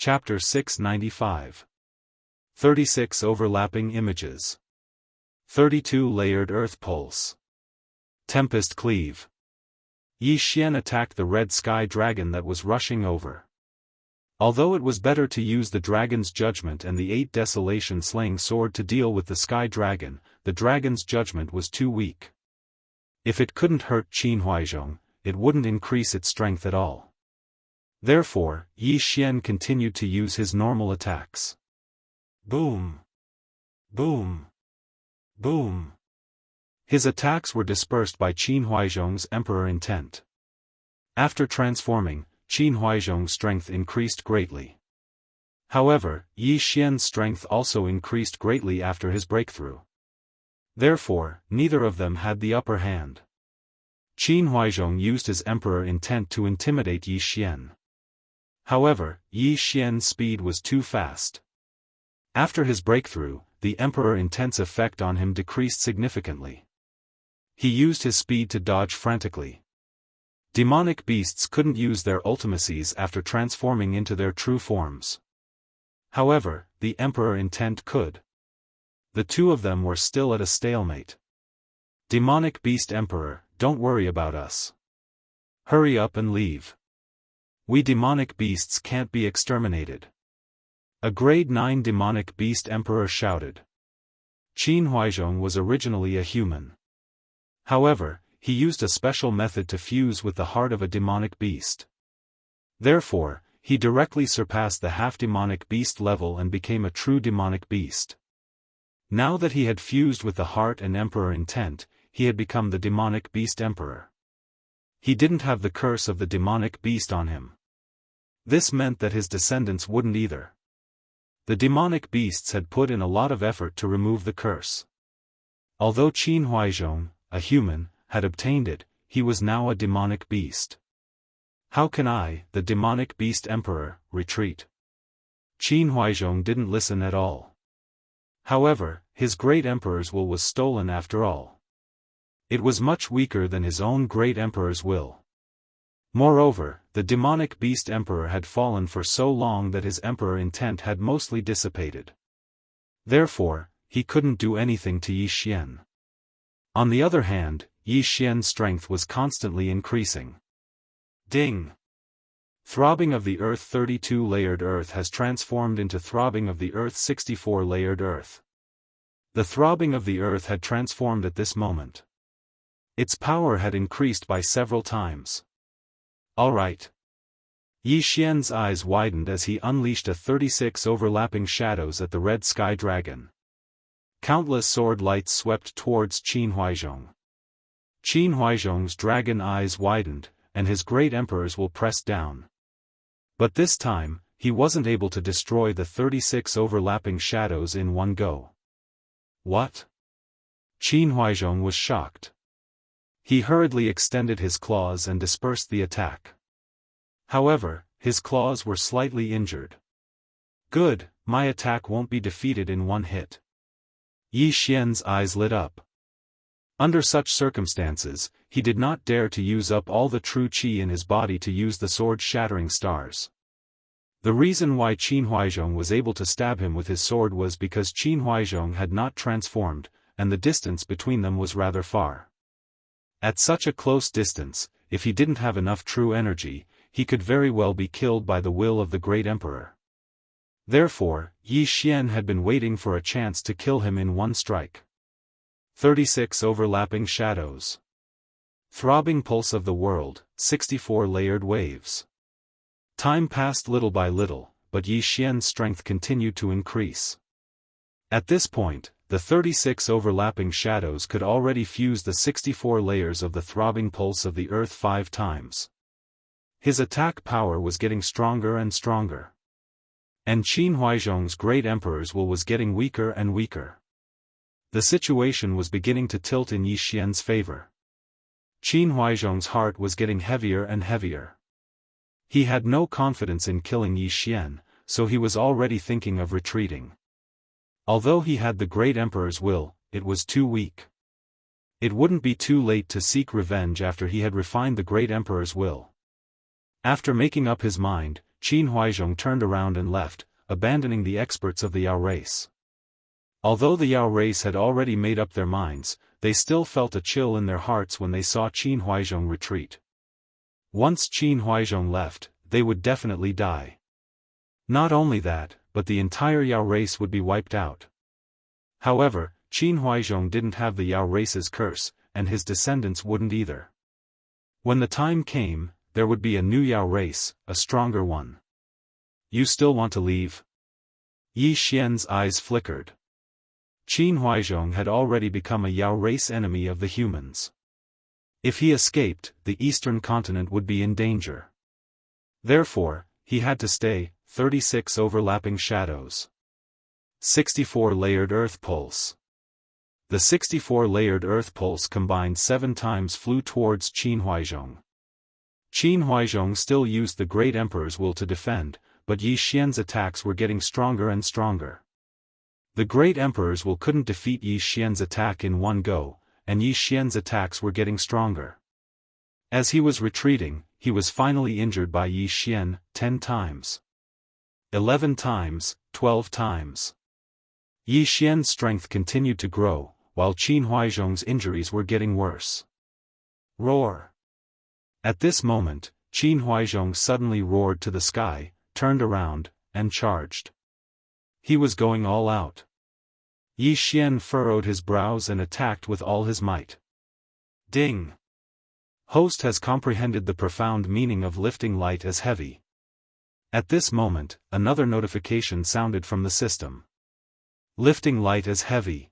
Chapter 695. 36 Overlapping Images. 32 Layered Earth Pulse. Tempest Cleave. Yi Xian attacked the red sky dragon that was rushing over. Although it was better to use the dragon's judgment and the 8 desolation slaying sword to deal with the sky dragon, the dragon's judgment was too weak. If it couldn't hurt Qin Huaizhong, it wouldn't increase its strength at all. Therefore, Yi Xian continued to use his normal attacks. Boom! Boom! Boom! His attacks were dispersed by Qin Huaizhong's emperor intent. After transforming, Qin Huaizhong's strength increased greatly. However, Yi Xian's strength also increased greatly after his breakthrough. Therefore, neither of them had the upper hand. Qin Huaizhong used his emperor intent to intimidate Yi Xian. However, Yi Xian's speed was too fast. After his breakthrough, the emperor intent's effect on him decreased significantly. He used his speed to dodge frantically. Demonic beasts couldn't use their ultimacies after transforming into their true forms. However, the emperor intent could. The two of them were still at a stalemate. Demonic beast emperor, don't worry about us. Hurry up and leave. We demonic beasts can't be exterminated. A grade 9 demonic beast emperor shouted. Qin Huaizhong was originally a human. However, he used a special method to fuse with the heart of a demonic beast. Therefore, he directly surpassed the half-demonic beast level and became a true demonic beast. Now that he had fused with the heart and emperor intent, he had become the demonic beast emperor. He didn't have the curse of the demonic beast on him. This meant that his descendants wouldn't either. The demonic beasts had put in a lot of effort to remove the curse. Although Qin Huaizhong, a human, had obtained it, he was now a demonic beast. How can I, the demonic beast emperor, retreat? Qin Huaizhong didn't listen at all. However, his great emperor's will was stolen after all. It was much weaker than his own great emperor's will. Moreover, the demonic beast emperor had fallen for so long that his emperor intent had mostly dissipated. Therefore, he couldn't do anything to Yi Xian. On the other hand, Yi Xian's strength was constantly increasing. Ding! Throbbing of the Earth 32 Layered Earth has transformed into Throbbing of the Earth 64 Layered Earth. The throbbing of the Earth had transformed at this moment. Its power had increased by several times. All right. Yi Xian's eyes widened as he unleashed a 36 overlapping shadows at the red sky dragon. Countless sword lights swept towards Qin Huaizhong. Qin Huaizhong's dragon eyes widened, and his great emperor's will pressed down. But this time, he wasn't able to destroy the 36 overlapping shadows in one go. What? Qin Huaizhong was shocked. He hurriedly extended his claws and dispersed the attack. However, his claws were slightly injured. Good, my attack won't be defeated in one hit. Yi Xian's eyes lit up. Under such circumstances, he did not dare to use up all the true qi in his body to use the sword-shattering stars. The reason why Qin Huaizhong was able to stab him with his sword was because Qin Huaizhong had not transformed, and the distance between them was rather far. At such a close distance, if he didn't have enough true energy, he could very well be killed by the will of the great emperor. Therefore, Yi Xian had been waiting for a chance to kill him in one strike. 36 Overlapping Shadows. Throbbing Pulse of the World, 64 Layered Waves. Time passed little by little, but Yi Xian's strength continued to increase. At this point, the 36 overlapping shadows could already fuse the 64 layers of the throbbing pulse of the earth 5 times. His attack power was getting stronger and stronger. And Qin Huaizhong's great emperor's will was getting weaker and weaker. The situation was beginning to tilt in Yi Xian's favor. Qin Huaizhong's heart was getting heavier and heavier. He had no confidence in killing Yi Xian, so he was already thinking of retreating. Although he had the great emperor's will, it was too weak. It wouldn't be too late to seek revenge after he had refined the great emperor's will. After making up his mind, Qin Huaizhong turned around and left, abandoning the experts of the Yao race. Although the Yao race had already made up their minds, they still felt a chill in their hearts when they saw Qin Huaizhong retreat. Once Qin Huaizhong left, they would definitely die. Not only that, but the entire Yao race would be wiped out. However, Qin Huaizhong didn't have the Yao race's curse, and his descendants wouldn't either. When the time came, there would be a new Yao race, a stronger one. You still want to leave? Yi Xian's eyes flickered. Qin Huaizhong had already become a Yao race enemy of the humans. If he escaped, the eastern continent would be in danger. Therefore, he had to stay. 36 overlapping shadows. 64 layered earth pulse. The 64 layered earth pulse combined 7 times flew towards Qin Huaizhong. Qin Huaizhong still used the Great Emperor's will to defend, but Yi Xian's attacks were getting stronger and stronger. The Great Emperor's will couldn't defeat Yi Xian's attack in one go, and Yi Xian's attacks were getting stronger. As he was retreating, he was finally injured by Yi Xian, 10 times. 11 times, 12 times. Yi Xian's strength continued to grow, while Qin Huaizhong's injuries were getting worse. Roar! At this moment, Qin Huaizhong suddenly roared to the sky, turned around, and charged. He was going all out. Yi Xian furrowed his brows and attacked with all his might. Ding! Host has comprehended the profound meaning of lifting light as heavy. At this moment, another notification sounded from the system. Lifting light as heavy.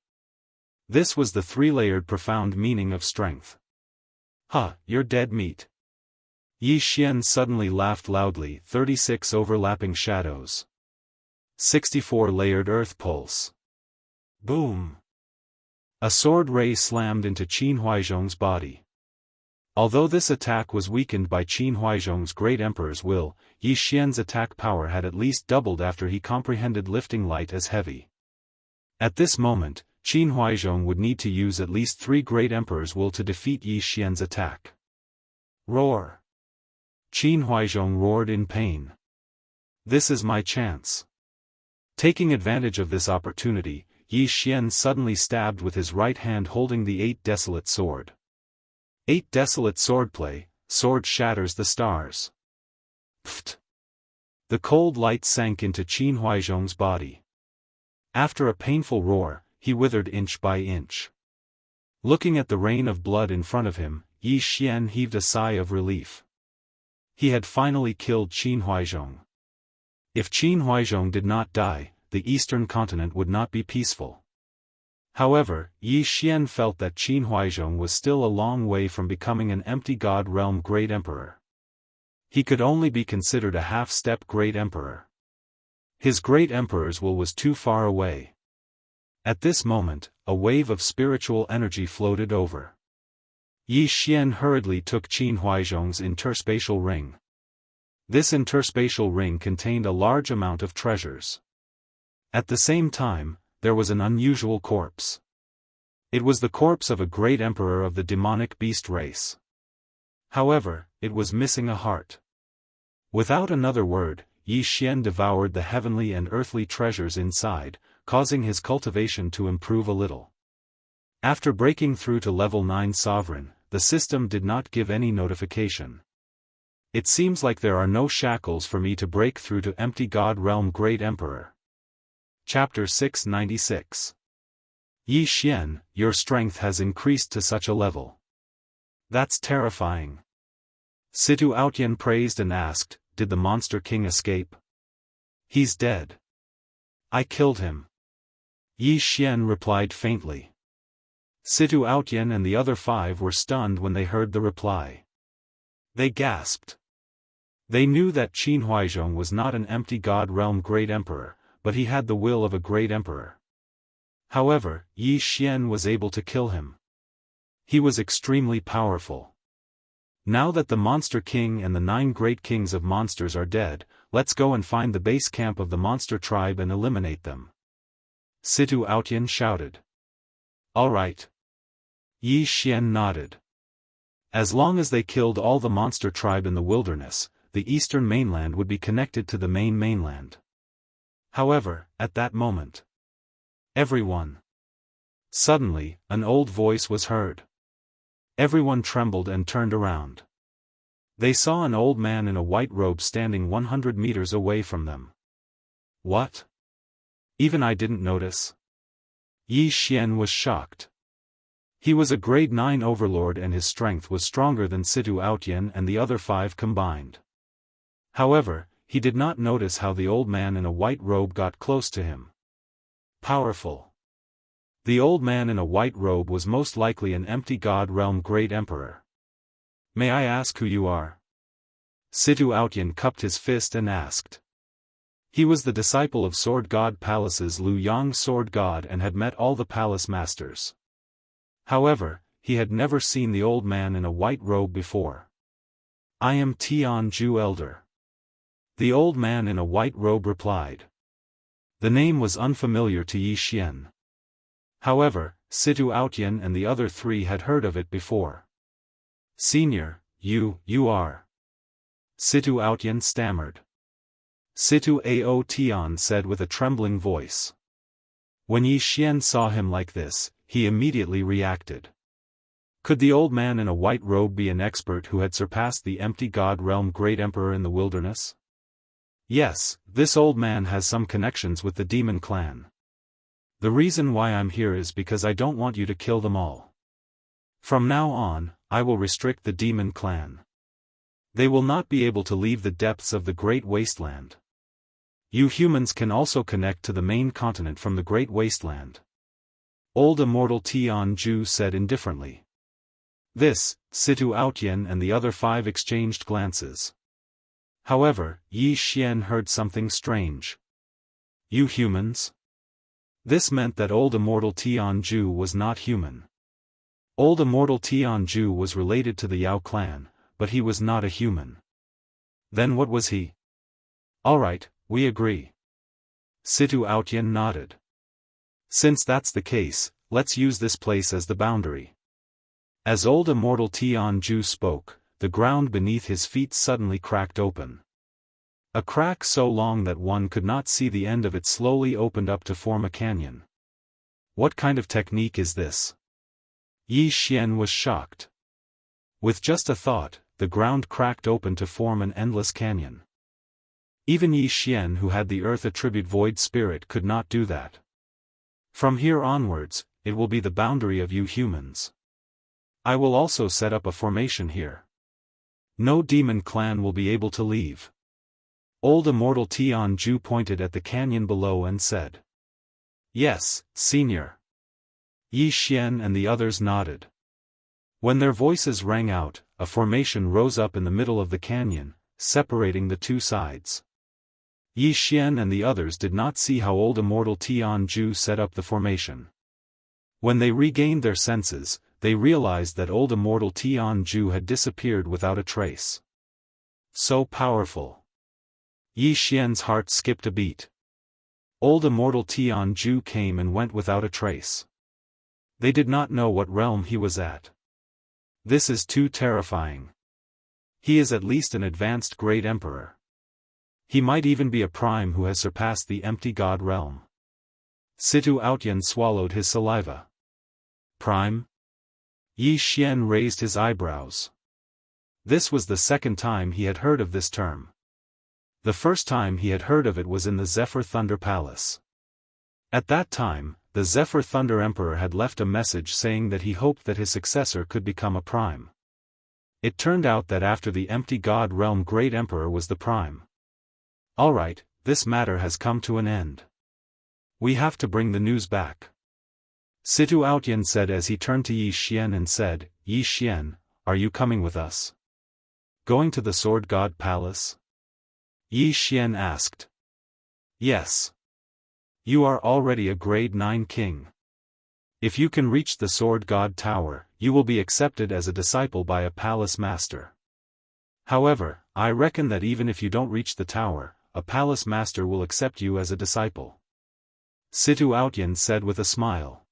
This was the 3-layered profound meaning of strength. Ha, you're dead meat. Yi Xian suddenly laughed loudly. 36 overlapping shadows. 64 layered earth pulse. Boom! A sword ray slammed into Qin Huaizhong's body. Although this attack was weakened by Qin Huaizhong's Great Emperor's will, Yi Xian's attack power had at least doubled after he comprehended lifting light as heavy. At this moment, Qin Huaizhong would need to use at least 3 Great Emperor's will to defeat Yi Xian's attack. Roar! Qin Huaizhong roared in pain. This is my chance. Taking advantage of this opportunity, Yi Xian suddenly stabbed with his right hand holding the 8 desolate sword. 8 desolate swordplay, sword shatters the stars. Pfft! The cold light sank into Qin Huaizhong's body. After a painful roar, he withered inch by inch. Looking at the rain of blood in front of him, Yi Xian heaved a sigh of relief. He had finally killed Qin Huaizhong. If Qin Huaizhong did not die, the eastern continent would not be peaceful. However, Yi Xian felt that Qin Huaizhong was still a long way from becoming an empty god realm Great Emperor. He could only be considered a half-step Great Emperor. His Great Emperor's will was too far away. At this moment, a wave of spiritual energy floated over. Yi Xian hurriedly took Qin Huaizhong's interspatial ring. This interspatial ring contained a large amount of treasures. At the same time, there was an unusual corpse. It was the corpse of a great emperor of the demonic beast race. However, it was missing a heart. Without another word, Yi Xian devoured the heavenly and earthly treasures inside, causing his cultivation to improve a little. After breaking through to level 9 sovereign, the system did not give any notification. It seems like there are no shackles for me to break through to empty god realm Great Emperor. Chapter 696. Yi Xian, your strength has increased to such a level. That's terrifying. Situ Outyan praised and asked, did the Monster King escape? He's dead. I killed him. Yi Xian replied faintly. Situ Outyan and the other 5 were stunned when they heard the reply. They gasped. They knew that Qin Huaizhong was not an empty god realm Great Emperor, but he had the will of a Great Emperor. However, Yi Xian was able to kill him. He was extremely powerful. Now that the Monster King and the 9 great kings of monsters are dead, let's go and find the base camp of the monster tribe and eliminate them. Situ Outyan shouted. Alright. Yi Xian nodded. As long as they killed all the monster tribe in the wilderness, the eastern mainland would be connected to the main mainland. However, at that moment, everyone. Suddenly, an old voice was heard. Everyone trembled and turned around. They saw an old man in a white robe standing 100 meters away from them. What? Even I didn't notice. Yi Xian was shocked. He was a grade 9 overlord and his strength was stronger than Situ Outyen and the other 5 combined. However, he did not notice how the old man in a white robe got close to him. Powerful. The old man in a white robe was most likely an empty god realm great emperor. May I ask who you are? Situ Outyen cupped his fist and asked. He was the disciple of Sword God Palace's Lu Yang Sword God and had met all the palace masters. However, he had never seen the old man in a white robe before. I am Tianju Elder. The old man in a white robe replied. The name was unfamiliar to Yi Xian. However, Situ Outyen and the other 3 had heard of it before. Senior, you are. Situ Outyen stammered. Situ Ao Tian said with a trembling voice. When Yi Xian saw him like this, he immediately reacted. Could the old man in a white robe be an expert who had surpassed the empty god realm great emperor in the wilderness? Yes, this old man has some connections with the demon clan. The reason why I'm here is because I don't want you to kill them all. From now on, I will restrict the demon clan. They will not be able to leave the depths of the great wasteland. You humans can also connect to the main continent from the great wasteland. Old Immortal Tianju said indifferently. This, Situ Outyen and the other 5 exchanged glances. However, Yi Xian heard something strange. You humans? This meant that Old Immortal Tianju was not human. Old Immortal Tianju was related to the Yao clan, but he was not a human. Then what was he? Alright, we agree. Situ Outyen nodded. Since that's the case, let's use this place as the boundary. As Old Immortal Tianju spoke, the ground beneath his feet suddenly cracked open. A crack so long that one could not see the end of it slowly opened up to form a canyon. What kind of technique is this? Yi Xian was shocked. With just a thought, the ground cracked open to form an endless canyon. Even Yi Xian who had the earth attribute void spirit could not do that. From here onwards, it will be the boundary of you humans. I will also set up a formation here. No demon clan will be able to leave. Old Immortal Tianju pointed at the canyon below and said. Yes, senior. Yi Xian and the others nodded. When their voices rang out, a formation rose up in the middle of the canyon, separating the 2 sides. Yi Xian and the others did not see how Old Immortal Tianju set up the formation. When they regained their senses, they realized that Old Immortal Tianju had disappeared without a trace. So powerful. Yi Xian's heart skipped a beat. Old Immortal Tianju came and went without a trace. They did not know what realm he was at. This is too terrifying. He is at least an advanced great emperor. He might even be a prime who has surpassed the empty god realm. Situ Outyen swallowed his saliva. Prime? Yi Xian raised his eyebrows. This was the second time he had heard of this term. The first time he had heard of it was in the Zephyr Thunder Palace. At that time, the Zephyr Thunder Emperor had left a message saying that he hoped that his successor could become a prime. It turned out that after the empty god realm great emperor was the prime. Alright, this matter has come to an end. We have to bring the news back. Situ Outyen said as he turned to Yi Xian and said, Yi Xian, are you coming with us? Going to the Sword God Palace? Yi Xian asked. Yes. You are already a grade 9 king. If you can reach the Sword God Tower, you will be accepted as a disciple by a palace master. However, I reckon that even if you don't reach the tower, a palace master will accept you as a disciple. Situ Outyen said with a smile.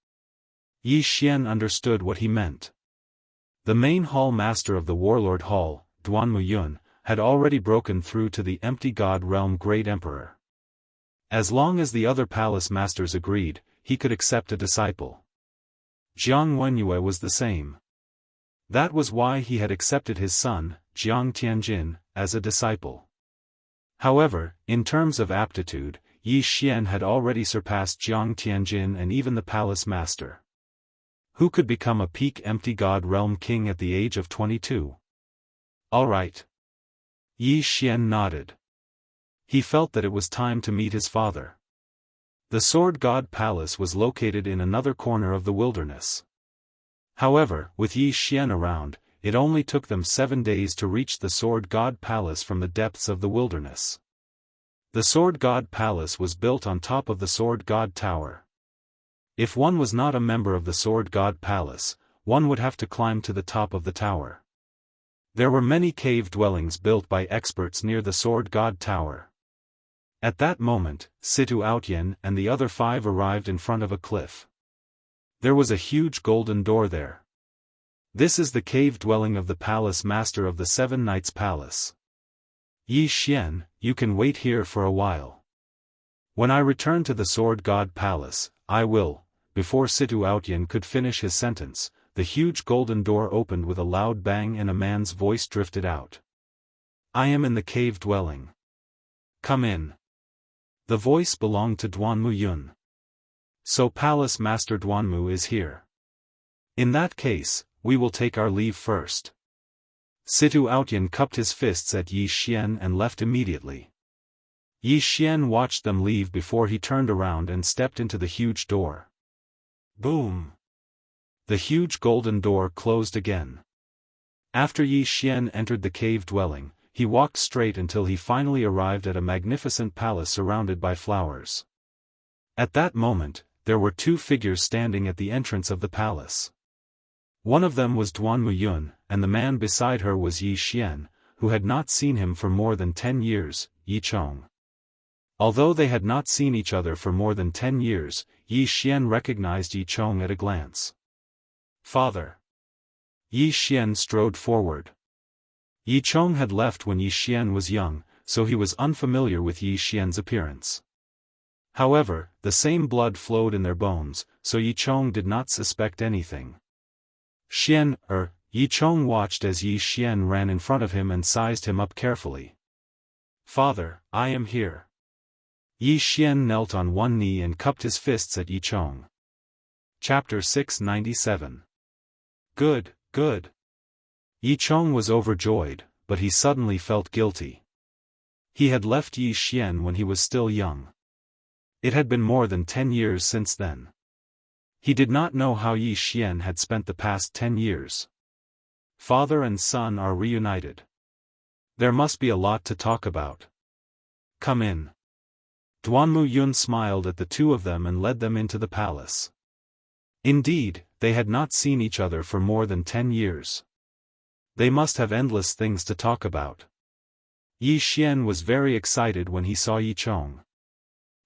Yi Xian understood what he meant. The main hall master of the Warlord Hall, Duan Muyun, had already broken through to the empty god realm Great Emperor. As long as the other palace masters agreed, he could accept a disciple. Jianghu was the same. That was why he had accepted his son, Jiang Tianjin, as a disciple. However, in terms of aptitude, Yi Xian had already surpassed Jiang Tianjin and even the palace master. Who could become a peak empty god realm king at the age of 22? All right. Yi Xian nodded. He felt that it was time to meet his father. The Sword God Palace was located in another corner of the wilderness. However, with Yi Xian around, it only took them 7 days to reach the Sword God Palace from the depths of the wilderness. The Sword God Palace was built on top of the Sword God Tower. If one was not a member of the Sword God Palace, one would have to climb to the top of the tower. There were many cave dwellings built by experts near the Sword God Tower. At that moment, Situ Outyen and the other 5 arrived in front of a cliff. There was a huge golden door there. This is the cave dwelling of the palace master of the 7 Knights Palace. Yi Xian, you can wait here for a while. When I return to the Sword God Palace, I will. Before Situ Outyen could finish his sentence, the huge golden door opened with a loud bang and a man's voice drifted out. I am in the cave dwelling. Come in. The voice belonged to Duanmu Yun. So Palace Master Duanmu is here. In that case, we will take our leave first. Situ Outyen cupped his fists at Yi Xian and left immediately. Yi Xian watched them leave before he turned around and stepped into the huge door. Boom! The huge golden door closed again. After Yi Xian entered the cave dwelling, he walked straight until he finally arrived at a magnificent palace surrounded by flowers. At that moment, there were 2 figures standing at the entrance of the palace. One of them was Duanmu Yun, and the man beside her was Yi Xian, who had not seen him for more than 10 years, Yi Chong. Although they had not seen each other for more than 10 years, Yi Xian recognized Yi Chong at a glance. Father. Yi Xian strode forward. Yi Chong had left when Yi Xian was young, so he was unfamiliar with Yi Xian's appearance. However, the same blood flowed in their bones, so Yi Chong did not suspect anything. Yi Chong watched as Yi Xian ran in front of him and sized him up carefully. Father, I am here. Yi Xian knelt on one knee and cupped his fists at Yi Chong. Chapter 697. Good, good. Yi Chong was overjoyed, but he suddenly felt guilty. He had left Yi Xian when he was still young. It had been more than 10 years since then. He did not know how Yi Xian had spent the past 10 years. Father and son are reunited. There must be a lot to talk about. Come in. Duanmu Yun smiled at the 2 of them and led them into the palace. Indeed, they had not seen each other for more than 10 years. They must have endless things to talk about. Yi Xian was very excited when he saw Yi Chong.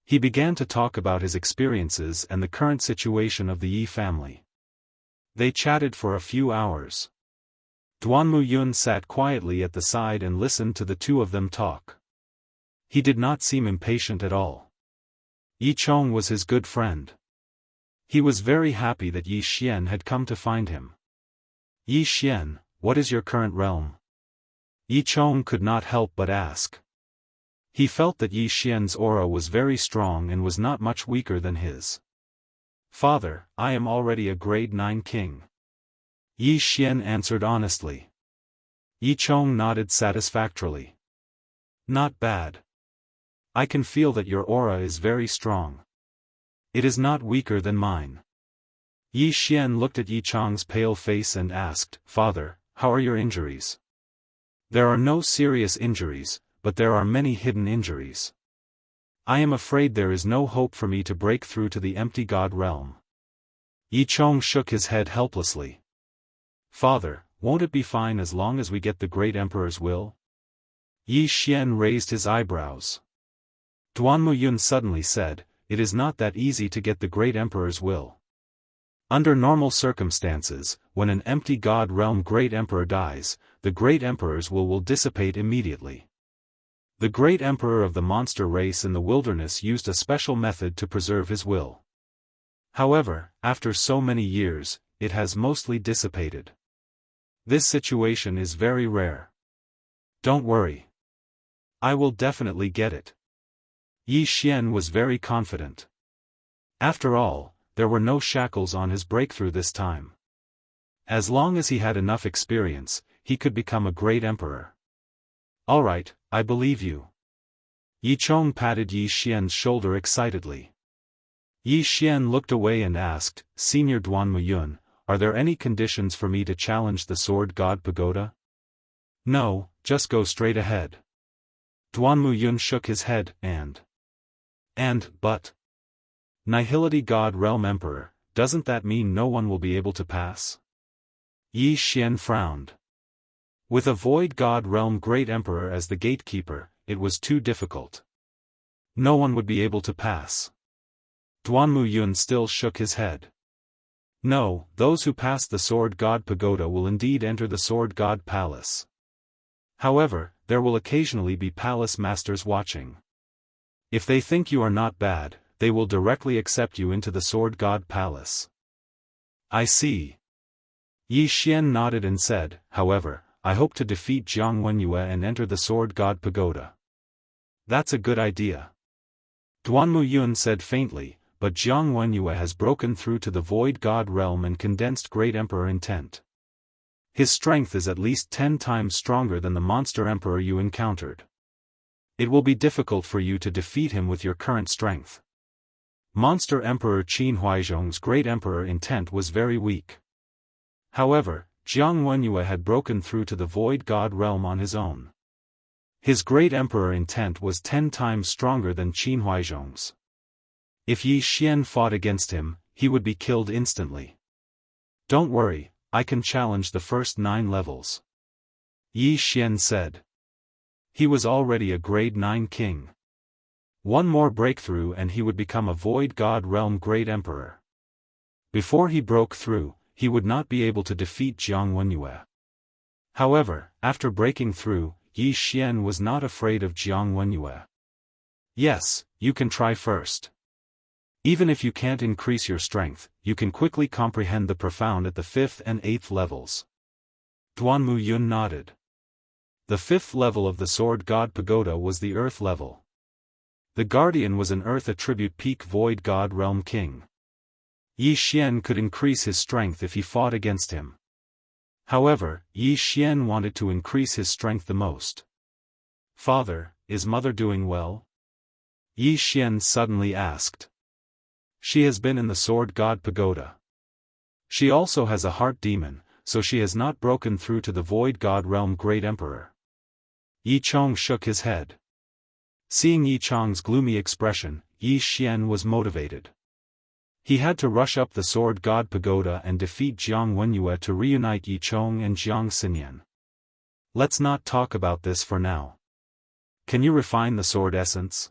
He began to talk about his experiences and the current situation of the Yi family. They chatted for a few hours. Duanmu Yun sat quietly at the side and listened to the 2 of them talk. He did not seem impatient at all. Yi Chong was his good friend. He was very happy that Yi Xian had come to find him. Yi Xian, what is your current realm? Yi Chong could not help but ask. He felt that Yi Xian's aura was very strong and was not much weaker than his. Father, I am already a grade 9 king. Yi Xian answered honestly. Yi Chong nodded satisfactorily. Not bad. I can feel that your aura is very strong. It is not weaker than mine. Yi Xian looked at Yi Chong's pale face and asked, Father, how are your injuries? There are no serious injuries, but there are many hidden injuries. I am afraid there is no hope for me to break through to the empty god realm. Yi Chong shook his head helplessly. Father, won't it be fine as long as we get the great emperor's will? Yi Xian raised his eyebrows. Duanmu Yun suddenly said, it is not that easy to get the great emperor's will. Under normal circumstances, when an empty god realm great emperor dies, the great emperor's will dissipate immediately. The great emperor of the monster race in the wilderness used a special method to preserve his will. However, after so many years, it has mostly dissipated. This situation is very rare. Don't worry. I will definitely get it. Yi Xian was very confident. After all, there were no shackles on his breakthrough this time. As long as he had enough experience, he could become a great emperor. All right, I believe you. Yi Chong patted Yi Xian's shoulder excitedly. Yi Xian looked away and asked, Senior Duan Muyun, are there any conditions for me to challenge the sword god pagoda? No, just go straight ahead. Duan Muyun shook his head, but. Nihility God Realm Emperor, doesn't that mean no one will be able to pass? Yi Xian frowned. With a Void God Realm Great Emperor as the gatekeeper, it was too difficult. No one would be able to pass. Duan Muyun still shook his head. No, those who pass the Sword God Pagoda will indeed enter the Sword God Palace. However, there will occasionally be palace masters watching. If they think you are not bad, they will directly accept you into the Sword God Palace. I see. Yi Xian nodded and said, however, I hope to defeat Jiang Wenyue and enter the Sword God Pagoda. That's a good idea. Duan Muyun said faintly, but Jiang Wenyue has broken through to the Void God realm and condensed Great Emperor intent. His strength is at least 10 times stronger than the monster emperor you encountered. It will be difficult for you to defeat him with your current strength. Monster Emperor Qin Huaizhong's Great Emperor intent was very weak. However, Jiang Wenyue had broken through to the Void God realm on his own. His Great Emperor intent was 10 times stronger than Qin Huaizhong's. If Yi Xian fought against him, he would be killed instantly. Don't worry, I can challenge the first 9 levels. Yi Xian said. He was already a grade 9 king. One more breakthrough and he would become a Void God Realm Great Emperor. Before he broke through, he would not be able to defeat Jiang Wenyue. However, after breaking through, Yi Xian was not afraid of Jiang Wenyue. Yes, you can try first. Even if you can't increase your strength, you can quickly comprehend the profound at the 5th and 8th levels. Duan Muyun nodded. The 5th level of the Sword God Pagoda was the Earth level. The Guardian was an Earth attribute peak Void God Realm King. Yi Xian could increase his strength if he fought against him. However, Yi Xian wanted to increase his strength the most. Father, is Mother doing well? Yi Xian suddenly asked. She has been in the Sword God Pagoda. She also has a heart demon, so she has not broken through to the Void God Realm Great Emperor. Yi Chong shook his head. Seeing Yi Chong's gloomy expression, Yi Xian was motivated. He had to rush up the Sword God Pagoda and defeat Jiang Wenyue to reunite Yi Chong and Jiang Xinyan. Let's not talk about this for now. Can you refine the sword essence?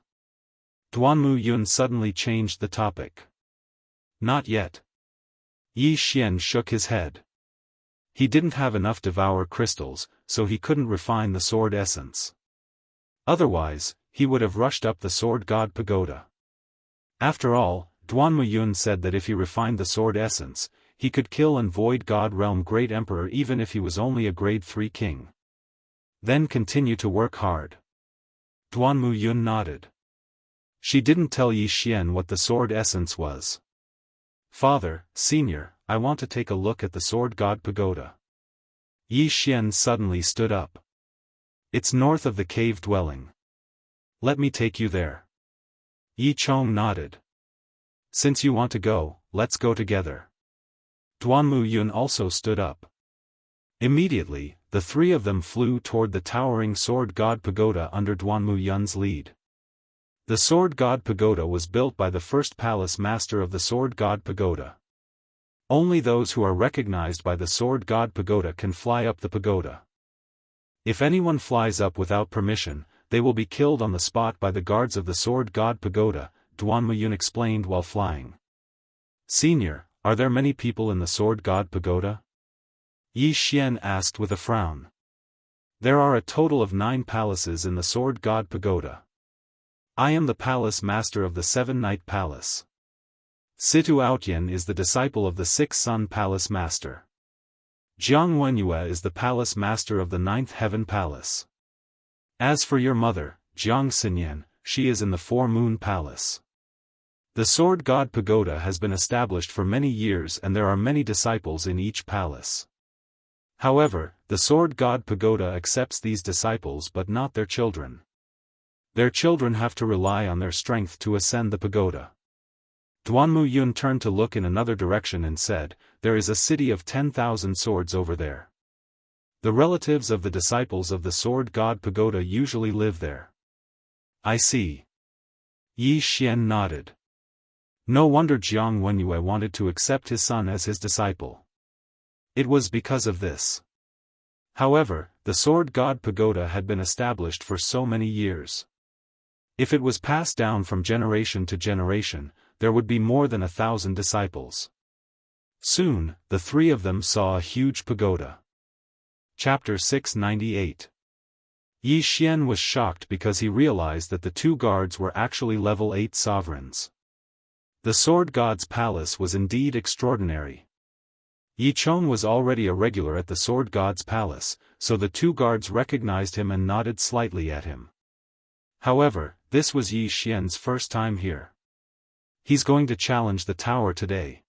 Duan Muyun suddenly changed the topic. Not yet. Yi Xian shook his head. He didn't have enough Devour crystals, so he couldn't refine the sword essence. Otherwise, he would have rushed up the Sword God Pagoda. After all, Duan Muyun said that if he refined the sword essence, he could kill and Void God Realm Great Emperor even if he was only a grade 3 king. Then continue to work hard. Duan Muyun nodded. She didn't tell Yi Xian what the sword essence was. Father, Senior, I want to take a look at the Sword God Pagoda. Yi Xian suddenly stood up. It's north of the cave dwelling. Let me take you there. Yi Chong nodded. Since you want to go, let's go together. Duan Muyun also stood up. Immediately, the 3 of them flew toward the towering Sword God Pagoda under Duan Muyun's lead. The Sword God Pagoda was built by the first palace master of the Sword God Pagoda. Only those who are recognized by the Sword God Pagoda can fly up the pagoda. If anyone flies up without permission, they will be killed on the spot by the guards of the Sword God Pagoda, Duan Muyun explained while flying. Senior, Are there many people in the Sword God Pagoda? Yi Xian asked with a frown. There are a total of 9 palaces in the Sword God Pagoda. I am the palace master of the 7-Night Palace. Situ Outyan is the disciple of the 6-Sun Palace Master. Jianghu is the palace master of the 9th Heaven Palace. As for your mother, Jianghu, she is in the 4-Moon Palace. The Sword God Pagoda has been established for many years and there are many disciples in each palace. However, the Sword God Pagoda accepts these disciples but not their children. Their children have to rely on their strength to ascend the pagoda. Duanmu Yun turned to look in another direction and said, there is a city of 10,000 swords over there. The relatives of the disciples of the Sword God Pagoda usually live there. I see. Yi Xian nodded. No wonder Jiang Wenyue wanted to accept his son as his disciple. It was because of this. However, the Sword God Pagoda had been established for so many years. If it was passed down from generation to generation, there would be more than 1,000 disciples. Soon, the 3 of them saw a huge pagoda. Chapter 698. Yi Xian was shocked because he realized that the 2 guards were actually level 8 sovereigns. The Sword God's palace was indeed extraordinary. Yi Chong was already a regular at the Sword God's palace, so the 2 guards recognized him and nodded slightly at him. However, this was Yi Xian's first time here. He's going to challenge the tower today.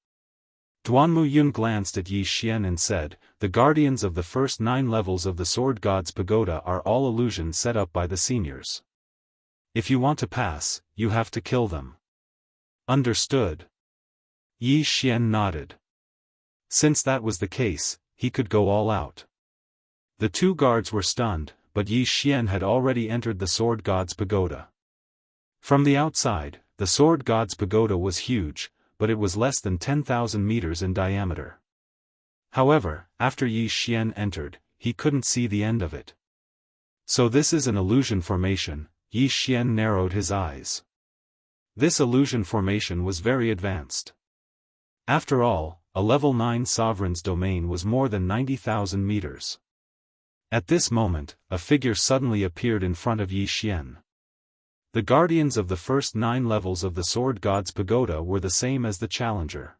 Duanmu Yun glanced at Yi Xian and said, the guardians of the first 9 levels of the Sword God's pagoda are all illusions set up by the seniors. If you want to pass, you have to kill them. Understood? Yi Xian nodded. Since that was the case, he could go all out. The 2 guards were stunned, but Yi Xian had already entered the Sword God's pagoda. From the outside, the Sword God's pagoda was huge, but it was less than 10,000 meters in diameter. However, after Yi Xian entered, he couldn't see the end of it. So this is an illusion formation. Yi Xian narrowed his eyes. This illusion formation was very advanced. After all, a level 9 sovereign's domain was more than 90,000 meters. At this moment, a figure suddenly appeared in front of Yi Xian. The guardians of the first 9 levels of the Sword God's pagoda were the same as the challenger.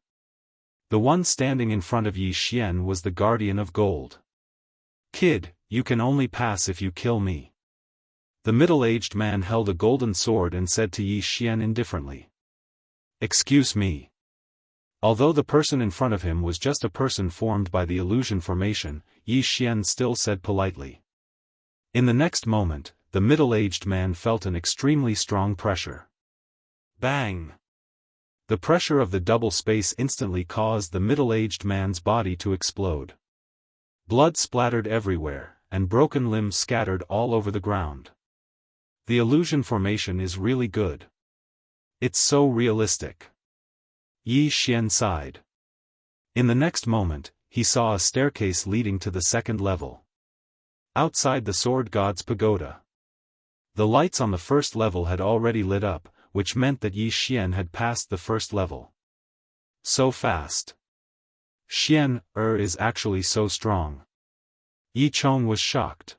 The one standing in front of Yi Xian was the guardian of gold. Kid, you can only pass if you kill me. The middle-aged man held a golden sword and said to Yi Xian indifferently. Excuse me. Although the person in front of him was just a person formed by the illusion formation, Yi Xian still said politely. In the next moment, the middle-aged man felt an extremely strong pressure. Bang! The pressure of the double space instantly caused the middle-aged man's body to explode. Blood splattered everywhere, and broken limbs scattered all over the ground. The illusion formation is really good. It's so realistic. Yi Xian sighed. In the next moment, he saw a staircase leading to the 2nd level. Outside the Sword God's pagoda. The lights on the 1st level had already lit up, which meant that Yi Xian had passed the 1st level. So fast. Xian, is actually so strong. Yi Chong was shocked.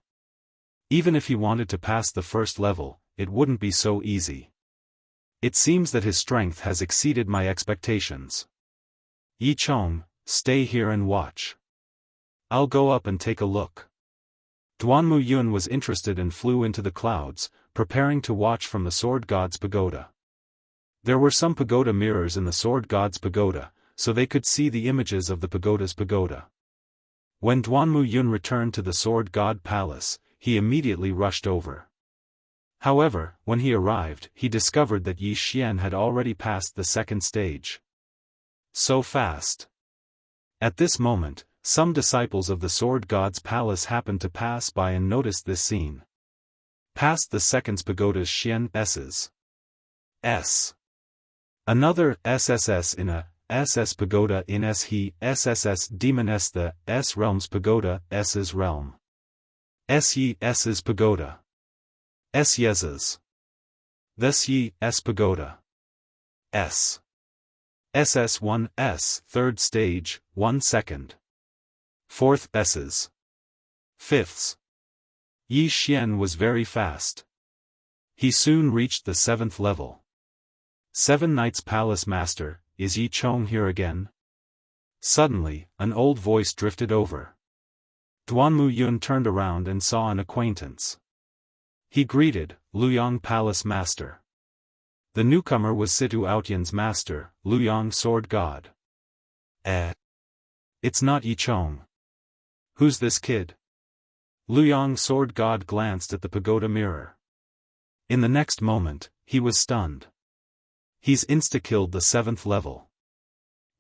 Even if he wanted to pass the 1st level, it wouldn't be so easy. It seems that his strength has exceeded my expectations. Yi Chong, stay here and watch. I'll go up and take a look. Duanmu Yun was interested and flew into the clouds, preparing to watch from the Sword God's pagoda. There were some pagoda mirrors in the Sword God's pagoda, so they could see the images of the pagoda's pagoda. When Duanmu Yun returned to the Sword God Palace, he immediately rushed over. However, when he arrived, he discovered that Yi Xian had already passed the 2nd stage. So fast. At this moment, some disciples of the Sword God's palace happened to pass by and noticed this scene. Past the 2nd pagoda's Xian S's. S. Another SSS in a SS pagoda in S he SSS demon S the S realm's pagoda S's realm. S ye S's pagoda. S yez's. This ye S pagoda. S. SS1S, 3rd stage, 1 second. 4th S's. 5ths. Yi Xian was very fast. He soon reached the 7th level. 7 Knights Palace Master, is Yi Chong here again? Suddenly, an old voice drifted over. Duanmu Yun turned around and saw an acquaintance. He greeted, Luyang Palace Master. The newcomer was Situ Outyan's master, Luyang Sword God. It's not Yi Chong. Who's this kid? Luyang Sword God glanced at the pagoda mirror. In the next moment, he was stunned. He's insta-killed the 7th level.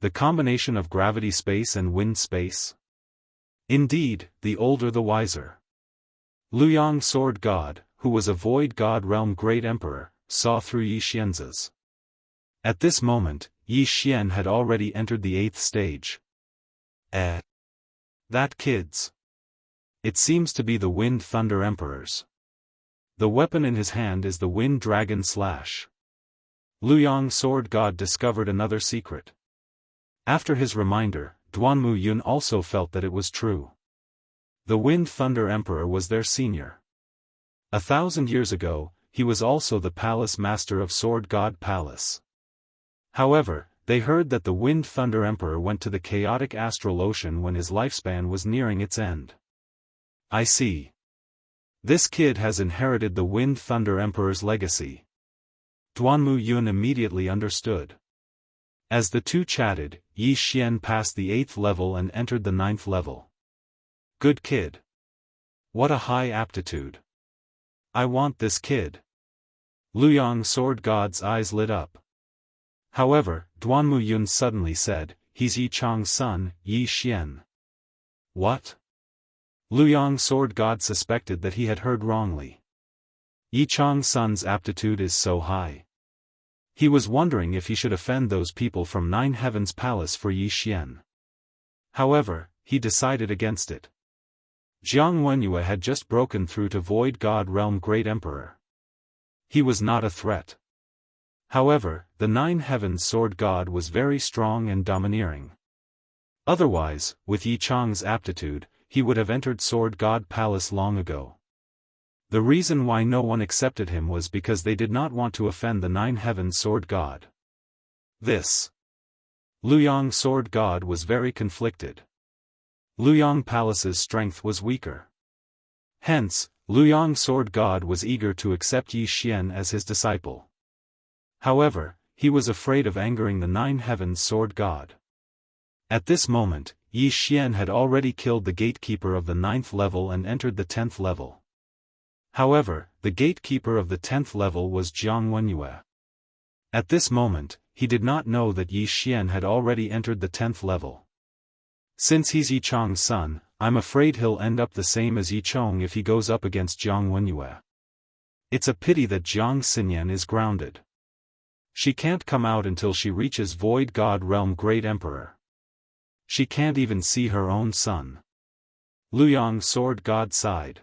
The combination of gravity space and wind space? Indeed, the older the wiser. Luyang Sword God, who was a Void God Realm Great Emperor, saw through Yi Xian's. At this moment, Yi Xian had already entered the 8th stage. That kid's. It seems to be the Wind Thunder Emperors. The weapon in his hand is the Wind Dragon Slash. Luyang Sword God discovered another secret. After his reminder, Duanmu Yun also felt that it was true. The Wind Thunder Emperor was their senior. 1,000 years ago, he was also the Palace Master of Sword God Palace. However, they heard that the Wind Thunder Emperor went to the chaotic astral ocean when his lifespan was nearing its end. I see. This kid has inherited the Wind Thunder Emperor's legacy. Duanmu Yun immediately understood. As the two chatted, Yi Xian passed the 8th level and entered the 9th level. Good kid. What a high aptitude. I want this kid. Luyang Sword God's eyes lit up. However, Duanmu Yun suddenly said, he's Yi Chong's son, Yi Xian. What? Luyang Sword God suspected that he had heard wrongly. Yi Chong's son's aptitude is so high. He was wondering if he should offend those people from Nine Heavens Palace for Yi Xian. However, he decided against it. Jianghu had just broken through to Void God Realm Great Emperor. He was not a threat. However, the Nine Heavens Sword God was very strong and domineering. Otherwise, with Yi Chong's aptitude, he would have entered Sword God Palace long ago. The reason why no one accepted him was because they did not want to offend the Nine Heavens Sword God. Luyang Sword God was very conflicted. Luyang Palace's strength was weaker. Hence, Luyang Sword God was eager to accept Yi Xian as his disciple. However, he was afraid of angering the Nine Heavens Sword God. At this moment, Yi Xian had already killed the gatekeeper of the 9th level and entered the 10th level. However, the gatekeeper of the 10th level was Jianghu. At this moment, he did not know that Yi Xian had already entered the 10th level. Since he's Yi Chong's son, I'm afraid he'll end up the same as Yi Chong if he goes up against Jianghu. It's a pity that Jiang Xinyan is grounded. She can't come out until she reaches Void God Realm Great Emperor. She can't even see her own son. Luyang Sword God sighed.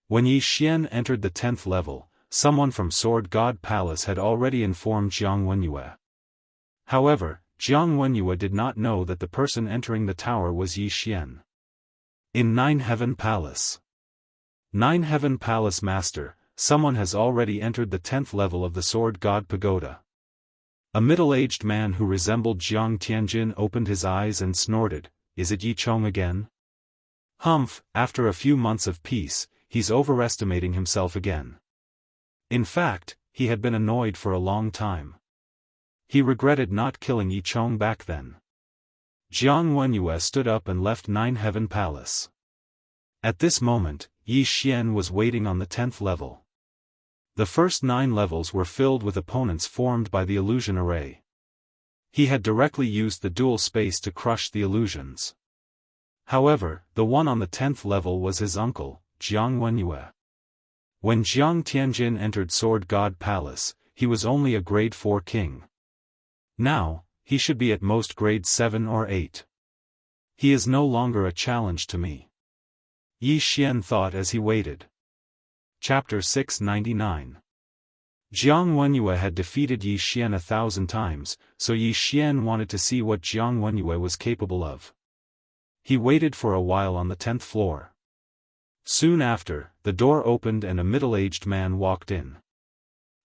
When Yi Xian entered the 10th level, someone from Sword God Palace had already informed Jianghu. However, Jianghu did not know that the person entering the tower was Yi Xian. In Nine Heaven Palace. Nine Heaven Palace Master, someone has already entered the 10th level of the Sword God Pagoda. A middle-aged man who resembled Jiang Tianjin opened his eyes and snorted, is it Yi Chong again? Humph, after a few months of peace, he's overestimating himself again. In fact, he had been annoyed for a long time. He regretted not killing Yi Chong back then. Jianghu stood up and left Nine Heaven Palace. At this moment, Yi Xian was waiting on the 10th level. The first 9 levels were filled with opponents formed by the illusion array. He had directly used the dual space to crush the illusions. However, the one on the 10th level was his uncle, Jianghu. When Jiang Tianjin entered Sword God Palace, he was only a grade 4 king. Now, he should be at most grade 7 or 8. He is no longer a challenge to me. Yi Xian thought as he waited. Chapter 699. Jiang Wenyue had defeated Yi Xian 1,000 times, so Yi Xian wanted to see what Jiang Wenyue was capable of. He waited for a while on the 10th floor. Soon after, the door opened and a middle-aged man walked in.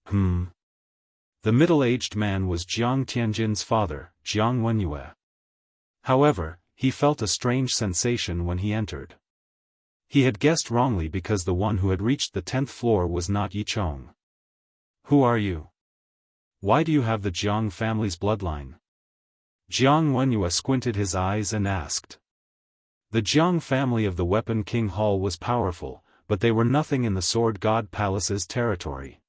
The middle-aged man was Jiang Tianjin's father, Jiang Wenyue. However, he felt a strange sensation when he entered. He had guessed wrongly because the one who had reached the 10th floor was not Yi Chong. "Who are you? Why do you have the Jiang family's bloodline?" Jiang Wenyue squinted his eyes and asked. The Jiang family of the Weapon King Hall was powerful, but they were nothing in the Sword God Palace's territory.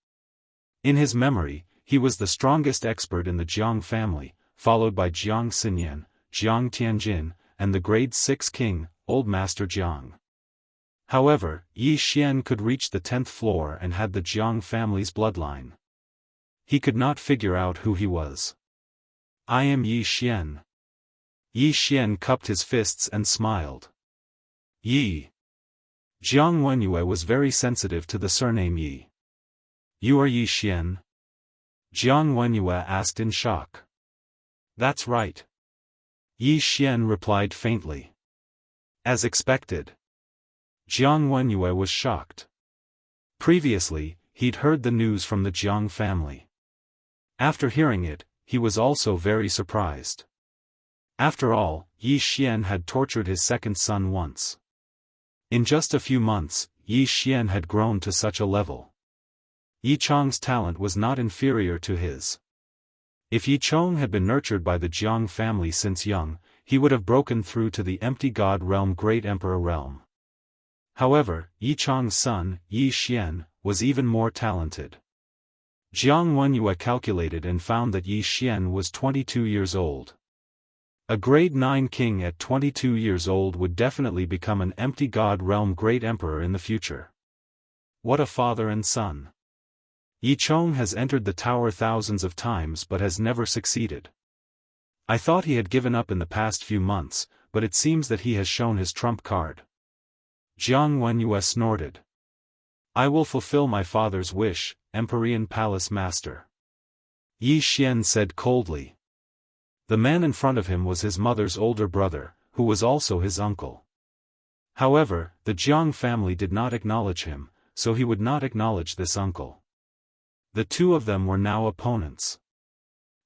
In his memory, he was the strongest expert in the Jiang family, followed by Jiang Xinyan, Jiang Tianjin, and the Grade 6 King, Old Master Jiang. However, Yi Xian could reach the 10th floor and had the Jiang family's bloodline. He could not figure out who he was. "I am Yi Xian." Yi Xian cupped his fists and smiled. "Yi." Jiang Wenyue was very sensitive to the surname Yi. "You are Yi Xian?" Jiang Wenyue asked in shock. "That's right." Yi Xian replied faintly. "As expected." Jiang Wenyue was shocked. Previously, he'd heard the news from the Jiang family. After hearing it, he was also very surprised. After all, Yi Xian had tortured his second son once. In just a few months, Yi Xian had grown to such a level. Yi Chong's talent was not inferior to his. If Yi Chong had been nurtured by the Jiang family since young, he would have broken through to the empty god realm Great Emperor realm. However, Yi Chong's son, Yi Xian, was even more talented. Jiang Wenyue calculated and found that Yi Xian was 22 years old. A grade 9 king at 22 years old would definitely become an empty god realm Great Emperor in the future. What a father and son. Yi Chong has entered the tower thousands of times but has never succeeded. I thought he had given up in the past few months, but it seems that he has shown his trump card. Jiang Wenyue snorted. "I will fulfill my father's wish, Empyrean Palace Master," Yi Xian said coldly. The man in front of him was his mother's older brother, who was also his uncle. However, the Jiang family did not acknowledge him, so he would not acknowledge this uncle. The two of them were now opponents.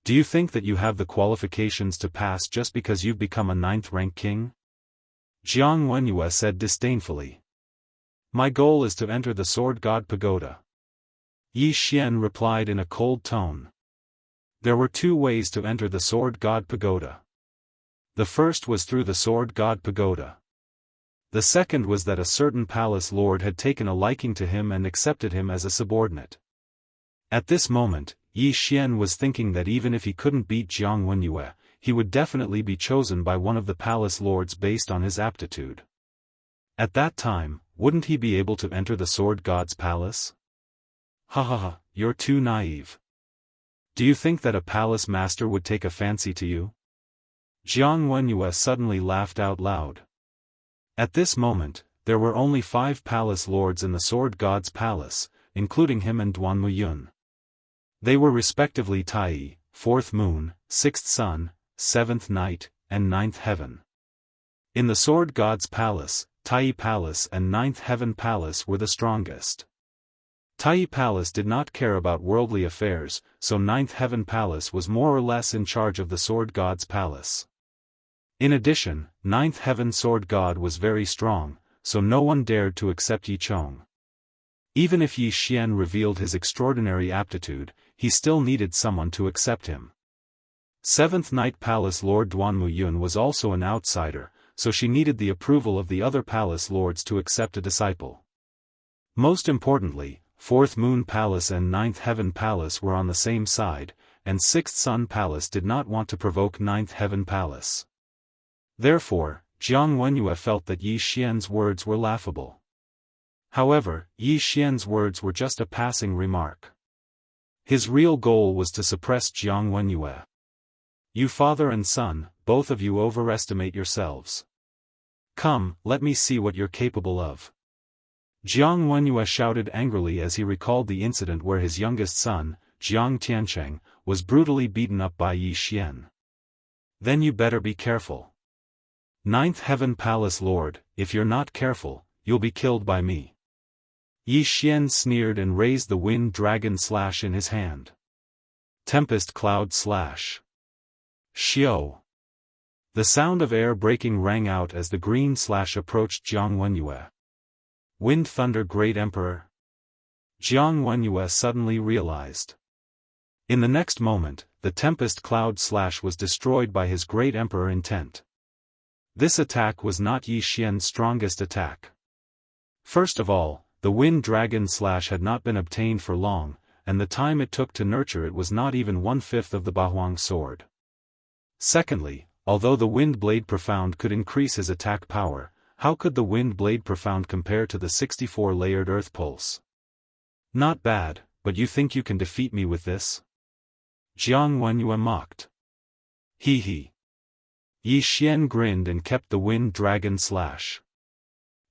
"Do you think that you have the qualifications to pass just because you've become a 9th-rank king?" Jiang Wenyue said disdainfully. "My goal is to enter the Sword God Pagoda," Yi Xian replied in a cold tone. There were two ways to enter the Sword God Pagoda. The first was through the Sword God Pagoda. The second was that a certain palace lord had taken a liking to him and accepted him as a subordinate. At this moment, Yi Xian was thinking that even if he couldn't beat Jiang Wenyue, he would definitely be chosen by one of the palace lords based on his aptitude. At that time, wouldn't he be able to enter the Sword God's palace? "Ha ha ha, you're too naive. Do you think that a palace master would take a fancy to you?" Jiang Wenyue suddenly laughed out loud. At this moment, there were only 5 palace lords in the Sword God's palace, including him and Duan Muyun. They were respectively Tai, 4th moon, 6th sun, 7th night, and 9th heaven. In the Sword God's palace, Tai Palace and 9th Heaven Palace were the strongest. Tai Palace did not care about worldly affairs, so 9th Heaven Palace was more or less in charge of the Sword God's palace. In addition, 9th Heaven Sword God was very strong, so no one dared to accept Yi Chong. Even if Yi Xian revealed his extraordinary aptitude, he still needed someone to accept him. 7th Night Palace Lord Duan Muyun was also an outsider, so she needed the approval of the other palace lords to accept a disciple. Most importantly, 4th Moon Palace and 9th Heaven Palace were on the same side, and 6th Sun Palace did not want to provoke 9th Heaven Palace. Therefore, Jiang Wenyue felt that Yi Xian's words were laughable. However, Yi Xian's words were just a passing remark. His real goal was to suppress Jiang Wenyue. "You father and son, both of you overestimate yourselves. Come, let me see what you're capable of." Jiang Wenyue shouted angrily as he recalled the incident where his youngest son, Jiang Tiancheng, was brutally beaten up by Yi Xian. Then you better be careful. Ninth Heaven Palace Lord, if you're not careful, you'll be killed by me. Yi Xian sneered and raised the wind dragon slash in his hand. Tempest Cloud Slash. Xiao. The sound of air breaking rang out as the green slash approached Jiang Wenyue. Wind Thunder Great Emperor? Jiang Wenyue suddenly realized. In the next moment, the Tempest Cloud Slash was destroyed by his Great Emperor intent. This attack was not Yi Xian's strongest attack. First of all, the Wind Dragon Slash had not been obtained for long, and the time it took to nurture it was not even 1/5 of the Bahuang sword. Secondly, although the Wind Blade Profound could increase his attack power, how could the Wind Blade Profound compare to the 64-layered Earth Pulse? Not bad, but you think you can defeat me with this? Jiang Wenyue mocked. Hee hee. Yi Xian grinned and kept the Wind Dragon Slash.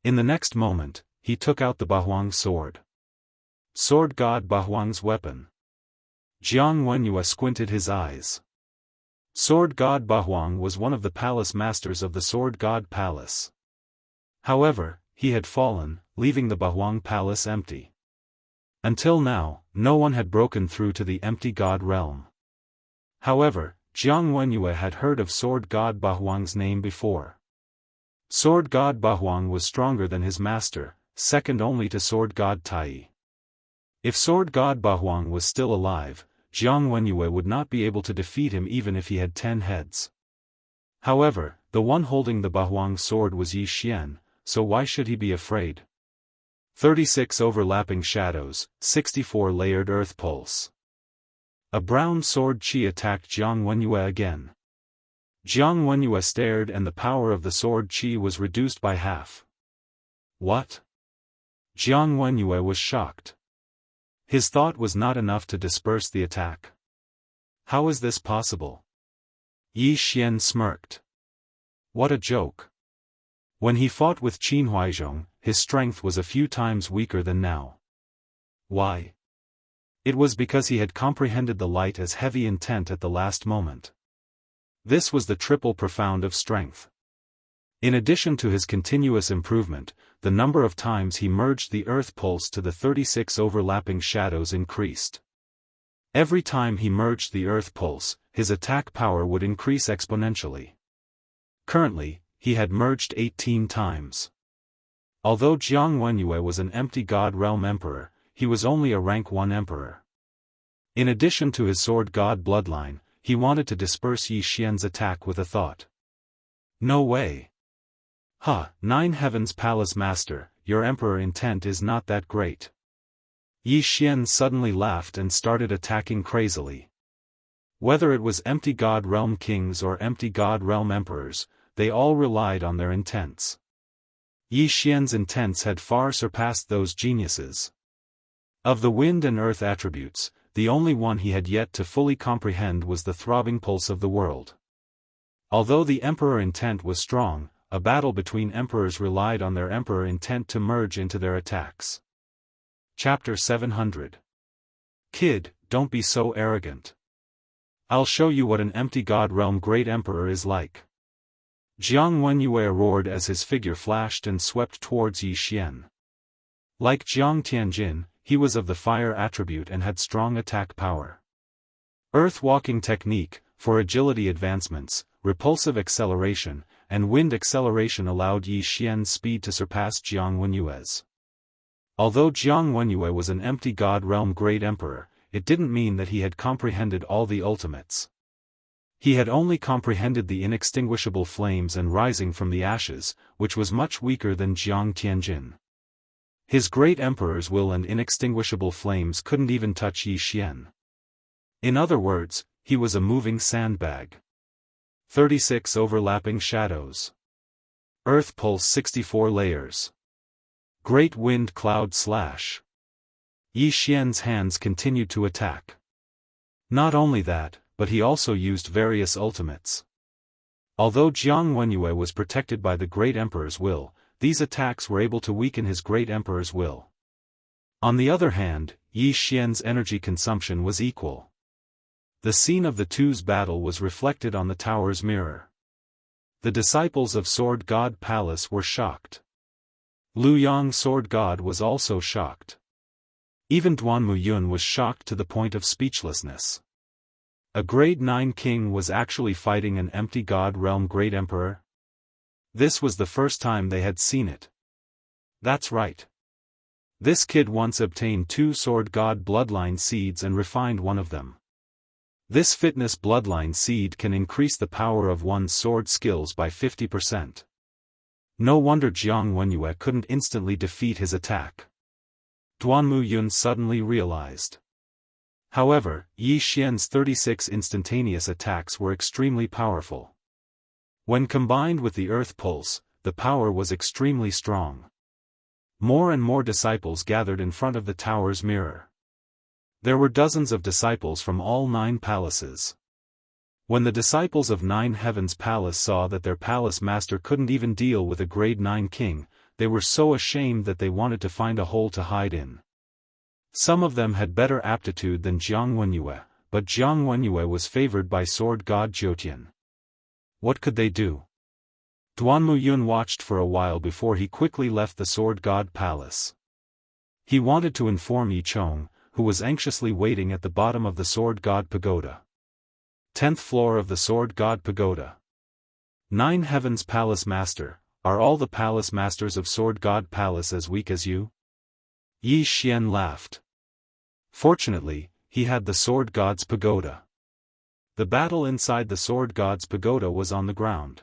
In the next moment, he took out the Bahuang sword. Sword God Bahuang's weapon. Jiang Wenyue squinted his eyes. Sword God Bahuang was one of the palace masters of the Sword God Palace. However, he had fallen, leaving the Bahuang Palace empty. Until now, no one had broken through to the empty God realm. However, Jiang Wenyue had heard of Sword God Bahuang's name before. Sword God Bahuang was stronger than his master, second only to Sword God Tai. If Sword God Bahuang was still alive, Jiang Wenyue would not be able to defeat him even if he had 10 heads. However, the one holding the Bahuang sword was Yi Xian, so why should he be afraid? 36 Overlapping Shadows, 64 Layered Earth Pulse. A brown sword chi attacked Jiang Wenyue again. Jiang Wenyue stared and the power of the sword chi was reduced by half. What? Jiang Wenyue was shocked. His thought was not enough to disperse the attack. How is this possible? Yi Xian smirked. What a joke. When he fought with Qin Huaizhong, his strength was a few times weaker than now. Why? It was because he had comprehended the light as heavy intent at the last moment. This was the triple profound of strength. In addition to his continuous improvement, the number of times he merged the earth pulse to the 36 overlapping shadows increased. Every time he merged the earth pulse, his attack power would increase exponentially. Currently, he had merged 18 times. Although Jiang Wenyue was an empty God Realm Emperor, he was only a rank 1 Emperor. In addition to his Sword God bloodline, he wanted to disperse Yi Xian's attack with a thought. No way. Nine Heavens Palace Master, your Emperor intent is not that great. Yi Xian suddenly laughed and started attacking crazily. Whether it was empty God Realm Kings or empty God Realm Emperors, they all relied on their intents. Yi Xian's intents had far surpassed those geniuses. Of the wind and earth attributes, the only one he had yet to fully comprehend was the throbbing pulse of the world. Although the Emperor intent was strong, a battle between emperors relied on their emperor intent to merge into their attacks. Chapter 700. Kid, don't be so arrogant. I'll show you what an empty God Realm Great Emperor is like. Jiang Wenyue roared as his figure flashed and swept towards Yi Xian. Like Jiang Tianjin, he was of the fire attribute and had strong attack power. Earth walking technique, for agility advancements, repulsive acceleration, and wind acceleration allowed Yi Xian's speed to surpass Jiang Wenyue's. Although Jiang Wenyue was an empty God Realm Great Emperor, it didn't mean that he had comprehended all the ultimates. He had only comprehended the inextinguishable flames and rising from the ashes, which was much weaker than Jiang Tianjin. His Great Emperor's will and inextinguishable flames couldn't even touch Yi Xian. In other words, he was a moving sandbag. 36 Overlapping Shadows. Earth Pulse 64 Layers. Great Wind Cloud Slash. Yi Xian's hands continued to attack. Not only that, but he also used various ultimates. Although Jiang Wenyue was protected by the Great Emperor's will, these attacks were able to weaken his great emperor's will. On the other hand, Yi Xian's energy consumption was equal. The scene of the two's battle was reflected on the tower's mirror. The disciples of Sword God Palace were shocked. Lu Yang Sword God was also shocked. Even Duanmu Yun was shocked to the point of speechlessness. A grade 9 king was actually fighting an empty god realm great emperor? This was the first time they had seen it. That's right. This kid once obtained 2 sword god bloodline seeds and refined one of them. This fitness bloodline seed can increase the power of one's sword skills by 50%. No wonder Jiang Wenyue couldn't instantly defeat his attack. Duanmu Yun suddenly realized. However, Yi Xian's 36 instantaneous attacks were extremely powerful. When combined with the earth pulse, the power was extremely strong. More and more disciples gathered in front of the tower's mirror. There were dozens of disciples from all 9 palaces. When the disciples of 9 Heavens Palace saw that their palace master couldn't even deal with a grade 9 king, they were so ashamed that they wanted to find a hole to hide in. Some of them had better aptitude than Jiang Wenyue, but Jiang Wenyue was favored by sword god Jiutian. What could they do? Duanmu Yun watched for a while before he quickly left the sword god palace. He wanted to inform Yi Chong, who was anxiously waiting at the bottom of the sword god pagoda. 10th floor of the sword god pagoda. 9 Heavens Palace Master, are all the palace masters of sword god palace as weak as you? Yi Xian laughed. Fortunately, he had the sword god's pagoda. The battle inside the sword god's pagoda was on the ground.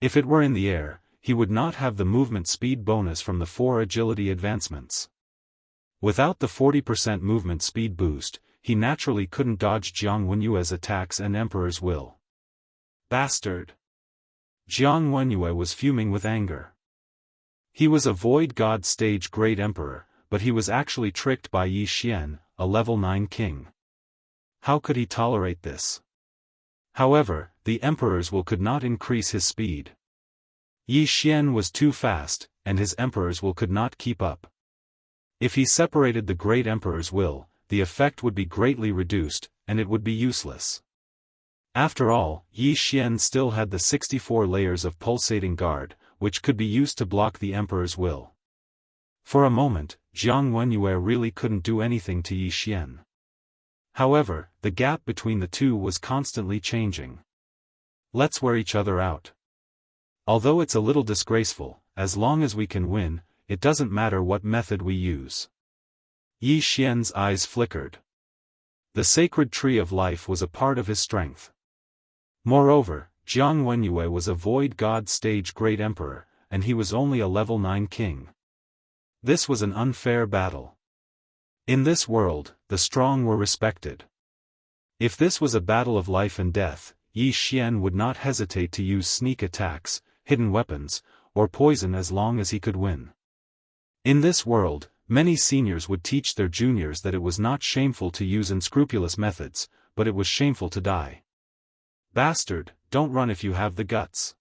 If it were in the air, he would not have the movement speed bonus from the 4 agility advancements. Without the 40% movement speed boost, he naturally couldn't dodge Jiang Wenyue's attacks and Emperor's will. Bastard! Jiang Wenyue was fuming with anger. He was a void god stage great emperor, but he was actually tricked by Yi Xian, a level 9 king. How could he tolerate this? However, the emperor's will could not increase his speed. Yi Xian was too fast, and his emperor's will could not keep up. If he separated the great emperor's will, the effect would be greatly reduced, and it would be useless. After all, Yi Xian still had the 64 layers of pulsating guard, which could be used to block the emperor's will. For a moment, Jiang Wenyue really couldn't do anything to Yi Xian. However, the gap between the two was constantly changing. Let's wear each other out. Although it's a little disgraceful, as long as we can win, it doesn't matter what method we use. Yi Xian's eyes flickered. The sacred tree of life was a part of his strength. Moreover, Jiang Wenyue was a void god stage great emperor, and he was only a level 9 king. This was an unfair battle. In this world, the strong were respected. If this was a battle of life and death, Yi Xian would not hesitate to use sneak attacks, hidden weapons, or poison as long as he could win. In this world, many seniors would teach their juniors that it was not shameful to use unscrupulous methods, but it was shameful to die. Bastard, don't run if you have the guts.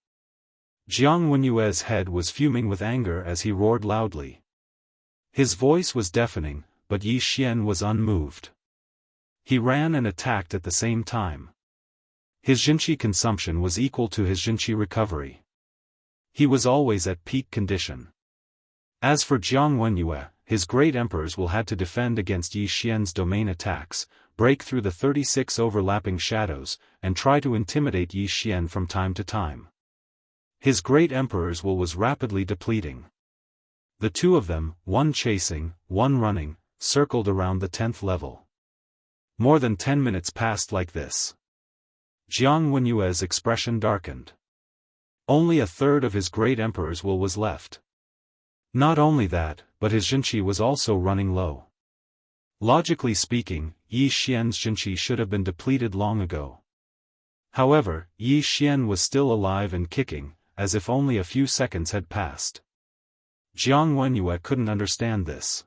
Jiang Wenyue's head was fuming with anger as he roared loudly. His voice was deafening, but Yi Xian was unmoved. He ran and attacked at the same time. His Jinqi consumption was equal to his Jinqi recovery. He was always at peak condition. As for Jiang Wenyue, his great emperors will have to defend against Yi Xian's domain attacks, break through the 36 overlapping shadows, and try to intimidate Yi Xian from time to time. His great emperor's will was rapidly depleting. The two of them, one chasing, one running, circled around the 10th level. More than 10 minutes passed like this. Jiang Wenyue's expression darkened. Only a third of his great emperor's will was left. Not only that, but his Jinqi was also running low. Logically speaking, Yi Xian's Jinqi should have been depleted long ago. However, Yi Xian was still alive and kicking, as if only a few seconds had passed. Jiang Wenyue couldn't understand this.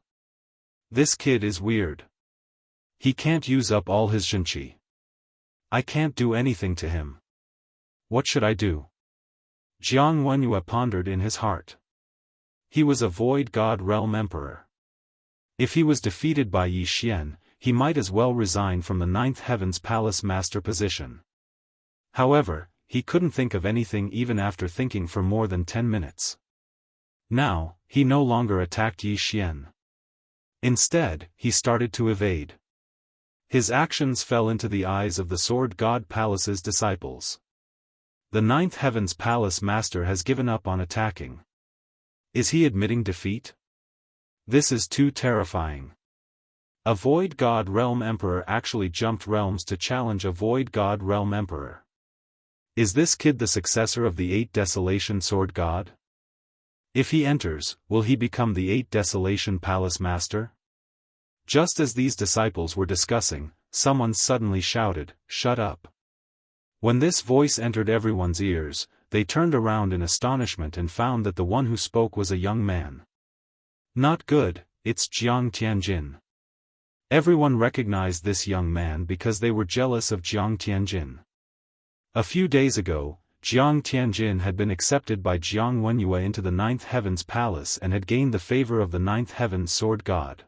This kid is weird. He can't use up all his Jinqi. I can't do anything to him. What should I do? Jiang Wenyue pondered in his heart. He was a Void God Realm Emperor. If he was defeated by Yi Xian, he might as well resign from the Ninth Heaven's Palace Master position. However, he couldn't think of anything even after thinking for more than 10 minutes. Now, he no longer attacked Yi Xian. Instead, he started to evade. His actions fell into the eyes of the Sword God Palace's disciples. The Ninth Heaven's Palace Master has given up on attacking. Is he admitting defeat? This is too terrifying. A Void God Realm Emperor actually jumped realms to challenge a Void God Realm Emperor. Is this kid the successor of the 8 Desolation Sword God? If he enters, will he become the 8 Desolation Palace Master? Just as these disciples were discussing, someone suddenly shouted, "Shut up." When this voice entered everyone's ears, they turned around in astonishment and found that the one who spoke was a young man. Not good, it's Jiang Tianjin. Everyone recognized this young man because they were jealous of Jiang Tianjin. A few days ago, Jiang Tianjin had been accepted by Jiang Wenyue into the Ninth Heaven's Palace and had gained the favor of the Ninth Heaven's Sword God.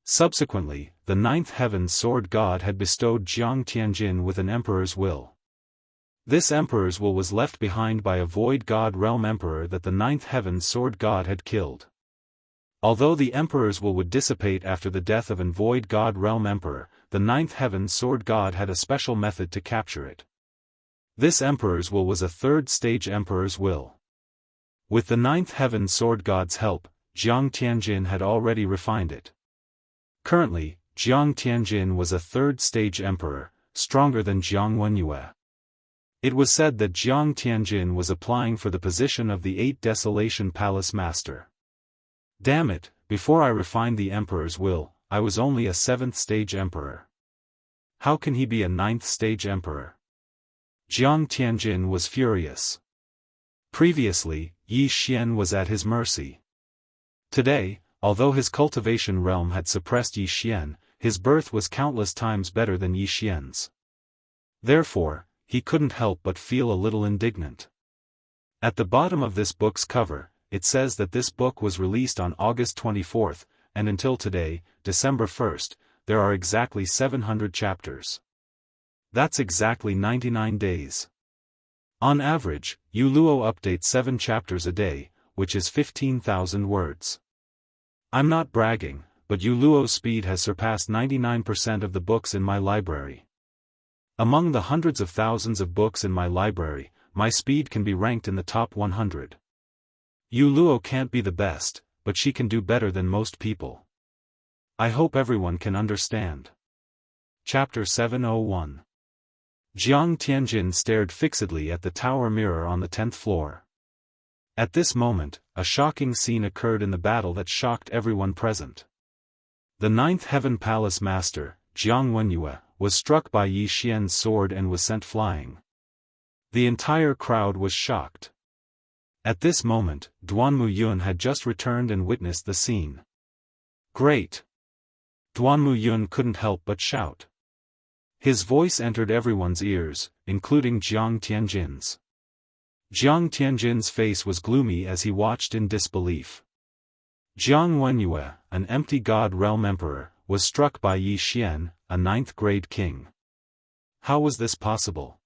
Subsequently, the Ninth Heaven's Sword God had bestowed Jiang Tianjin with an Emperor's Will. This Emperor's Will was left behind by a Void God Realm Emperor that the Ninth Heaven's Sword God had killed. Although the Emperor's Will would dissipate after the death of an Void God Realm Emperor, the Ninth Heaven's Sword God had a special method to capture it. This Emperor's Will was a 3rd stage Emperor's Will. With the Ninth Heaven's Sword God's help, Jiang Tianjin had already refined it. Currently, Jiang Tianjin was a 3rd stage Emperor, stronger than Jiang Wenyue. It was said that Jiang Tianjin was applying for the position of the 8 Desolation Palace Master. Damn it, before I refined the Emperor's Will, I was only a 7th stage Emperor. How can he be a 9th stage Emperor? Jiang Tianjin was furious. Previously, Yi Xian was at his mercy. Today, although his cultivation realm had suppressed Yi Xian, his birth was countless times better than Yi Xian's. Therefore, he couldn't help but feel a little indignant. At the bottom of this book's cover, it says that this book was released on August 24th, and until today, December 1st, there are exactly 700 chapters. That's exactly 99 days. On average, Yu Luo updates 7 chapters a day, which is 15,000 words. I'm not bragging, but Yu Luo's speed has surpassed 99% of the books in my library. Among the hundreds of thousands of books in my library, my speed can be ranked in the top 100. Yu Luo can't be the best, but she can do better than most people. I hope everyone can understand. Chapter 701. Jiang Tianjin stared fixedly at the tower mirror on the 10th floor. At this moment, a shocking scene occurred in the battle that shocked everyone present. The Ninth Heaven Palace Master, Jiang Wenyue, was struck by Yi Xian's sword and was sent flying. The entire crowd was shocked. At this moment, Duanmu Yun had just returned and witnessed the scene. Great! Duanmu Yun couldn't help but shout. His voice entered everyone's ears, including Jiang Tianjin's. Jiang Tianjin's face was gloomy as he watched in disbelief. Jiang Wenyue, an empty God Realm Emperor, was struck by Yi Xian, a 9th-grade king. How was this possible?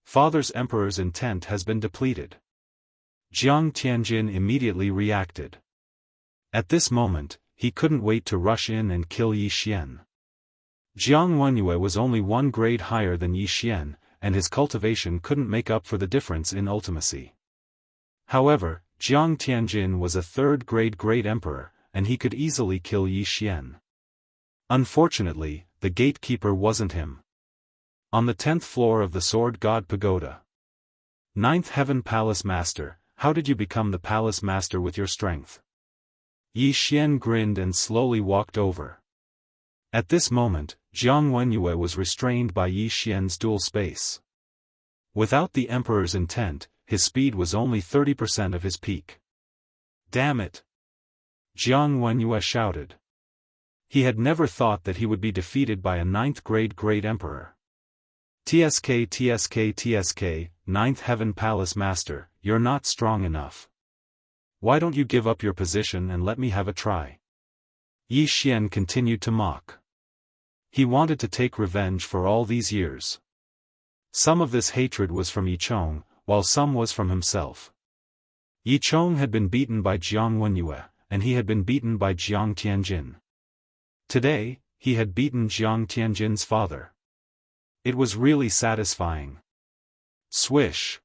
Father's Emperor's intent has been depleted. Jiang Tianjin immediately reacted. At this moment, he couldn't wait to rush in and kill Yi Xian. Jiang Wenyue was only 1 grade higher than Yi Xian, and his cultivation couldn't make up for the difference in ultimacy. However, Jiang Tianjin was a 3rd-grade great emperor, and he could easily kill Yi Xian. Unfortunately, the gatekeeper wasn't him. On the 10th floor of the Sword God Pagoda. Ninth Heaven Palace Master, how did you become the Palace Master with your strength? Yi Xian grinned and slowly walked over. At this moment, Jiang Wenyue was restrained by Yi Xian's dual space. Without the Emperor's intent, his speed was only 30% of his peak. Damn it! Jiang Wenyue shouted. He had never thought that he would be defeated by a 9th-grade great emperor. TSK, 9th Heaven Palace Master, you're not strong enough. Why don't you give up your position and let me have a try? Yi Xian continued to mock. He wanted to take revenge for all these years. Some of this hatred was from Yi Chong, while some was from himself. Yi Chong had been beaten by Jiang Wenyue, and he had been beaten by Jiang Tianjin. Today, he had beaten Jiang Tianjin's father. It was really satisfying. Swish!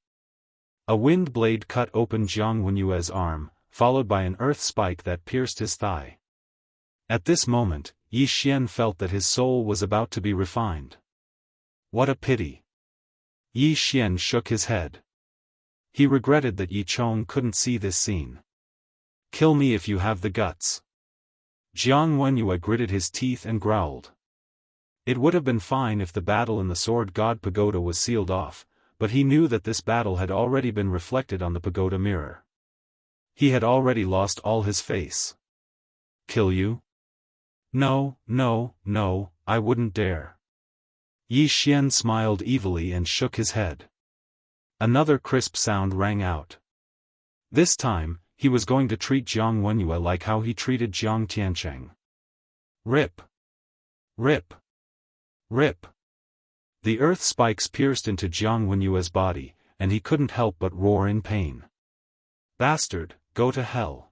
A wind blade cut open Jiang Wenyue's arm, followed by an earth spike that pierced his thigh. At this moment, Yi Xian felt that his soul was about to be refined. What a pity! Yi Xian shook his head. He regretted that Yi Chong couldn't see this scene. Kill me if you have the guts. Jiang Wenyue gritted his teeth and growled. It would have been fine if the battle in the Sword God Pagoda was sealed off, but he knew that this battle had already been reflected on the pagoda mirror. He had already lost all his face. Kill you? No, no, no, I wouldn't dare. Yi Xian smiled evilly and shook his head. Another crisp sound rang out. This time, he was going to treat Jiang Wenyue like how he treated Jiang Tiancheng. Rip! Rip! Rip! The earth spikes pierced into Jiang Wenyue's body, and he couldn't help but roar in pain. Bastard, go to hell!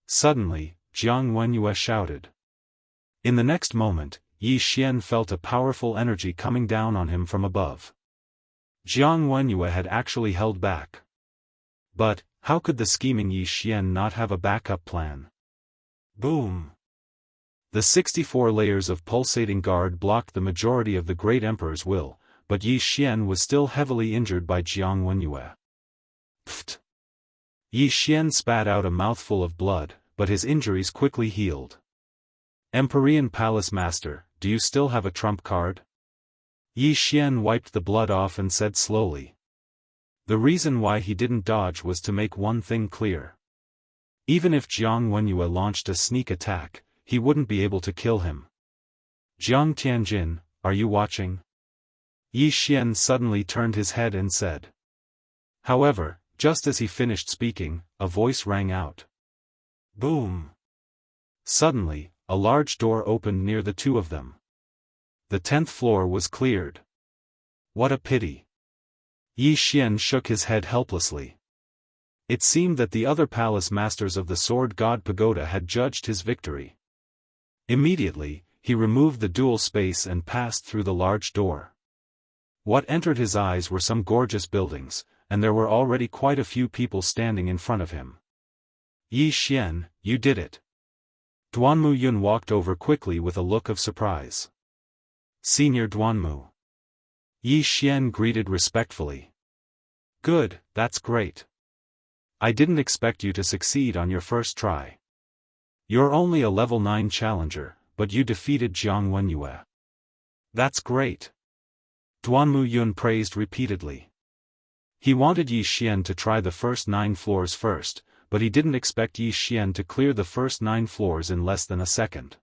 Suddenly, Jiang Wenyue shouted. In the next moment, Yi Xian felt a powerful energy coming down on him from above. Jiang Wenyue had actually held back. But, how could the scheming Yi Xian not have a backup plan? Boom! The 64 layers of pulsating guard blocked the majority of the Great Emperor's will, but Yi Xian was still heavily injured by Jiang Wenyue. Pfft! Yi Xian spat out a mouthful of blood, but his injuries quickly healed. Empyrean Palace Master, do you still have a trump card? Yi Xian wiped the blood off and said slowly. The reason why he didn't dodge was to make one thing clear. Even if Jiang Wenyue launched a sneak attack, he wouldn't be able to kill him. Jiang Tianjin, are you watching? Yi Xian suddenly turned his head and said. However, just as he finished speaking, a voice rang out. Boom! Suddenly, a large door opened near the two of them. The 10th floor was cleared. What a pity! Yi Xian shook his head helplessly. It seemed that the other palace masters of the Sword God Pagoda had judged his victory. Immediately, he removed the dual space and passed through the large door. What entered his eyes were some gorgeous buildings, and there were already quite a few people standing in front of him. Yi Xian, you did it. Duanmu Yun walked over quickly with a look of surprise. Senior Duanmu. Yi Xian greeted respectfully. Good, that's great. I didn't expect you to succeed on your first try. You're only a level 9 challenger, but you defeated Jiang Wenyue. That's great. Duanmu Yun praised repeatedly. He wanted Yi Xian to try the first 9 floors first, but he didn't expect Yi Xian to clear the first 9 floors in less than a second.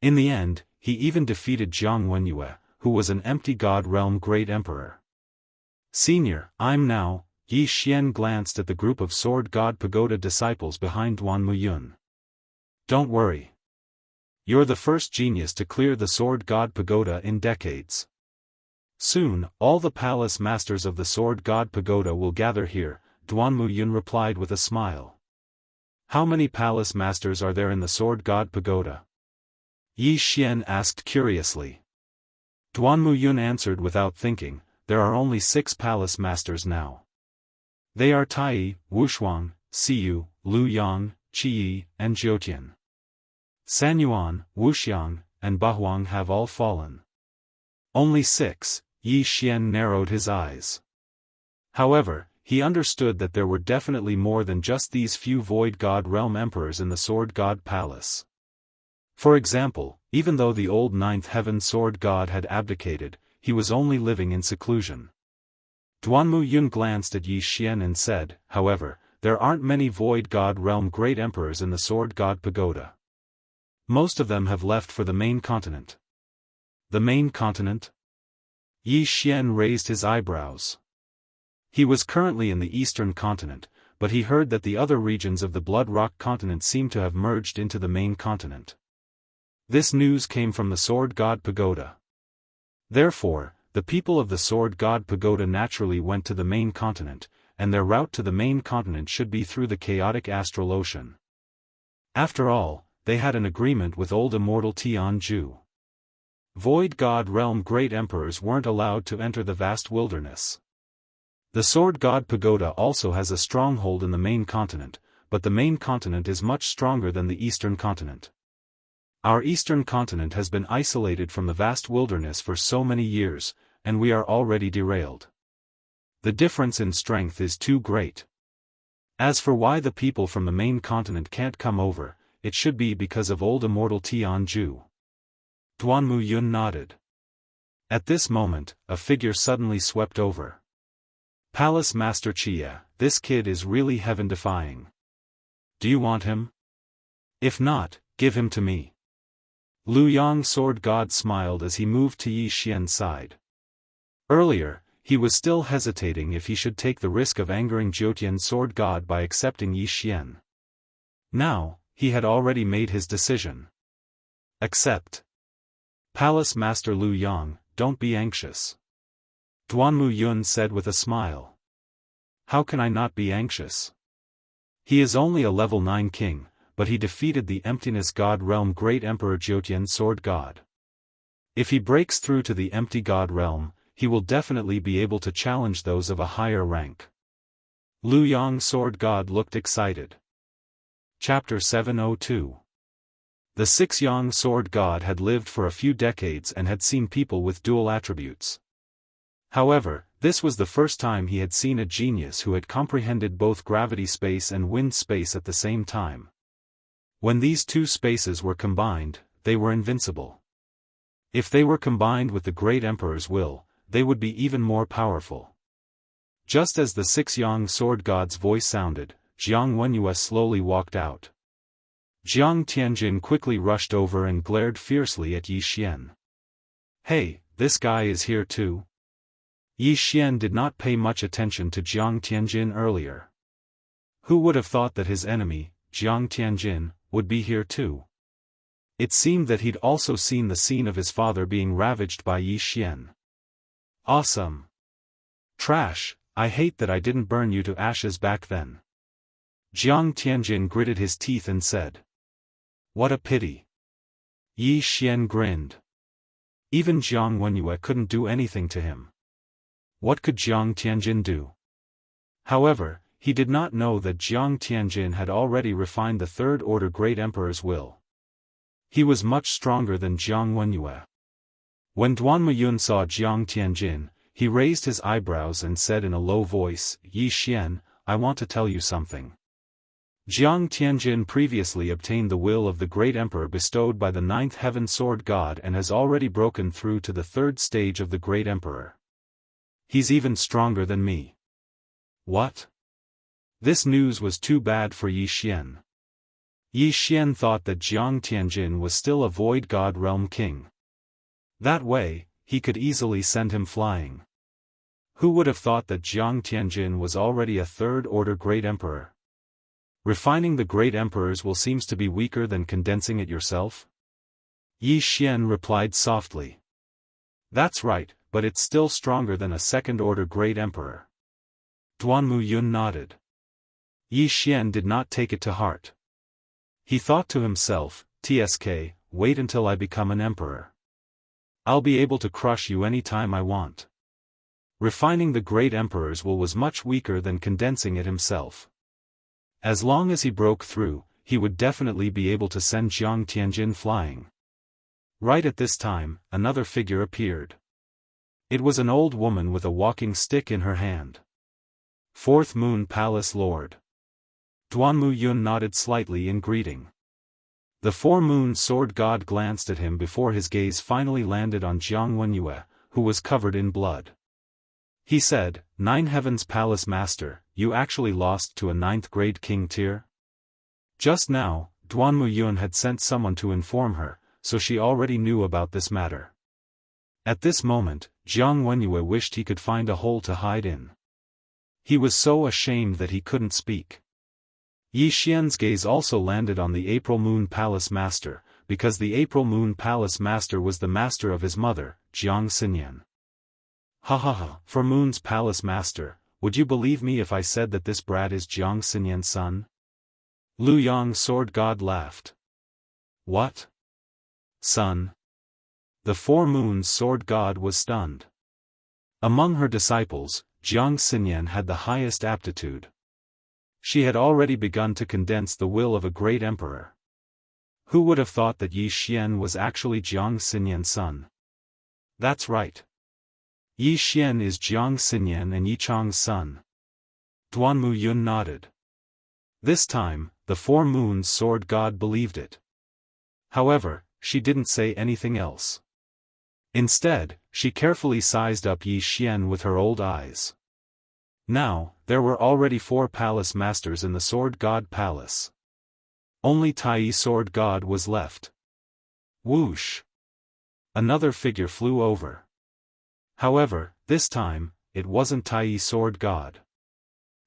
In the end, he even defeated Jiang Wenyue, who was an empty God Realm Great Emperor. Senior, I'm now. Yi Xian glanced at the group of Sword God Pagoda disciples behind Duanmu Yun. Don't worry. You're the first genius to clear the Sword God Pagoda in decades. Soon, all the palace masters of the Sword God Pagoda will gather here, Duanmu Yun replied with a smile. How many palace masters are there in the Sword God Pagoda? Yi Xian asked curiously. Duanmu Yun answered without thinking, there are only 6 palace masters now. They are Tai, Wushuang, Siyu, Lu Yang, Qi, and Jiutian. Sanyuan, Wuxiang, and Bahuang have all fallen. Only 6, Yi Xian narrowed his eyes. However, he understood that there were definitely more than just these few Void God Realm Emperors in the Sword God Palace. For example, even though the old 9th Heaven Sword God had abdicated, he was only living in seclusion. Duanmu Yun glanced at Yi Xian and said, however, there aren't many Void God Realm Great Emperors in the Sword God Pagoda. Most of them have left for the main continent. The main continent? Yi Xian raised his eyebrows. He was currently in the eastern continent, but he heard that the other regions of the Blood Rock continent seemed to have merged into the main continent. This news came from the Sword God Pagoda. Therefore, the people of the Sword God Pagoda naturally went to the main continent, and their route to the main continent should be through the chaotic astral ocean. After all, they had an agreement with old immortal Jianghu. Void God Realm great emperors weren't allowed to enter the vast wilderness. The Sword God Pagoda also has a stronghold in the main continent, but the main continent is much stronger than the eastern continent. Our eastern continent has been isolated from the vast wilderness for so many years, and we are already derailed. The difference in strength is too great. As for why the people from the main continent can't come over, it should be because of old immortal Jianghu. Duanmu Yun nodded. At this moment, a figure suddenly swept over. Palace Master Chia, this kid is really heaven-defying. Do you want him? If not, give him to me. Liu Yang Sword God smiled as he moved to Yi Xian's side. Earlier, he was still hesitating if he should take the risk of angering Jiutian Sword God by accepting Yi Xian. Now, he had already made his decision. Accept. Palace Master Liu Yang, don't be anxious. Duanmu Yun said with a smile. How can I not be anxious? He is only a level 9 king, but he defeated the Emptiness God Realm Great Emperor Jiutian Sword God. If he breaks through to the Empty God Realm, he will definitely be able to challenge those of a higher rank. Liu Yang Sword God looked excited. Chapter 702. The 6 Yang Sword God had lived for a few decades and had seen people with dual attributes. However, this was the first time he had seen a genius who had comprehended both gravity space and wind space at the same time. When these two spaces were combined, they were invincible. If they were combined with the Great Emperor's will, they would be even more powerful. Just as the 6 Yang Sword God's voice sounded, Jiang Wenyue slowly walked out. Jiang Tianjin quickly rushed over and glared fiercely at Yi Xian. Hey, this guy is here too? Yi Xian did not pay much attention to Jiang Tianjin earlier. Who would have thought that his enemy, Jiang Tianjin, would be here too? It seemed that he'd also seen the scene of his father being ravaged by Yi Xian. Awesome. Trash, I hate that I didn't burn you to ashes back then. Jiang Tianjin gritted his teeth and said. What a pity. Yi Xian grinned. Even Jiang Wenyue couldn't do anything to him. What could Jiang Tianjin do? However, he did not know that Jiang Tianjin had already refined the Third Order Great Emperor's will. He was much stronger than Jiang Wenyue. When Duanmu Yun saw Jiang Tianjin, he raised his eyebrows and said in a low voice, Yi Xian, I want to tell you something. Jiang Tianjin previously obtained the will of the Great Emperor bestowed by the 9th Heaven Sword God and has already broken through to the 3rd stage of the Great Emperor. He's even stronger than me. What? This news was too bad for Yi Xian. Yi Xian thought that Jiang Tianjin was still a Void God Realm King. That way, he could easily send him flying. Who would have thought that Jiang Tianjin was already a 3rd Order Great Emperor? Refining the Great Emperor's will seems to be weaker than condensing it yourself? Yi Xian replied softly. That's right, but it's still stronger than a 2nd Order Great Emperor. Duanmu Yun nodded. Yi Xian did not take it to heart. He thought to himself, TSK, wait until I become an emperor. I'll be able to crush you any time I want. Refining the Great Emperor's will was much weaker than condensing it himself. As long as he broke through, he would definitely be able to send Jiang Tianjin flying. Right at this time, another figure appeared. It was an old woman with a walking stick in her hand. 4th Moon Palace Lord. Duanmu Yun nodded slightly in greeting. The 4-Moon Sword God glanced at him before his gaze finally landed on Jiang Wenyue, who was covered in blood. He said, 9 Heavens Palace Master, you actually lost to a 9th grade king tier? Just now, Duanmu Yun had sent someone to inform her, so she already knew about this matter. At this moment, Jiang Wenyue wished he could find a hole to hide in. He was so ashamed that he couldn't speak. Yi Xian's gaze also landed on the April Moon Palace Master, because the April Moon Palace Master was the master of his mother, Jiang Xinyan. Ha ha ha, for Moon's Palace Master, would you believe me if I said that this brat is Jiang Xinyan's son? Lu Yang Sword God laughed. What? Son? The 4 Moons Sword God was stunned. Among her disciples, Jiang Xinyan had the highest aptitude. She had already begun to condense the will of a great emperor. Who would have thought that Yi Xian was actually Jiang Xinyan's son? That's right. Yi Xian is Jiang Xinyan and Yi Chang's son. Duan Muyun nodded. This time, the 4 Moons Sword God believed it. However, she didn't say anything else. Instead, she carefully sized up Yi Xian with her old eyes. Now, there were already 4 palace masters in the Sword God Palace. Only Tai Sword God was left. Whoosh! Another figure flew over. However, this time, it wasn't Tai Sword God.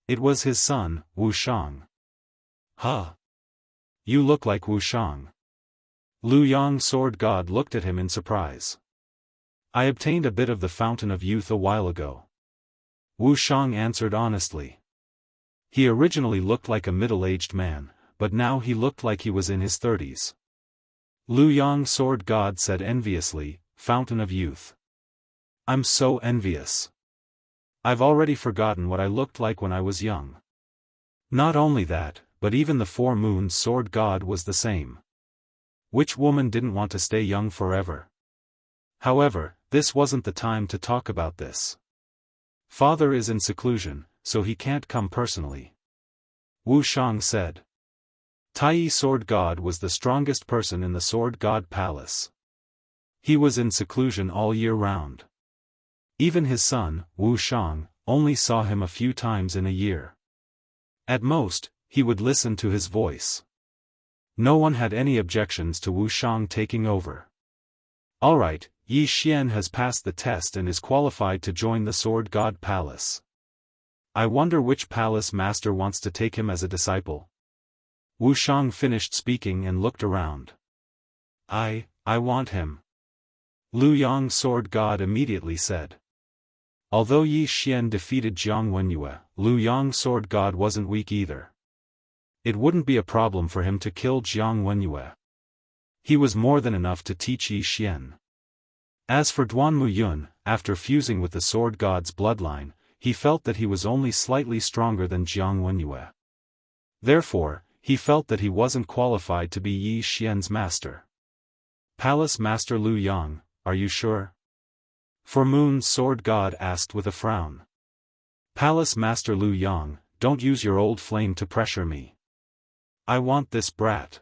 It was his son, Wu Shang. Huh? You look like Wu Shang. Lu Yang Sword God looked at him in surprise. I obtained a bit of the Fountain of Youth a while ago. Wu Shang answered honestly. He originally looked like a middle-aged man, but now he looked like he was in his 30s. Lu Yang Sword God said enviously, Fountain of Youth. I'm so envious. I've already forgotten what I looked like when I was young. Not only that, but even the 4 Moons Sword God was the same. Which woman didn't want to stay young forever? However, this wasn't the time to talk about this. Father is in seclusion, so he can't come personally. Wu Shang said. Tai Sword God was the strongest person in the Sword God Palace. He was in seclusion all year round. Even his son, Wu Shang, only saw him a few times in a year. At most, he would listen to his voice. No one had any objections to Wu Shang taking over. Alright, Yi Xian has passed the test and is qualified to join the Sword God Palace. I wonder which palace master wants to take him as a disciple. Wu Shang finished speaking and looked around. I want him. Lu Yang Sword God immediately said. Although Yi Xian defeated Jiang Wenyue, Lu Yang Sword God wasn't weak either. It wouldn't be a problem for him to kill Jiang Wenyue. He was more than enough to teach Yi Xian. As for Duan Muyun, after fusing with the Sword God's bloodline, he felt that he was only slightly stronger than Jiang Wenyue. Therefore, he felt that he wasn't qualified to be Yi Xian's master. Palace Master Lu Yang, are you sure? 4 Moons Sword God asked with a frown. Palace Master Lu Yang, don't use your old flame to pressure me. I want this brat.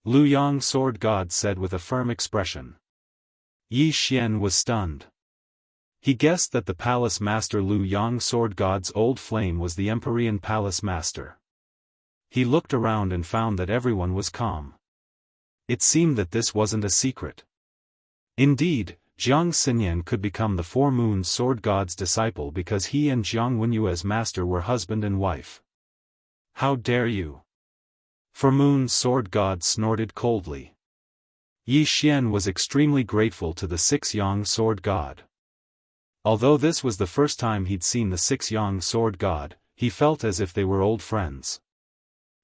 Lu Yang Sword God said with a firm expression. Yi Xian was stunned. He guessed that the Palace Master Lu Yang Sword God's old flame was the Empyrean Palace Master. He looked around and found that everyone was calm. It seemed that this wasn't a secret. Indeed, Jiang Xinyan could become the 4 Moons Sword God's disciple because he and Jiang Wenyue's master were husband and wife. How dare you? 4 Moons Sword God snorted coldly. Yi Xian was extremely grateful to the 6 Yang Sword God. Although this was the first time he'd seen the 6 Yang Sword God, he felt as if they were old friends.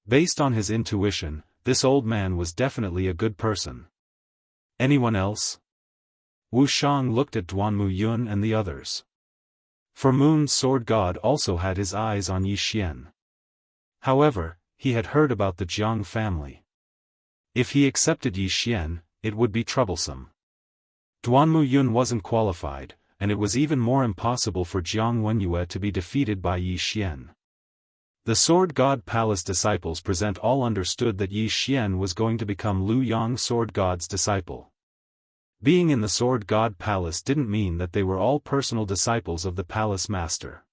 Based on his intuition, this old man was definitely a good person. Anyone else? Wu Shang looked at Duan Muyun and the others. 4 Moons Sword God also had his eyes on Yi Xian. However, he had heard about the Jiang family. If he accepted Yi Xian, it would be troublesome. Duan Muyun wasn't qualified, and it was even more impossible for Jiang Wenyue to be defeated by Yi Xian. The Sword God Palace disciples present all understood that Yi Xian was going to become Lu Yang Sword God's disciple. Being in the Sword God Palace didn't mean that they were all personal disciples of the Palace Master.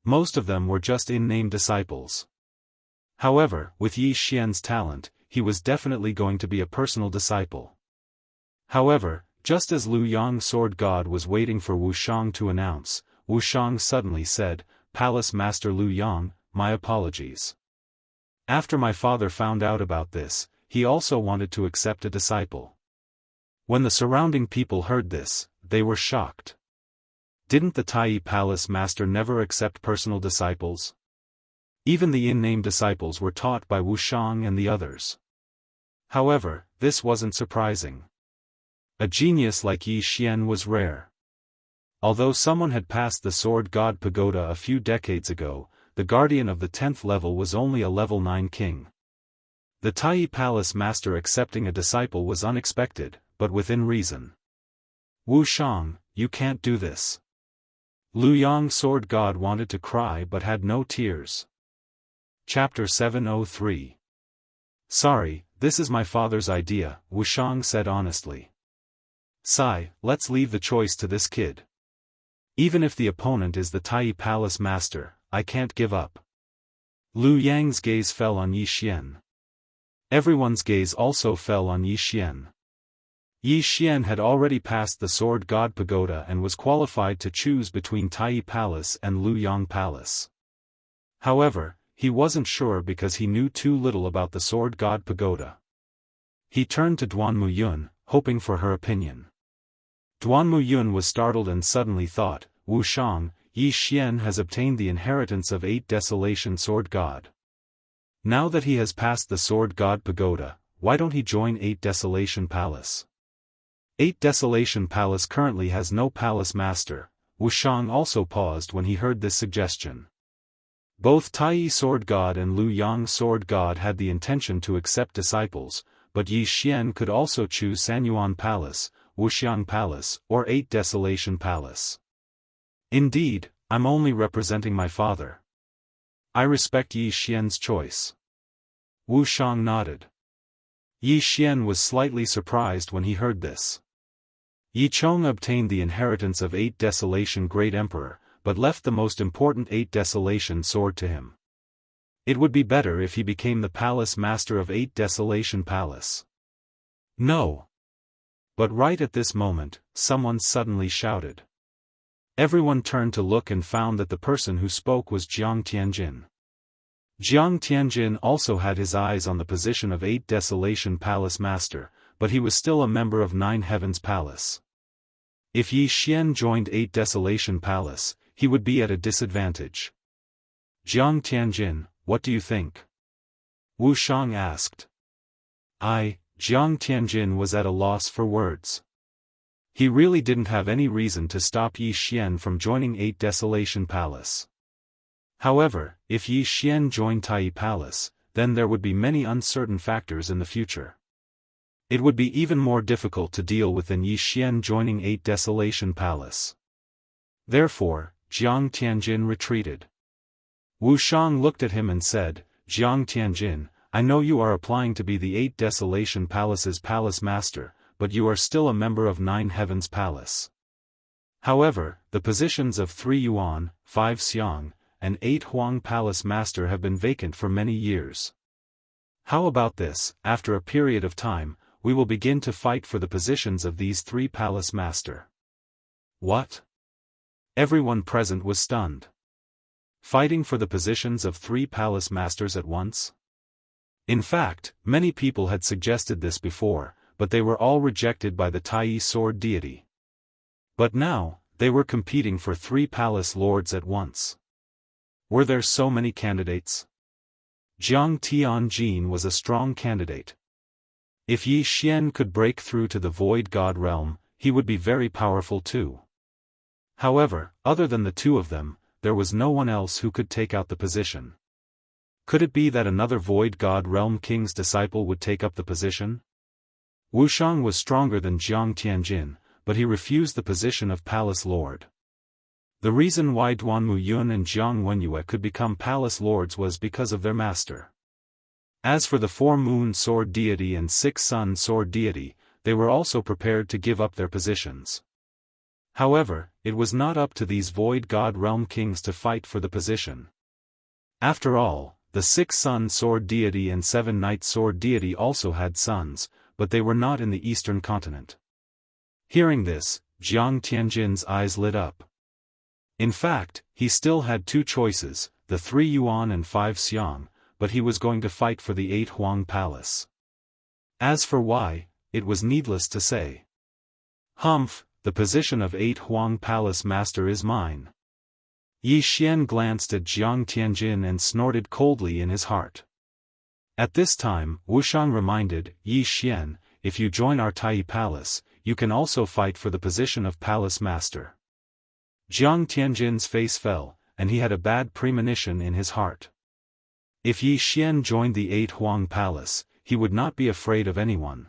Most of them were just in-name disciples. However, with Yi Xian's talent, he was definitely going to be a personal disciple. However, just as Lu Yang Sword God was waiting for Wu Shang to announce, Wu Shang suddenly said, Palace Master Lu Yang, my apologies. After my father found out about this, he also wanted to accept a disciple. When the surrounding people heard this, they were shocked. Didn't the Tai Palace Master never accept personal disciples? Even the in-name disciples were taught by Wu Shang and the others. However, this wasn't surprising. A genius like Yi Xian was rare. Although someone had passed the Sword God Pagoda a few decades ago, the guardian of the 10th level was only a level 9 king. The Tai Palace Master accepting a disciple was unexpected, but within reason. Wu Shang, you can't do this. Lu Yang Sword God wanted to cry but had no tears. Chapter 703. Sorry, this is my father's idea, Wu Shang said honestly. Sai, let's leave the choice to this kid. Even if the opponent is the Tai Palace Master, I can't give up. Lu Yang's gaze fell on Yi Xian. Everyone's gaze also fell on Yi Xian. Yi Xian had already passed the Sword God Pagoda and was qualified to choose between Tai Palace and Lu Yang Palace. However, he wasn't sure because he knew too little about the Sword God Pagoda. He turned to Duan Muyun, hoping for her opinion. Duan Muyun was startled and suddenly thought, Wu Shang, Yi Xian has obtained the inheritance of 8 Desolation Sword God. Now that he has passed the Sword God Pagoda, why don't he join 8 Desolation Palace? 8 Desolation Palace currently has no palace master. Wu Shang also paused when he heard this suggestion. Both Tai Sword God and Lu Yang Sword God had the intention to accept disciples, but Yi Xian could also choose Sanyuan Palace, Wuxiang Palace, or 8 Desolation Palace. Indeed, I'm only representing my father. I respect Yi Xian's choice. Wu Shang nodded. Yi Xian was slightly surprised when he heard this. Yi Chong obtained the inheritance of 8 Desolation Great Emperor, but left the most important 8 Desolation sword to him. It would be better if he became the palace master of 8 Desolation Palace. No. But right at this moment, someone suddenly shouted. Everyone turned to look and found that the person who spoke was Jiang Tianjin. Jiang Tianjin also had his eyes on the position of 8 Desolation Palace Master, but he was still a member of 9 Heavens Palace. If Yi Xian joined 8 Desolation Palace, he would be at a disadvantage. Jiang Tianjin, what do you think? Wu Shang asked. Jiang Tianjin was at a loss for words. He really didn't have any reason to stop Yi Xian from joining 8 Desolation Palace. However, if Yi Xian joined Tai Palace, then there would be many uncertain factors in the future. It would be even more difficult to deal with than Yi Xian joining 8 Desolation Palace. Therefore, Jiang Tianjin retreated. Wu Shang looked at him and said, Jiang Tianjin, I know you are applying to be the 8 Desolation Palace's palace master, but you are still a member of 9 Heavens Palace. However, the positions of 3 Yuan, 5 Xiang, and 8 Huang Palace Master have been vacant for many years. How about this, after a period of time, we will begin to fight for the positions of these 3 Palace Master. What? Everyone present was stunned. Fighting for the positions of 3 Palace Masters at once? In fact, many people had suggested this before, but they were all rejected by the Tai Sword deity. But now, they were competing for 3 Palace Lords at once. Were there so many candidates? Jiang Tianjin was a strong candidate. If Yi Xian could break through to the Void God realm, he would be very powerful too. However, other than the 2 of them, there was no one else who could take out the position. Could it be that another Void God realm king's disciple would take up the position? Wu Shang was stronger than Jiang Tianjin, but he refused the position of Palace Lord. The reason why Duan Muyun and Jiang Wenyue could become Palace Lords was because of their master. As for the 4 Moon Sword deity and 6 Sun Sword deity, they were also prepared to give up their positions. However, it was not up to these Void God realm kings to fight for the position. After all, the 6 Sun Sword deity and 7 Night Sword deity also had sons, but they were not in the eastern continent. Hearing this, Jiang Tianjin's eyes lit up. In fact, he still had 2 choices, the 3 yuan and 5 xiang, but he was going to fight for the 8 Huang Palace. As for why, it was needless to say. Humph, the position of 8 Huang Palace Master is mine. Yi Xian glanced at Jiang Tianjin and snorted coldly in his heart. At this time, Wushang reminded Yi Xian, if you join our Tai Palace, you can also fight for the position of Palace Master. Jiang Tianjin's face fell, and he had a bad premonition in his heart. If Yi Xian joined the 8 Huang Palace, he would not be afraid of anyone.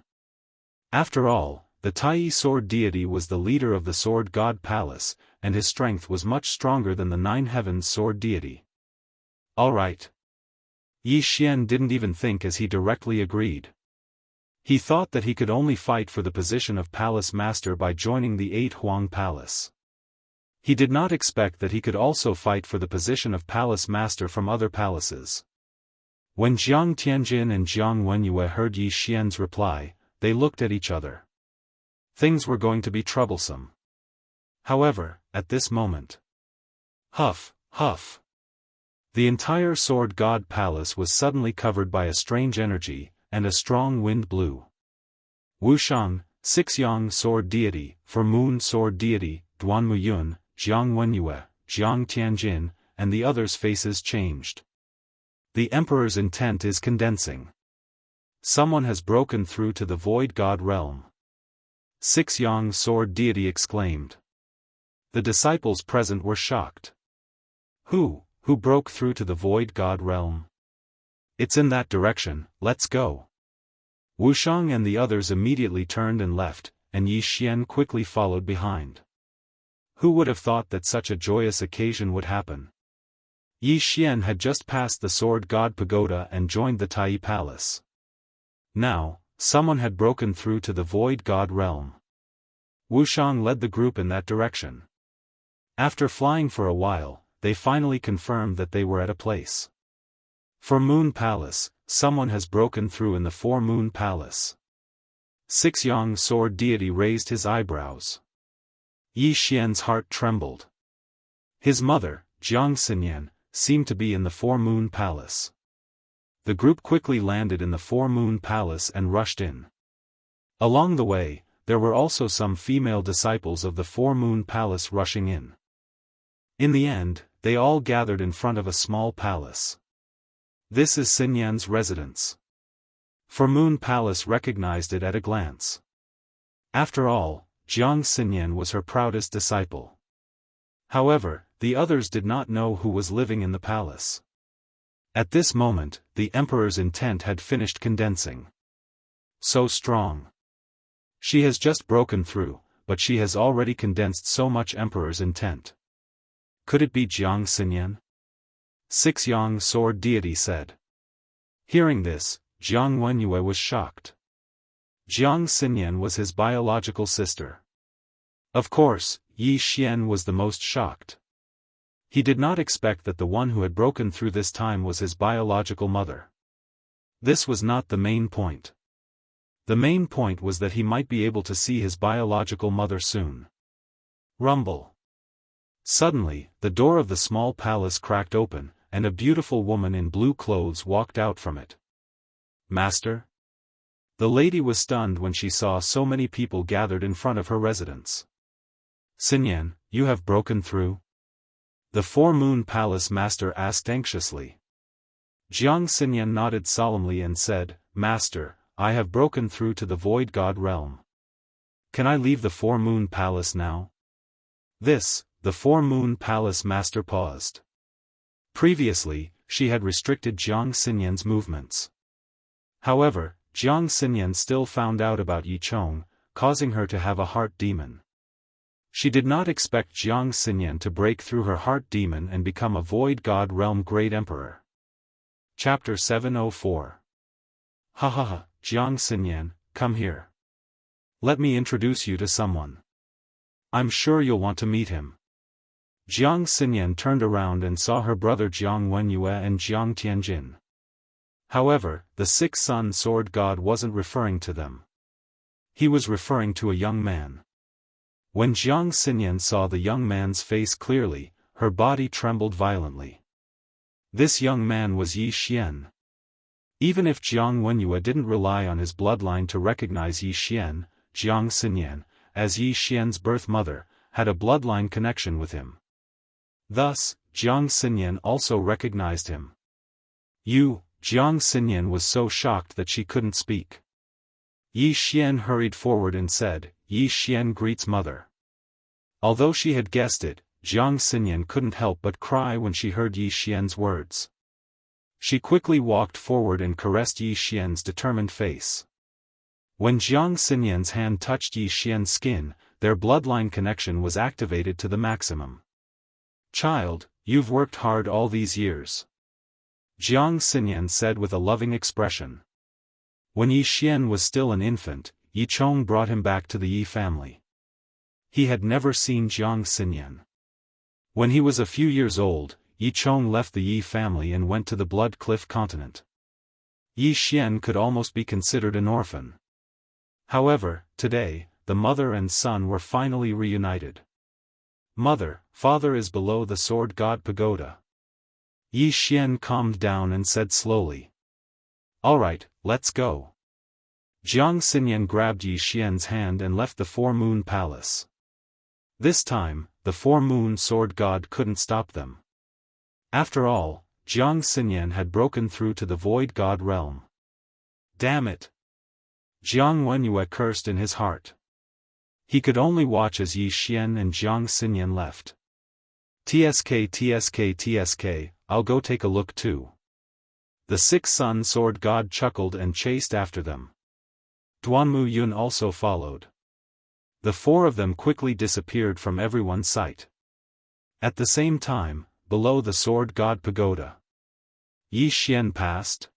After all, the Tai Sword deity was the leader of the Sword God Palace, and his strength was much stronger than the 9 Heavens Sword deity. All right. Yi Xian didn't even think as he directly agreed. He thought that he could only fight for the position of Palace Master by joining the 8 Huang Palace. He did not expect that he could also fight for the position of Palace Master from other palaces. When Jiang Tianjin and Jiang Wenyue heard Yi Xian's reply, they looked at each other. Things were going to be troublesome. However, at this moment. Huff, huff. The entire Sword God Palace was suddenly covered by a strange energy, and a strong wind blew. Wushang, 6 Yang Sword Deity, 4 Moon Sword Deity, Duan Muyun, Jiang Wenyue, Jiang Tianjin, and the others' faces changed. The Emperor's intent is condensing. Someone has broken through to the Void God realm. 6 Yang Sword Deity exclaimed. The disciples present were shocked. Who broke through to the Void God realm? It's in that direction, let's go. Wushang and the others immediately turned and left, and Yi Xian quickly followed behind. Who would have thought that such a joyous occasion would happen? Yi Xian had just passed the Sword God Pagoda and joined the Tai Palace. Now, someone had broken through to the Void God realm. Wushang led the group in that direction. After flying for a while, they finally confirmed that they were at a place. For Moon Palace, someone has broken through in the 4 Moon Palace. 6 Yang Sword Deity raised his eyebrows. Yi Xian's heart trembled. His mother, Jiang Xinyan, seemed to be in the 4 Moon Palace. The group quickly landed in the 4 Moon Palace and rushed in. Along the way, there were also some female disciples of the 4 Moon Palace rushing in. In the end, they all gathered in front of a small palace. This is Xinyan's residence. 4 Moon Palace recognized it at a glance. After all, Jiang Xinyan was her proudest disciple. However, the others did not know who was living in the palace. At this moment, the Emperor's intent had finished condensing. So strong. She has just broken through, but she has already condensed so much Emperor's intent. Could it be Jiang Xinyan? 6 Yang Sword Deity said. Hearing this, Jiang Wenyue was shocked. Jiang Xinyan was his biological sister. Of course, Yi Xian was the most shocked. He did not expect that the one who had broken through this time was his biological mother. This was not the main point. The main point was that he might be able to see his biological mother soon. Rumble. Suddenly, the door of the small palace cracked open, and a beautiful woman in blue clothes walked out from it. Master? The lady was stunned when she saw so many people gathered in front of her residence. Xinyan, you have broken through? The 4 Moon Palace Master asked anxiously. Jiang Xinyan nodded solemnly and said, Master, I have broken through to the Void God realm. Can I leave the 4 Moon Palace now? The 4 Moon Palace Master paused. Previously, she had restricted Jiang Xinyan's movements. However, Jiang Xinyan still found out about Yi Chong, causing her to have a heart demon. She did not expect Jiang Xinyan to break through her heart demon and become a Void God Realm Great Emperor. Chapter 704. Ha ha ha, Jiang Xinyan, come here. Let me introduce you to someone. I'm sure you'll want to meet him. Jiang Xinyan turned around and saw her brother Jiang Wenyue and Jiang Tianjin. However, the 6-Sun Sword God wasn't referring to them. He was referring to a young man. When Jiang Xinyan saw the young man's face clearly, her body trembled violently. This young man was Yi Xian. Even if Jiang Wenyue didn't rely on his bloodline to recognize Yi Xian, Jiang Xinyan, as Yi Xian's birth mother, had a bloodline connection with him. Thus, Jiang Xinyan also recognized him. Jiang Xinyan was so shocked that she couldn't speak. Yi Xian hurried forward and said, "Yi Xian greets mother." Although she had guessed it, Jiang Xinyan couldn't help but cry when she heard Yi Xian's words. She quickly walked forward and caressed Yi Xian's determined face. When Jiang Xinyan's hand touched Yi Xian's skin, their bloodline connection was activated to the maximum. "Child, you've worked hard all these years," Jiang Xinyan said with a loving expression. When Yi Xian was still an infant, Yi Chong brought him back to the Yi family. He had never seen Jiang Xinyan. When he was a few years old, Yi Chong left the Yi family and went to the Blood Cliff continent. Yi Xian could almost be considered an orphan. However, today, the mother and son were finally reunited. "Mother, father is below the Sword God Pagoda." Yi Xian calmed down and said slowly. "All right, let's go." Jiang Xinyan grabbed Yi Xian's hand and left the Four-Moon Palace. This time, the Four-Moon Sword God couldn't stop them. After all, Jiang Xinyan had broken through to the Void God realm. Damn it! Jiang Wenyue cursed in his heart. He could only watch as Yi Xian and Jiang Xinyan left. TSK, I'll go take a look too. The Six-Sun Sword God chuckled and chased after them. Duanmu Yun also followed. The four of them quickly disappeared from everyone's sight. At the same time, below the Sword God Pagoda, Yi Xian passed.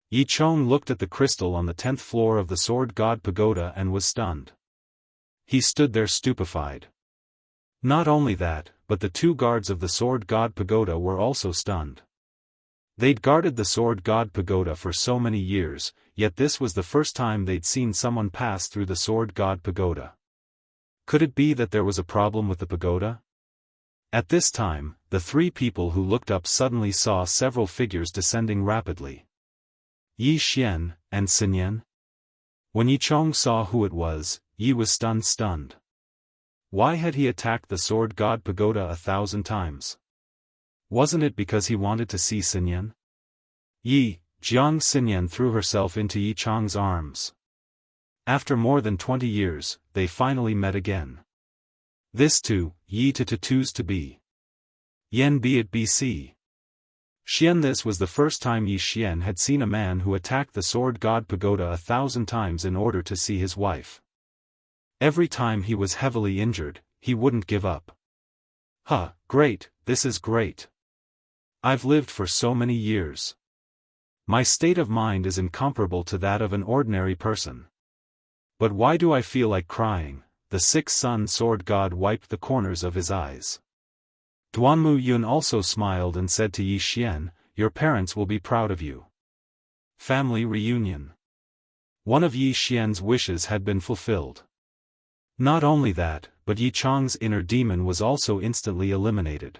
Yi Chong looked at the crystal on the 10th floor of the Sword God Pagoda and was stunned. He stood there stupefied. Not only that, but the two guards of the Sword God Pagoda were also stunned. They'd guarded the Sword God Pagoda for so many years, yet this was the first time they'd seen someone pass through the Sword God Pagoda. Could it be that there was a problem with the pagoda? At this time, the three people who looked up suddenly saw several figures descending rapidly. Yi Xian, and Xinyan. When Yi Chong saw who it was, Yi was stunned. Why had he attacked the Sword God Pagoda 1,000 times? Wasn't it because he wanted to see Xinyan? Jiang Xinyan threw herself into Yi Chong's arms. After more than 20 years, they finally met again. This too, Yi to be. Yen be it BC. Xian. This was the first time Yi Xian had seen a man who attacked the Sword God Pagoda 1,000 times in order to see his wife. Every time he was heavily injured, he wouldn't give up. Great, this is great. I've lived for so many years. My state of mind is incomparable to that of an ordinary person. But why do I feel like crying? The Six-Sun Sword God wiped the corners of his eyes. Duanmu Yun also smiled and said to Yi Xian, "Your parents will be proud of you." Family reunion. One of Yi Xian's wishes had been fulfilled. Not only that, but Yi Chong's inner demon was also instantly eliminated.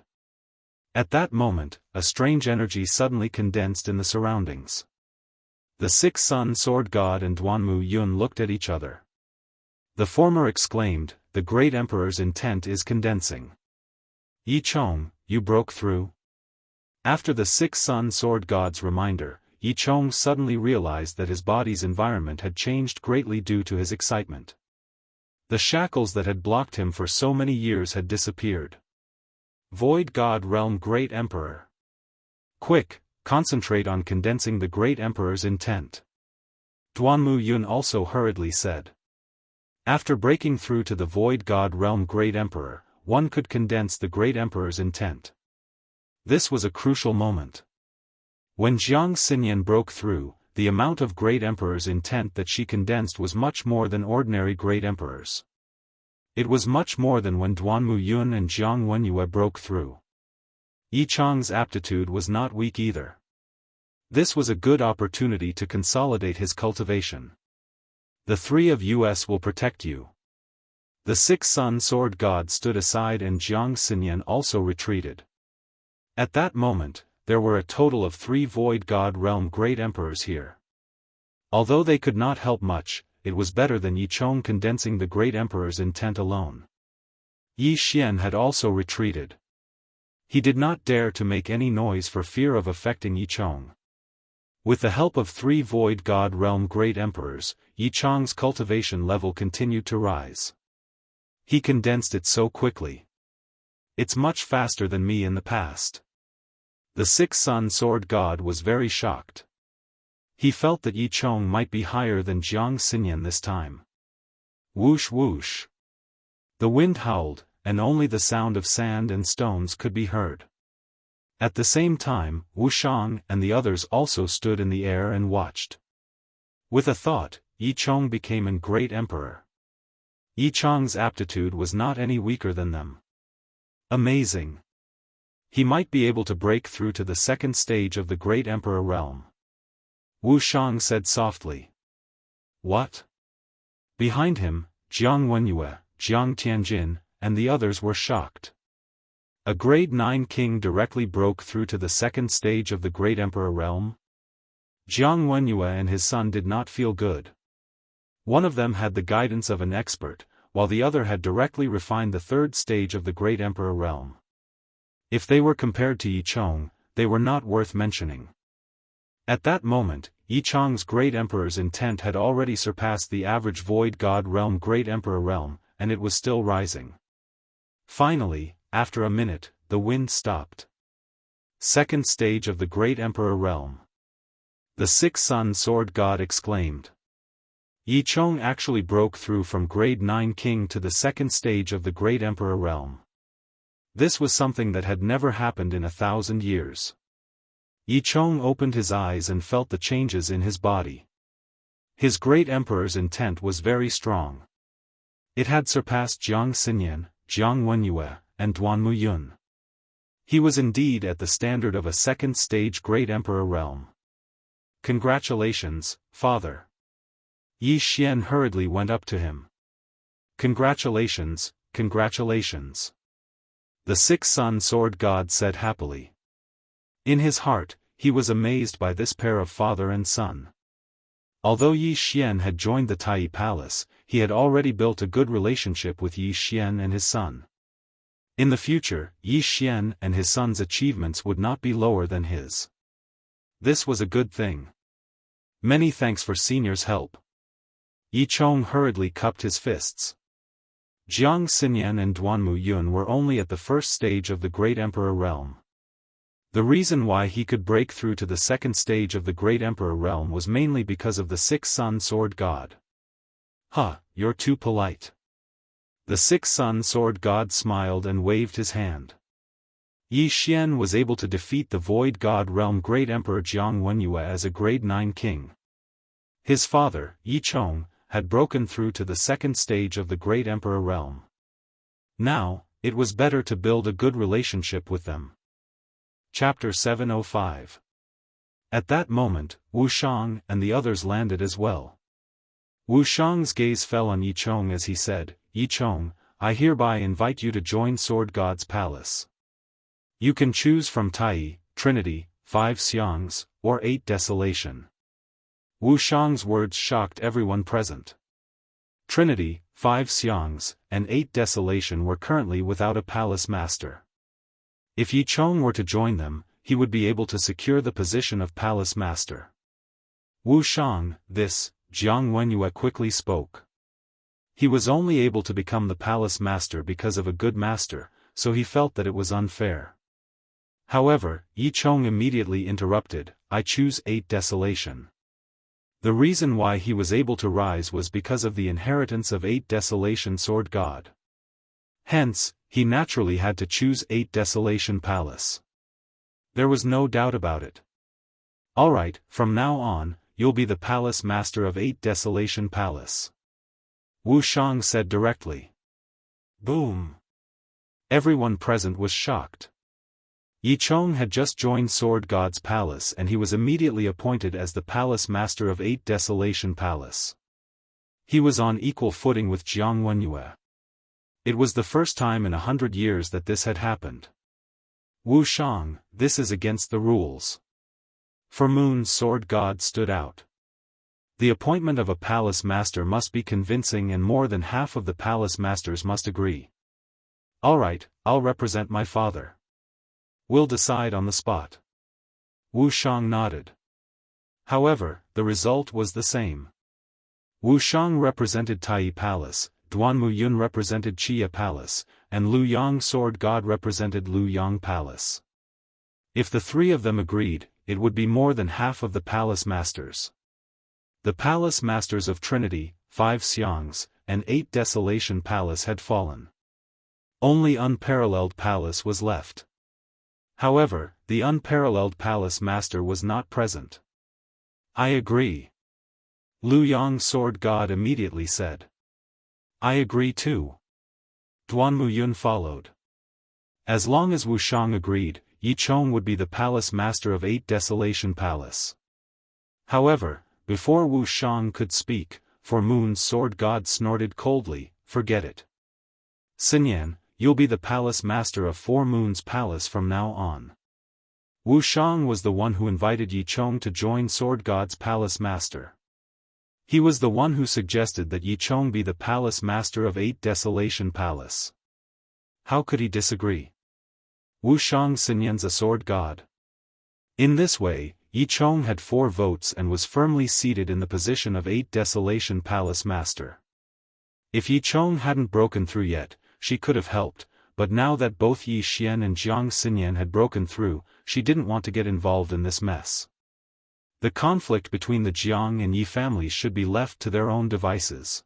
At that moment, a strange energy suddenly condensed in the surroundings. The Six-Sun Sword God and Duanmu Yun looked at each other. The former exclaimed, "The Great Emperor's intent is condensing." "Yi Chong, you broke through?" After the Six-Sun Sword God's reminder, Yi Chong suddenly realized that his body's environment had changed greatly due to his excitement. The shackles that had blocked him for so many years had disappeared. Void God Realm Great Emperor. Quick, concentrate on condensing the Great Emperor's intent. Duanmu Yun also hurriedly said. After breaking through to the Void God Realm Great Emperor, one could condense the Great Emperor's intent. This was a crucial moment. When Jiang Xinyan broke through, the amount of Great Emperor's intent that she condensed was much more than ordinary Great Emperors. It was much more than when Duanmu Yun and Jiang Wenyue broke through. Yi Chong's aptitude was not weak either. This was a good opportunity to consolidate his cultivation. The three of us will protect you. The six-sun sword god stood aside and Jiang Xinyan also retreated. At that moment, there were a total of 3 void god realm great emperors here. Although they could not help much, it was better than Yi Chong condensing the great emperor's intent alone. Yi Xian had also retreated. He did not dare to make any noise for fear of affecting Yi Chong. With the help of 3 void god realm great emperors, Yi Chong's cultivation level continued to rise. He condensed it so quickly. It's much faster than me in the past. The six-sun sword god was very shocked. He felt that Yi Chong might be higher than Jiang Xinyan this time. Whoosh whoosh. The wind howled, and only the sound of sand and stones could be heard. At the same time, Wu Shang and the others also stood in the air and watched. With a thought, Yi Chong became a great emperor. Yi Chong's aptitude was not any weaker than them. Amazing. He might be able to break through to the second stage of the great emperor realm. Wu Shang said softly. What? Behind him, Jiang Wenyue, Jiang Tianjin, and the others were shocked. A grade 9 king directly broke through to the second stage of the great emperor realm? Jiang Wenyue and his son did not feel good. One of them had the guidance of an expert, while the other had directly refined the third stage of the great emperor realm. If they were compared to Yi Chong, they were not worth mentioning. At that moment, Yi Chong's great emperor's intent had already surpassed the average void god realm great emperor realm, and it was still rising. Finally, after a minute, the wind stopped. Second stage of the great emperor realm. The six-sun sword god exclaimed. Yi Chong actually broke through from grade 9 king to the second stage of the great emperor realm. This was something that had never happened in 1,000 years. Yi Chong opened his eyes and felt the changes in his body. His great emperor's intent was very strong. It had surpassed Jiang Xinyan, Jiang Wenyue, and Duan Muyun. He was indeed at the standard of a second-stage great emperor realm. Congratulations, father. Yi Xian hurriedly went up to him. Congratulations, congratulations. The six-sun sword god said happily. In his heart, he was amazed by this pair of father and son. Although Yi Xian had joined the Tai Palace, he had already built a good relationship with Yi Xian and his son. In the future, Yi Xian and his son's achievements would not be lower than his. This was a good thing. Many thanks for senior's help. Yi Chong hurriedly cupped his fists. Jiang Xinyan and Duan Muyun were only at the first stage of the great emperor realm. The reason why he could break through to the second stage of the great emperor realm was mainly because of the six-sun sword god. Huh, you're too polite. The six-sun sword god smiled and waved his hand. Yi Xian was able to defeat the void god realm great emperor Jiang Wenyue as a grade 9 king. His father, Yi Chong, had broken through to the second stage of the great emperor realm. Now, it was better to build a good relationship with them. Chapter 705. At that moment, Wu Shang and the others landed as well. Wu Shang's gaze fell on Yi Chong as he said, Yi Chong, I hereby invite you to join Sword God's palace. You can choose from Tai, Trinity, 5 Xiangs, or 8 Desolation. Wu Shang's words shocked everyone present. Trinity, 5 Xiangs, and 8 Desolation were currently without a palace master. If Yi Chong were to join them, he would be able to secure the position of palace master. Wu Shang, this, Jiang Wenyue quickly spoke. He was only able to become the palace master because of a good master, so he felt that it was unfair. However, Yi Chong immediately interrupted, I choose 8 Desolation. The reason why he was able to rise was because of the inheritance of 8 Desolation Sword God. Hence, he naturally had to choose 8 Desolation Palace. There was no doubt about it. Alright, from now on, you'll be the palace master of 8 Desolation Palace. Wu Shang said directly. Boom. Everyone present was shocked. Yi Chong had just joined Sword God's palace and he was immediately appointed as the palace master of 8 Desolation Palace. He was on equal footing with Jiang Wenyue. It was the first time in 100 years that this had happened. Wu Shang, this is against the rules. For Moon's sword god stood out. The appointment of a palace master must be convincing and more than half of the palace masters must agree. Alright, I'll represent my father. We'll decide on the spot. Wu Shang nodded. However, the result was the same. Wu Shang represented Tai Palace, Duan Muyun represented Chia Palace, and Lu Yang Sword God represented Lu Yang Palace. If the three of them agreed, it would be more than half of the palace masters. The palace masters of Trinity, 5 Xiangs, and 8 Desolation Palace had fallen. Only Unparalleled Palace was left. However, the Unparalleled Palace master was not present. I agree. Lu Yang Sword God immediately said. I agree too. Duan Muyun followed. As long as Wu Shang agreed, Yi Chong would be the palace master of 8 Desolation Palace. However, before Wu Shang could speak, For Moon's sword god snorted coldly, forget it. Xinyan, you'll be the palace master of 4 Moon's palace from now on. Wu Shang was the one who invited Yi Chong to join Sword God's palace master. He was the one who suggested that Yi Chong be the palace master of 8 Desolation Palace. How could he disagree? Wu Shang Xinyan's a sword god. In this way, Yi Chong had 4 votes and was firmly seated in the position of 8 Desolation Palace master. If Yi Chong hadn't broken through yet, she could have helped, but now that both Yi Xian and Jiang Xinyan had broken through, she didn't want to get involved in this mess. The conflict between the Jiang and Yi families should be left to their own devices.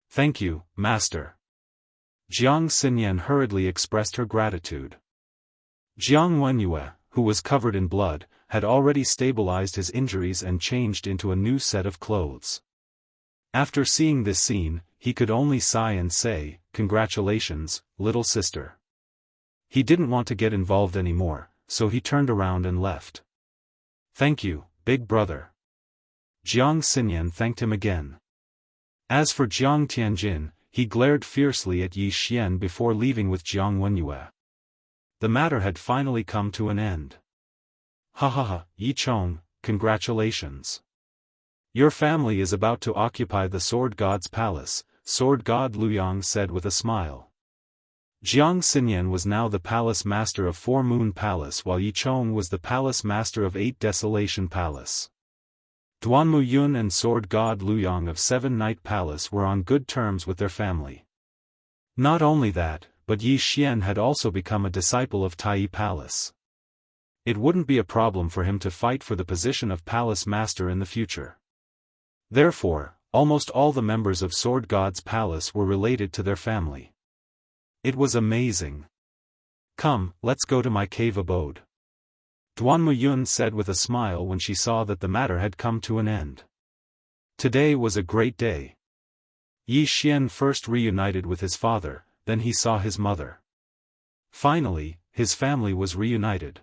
Thank you, Master. Jiang Xinyan hurriedly expressed her gratitude. Jiang Wenyue, who was covered in blood, had already stabilized his injuries and changed into a new set of clothes. After seeing this scene, he could only sigh and say, "Congratulations, little sister." He didn't want to get involved anymore, so he turned around and left. Thank you, big brother. Jiang Xinyan thanked him again. As for Jiang Tianjin, he glared fiercely at Yi Xian before leaving with Jiang Wenyue. The matter had finally come to an end. Ha ha ha, Yi Chong, congratulations. Your family is about to occupy the Sword God's palace, Sword God Lu Yang said with a smile. Jiang Xinyan was now the palace master of 4 Moon Palace while Yi Chong was the palace master of 8 Desolation Palace. Duan Muyun and Sword God Lu Yang of 7 Night Palace were on good terms with their family. Not only that, but Yi Xian had also become a disciple of Tai Palace. It wouldn't be a problem for him to fight for the position of palace master in the future. Therefore, almost all the members of Sword God's palace were related to their family. It was amazing. Come, let's go to my cave abode. Duan Muyun said with a smile when she saw that the matter had come to an end. Today was a great day. Yi Xian first reunited with his father, then he saw his mother. Finally, his family was reunited.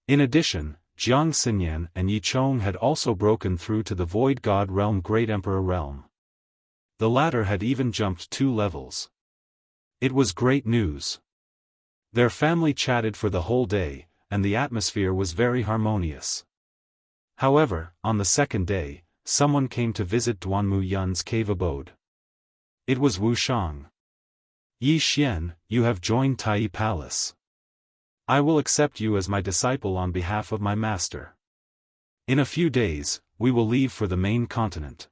In addition, Jiang Xinyan and Yi Chong had also broken through to the Void God Realm Great Emperor Realm. The latter had even jumped 2 levels. It was great news. Their family chatted for the whole day, and the atmosphere was very harmonious. However, on the second day, someone came to visit Duan Muyun's cave abode. It was Wu Shang. Yi Xian, you have joined Tai Palace. I will accept you as my disciple on behalf of my master. In a few days, we will leave for the main continent.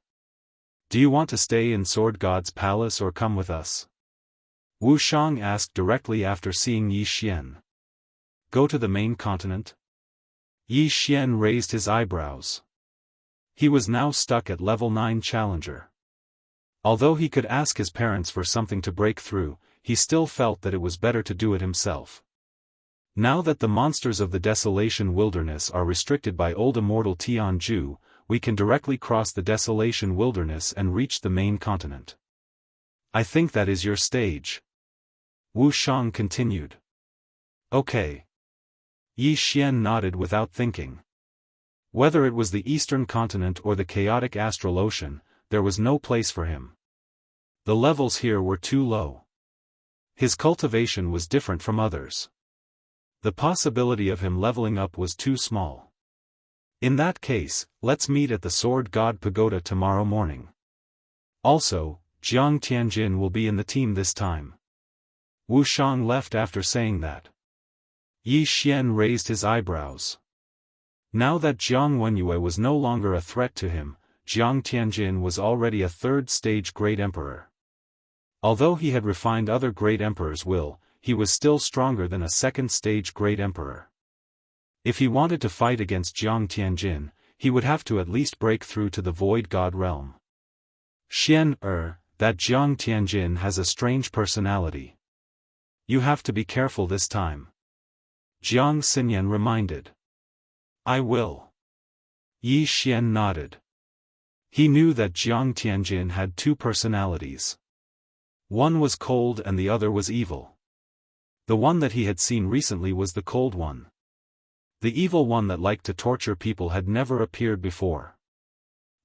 Do you want to stay in Sword God's palace or come with us? Wu Shang asked directly after seeing Yi Xian. Go to the main continent? Yi Xian raised his eyebrows. He was now stuck at level 9 challenger. Although he could ask his parents for something to break through, he still felt that it was better to do it himself. Now that the monsters of the Desolation Wilderness are restricted by old immortal Tianju, we can directly cross the Desolation Wilderness and reach the main continent. I think that is your stage. Wu Shang continued. Okay. Yi Xian nodded without thinking. Whether it was the Eastern Continent or the chaotic astral ocean, there was no place for him. The levels here were too low. His cultivation was different from others. The possibility of him leveling up was too small. In that case, let's meet at the Sword God Pagoda tomorrow morning. Also, Jiang Tianjin will be in the team this time. Wu Shang left after saying that. Yi Xian raised his eyebrows. Now that Jiang Wenyue was no longer a threat to him, Jiang Tianjin was already a third-stage great emperor. Although he had refined other great emperors' will, he was still stronger than a second-stage great emperor. If he wanted to fight against Jiang Tianjin, he would have to at least break through to the Void God realm. That Jiang Tianjin has a strange personality. You have to be careful this time. Jiang Xinyan reminded. I will. Yi Xian nodded. He knew that Jiang Tianjin had two personalities. One was cold and the other was evil. The one that he had seen recently was the cold one. The evil one that liked to torture people had never appeared before.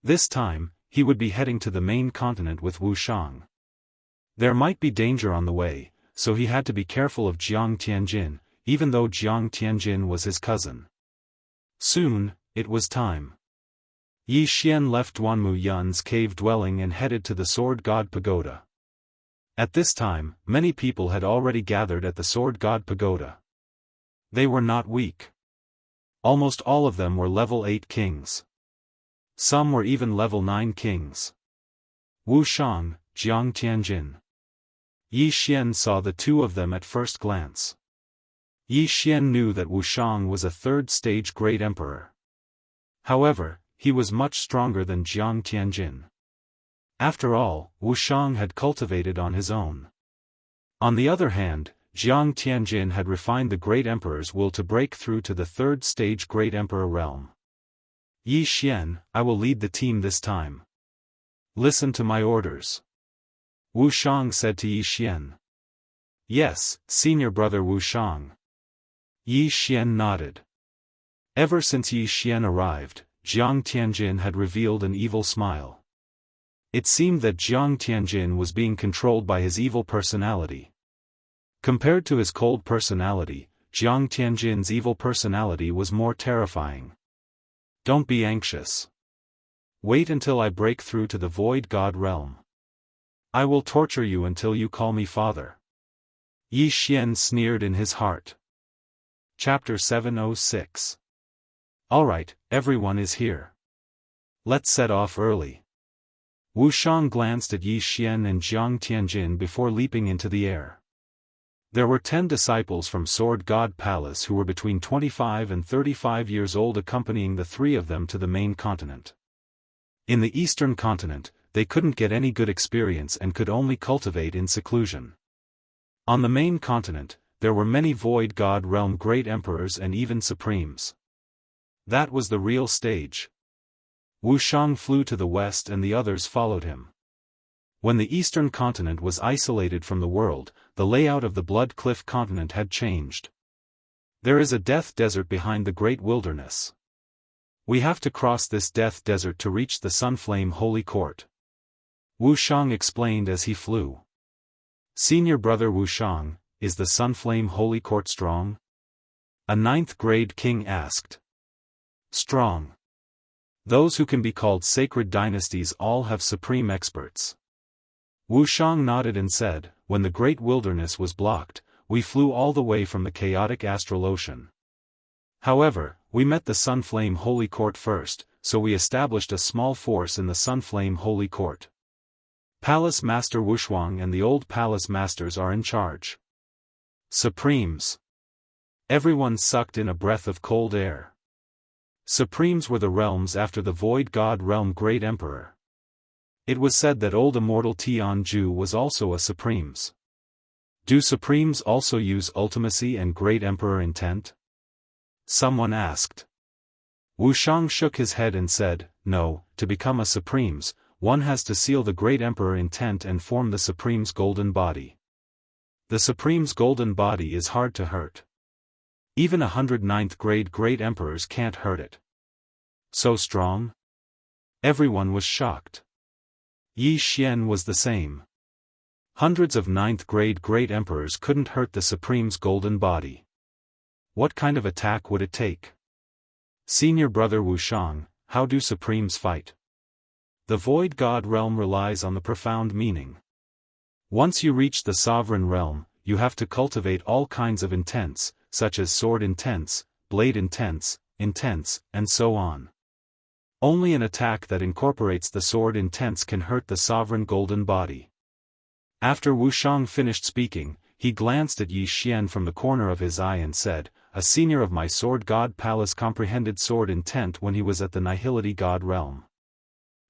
This time, he would be heading to the main continent with Wu Shang. There might be danger on the way, so he had to be careful of Jiang Tianjin, even though Jiang Tianjin was his cousin. Soon, it was time. Yi Xian left Duanmu Yun's cave dwelling and headed to the Sword God Pagoda. At this time, many people had already gathered at the Sword God Pagoda. They were not weak. Almost all of them were level 8 kings. Some were even level 9 kings. Wu Shang, Jiang Tianjin. Yi Xian saw the two of them at first glance. Yi Xian knew that Wu Shang was a third-stage great emperor. However, he was much stronger than Jiang Tianjin. After all, Wu Shang had cultivated on his own. On the other hand, Jiang Tianjin had refined the great emperor's will to break through to the third-stage great emperor realm. Yi Xian, I will lead the team this time. Listen to my orders. Wu Shang said to Yi Xian. Yes, senior brother Wu Shang. Yi Xian nodded. Ever since Yi Xian arrived, Jiang Tianjin had revealed an evil smile. It seemed that Jiang Tianjin was being controlled by his evil personality. Compared to his cold personality, Jiang Tianjin's evil personality was more terrifying. Don't be anxious. Wait until I break through to the Void God realm. I will torture you until you call me father. Yi Xian sneered in his heart. Chapter 706. Alright, everyone is here. Let's set off early. Wu Shang glanced at Yi Xian and Jiang Tianjin before leaping into the air. There were 10 disciples from Sword God Palace who were between 25 and 35 years old accompanying the three of them to the main continent. In the eastern continent, they couldn't get any good experience and could only cultivate in seclusion. On the main continent, there were many Void God realm great emperors and even supremes. That was the real stage. Wu Shang flew to the west and the others followed him. When the eastern continent was isolated from the world, the layout of the Blood Cliff continent had changed. There is a death desert behind the great wilderness. We have to cross this death desert to reach the Sunflame Holy Court. Wu Shang explained as he flew. Senior brother Wu Shang, is the Sunflame Holy Court strong? A 9th grade king asked. Strong. Those who can be called sacred dynasties all have supreme experts. Wu Shang nodded and said, when the great wilderness was blocked, we flew all the way from the chaotic astral ocean. However, we met the Sunflame Holy Court first, so we established a small force in the Sunflame Holy Court. Palace Master Wushuang and the old palace masters are in charge. Supremes. Everyone sucked in a breath of cold air. Supremes were the realms after the Void God realm Great Emperor. It was said that old Immortal Tianju was also a Supremes. Do Supremes also use ultimacy and Great Emperor intent? Someone asked. Wu Shang shook his head and said, no, to become a Supremes, one has to seal the Great Emperor intent and form the Supreme's golden body. The Supreme's golden body is hard to hurt. Even 109th grade Great Emperors can't hurt it. So strong? Everyone was shocked. Yi Xian was the same. Hundreds of ninth-grade great emperors couldn't hurt the Supreme's golden body. What kind of attack would it take? Senior brother Wuxiang, how do Supremes fight? The Void God realm relies on the profound meaning. Once you reach the sovereign realm, you have to cultivate all kinds of intents, such as sword intents, blade intents, and so on. Only an attack that incorporates the sword intents can hurt the sovereign golden body. After Wuxiang finished speaking, he glanced at Yi Xian from the corner of his eye and said, "A senior of my sword god palace comprehended sword intent when he was at the nihility god realm.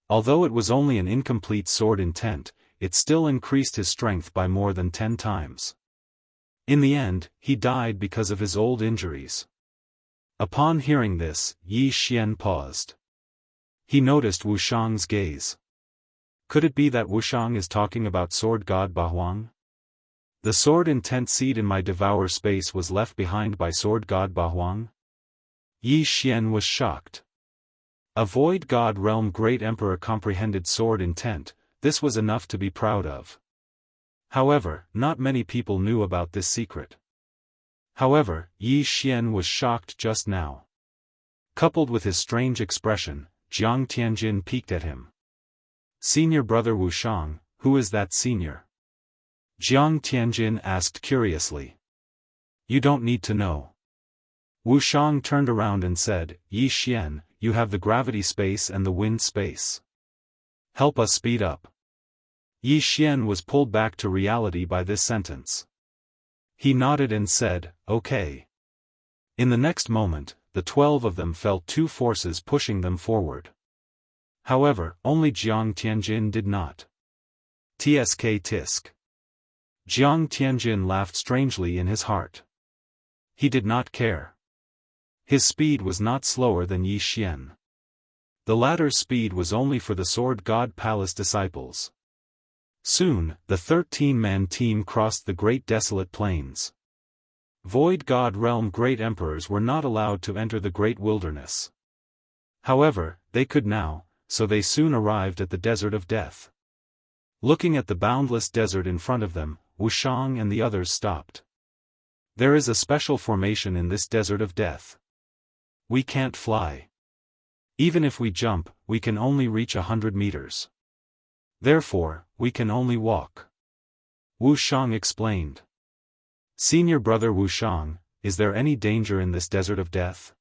Although it was only an incomplete sword intent, it still increased his strength by more than 10 times. In the end, he died because of his old injuries." Upon hearing this, Yi Xian paused. He noticed Wuxiang's gaze. Could it be that Wuxiang is talking about sword god Bahuang? The sword intent seed in my devour space was left behind by sword god Bahuang? Yi Xian was shocked. A void god realm great emperor comprehended sword intent, this was enough to be proud of. However, not many people knew about this secret. However, Yi Xian was shocked just now. Coupled with his strange expression, Jiang Tianjin peeked at him. "Senior brother Wuxiang, who is that senior?" Jiang Tianjin asked curiously. "You don't need to know." Wuxiang turned around and said, "Yi Xian, you have the gravity space and the wind space. Help us speed up." Yi Xian was pulled back to reality by this sentence. He nodded and said, "Okay." In the next moment, the 12 of them felt 2 forces pushing them forward. However, only Jiang Tianjin did not. Tsk tisk. Jiang Tianjin laughed strangely in his heart. He did not care. His speed was not slower than Yi Xian. The latter's speed was only for the Sword God Palace disciples. Soon, the 13-man team crossed the Great Desolate Plains. Void God Realm Great Emperors were not allowed to enter the Great Wilderness. However, they could now, so they soon arrived at the Desert of Death. Looking at the boundless desert in front of them, Wuxiang and the others stopped. "There is a special formation in this Desert of Death. We can't fly. Even if we jump, we can only reach 100 meters. Therefore, we can only walk." Wuxiang explained. "Senior brother Wuxiang, is there any danger in this Desert of Death?"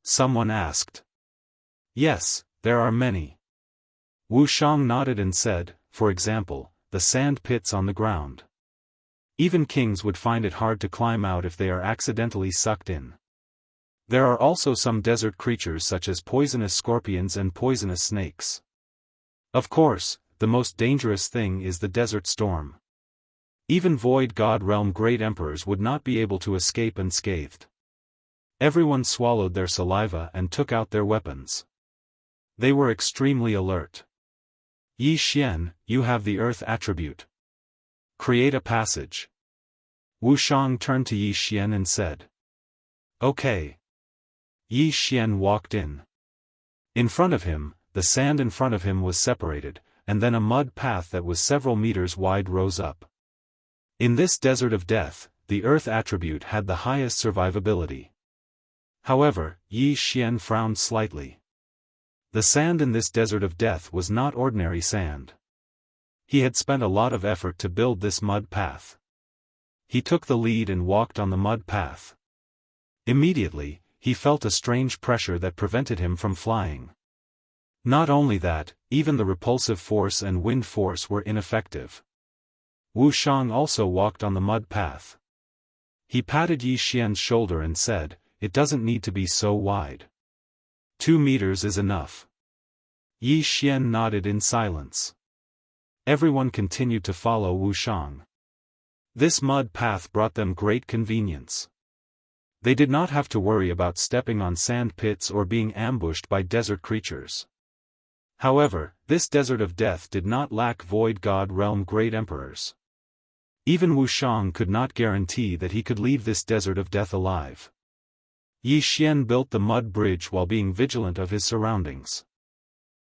Someone asked. "Yes, there are many." Wuxiang nodded and said, "For example, the sand pits on the ground. Even kings would find it hard to climb out if they are accidentally sucked in. There are also some desert creatures such as poisonous scorpions and poisonous snakes. Of course, the most dangerous thing is the desert storm. Even Void God Realm Great Emperors would not be able to escape unscathed." Everyone swallowed their saliva and took out their weapons. They were extremely alert. "Yi Xian, you have the earth attribute. Create a passage." Wuxiang turned to Yi Xian and said. "Okay." Yi Xian walked in. In front of him, the sand in front of him was separated, and then a mud path that was several meters wide rose up. In this Desert of Death, the earth attribute had the highest survivability. However, Yi Xian frowned slightly. The sand in this Desert of Death was not ordinary sand. He had spent a lot of effort to build this mud path. He took the lead and walked on the mud path. Immediately, he felt a strange pressure that prevented him from flying. Not only that, even the repulsive force and wind force were ineffective. Wuxiang also walked on the mud path. He patted Yi Xian's shoulder and said, "It doesn't need to be so wide. 2 meters is enough." Yi Xian nodded in silence. Everyone continued to follow Wuxiang. This mud path brought them great convenience. They did not have to worry about stepping on sand pits or being ambushed by desert creatures. However, this Desert of Death did not lack Void God Realm Great Emperors. Even Wuxiang could not guarantee that he could leave this Desert of Death alive. Yi Xian built the mud bridge while being vigilant of his surroundings.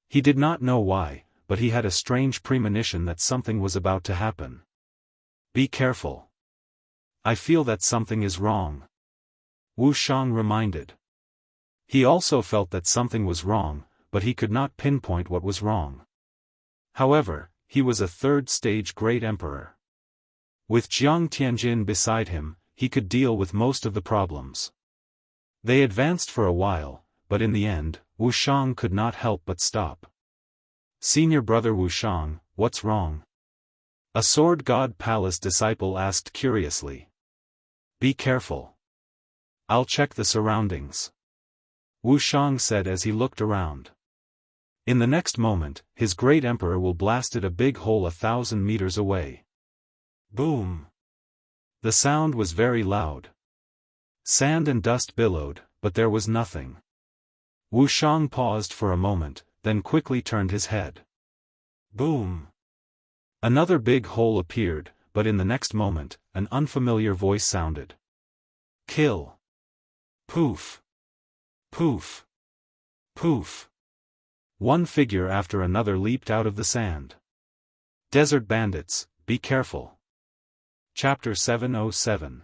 He did not know why, but he had a strange premonition that something was about to happen. Be careful. I feel that something is wrong. Wu Shang reminded. He also felt that something was wrong, but he could not pinpoint what was wrong. However, he was a third-stage great emperor. With Jiang Tianjin beside him, he could deal with most of the problems. They advanced for a while, but in the end, Wu Shang could not help but stop. Senior brother Wu Shang, what's wrong? A sword god palace disciple asked curiously. Be careful. I'll check the surroundings. Wu Shang said as he looked around. In the next moment, his great emperor will blasted a big hole 1,000 meters away. Boom! The sound was very loud. Sand and dust billowed, but there was nothing. Wu Shang paused for a moment, then quickly turned his head. Boom! Another big hole appeared, but in the next moment, an unfamiliar voice sounded. Kill! Poof! Poof! Poof! One figure after another leaped out of the sand. Desert bandits, be careful. Chapter 707.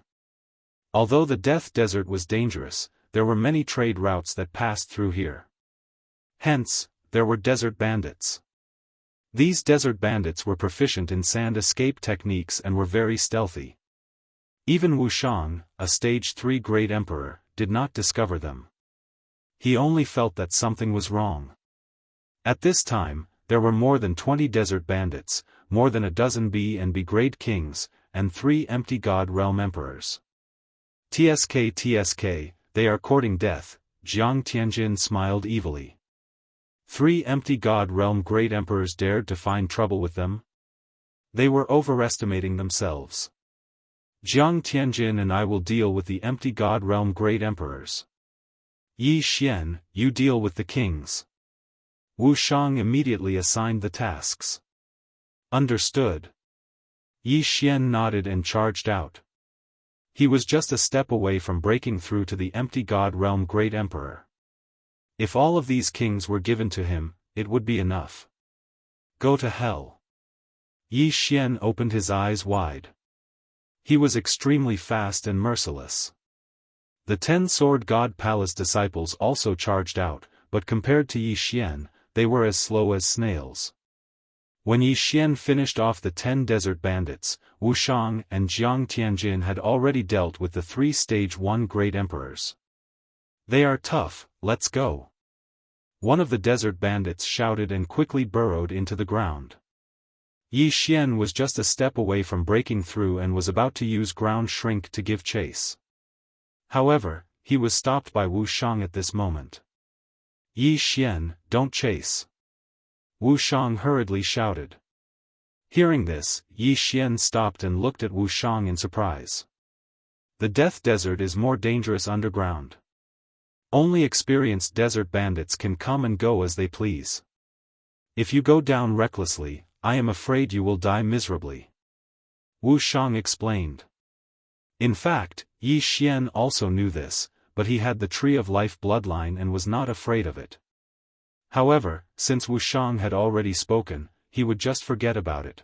Although the Death Desert was dangerous, there were many trade routes that passed through here. Hence, there were desert bandits. These desert bandits were proficient in sand escape techniques and were very stealthy. Even Wu Shang, a stage 3 great emperor, did not discover them. He only felt that something was wrong. At this time, there were more than 20 desert bandits, more than a dozen B&B grade kings, and 3 empty god realm emperors. TSK, they are courting death, Jiang Tianjin smiled evilly. 3 empty god realm great emperors dared to find trouble with them? They were overestimating themselves. Jiang Tianjin and I will deal with the empty god realm great emperors. Yi Xian, you deal with the kings. Wu Shang immediately assigned the tasks. Understood. Yi Xian nodded and charged out. He was just a step away from breaking through to the empty god realm great emperor. If all of these kings were given to him, it would be enough. Go to hell. Yi Xian opened his eyes wide. He was extremely fast and merciless. The 10 sword god palace disciples also charged out, but compared to Yi Xian, they were as slow as snails. When Yi Xian finished off the 10 desert bandits, Wu Shang and Jiang Tianjin had already dealt with the 3 stage 1 great emperors. They are tough, let's go. One of the desert bandits shouted and quickly burrowed into the ground. Yi Xian was just a step away from breaking through and was about to use ground shrink to give chase. However, he was stopped by Wu Shang at this moment. Yi Xian, don't chase. Wu Shang hurriedly shouted. Hearing this, Yi Xian stopped and looked at Wu Shang in surprise. The Death Desert is more dangerous underground. Only experienced desert bandits can come and go as they please. If you go down recklessly, I am afraid you will die miserably. Wu Shang explained. In fact, Yi Xian also knew this, but he had the Tree of Life bloodline and was not afraid of it. However, since Wu Shang had already spoken, he would just forget about it.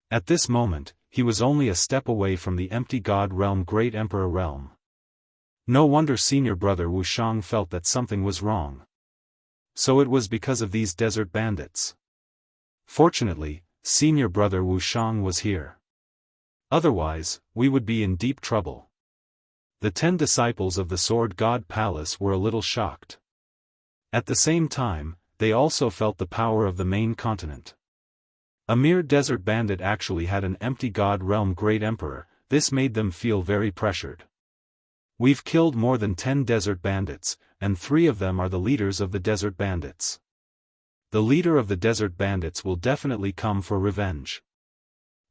At this moment, he was only a step away from the empty god realm great emperor realm. No wonder senior brother Wu Shang felt that something was wrong. So it was because of these desert bandits. Fortunately, senior brother Wu Shang was here. Otherwise, we would be in deep trouble. The 10 disciples of the Sword God Palace were a little shocked. At the same time, they also felt the power of the main continent. A mere desert bandit actually had an empty god realm great emperor. This made them feel very pressured. We've killed more than 10 desert bandits, and 3 of them are the leaders of the desert bandits. The leader of the desert bandits will definitely come for revenge.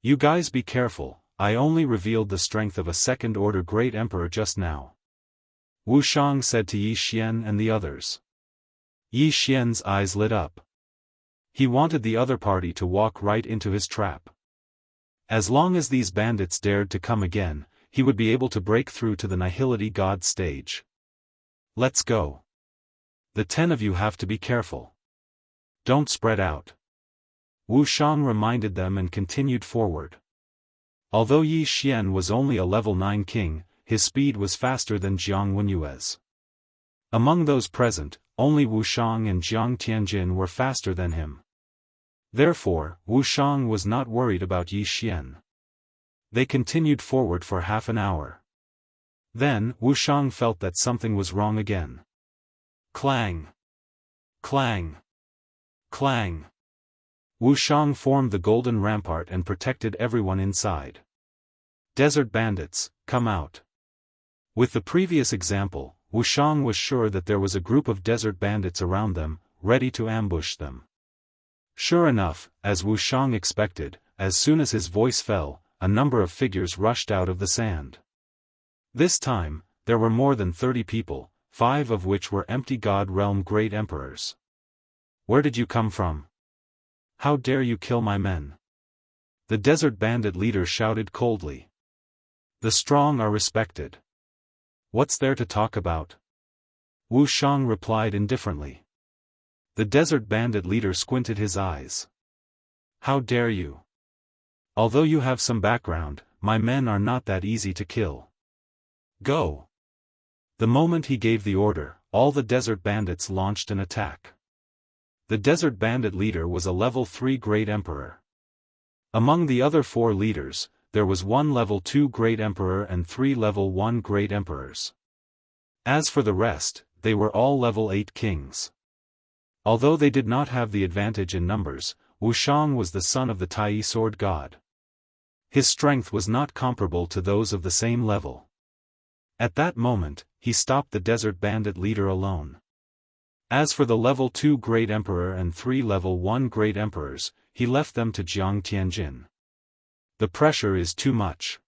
You guys be careful, I only revealed the strength of a second-order great emperor just now. Wu Shang said to Yi Xian and the others. Yi Xian's eyes lit up. He wanted the other party to walk right into his trap. As long as these bandits dared to come again, he would be able to break through to the Nihility God stage. Let's go. The 10 of you have to be careful. Don't spread out. Wu Shang reminded them and continued forward. Although Yi Xian was only a level 9 king, his speed was faster than Jiang Wenyue's. Among those present, only Wu Shang and Jiang Tianjin were faster than him. Therefore, Wu Shang was not worried about Yi Xian. They continued forward for half an hour. Then, Wu Shang felt that something was wrong again. Clang! Clang! Clang! Wu Shang formed the golden rampart and protected everyone inside. Desert bandits, come out. With the previous example, Wu Shang was sure that there was a group of desert bandits around them, ready to ambush them. Sure enough, as Wu Shang expected, as soon as his voice fell, a number of figures rushed out of the sand. This time, there were more than 30 people, 5 of which were empty God realm great emperors. Where did you come from? How dare you kill my men? The desert bandit leader shouted coldly. The strong are respected. What's there to talk about? Wu Shang replied indifferently. The desert bandit leader squinted his eyes. How dare you? Although you have some background, my men are not that easy to kill. Go! The moment he gave the order, all the desert bandits launched an attack. The desert bandit leader was a level 3 great emperor. Among the other 4 leaders, there was 1 level 2 great emperor and 3 level 1 great emperors. As for the rest, they were all level 8 kings. Although they did not have the advantage in numbers, Wu Shang was the son of the Tai sword god. His strength was not comparable to those of the same level. At that moment, he stopped the desert bandit leader alone. As for the level 2 great emperor and 3 level 1 great emperors, he left them to Jiang Tianjin. The pressure is too much.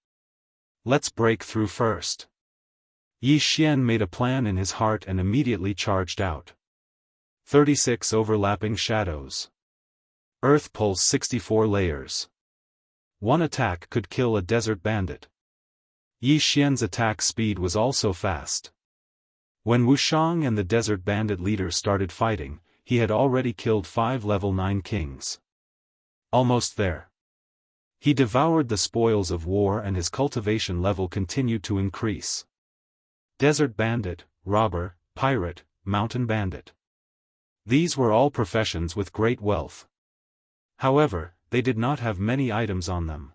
Let's break through first. Yi Xian made a plan in his heart and immediately charged out. 36 overlapping shadows. Earth pulse 64 layers. One attack could kill a desert bandit. Yi Xian's attack speed was also fast. When Wu Shang and the desert bandit leader started fighting, he had already killed 5 level 9 kings. Almost there. He devoured the spoils of war and his cultivation level continued to increase. Desert bandit, robber, pirate, mountain bandit. These were all professions with great wealth. However, they did not have many items on them.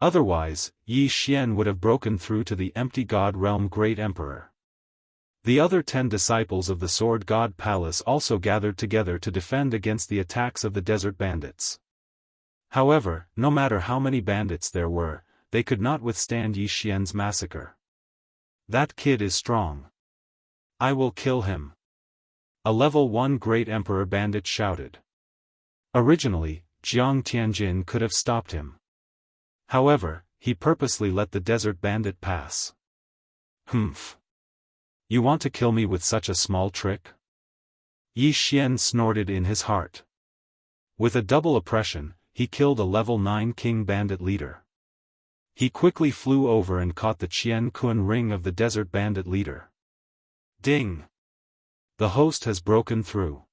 Otherwise, Yi Xian would have broken through to the empty God realm great emperor. The other 10 disciples of the sword god palace also gathered together to defend against the attacks of the desert bandits. However, no matter how many bandits there were, they could not withstand Yi Xian's massacre. That kid is strong. I will kill him. A level 1 great emperor bandit shouted. Originally, Jiang Tianjin could have stopped him. However, he purposely let the desert bandit pass. Humph. You want to kill me with such a small trick? Yi Xian snorted in his heart. With a double oppression, he killed a level 9 king bandit leader. He quickly flew over and caught the Qian Kun ring of the desert bandit leader. Ding! The host has broken through.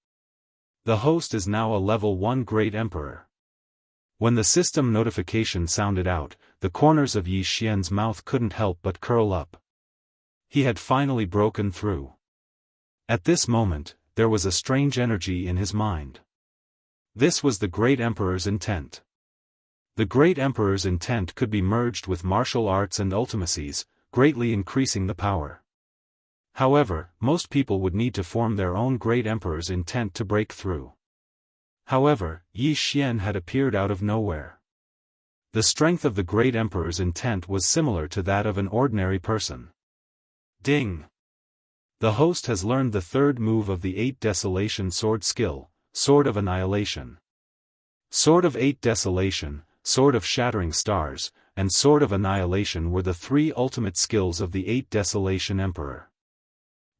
The host is now a level 1 great emperor. When the system notification sounded out, the corners of Yi Xian's mouth couldn't help but curl up. He had finally broken through. At this moment, there was a strange energy in his mind. This was the great emperor's intent. The great emperor's intent could be merged with martial arts and ultimacies, greatly increasing the power. However, most people would need to form their own great emperor's intent to break through. However, Yi Xian had appeared out of nowhere. The strength of the great emperor's intent was similar to that of an ordinary person. Ding! The host has learned the 3rd move of the 8 Desolation sword skill, Sword of Annihilation. Sword of 8 Desolation, Sword of Shattering Stars, and Sword of Annihilation were the 3 ultimate skills of the 8 Desolation Emperor.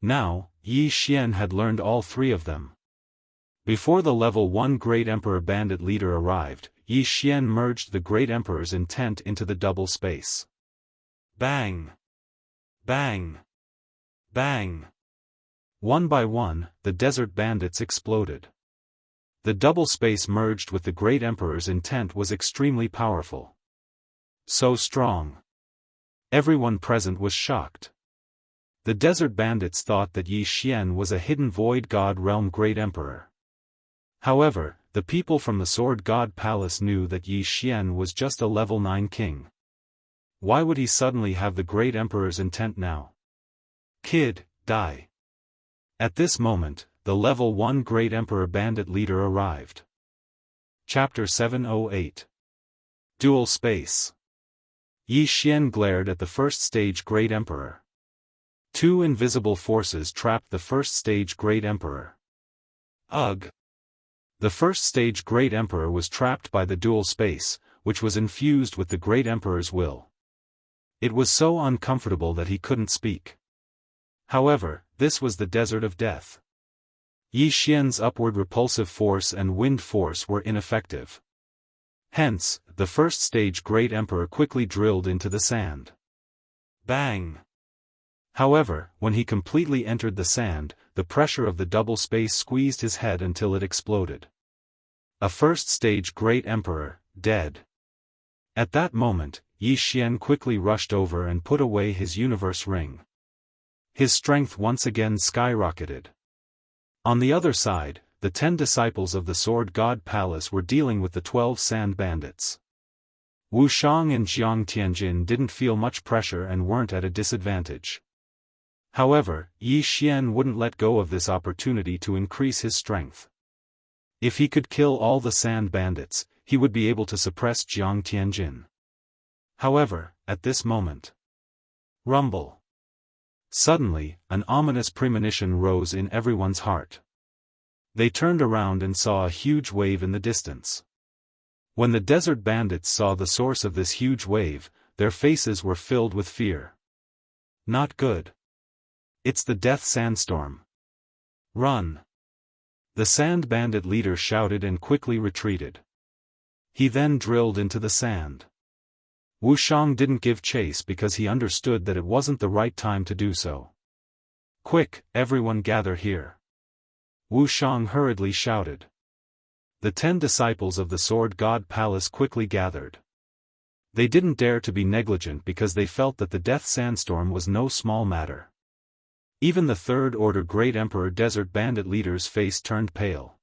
Now, Yi Xian had learned all 3 of them. Before the level 1 Great Emperor Bandit leader arrived, Yi Xian merged the Great Emperor's intent into the double space. Bang! Bang! Bang! One by one, the desert bandits exploded. The double space merged with the Great Emperor's intent was extremely powerful. So strong. Everyone present was shocked. The desert bandits thought that Yi Xian was a hidden void god realm Great Emperor. However, the people from the Sword God Palace knew that Yi Xian was just a level 9 king. Why would he suddenly have the Great Emperor's intent now? Kid, die. At this moment, the level 1 Great Emperor bandit leader arrived. Chapter 708. Dual Space. Yi Xian glared at the first stage Great Emperor. Two invisible forces trapped the first stage Great Emperor. Ugh! The first stage Great Emperor was trapped by the dual space, which was infused with the Great Emperor's will. It was so uncomfortable that he couldn't speak. However, this was the desert of death. Yi Xian's upward repulsive force and wind force were ineffective. Hence, the first stage Great Emperor quickly drilled into the sand. Bang! However, when he completely entered the sand, the pressure of the double space squeezed his head until it exploded. A first stage Great Emperor, dead. At that moment, Yi Xian quickly rushed over and put away his universe ring. His strength once again skyrocketed. On the other side, the 10 disciples of the Sword God Palace were dealing with the 12 sand bandits. Wuxiang and Jiang Tianjin didn't feel much pressure and weren't at a disadvantage. However, Yi Xian wouldn't let go of this opportunity to increase his strength. If he could kill all the sand bandits, he would be able to suppress Jiang Tianjin. However, at this moment. Rumble. Suddenly, an ominous premonition rose in everyone's heart. They turned around and saw a huge wave in the distance. When the desert bandits saw the source of this huge wave, their faces were filled with fear. Not good. It's the death sandstorm. Run! The sand bandit leader shouted and quickly retreated. He then drilled into the sand. Wuxiang didn't give chase because he understood that it wasn't the right time to do so. Quick, everyone gather here. Wuxiang hurriedly shouted. The 10 disciples of the Sword God Palace quickly gathered. They didn't dare to be negligent because they felt that the death sandstorm was no small matter. Even the Third Order Great Emperor Desert Bandit leader's face turned pale.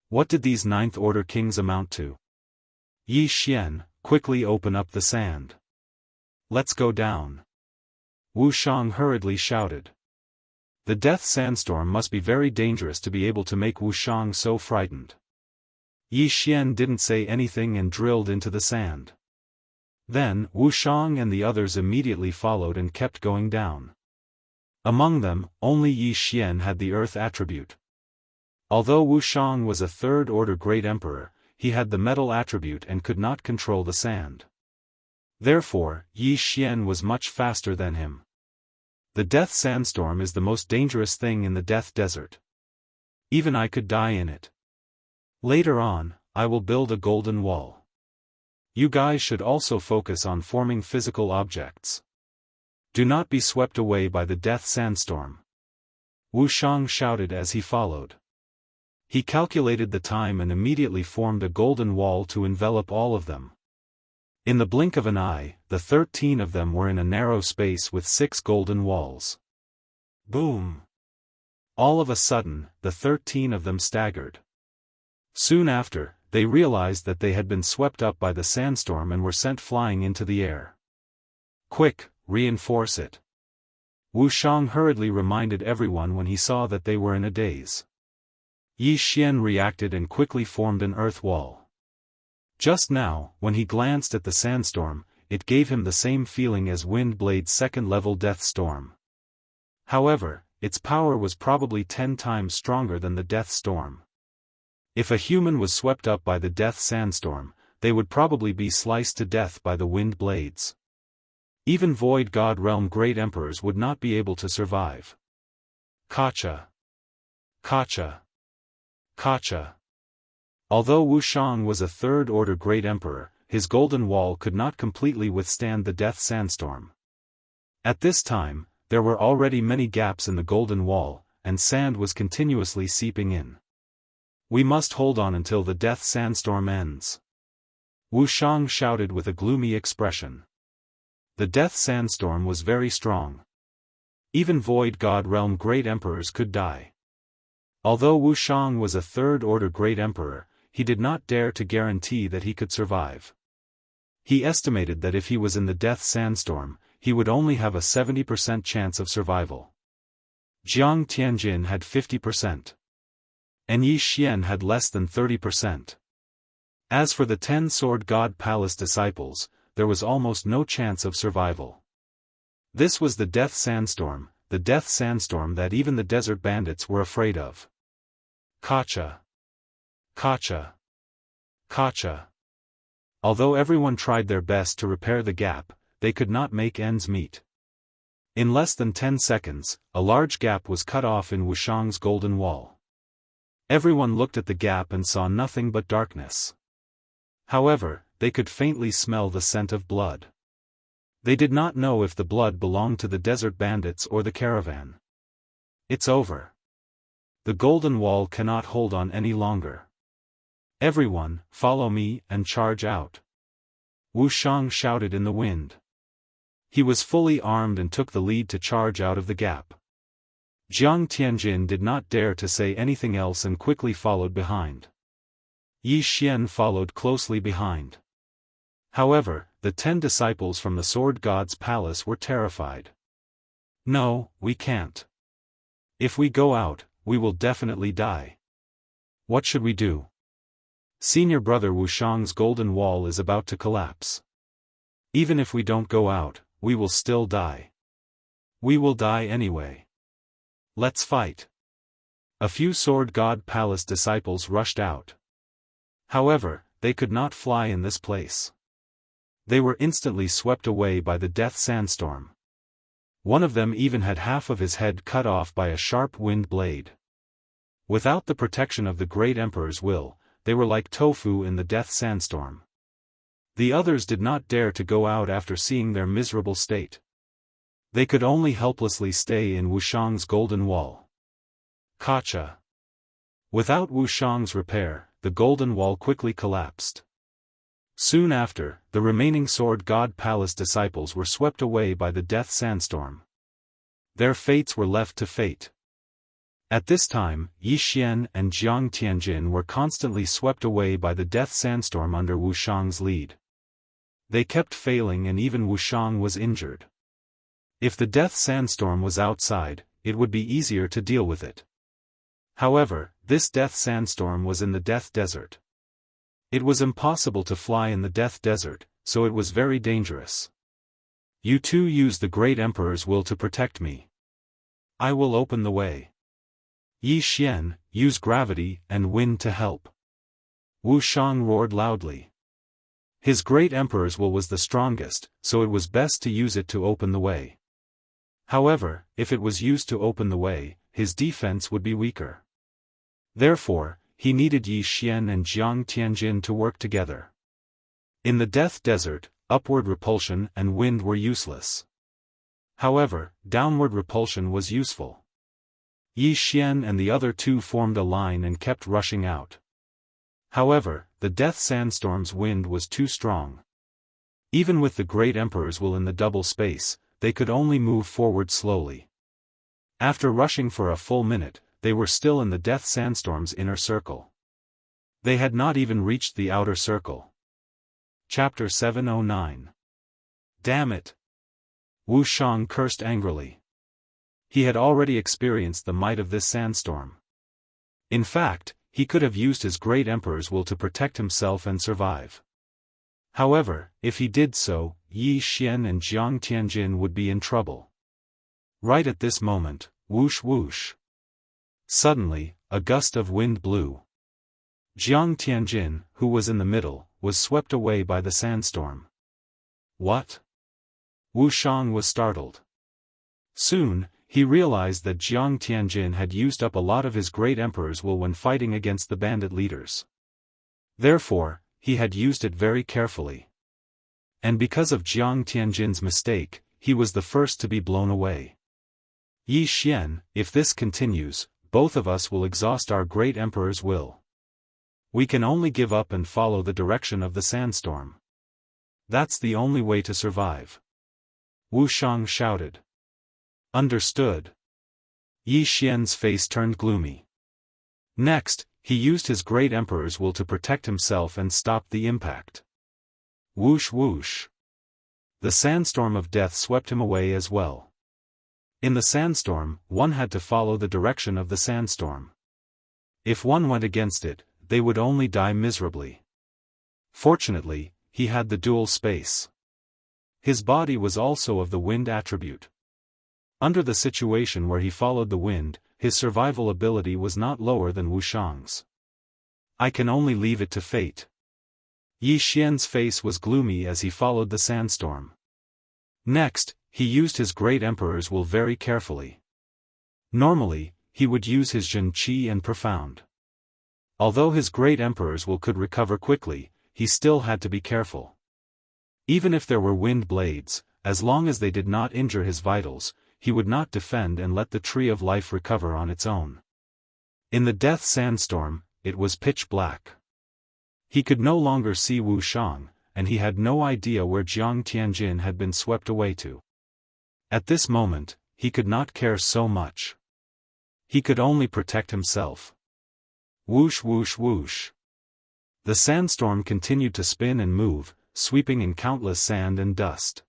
What did these Ninth Order kings amount to? Yi Xian, quickly open up the sand. Let's go down. Wuxiang hurriedly shouted. The death sandstorm must be very dangerous to be able to make Wuxiang so frightened. Yi Xian didn't say anything and drilled into the sand. Then, Wuxiang and the others immediately followed and kept going down. Among them, only Yi Xian had the earth attribute. Although Wuxiang was a Third Order Great Emperor, he had the metal attribute and could not control the sand. Therefore, Yi Xian was much faster than him. The death sandstorm is the most dangerous thing in the death desert. Even I could die in it. Later on, I will build a golden wall. You guys should also focus on forming physical objects. Do not be swept away by the death sandstorm. Wuxiang shouted as he followed. He calculated the time and immediately formed a golden wall to envelop all of them. In the blink of an eye, the 13 of them were in a narrow space with 6 golden walls. Boom! All of a sudden, the 13 of them staggered. Soon after, they realized that they had been swept up by the sandstorm and were sent flying into the air. Quick, reinforce it. Wuxiang hurriedly reminded everyone when he saw that they were in a daze. Yi Xian reacted and quickly formed an earth wall. Just now, when he glanced at the sandstorm, it gave him the same feeling as Windblade's second-level death storm. However, its power was probably 10 times stronger than the death storm. If a human was swept up by the death sandstorm, they would probably be sliced to death by the wind blades. Even Void God Realm Great Emperors would not be able to survive. Kacha! Kacha! Kacha! Although Wuxiang was a Third Order Great Emperor, his golden wall could not completely withstand the death sandstorm. At this time, there were already many gaps in the golden wall, and sand was continuously seeping in. We must hold on until the death sandstorm ends. Wuxiang shouted with a gloomy expression. The death sandstorm was very strong. Even Void God Realm Great Emperors could die. Although Wuxiang was a third-order Great Emperor, he did not dare to guarantee that he could survive. He estimated that if he was in the death sandstorm, he would only have a 70% chance of survival. Jiang Tianjin had 50%. And Yi Xian had less than 30%. As for the 10 Sword God Palace disciples, there was almost no chance of survival. This was the death sandstorm that even the desert bandits were afraid of. Kacha. Kacha. Kacha. Although everyone tried their best to repair the gap, they could not make ends meet. In less than 10 seconds, a large gap was cut off in Wuxiang's golden wall. Everyone looked at the gap and saw nothing but darkness. However, they could faintly smell the scent of blood. They did not know if the blood belonged to the desert bandits or the caravan. It's over. The golden wall cannot hold on any longer. Everyone, follow me and charge out. Wuxiang shouted in the wind. He was fully armed and took the lead to charge out of the gap. Jiang Tianjin did not dare to say anything else and quickly followed behind. Yi Xian followed closely behind. However, the 10 disciples from the Sword God's palace were terrified. No, we can't. If we go out, we will definitely die. What should we do? Senior brother Wuxiang's golden wall is about to collapse. Even if we don't go out, we will still die. We will die anyway. Let's fight. A few Sword God Palace disciples rushed out. However, they could not fly in this place. They were instantly swept away by the death sandstorm. One of them even had half of his head cut off by a sharp wind blade. Without the protection of the Great Emperor's will, they were like tofu in the death sandstorm. The others did not dare to go out after seeing their miserable state. They could only helplessly stay in Wuxiang's golden wall. Kacha. Without Wuxiang's repair, the golden wall quickly collapsed. Soon after, the remaining Sword God Palace disciples were swept away by the death sandstorm. Their fates were left to fate. At this time, Yi Xian and Jiang Tianjin were constantly swept away by the death sandstorm under Wuxiang's lead. They kept failing and even Wuxiang was injured. If the death sandstorm was outside, it would be easier to deal with it. However, this death sandstorm was in the death desert. It was impossible to fly in the death desert, so it was very dangerous. You two use the Great Emperor's will to protect me. I will open the way. Yi Xian, use gravity and wind to help. Wuxiang roared loudly. His Great Emperor's will was the strongest, so it was best to use it to open the way. However, if it was used to open the way, his defense would be weaker. Therefore, he needed Yi Xian and Jiang Tianjin to work together. In the death desert, upward repulsion and wind were useless. However, downward repulsion was useful. Yi Xian and the other two formed a line and kept rushing out. However, the death sandstorm's wind was too strong. Even with the Great Emperor's will in the double space, they could only move forward slowly. After rushing for a full minute, they were still in the death sandstorm's inner circle. They had not even reached the outer circle. Chapter 709. Damn it! Wuxiang cursed angrily. He had already experienced the might of this sandstorm. In fact, he could have used his Great Emperor's will to protect himself and survive. However, if he did so, Yi Xian and Jiang Tianjin would be in trouble. Right at this moment, whoosh whoosh. Suddenly, a gust of wind blew. Jiang Tianjin, who was in the middle, was swept away by the sandstorm. What? Wuxiang was startled. Soon, he realized that Jiang Tianjin had used up a lot of his Great Emperor's will when fighting against the bandit leaders. Therefore, he had used it very carefully. And because of Jiang Tianjin's mistake, he was the first to be blown away. Yi Xian, if this continues, both of us will exhaust our Great Emperor's will. We can only give up and follow the direction of the sandstorm. That's the only way to survive. Wu Shang shouted. Understood. Yi Xian's face turned gloomy. Next, he used his great emperor's will to protect himself and stop the impact. Whoosh whoosh. The sandstorm of death swept him away as well. In the sandstorm, one had to follow the direction of the sandstorm. If one went against it, they would only die miserably. Fortunately, he had the dual space. His body was also of the wind attribute. Under the situation where he followed the wind, his survival ability was not lower than Wu Shang's. I can only leave it to fate. Yi Xian's face was gloomy as he followed the sandstorm. Next, he used his great emperor's will very carefully. Normally, he would use his Jin Qi and profound. Although his great emperor's will could recover quickly, he still had to be careful. Even if there were wind blades, as long as they did not injure his vitals, he would not defend and let the tree of life recover on its own. In the death sandstorm, it was pitch black. He could no longer see Wu Shang, and he had no idea where Jiang Tianjin had been swept away to. At this moment, he could not care so much. He could only protect himself. Whoosh whoosh whoosh. The sandstorm continued to spin and move, sweeping in countless sand and dust.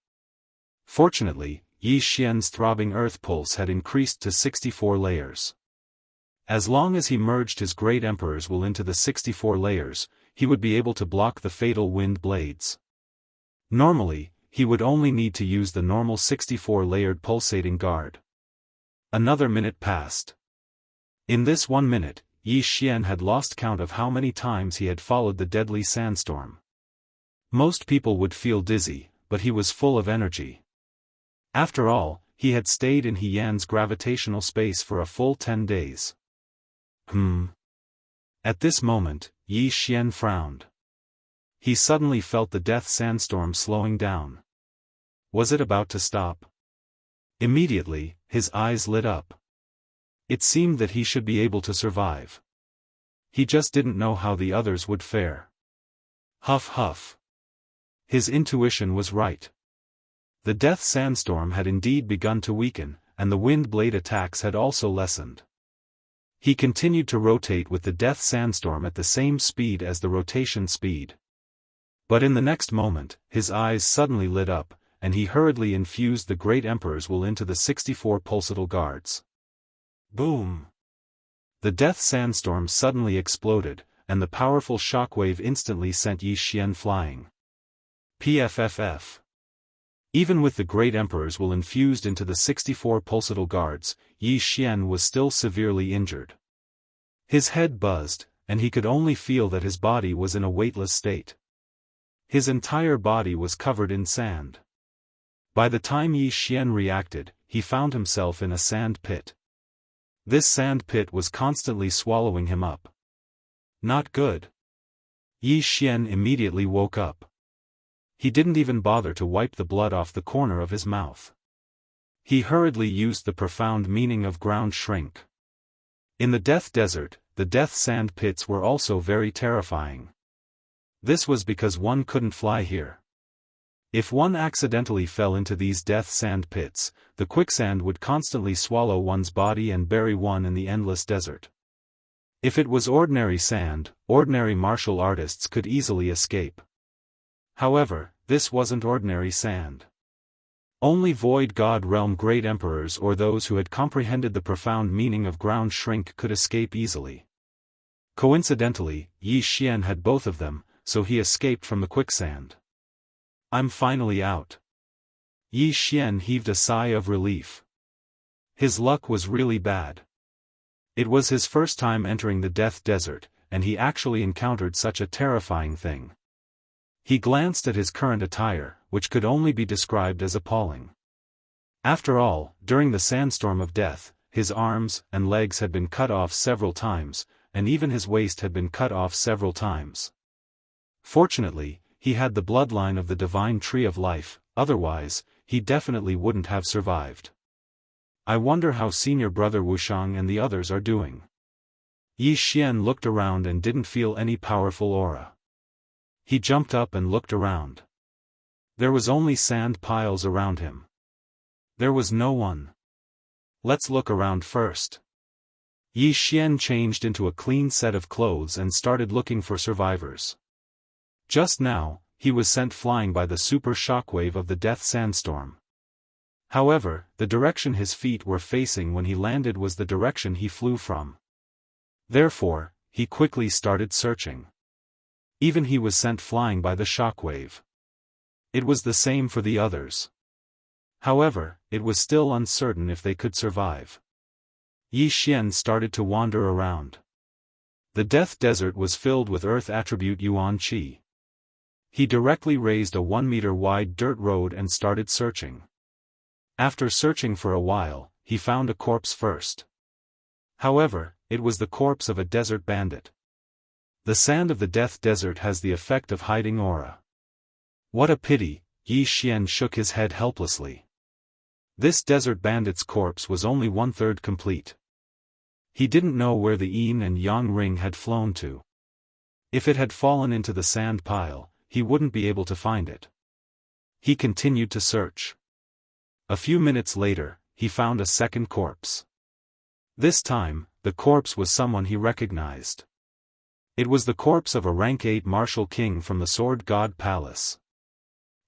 Fortunately, Yi Xian's throbbing earth pulse had increased to 64 layers. As long as he merged his great emperor's will into the 64 layers, he would be able to block the fatal wind blades. Normally, he would only need to use the normal 64-layered pulsating guard. Another minute passed. In this 1 minute, Yi Xian had lost count of how many times he had followed the deadly sandstorm. Most people would feel dizzy, but he was full of energy. After all, he had stayed in He Yan's gravitational space for a full 10 days. At this moment, Yi Xian frowned. He suddenly felt the death sandstorm slowing down. Was it about to stop? Immediately, his eyes lit up. It seemed that he should be able to survive. He just didn't know how the others would fare. Huff huff. His intuition was right. The death sandstorm had indeed begun to weaken, and the wind blade attacks had also lessened. He continued to rotate with the death sandstorm at the same speed as the rotation speed. But in the next moment, his eyes suddenly lit up, and he hurriedly infused the great emperor's will into the 64 pulsatile guards. Boom! The death sandstorm suddenly exploded, and the powerful shockwave instantly sent Yi Xian flying. PFFF. Even with the great emperor's will infused into the 64 pulsatile guards, Yi Xian was still severely injured. His head buzzed, and he could only feel that his body was in a weightless state. His entire body was covered in sand. By the time Yi Xian reacted, he found himself in a sand pit. This sand pit was constantly swallowing him up. Not good. Yi Xian immediately woke up. He didn't even bother to wipe the blood off the corner of his mouth. He hurriedly used the profound meaning of ground shrink. In the death desert, the death sand pits were also very terrifying. This was because one couldn't fly here. If one accidentally fell into these death sand pits, the quicksand would constantly swallow one's body and bury one in the endless desert. If it was ordinary sand, ordinary martial artists could easily escape. However, this wasn't ordinary sand. Only Void God Realm Great Emperors or those who had comprehended the profound meaning of ground shrink could escape easily. Coincidentally, Yi Xian had both of them, so he escaped from the quicksand. I'm finally out. Yi Xian heaved a sigh of relief. His luck was really bad. It was his first time entering the Death Desert, and he actually encountered such a terrifying thing. He glanced at his current attire, which could only be described as appalling. After all, during the sandstorm of death, his arms and legs had been cut off several times, and even his waist had been cut off several times. Fortunately, he had the bloodline of the divine tree of life, otherwise, he definitely wouldn't have survived. I wonder how senior brother Wushang and the others are doing. Yi Xian looked around and didn't feel any powerful aura. He jumped up and looked around. There was only sand piles around him. There was no one. Let's look around first. Yi Xian changed into a clean set of clothes and started looking for survivors. Just now, he was sent flying by the super shockwave of the death sandstorm. However, the direction his feet were facing when he landed was the direction he flew from. Therefore, he quickly started searching. Even he was sent flying by the shockwave. It was the same for the others. However, it was still uncertain if they could survive. Yi Xian started to wander around. The Death Desert was filled with earth attribute Yuan Qi. He directly raised a 1-meter wide dirt road and started searching. After searching for a while, he found a corpse first. However, it was the corpse of a desert bandit. The sand of the Death Desert has the effect of hiding aura. What a pity, Yi Xian shook his head helplessly. This desert bandit's corpse was only 1/3 complete. He didn't know where the yin and yang ring had flown to. If it had fallen into the sand pile, he wouldn't be able to find it. He continued to search. A few minutes later, he found a second corpse. This time, the corpse was someone he recognized. It was the corpse of a rank 8 martial king from the Sword God Palace.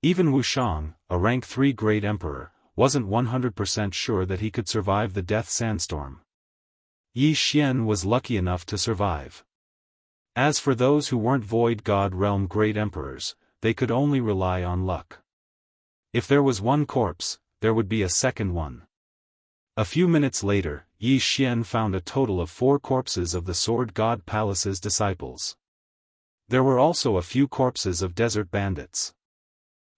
Even Wuxiang, a rank 3 great emperor, wasn't 100% sure that he could survive the death sandstorm. Yi Xian was lucky enough to survive. As for those who weren't Void God Realm great emperors, they could only rely on luck. If there was one corpse, there would be a second one. A few minutes later, Yi Xian found a total of 4 corpses of the Sword God Palace's disciples. There were also a few corpses of desert bandits.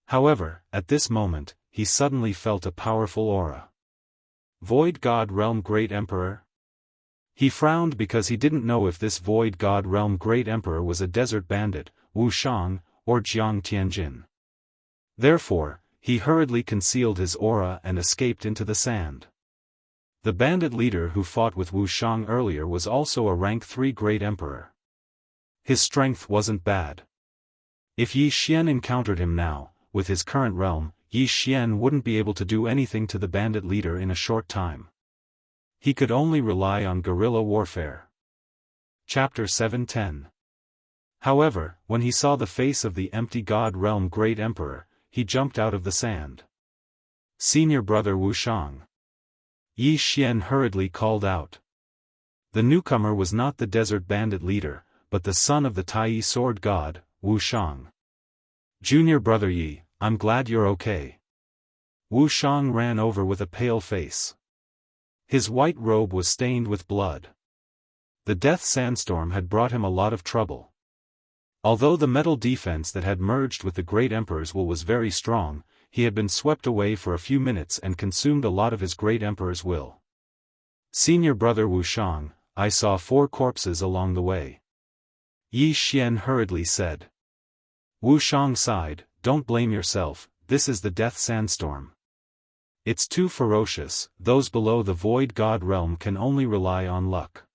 However, at this moment, he suddenly felt a powerful aura. Void God Realm Great Emperor? He frowned because he didn't know if this Void God Realm Great Emperor was a desert bandit, Wuxiang, or Jiang Tianjin. Therefore, he hurriedly concealed his aura and escaped into the sand. The bandit leader who fought with Wuxiang earlier was also a rank 3 great emperor. His strength wasn't bad. If Yi Xian encountered him now, with his current realm, Yi Xian wouldn't be able to do anything to the bandit leader in a short time. He could only rely on guerrilla warfare. Chapter 7:10. However, when he saw the face of the empty God Realm Great Emperor, he jumped out of the sand. Senior brother Wuxiang. Yi Xian hurriedly called out. The newcomer was not the desert bandit leader, but the son of the Tai sword god, Wuxiang. Junior brother Yi, I'm glad you're okay. Wuxiang ran over with a pale face. His white robe was stained with blood. The death sandstorm had brought him a lot of trouble. Although the metal defense that had merged with the Great Emperor's will was very strong, he had been swept away for a few minutes and consumed a lot of his Great Emperor's will. Senior brother Wuxiang, I saw 4 corpses along the way. Yi Xian hurriedly said. Wuxiang sighed, don't blame yourself, this is the death sandstorm. It's too ferocious, those below the Void God realm can only rely on luck.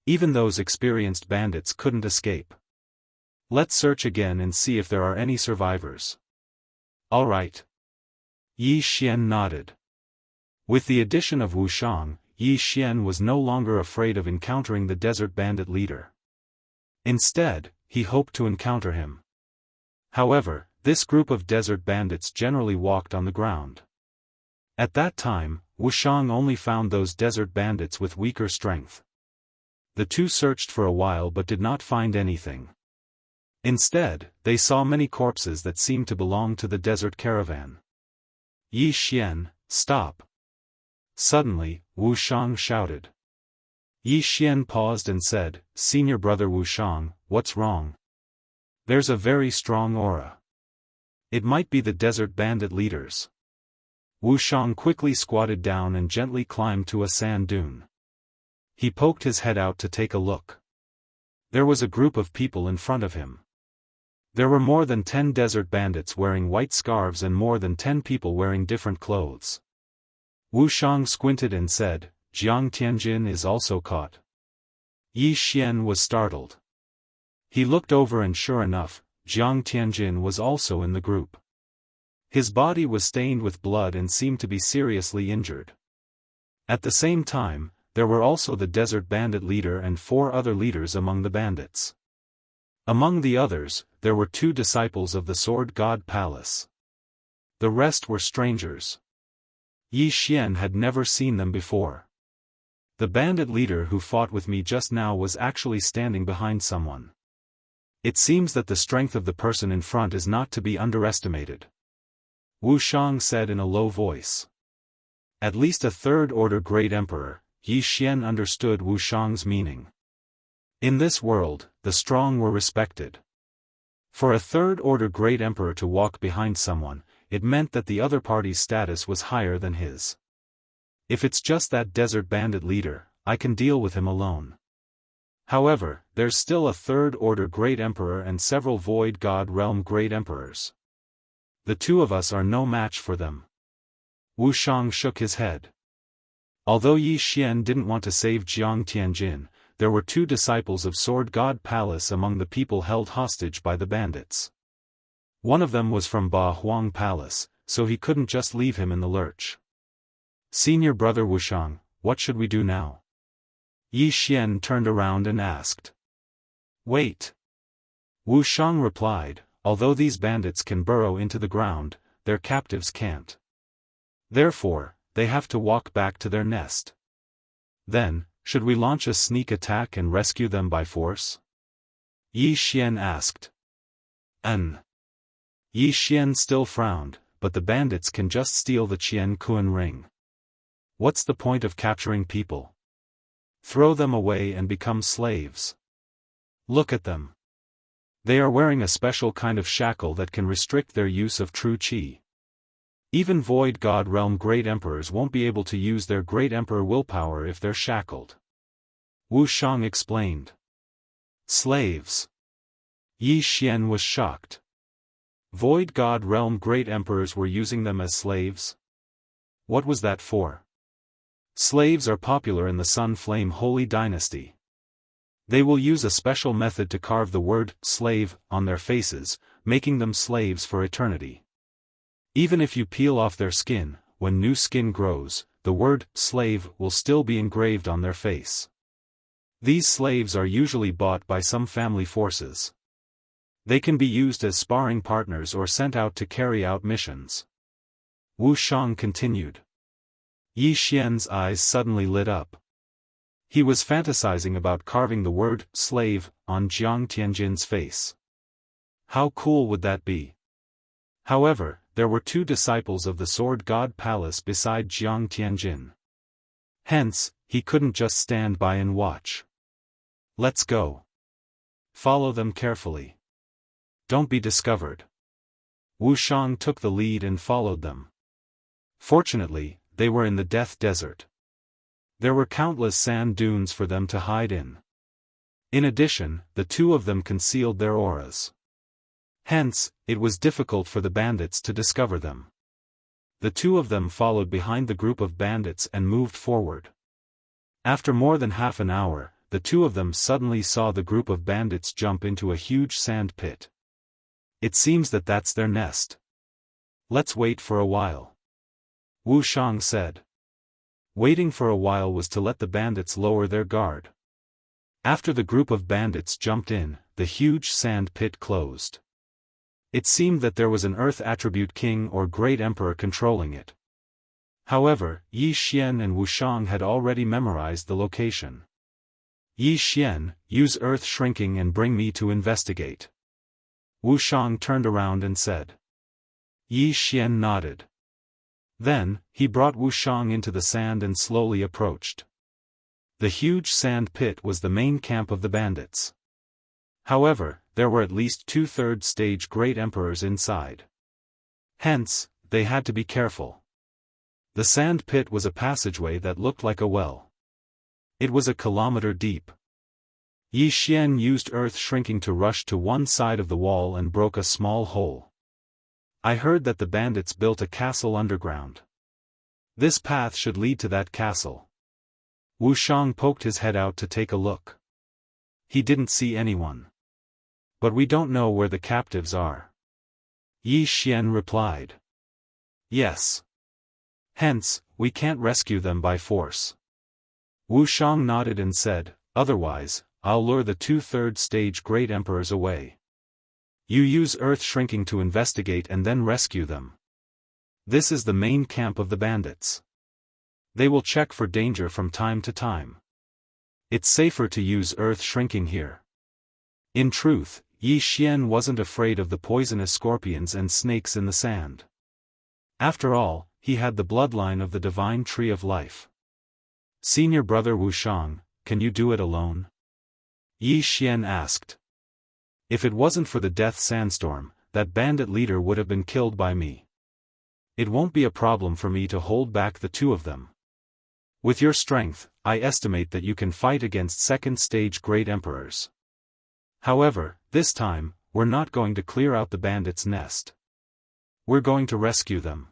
Even those experienced bandits couldn't escape. Let's search again and see if there are any survivors. All right. Yi Xian nodded. With the addition of Wuxiang, Yi Xian was no longer afraid of encountering the desert bandit leader. Instead, he hoped to encounter him. However, this group of desert bandits generally walked on the ground. At that time, Wuxiang only found those desert bandits with weaker strength. The two searched for a while but did not find anything. Instead, they saw many corpses that seemed to belong to the desert caravan. Yi Xian, stop! Suddenly, Wuxiang shouted. Yi Xian paused and said, Senior brother Wuxiang, what's wrong? There's a very strong aura. It might be the desert bandit leaders. Wuxiang quickly squatted down and gently climbed to a sand dune. He poked his head out to take a look. There was a group of people in front of him. There were more than 10 desert bandits wearing white scarves and more than 10 people wearing different clothes. Wuxiang squinted and said, Jiang Tianjin is also caught. Yi Xian was startled. He looked over and sure enough, Jiang Tianjin was also in the group. His body was stained with blood and seemed to be seriously injured. At the same time, there were also the desert bandit leader and 4 other leaders among the bandits. Among the others, there were 2 disciples of the Sword God Palace. The rest were strangers. Yi Xian had never seen them before. The bandit leader who fought with me just now was actually standing behind someone. It seems that the strength of the person in front is not to be underestimated. Wu Shang said in a low voice. At least a 3rd-order Great Emperor. Yi Xian understood Wu Shang's meaning. In this world, the strong were respected. For a 3rd-order Great Emperor to walk behind someone, it meant that the other party's status was higher than his. If it's just that desert bandit leader, I can deal with him alone. However, there's still a 3rd-order Great Emperor and several Void God Realm Great Emperors. The 2 of us are no match for them. Wu Shang shook his head. Although Yi Xian didn't want to save Jiang Tianjin, there were 2 disciples of Sword God Palace among the people held hostage by the bandits. One of them was from Ba Huang Palace, so he couldn't just leave him in the lurch. Senior brother Wu Shang, what should we do now? Yi Xian turned around and asked. Wait. Wu Shang replied, although these bandits can burrow into the ground, their captives can't. Therefore, they have to walk back to their nest. Then, should we launch a sneak attack and rescue them by force? Yi Xian asked. Yi Xian still frowned, but the bandits can just steal the Qian Kuan ring. What's the point of capturing people? Throw them away and become slaves. Look at them. They are wearing a special kind of shackle that can restrict their use of true qi. Even Void God Realm Great Emperors won't be able to use their Great Emperor willpower if they're shackled. Wu Shang explained. Slaves. Yi Xian was shocked. Void God Realm Great Emperors were using them as slaves? What was that for? Slaves are popular in the Sun Flame Holy Dynasty. They will use a special method to carve the word slave on their faces, making them slaves for eternity. Even if you peel off their skin, when new skin grows, the word slave will still be engraved on their face. These slaves are usually bought by some family forces. They can be used as sparring partners or sent out to carry out missions. Wu Shang continued. Yi Xian's eyes suddenly lit up. He was fantasizing about carving the word slave on Jiang Tianjin's face. How cool would that be? However, there were 2 disciples of the Sword God Palace beside Jiang Tianjin. Hence, he couldn't just stand by and watch. Let's go. Follow them carefully. Don't be discovered. Wu Shang took the lead and followed them. Fortunately, they were in the Death Desert. There were countless sand dunes for them to hide in. In addition, the 2 of them concealed their auras. Hence, it was difficult for the bandits to discover them. The 2 of them followed behind the group of bandits and moved forward. After more than half an hour, the 2 of them suddenly saw the group of bandits jump into a huge sand pit. It seems that that's their nest. Let's wait for a while. Wu Shang said. Waiting for a while was to let the bandits lower their guard. After the group of bandits jumped in, the huge sand pit closed. It seemed that there was an Earth Attribute King or Great Emperor controlling it. However, Yi Xian and Wu Shang had already memorized the location. Yi Xian, use Earth Shrinking and bring me to investigate. Wu Shang turned around and said. Yi Xian nodded. Then, he brought Wu Shang into the sand and slowly approached. The huge sand pit was the main camp of the bandits. However, there were at least 2/3 stage Great Emperors inside. Hence, they had to be careful. The sand pit was a passageway that looked like a well. It was a kilometer deep. Yi Xian used Earth Shrinking to rush to one side of the wall and broke a small hole. I heard that the bandits built a castle underground. This path should lead to that castle. Wu Shang poked his head out to take a look. he didn't see anyone. But we don't know where the captives are. Yi Xian replied. Yes. Hence, we can't rescue them by force. Wu Shang nodded and said, otherwise, I'll lure the 2/3 stage great emperors away. You use earth shrinking to investigate and then rescue them. This is the main camp of the bandits. They will check for danger from time to time. It's safer to use earth shrinking here. In truth, Yi Xian wasn't afraid of the poisonous scorpions and snakes in the sand. After all, he had the bloodline of the divine tree of life. Senior brother Wu Shang, can you do it alone? Yi Xian asked. If it wasn't for the death sandstorm, that bandit leader would have been killed by me. It won't be a problem for me to hold back the two of them. With your strength, I estimate that you can fight against second-stage great emperors. However, this time, we're not going to clear out the bandits' nest. We're going to rescue them.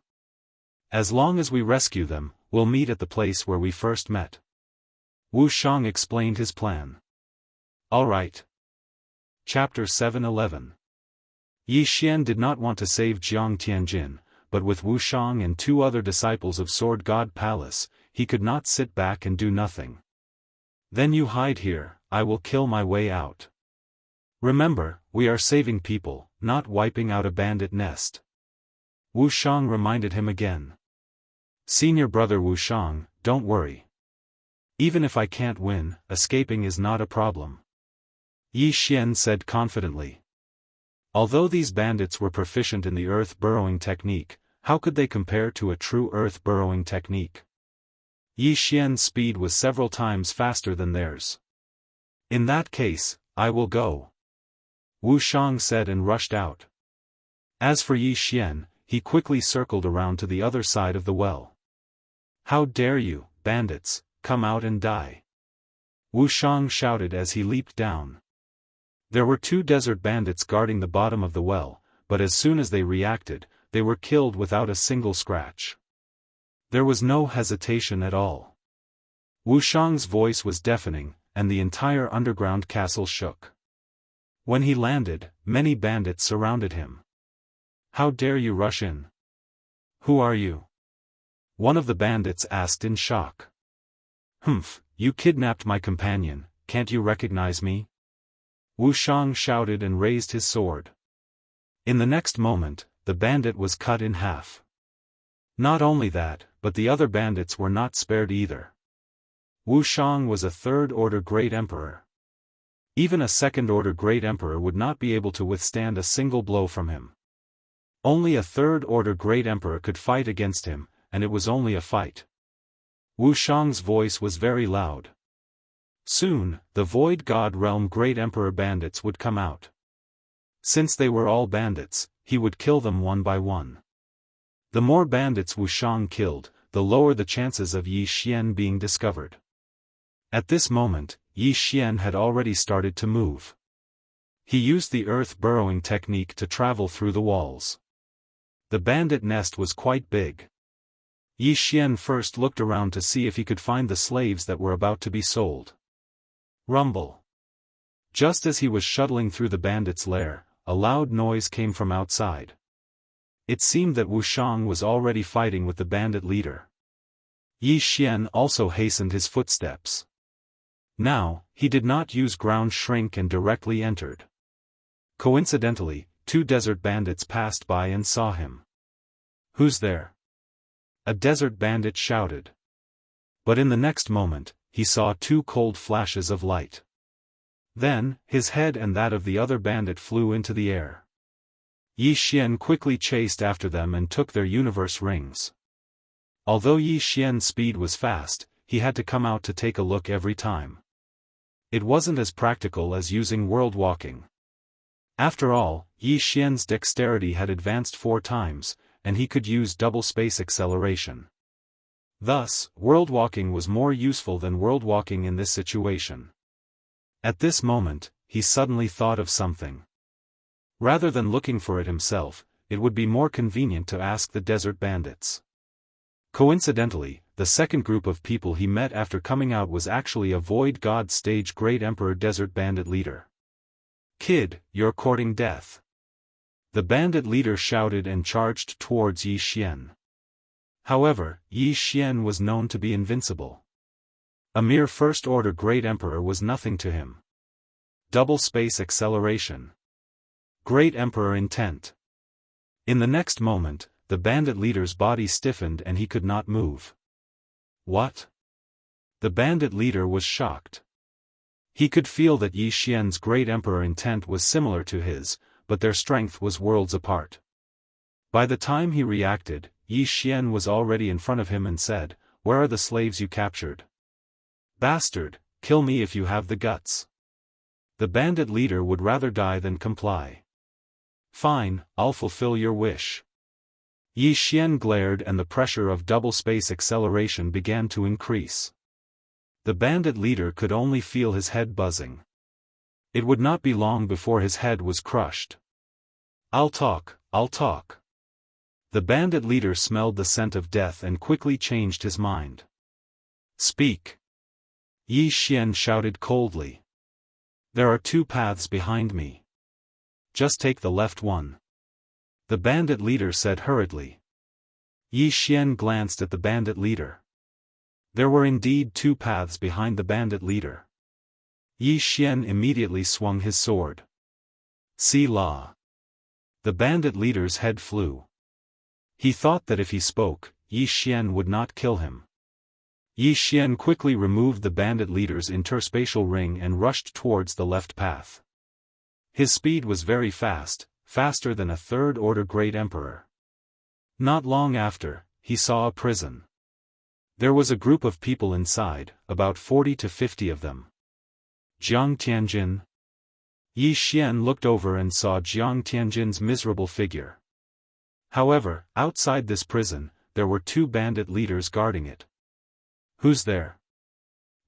As long as we rescue them, we'll meet at the place where we first met. Wu Shang explained his plan. All right. Chapter 7:11. Yi Xian did not want to save Jiang Tianjin, but with Wu Shang and 2 other disciples of Sword God Palace, he could not sit back and do nothing. Then you hide here, I will kill my way out. Remember, we are saving people, not wiping out a bandit nest. Wu Shang reminded him again. Senior brother Wu Shang, don't worry. Even if I can't win, escaping is not a problem. Yi Xian said confidently. Although these bandits were proficient in the earth burrowing technique, how could they compare to a true earth burrowing technique? Yi Xian's speed was several times faster than theirs. In that case, I will go. Wu Shang said and rushed out. As for Yi Xian, he quickly circled around to the other side of the well. How dare you, bandits, come out and die! Wu Shang shouted as he leaped down. There were 2 desert bandits guarding the bottom of the well, but as soon as they reacted, they were killed without a single scratch. There was no hesitation at all. Wu Shang's voice was deafening, and the entire underground castle shook. When he landed, many bandits surrounded him. How dare you rush in? Who are you? One of the bandits asked in shock. Humph, you kidnapped my companion, can't you recognize me? Wu Shang shouted and raised his sword. In the next moment, the bandit was cut in half. Not only that, but the other bandits were not spared either. Wu Shang was a 3rd-order great emperor. Even a 2nd-order great emperor would not be able to withstand a single blow from him. Only a 3rd-order great emperor could fight against him, and it was only a fight. Wu Shang's voice was very loud. Soon, the Void God Realm Great Emperor bandits would come out. Since they were all bandits, he would kill them one by one. The more bandits Wu Shang killed, the lower the chances of Yi Xian being discovered. At this moment, Yi Xian had already started to move. He used the earth burrowing technique to travel through the walls. The bandit nest was quite big. Yi Xian first looked around to see if he could find the slaves that were about to be sold. Rumble. Just as he was shuttling through the bandit's lair, a loud noise came from outside. It seemed that Wu Shang was already fighting with the bandit leader. Yi Xian also hastened his footsteps. Now, he did not use ground shrink and directly entered. Coincidentally, 2 desert bandits passed by and saw him. Who's there? A desert bandit shouted. But in the next moment, he saw 2 cold flashes of light. Then, his head and that of the other bandit flew into the air. Yi Xian quickly chased after them and took their universe rings. Although Yi Xian's speed was fast, he had to come out to take a look every time. It wasn't as practical as using world walking. After all, Yi Xian's dexterity had advanced 4 times, and he could use double space acceleration. Thus, world walking was more useful than world walking in this situation. At this moment, he suddenly thought of something. Rather than looking for it himself, it would be more convenient to ask the desert bandits. Coincidentally, the second group of people he met after coming out was actually a Void God Stage Great Emperor Desert Bandit leader. "Kid, you're courting death." The bandit leader shouted and charged towards Yi Xian. However, Yi Xian was known to be invincible. A mere First-Order Great Emperor was nothing to him. Double space acceleration. Great Emperor intent. In the next moment, the bandit leader's body stiffened and he could not move. What? The bandit leader was shocked. He could feel that Yi Xian's Great Emperor intent was similar to his, but their strength was worlds apart. By the time he reacted, Yi Xian was already in front of him and said, "Where are the slaves you captured? Bastard, kill me if you have the guts." The bandit leader would rather die than comply. "Fine, I'll fulfill your wish." Yi Xian glared and the pressure of double space acceleration began to increase. The bandit leader could only feel his head buzzing. It would not be long before his head was crushed. I'll talk." The bandit leader smelled the scent of death and quickly changed his mind. "Speak." Yi Xian shouted coldly. "There are two paths behind me. Just take the left one," the bandit leader said hurriedly. Yi Xian glanced at the bandit leader. There were indeed two paths behind the bandit leader. Yi Xian immediately swung his sword. "See law." The bandit leader's head flew. He thought that if he spoke, Yi Xian would not kill him. Yi Xian quickly removed the bandit leader's interspatial ring and rushed towards the left path. His speed was very fast, faster than a Third-Order Great Emperor. Not long after, he saw a prison. There was a group of people inside, about 40 to 50 of them. Jiang Tianjin. Yi Xian looked over and saw Jiang Tianjin's miserable figure. However, outside this prison, there were two bandit leaders guarding it. "Who's there?"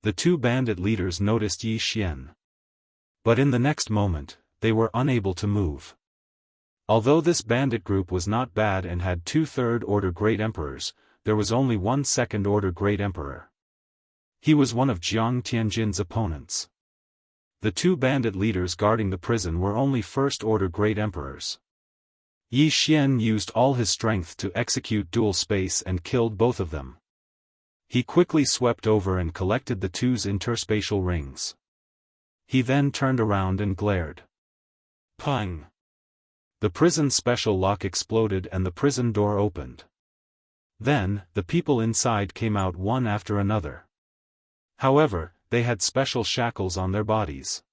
The two bandit leaders noticed Yi Xian. But in the next moment, they were unable to move. Although this bandit group was not bad and had two Third-Order Great Emperors, there was only one Second-Order Great Emperor. He was one of Jiang Tianjin's opponents. The two bandit leaders guarding the prison were only First-Order Great Emperors. Yi Xian used all his strength to execute dual space and killed both of them. He quickly swept over and collected the two's interspatial rings. He then turned around and glared. Pang! The prison's special lock exploded and the prison door opened. Then, the people inside came out one after another. However, they had special shackles on their bodies.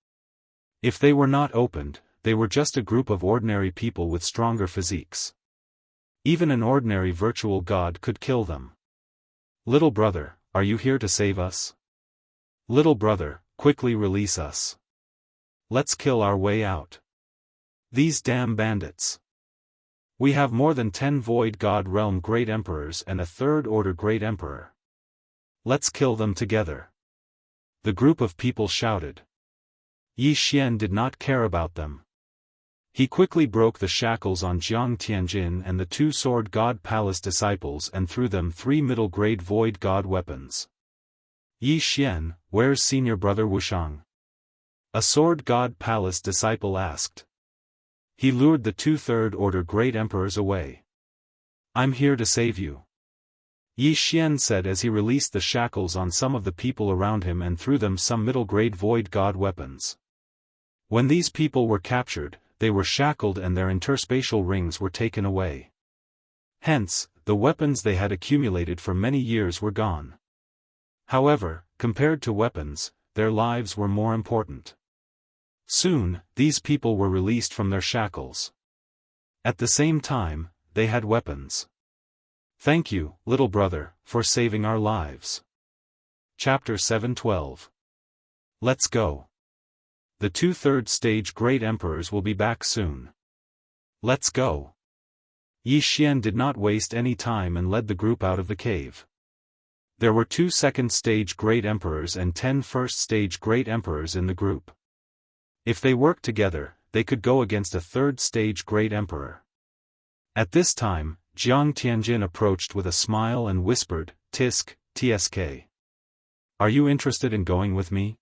If they were not opened, they were just a group of ordinary people with stronger physiques. Even an ordinary virtual god could kill them. "Little brother, are you here to save us? Little brother, quickly release us. Let's kill our way out. These damn bandits. We have more than 10 Void God Realm Great Emperors and a Third-Order Great Emperor. Let's kill them together." The group of people shouted. Yi Xian did not care about them. He quickly broke the shackles on Jiang Tianjin and the two Sword God Palace disciples and threw them 3 middle-grade Void God weapons. "Yi Xian, where's senior brother Wushang?" a Sword God Palace disciple asked. He lured the two Third-Order Great Emperors away. "I'm here to save you," Yi Xian said as he released the shackles on some of the people around him and threw them some middle-grade Void God weapons. When these people were captured, they were shackled and their interspatial rings were taken away. Hence, the weapons they had accumulated for many years were gone. However, compared to weapons, their lives were more important. Soon, these people were released from their shackles. At the same time, they had weapons. "Thank you, little brother, for saving our lives." Chapter 7:12. Let's go. The two third-stage Great Emperors will be back soon. Let's go. Yi Xian did not waste any time and led the group out of the cave. There were 2 second-stage Great Emperors and 10 first-stage Great Emperors in the group. If they worked together, they could go against a third-stage Great Emperor. At this time, Jiang Tianjin approached with a smile and whispered, "Tisk, TSK. Are you interested in going with me?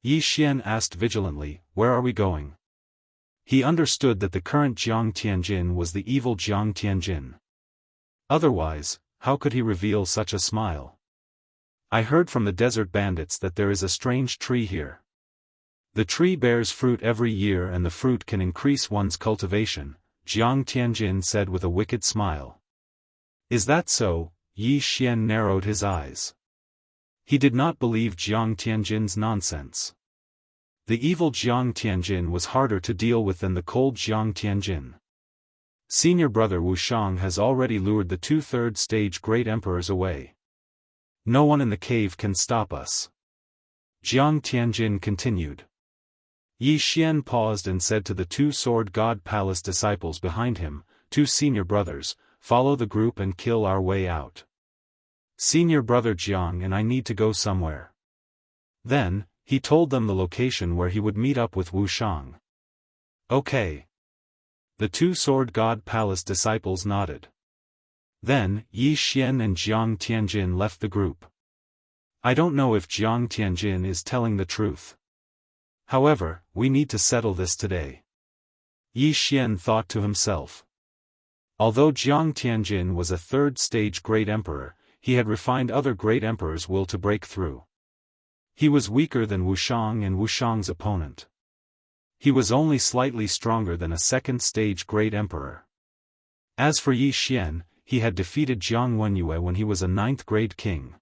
Yi Xian asked vigilantly, where are we going? He understood that the current Jiang Tianjin was the evil Jiang Tianjin. Otherwise, how could he reveal such a smile? I heard from the desert bandits that there is a strange tree here. The tree bears fruit every year and the fruit can increase one's cultivation, Jiang Tianjin said with a wicked smile. Is that so? Yi Xian narrowed his eyes. He did not believe Jiang Tianjin's nonsense. The evil Jiang Tianjin was harder to deal with than the cold Jiang Tianjin. Senior brother Wu Shang has already lured the 2/3 stage great emperors away. No one in the cave can stop us. Jiang Tianjin continued. Yi Xian paused and said to the 2 sword god palace disciples behind him, 2 senior brothers, follow the group and kill our way out. Senior brother Jiang and I need to go somewhere. Then, he told them the location where he would meet up with Wu Shang. Okay. The 2 sword god palace disciples nodded. Then, Yi Xian and Jiang Tianjin left the group. I don't know if Jiang Tianjin is telling the truth. However, we need to settle this today. Yi Xian thought to himself. Although Jiang Tianjin was a 3rd stage great emperor, he had refined other great emperors' will to break through. He was weaker than Wu Shang and Wu Shang's opponent. He was only slightly stronger than a 2nd stage great emperor. As for Yi Xian, he had defeated Jiang Wenyue when he was a 9th grade king.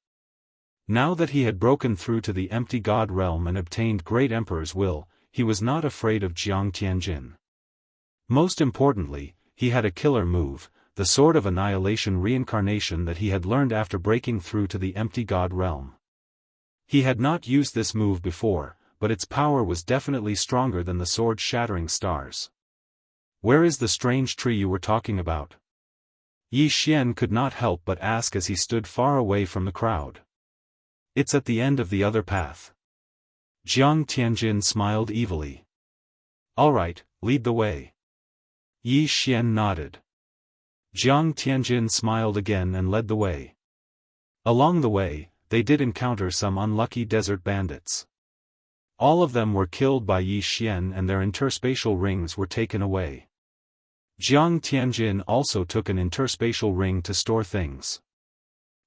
Now that he had broken through to the empty god realm and obtained great emperor's will, he was not afraid of Jiang Tianjin. Most importantly, he had a killer move, the sword of annihilation reincarnation that he had learned after breaking through to the empty god realm. He had not used this move before, but its power was definitely stronger than the sword shattering stars. Where is the strange tree you were talking about? Yi Xian could not help but ask as he stood far away from the crowd. It's at the end of the other path. Jiang Tianjin smiled evilly. All right, lead the way. Yi Xian nodded. Jiang Tianjin smiled again and led the way. Along the way, they did encounter some unlucky desert bandits. All of them were killed by Yi Xian and their interspatial rings were taken away. Jiang Tianjin also took an interspatial ring to store things.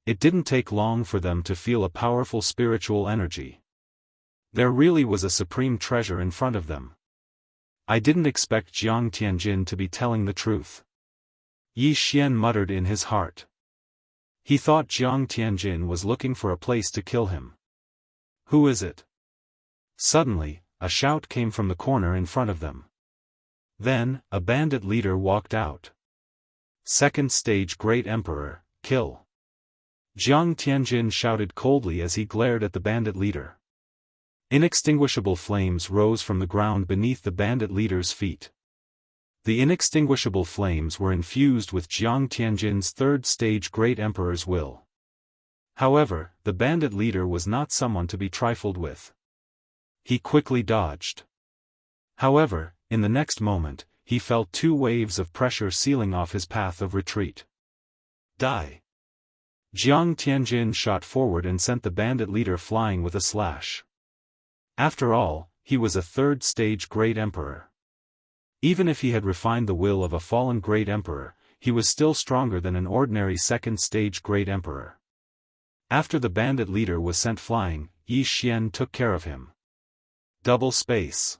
It didn't take long for them to feel a powerful spiritual energy. There really was a supreme treasure in front of them. I didn't expect Jiang Tianjin to be telling the truth. Yi Xian muttered in his heart. He thought Jiang Tianjin was looking for a place to kill him. Who is it? Suddenly, a shout came from the corner in front of them. Then, a bandit leader walked out. 2nd stage great emperor, kill. Jiang Tianjin shouted coldly as he glared at the bandit leader. Inextinguishable flames rose from the ground beneath the bandit leader's feet. The inextinguishable flames were infused with Jiang Tianjin's 3rd stage great emperor's will. However, the bandit leader was not someone to be trifled with. He quickly dodged. However, in the next moment, he felt 2 waves of pressure sealing off his path of retreat. Die! Jiang Tianjin shot forward and sent the bandit leader flying with a slash. After all, he was a 3rd stage great emperor. Even if he had refined the will of a fallen great emperor, he was still stronger than an ordinary 2nd stage great emperor. After the bandit leader was sent flying, Yi Xian took care of him. Double space.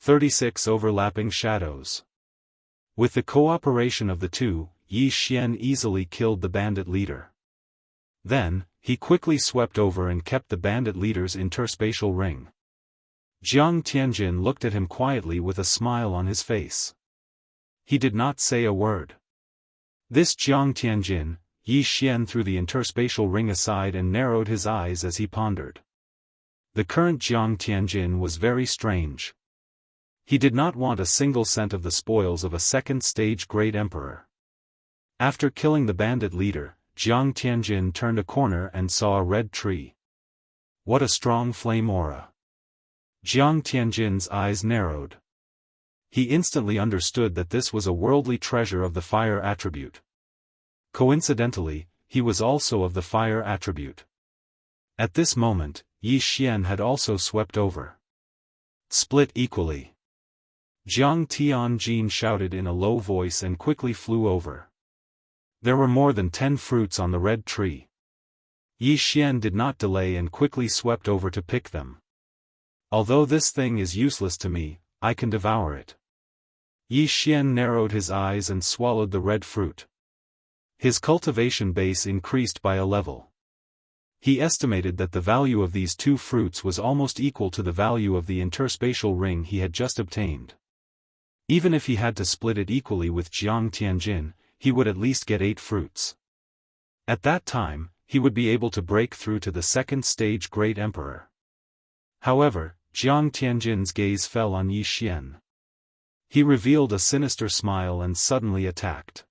36 overlapping shadows. With the cooperation of the 2, Yi Xian easily killed the bandit leader. Then, he quickly swept over and kept the bandit leader's interspatial ring. Jiang Tianjin looked at him quietly with a smile on his face. He did not say a word. This Jiang Tianjin, Yi Xian threw the interspatial ring aside and narrowed his eyes as he pondered. The current Jiang Tianjin was very strange. He did not want a single cent of the spoils of a 2nd stage great emperor. After killing the bandit leader, Jiang Tianjin turned a corner and saw a red tree. What a strong flame aura. Jiang Tianjin's eyes narrowed. He instantly understood that this was a worldly treasure of the fire attribute. Coincidentally, he was also of the fire attribute. At this moment, Yi Xian had also swept over. Split equally. Jiang Tianjin shouted in a low voice and quickly flew over. There were more than 10 fruits on the red tree. Yi Xian did not delay and quickly swept over to pick them. Although this thing is useless to me, I can devour it. Yi Xian narrowed his eyes and swallowed the red fruit. His cultivation base increased by a level. He estimated that the value of these 2 fruits was almost equal to the value of the interspatial ring he had just obtained. Even if he had to split it equally with Jiang Tianjin, he would at least get 8 fruits. At that time, he would be able to break through to the second stage Great Emperor. However, Jiang Tianjin's gaze fell on Yi Xian. He revealed a sinister smile and suddenly attacked.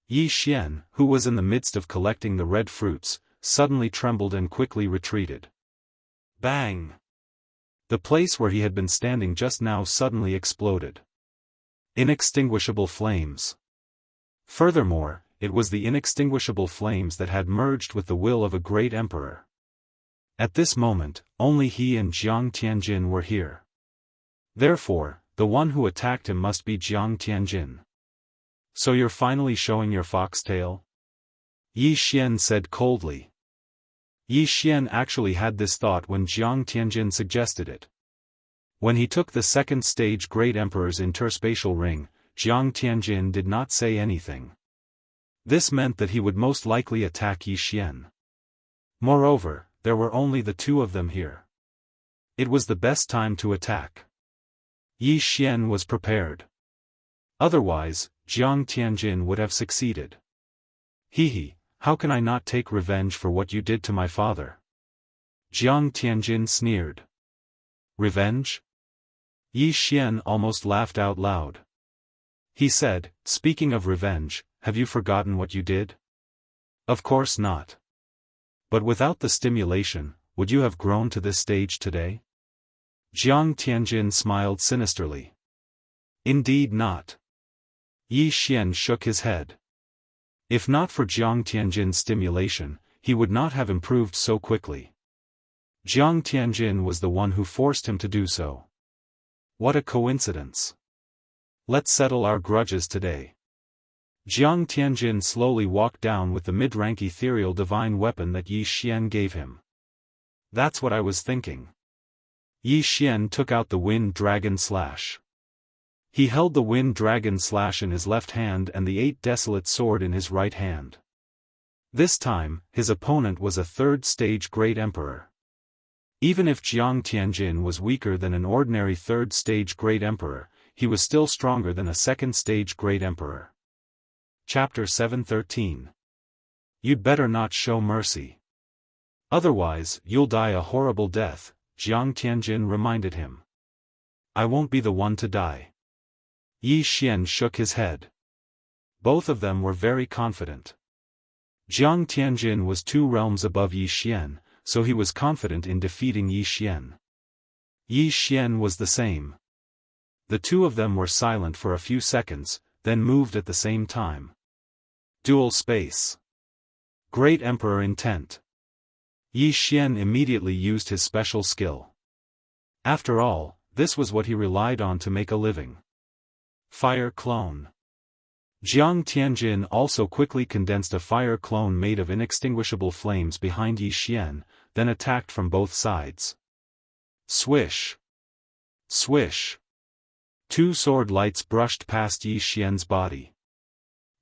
Yi Xian, who was in the midst of collecting the red fruits, suddenly trembled and quickly retreated. Bang! The place where he had been standing just now suddenly exploded. Inextinguishable flames. Furthermore, it was the inextinguishable flames that had merged with the will of a great emperor. At this moment, only he and Jiang Tianjin were here. Therefore, the one who attacked him must be Jiang Tianjin. So you're finally showing your foxtail? Yi Xian said coldly. Yi Xian actually had this thought when Jiang Tianjin suggested it. When he took the second stage Great Emperor's interspatial ring, Jiang Tianjin did not say anything. This meant that he would most likely attack Yi Xian. Moreover, there were only the 2 of them here. It was the best time to attack. Yi Xian was prepared. Otherwise, Jiang Tianjin would have succeeded. He, how can I not take revenge for what you did to my father? Jiang Tianjin sneered. Revenge? Yi Xian almost laughed out loud. He said, speaking of revenge, have you forgotten what you did? Of course not. But without the stimulation, would you have grown to this stage today? Jiang Tianjin smiled sinisterly. Indeed not. Yi Xian shook his head. If not for Jiang Tianjin's stimulation, he would not have improved so quickly. Jiang Tianjin was the one who forced him to do so. What a coincidence. Let's settle our grudges today. Jiang Tianjin slowly walked down with the mid-rank ethereal divine weapon that Yi Xian gave him. That's what I was thinking. Yi Xian took out the Wind Dragon Slash. He held the Wind Dragon Slash in his left hand and the 8 Desolate Sword in his right hand. This time, his opponent was a 3rd stage Great Emperor. Even if Jiang Tianjin was weaker than an ordinary 3rd stage Great Emperor, he was still stronger than a 2nd stage Great Emperor. Chapter 713. You'd better not show mercy. Otherwise, you'll die a horrible death, Jiang Tianjin reminded him. I won't be the one to die. Yi Xian shook his head. Both of them were very confident. Jiang Tianjin was 2 realms above Yi Xian, so he was confident in defeating Yi Xian. Yi Xian was the same. The 2 of them were silent for a few seconds, then moved at the same time. Dual space. Great Emperor intent. Yi Xian immediately used his special skill. After all, this was what he relied on to make a living. Fire clone. Jiang Tianjin also quickly condensed a fire clone made of inextinguishable flames behind Yi Xian, then attacked from both sides. Swish. Swish. 2 sword lights brushed past Yi Xian's body.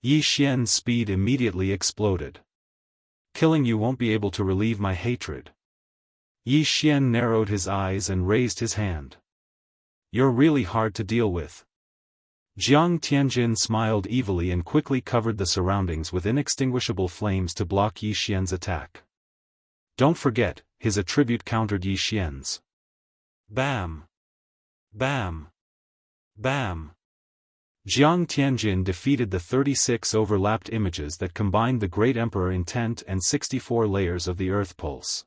Yi Xian's speed immediately exploded. Killing you won't be able to relieve my hatred. Yi Xian narrowed his eyes and raised his hand. You're really hard to deal with. Jiang Tianjin smiled evilly and quickly covered the surroundings with inextinguishable flames to block Yi Xian's attack. Don't forget, his attribute countered Yi Xian's. Bam! Bam! Bam! Jiang Tianjin defeated the 36 overlapped images that combined the Great Emperor intent and 64 layers of the Earth Pulse.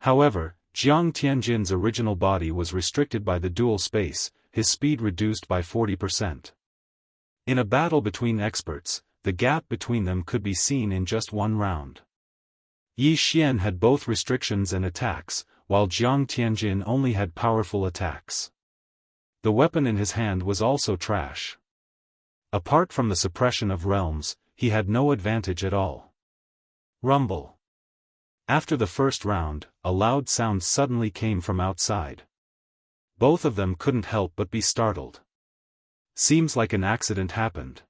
However, Jiang Tianjin's original body was restricted by the dual space, his speed reduced by 40%. In a battle between experts, the gap between them could be seen in just one round. Yi Xian had both restrictions and attacks, while Jiang Tianjin only had powerful attacks. The weapon in his hand was also trash. Apart from the suppression of realms, he had no advantage at all. Rumble. After the first round, a loud sound suddenly came from outside. Both of them couldn't help but be startled. Seems like an accident happened.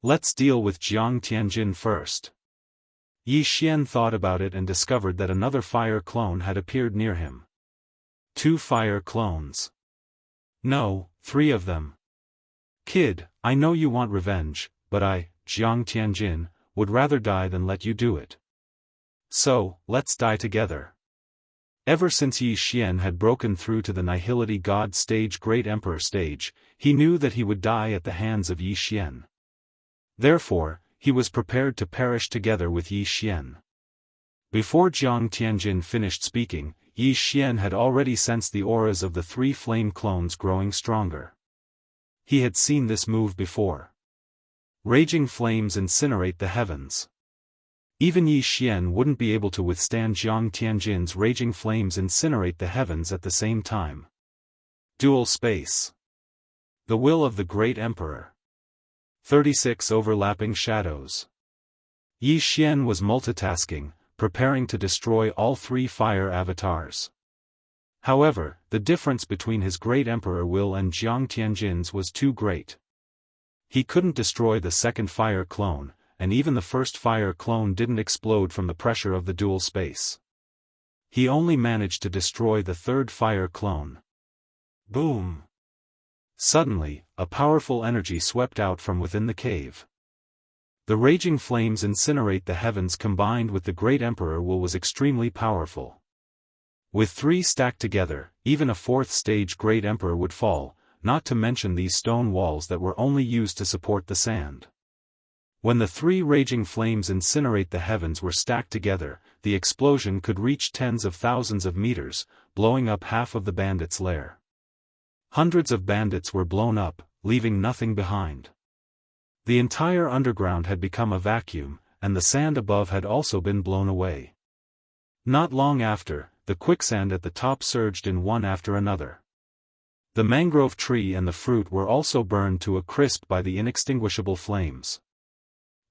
Let's deal with Jiang Tianjin first. Yi Xian thought about it and discovered that another fire clone had appeared near him. 2 fire clones. No, 3 of them. Kid, I know you want revenge, but I, Jiang Tianjin, would rather die than let you do it. So, let's die together. Ever since Yi Xian had broken through to the Nihility God stage Great Emperor stage, he knew that he would die at the hands of Yi Xian. Therefore, he was prepared to perish together with Yi Xian. Before Jiang Tianjin finished speaking, Yi Xian had already sensed the auras of the 3 flame clones growing stronger. He had seen this move before. Raging flames incinerate the heavens. Even Yi Xian wouldn't be able to withstand Jiang Tianjin's raging flames incinerate the heavens at the same time. Dual space. The will of the Great Emperor. 36 overlapping shadows. Yi Xian was multitasking, preparing to destroy all 3 fire avatars. However, the difference between his Great Emperor will and Jiang Tianjin's was too great. He couldn't destroy the second fire clone, and even the first fire clone didn't explode from the pressure of the dual space. He only managed to destroy the third fire clone. Boom! Suddenly, a powerful energy swept out from within the cave. The raging flames incinerate the heavens combined with the Great Emperor will was extremely powerful. With 3 stacked together, even a 4th stage Great Emperor would fall, not to mention these stone walls that were only used to support the sand. When the 3 raging flames incinerate the heavens were stacked together, the explosion could reach tens of thousands of meters, blowing up half of the bandits' lair. Hundreds of bandits were blown up, leaving nothing behind. The entire underground had become a vacuum, and the sand above had also been blown away. Not long after, the quicksand at the top surged in one after another. The mangrove tree and the fruit were also burned to a crisp by the inextinguishable flames.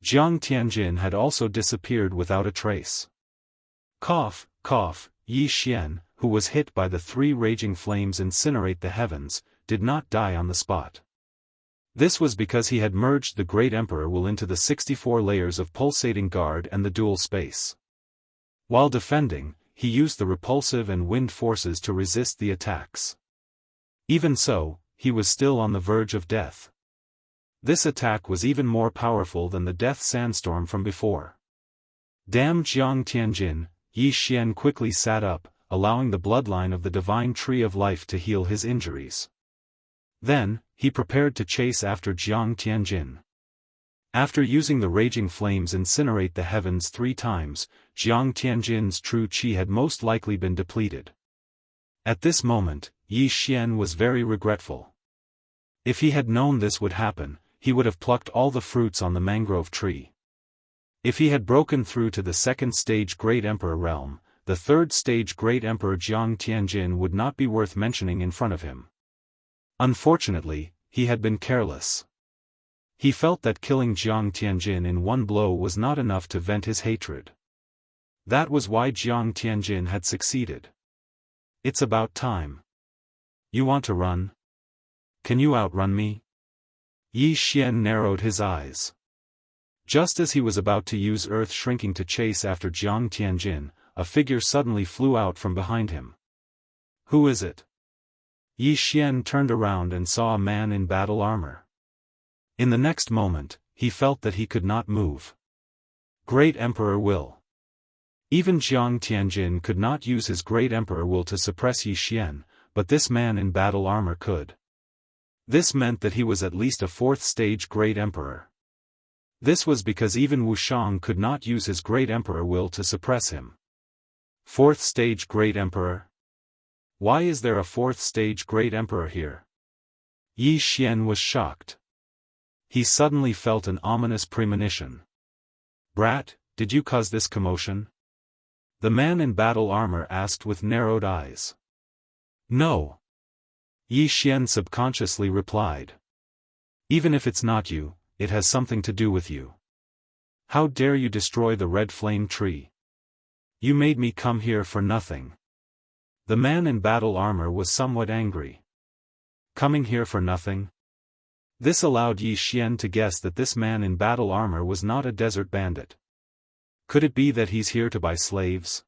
Jiang Tianjin had also disappeared without a trace. Cough, cough, Yi Xian, who was hit by the 3 raging flames incinerate the heavens, did not die on the spot. This was because he had merged the Great Emperor will into the 64 layers of pulsating guard and the dual space. While defending, he used the repulsive and wind forces to resist the attacks. Even so, he was still on the verge of death. This attack was even more powerful than the death sandstorm from before. Damn Jiang Tianjin, Yi Xian quickly sat up, allowing the bloodline of the divine tree of life to heal his injuries. Then, he prepared to chase after Jiang Tianjin. After using the raging flames incinerate the heavens 3 times, Jiang Tianjin's true qi had most likely been depleted. At this moment, Yi Xian was very regretful. If he had known this would happen, he would have plucked all the fruits on the mangrove tree. If he had broken through to the 2nd stage Great Emperor realm, the 3rd stage Great Emperor Jiang Tianjin would not be worth mentioning in front of him. Unfortunately, he had been careless. He felt that killing Jiang Tianjin in one blow was not enough to vent his hatred. That was why Jiang Tianjin had succeeded. It's about time. You want to run? Can you outrun me? Yi Xian narrowed his eyes. Just as he was about to use earth shrinking to chase after Jiang Tianjin, a figure suddenly flew out from behind him. Who is it? Yi Xian turned around and saw a man in battle armor. In the next moment, he felt that he could not move. Great Emperor Will. Even Jiang Tianjin could not use his Great Emperor Will to suppress Yi Xian, but this man in battle armor could. This meant that he was at least a 4th stage Great Emperor. This was because even Wushang could not use his Great Emperor Will to suppress him. 4th stage Great Emperor? Why is there a 4th stage Great Emperor here? Yi Xian was shocked. He suddenly felt an ominous premonition. "Brat, did you cause this commotion?" The man in battle armor asked with narrowed eyes. "No." Yi Xian subconsciously replied. "Even if it's not you, it has something to do with you. How dare you destroy the red flame tree? You made me come here for nothing." The man in battle armor was somewhat angry. Coming here for nothing? This allowed Yi Xian to guess that this man in battle armor was not a desert bandit. Could it be that he's here to buy slaves?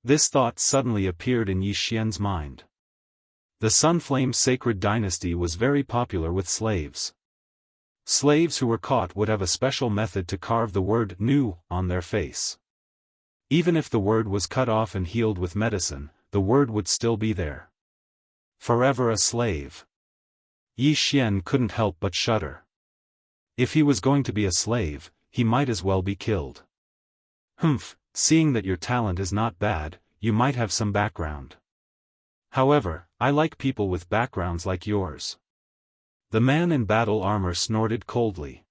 This thought suddenly appeared in Yi Xian's mind. The Sunflame sacred dynasty was very popular with slaves. Slaves who were caught would have a special method to carve the word "nu" on their face. Even if the word was cut off and healed with medicine, the word would still be there. Forever a slave. Yi Xian couldn't help but shudder. If he was going to be a slave, he might as well be killed. "Humph, seeing that your talent is not bad, you might have some background. However, I like people with backgrounds like yours." The man in battle armor snorted coldly.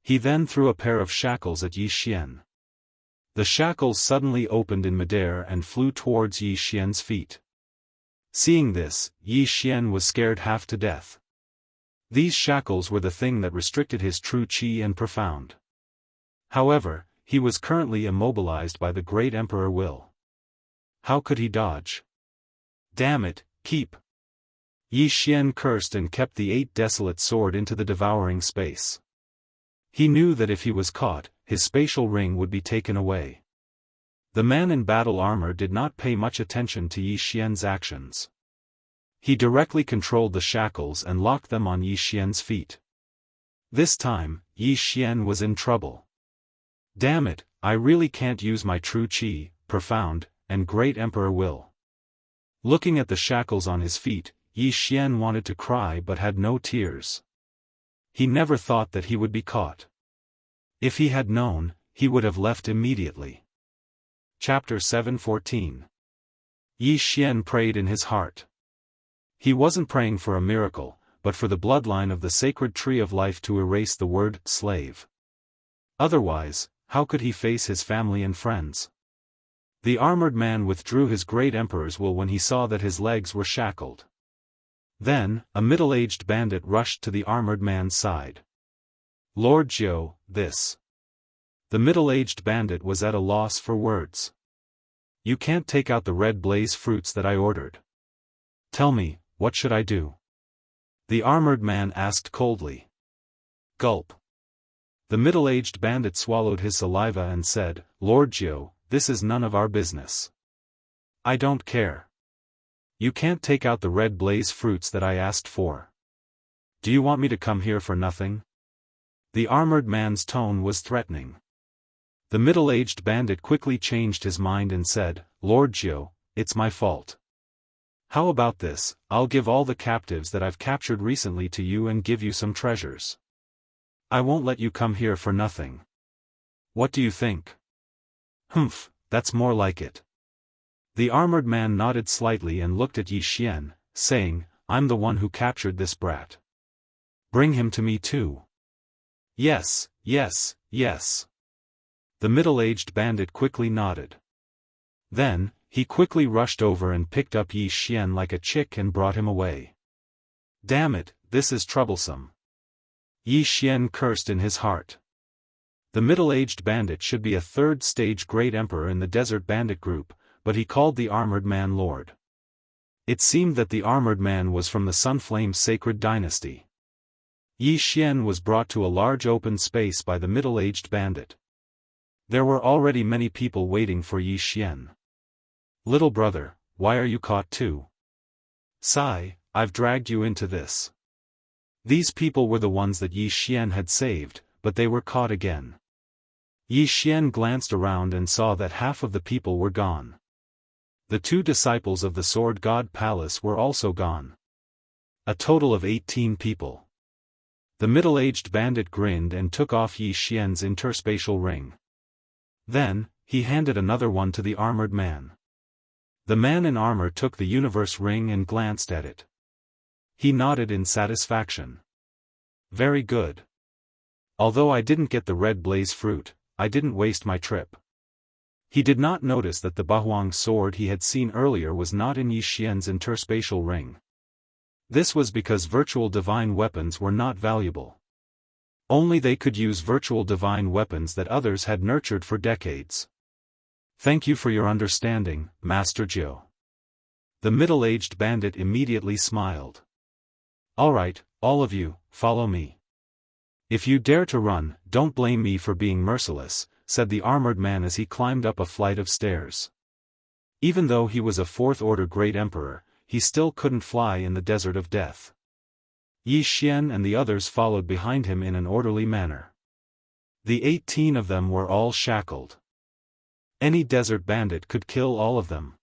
He then threw a pair of shackles at Yi Xian. The shackles suddenly opened in midair and flew towards Yi Xian's feet. Seeing this, Yi Xian was scared half to death. These shackles were the thing that restricted his true qi and profound. However, he was currently immobilized by the great Emperor Will. How could he dodge? "Damn it, keep!" Yi Xian cursed and kept the 8 desolate sword into the devouring space. He knew that if he was caught, his spatial ring would be taken away. The man in battle armor did not pay much attention to Yi Xian's actions. He directly controlled the shackles and locked them on Yi Xian's feet. This time, Yi Xian was in trouble. "Damn it, I really can't use my true qi, profound, and great Emperor Will." Looking at the shackles on his feet, Yi Xian wanted to cry but had no tears. He never thought that he would be caught. If he had known, he would have left immediately. Chapter 7:14. Yi Xian prayed in his heart. He wasn't praying for a miracle, but for the bloodline of the sacred tree of life to erase the word slave. Otherwise, how could he face his family and friends? The armored man withdrew his great emperor's will when he saw that his legs were shackled. Then, a middle-aged bandit rushed to the armored man's side. "Lord Jiu, this." The middle-aged bandit was at a loss for words. "You can't take out the red blaze fruits that I ordered. Tell me, what should I do?" The armored man asked coldly. Gulp. The middle-aged bandit swallowed his saliva and said, "Lord Jiu, this is none of our business. I don't care. You can't take out the red blaze fruits that I asked for. Do you want me to come here for nothing?" The armored man's tone was threatening. The middle-aged bandit quickly changed his mind and said, "Lord Jiu, it's my fault. How about this, I'll give all the captives that I've captured recently to you and give you some treasures. I won't let you come here for nothing. What do you think?" "Humph, that's more like it." The armored man nodded slightly and looked at Yi Xian, saying, "I'm the one who captured this brat. Bring him to me too." "Yes, yes, yes." The middle-aged bandit quickly nodded. Then, he quickly rushed over and picked up Yi Xian like a chick and brought him away. "Damn it, this is troublesome." Yi Xian cursed in his heart. The middle-aged bandit should be a third-stage great emperor in the desert bandit group, but he called the armored man Lord. It seemed that the armored man was from the Sunflame sacred dynasty. Yi Xian was brought to a large open space by the middle-aged bandit. There were already many people waiting for Yi Xian. "Little brother, why are you caught too?" "Sigh, I've dragged you into this." These people were the ones that Yi Xian had saved, but they were caught again. Yi Xian glanced around and saw that half of the people were gone. The 2 disciples of the Sword God Palace were also gone. A total of 18 people. The middle-aged bandit grinned and took off Yi Xian's interspatial ring. Then, he handed another one to the armored man. The man in armor took the universe ring and glanced at it. He nodded in satisfaction. Very good. Although I didn't get the red blaze fruit, I didn't waste my trip. He did not notice that the Bahuang sword he had seen earlier was not in Yi Xian's interspatial ring. This was because virtual divine weapons were not valuable. Only they could use virtual divine weapons that others had nurtured for decades. Thank you for your understanding, Master Jiu. The middle-aged bandit immediately smiled. All right, all of you, follow me. If you dare to run, don't blame me for being merciless, said the armored man as he climbed up a flight of stairs. Even though he was a fourth-order great emperor, he still couldn't fly in the desert of death. Yi Xian and the others followed behind him in an orderly manner. The 18 of them were all shackled. Any desert bandit could kill all of them.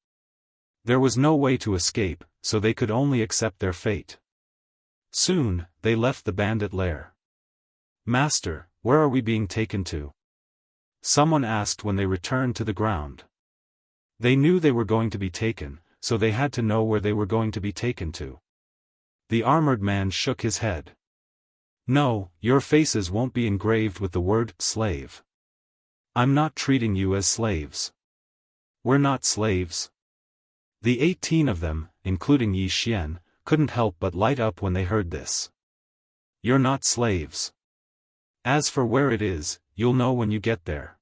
There was no way to escape, so they could only accept their fate. Soon, they left the bandit lair. Master, where are we being taken to? Someone asked when they returned to the ground. They knew they were going to be taken, so they had to know where they were going to be taken to. The armored man shook his head. No, your faces won't be engraved with the word slave. I'm not treating you as slaves. We're not slaves. The 18 of them, including Yi Xian, couldn't help but light up when they heard this. You're not slaves. As for where it is, you'll know when you get there.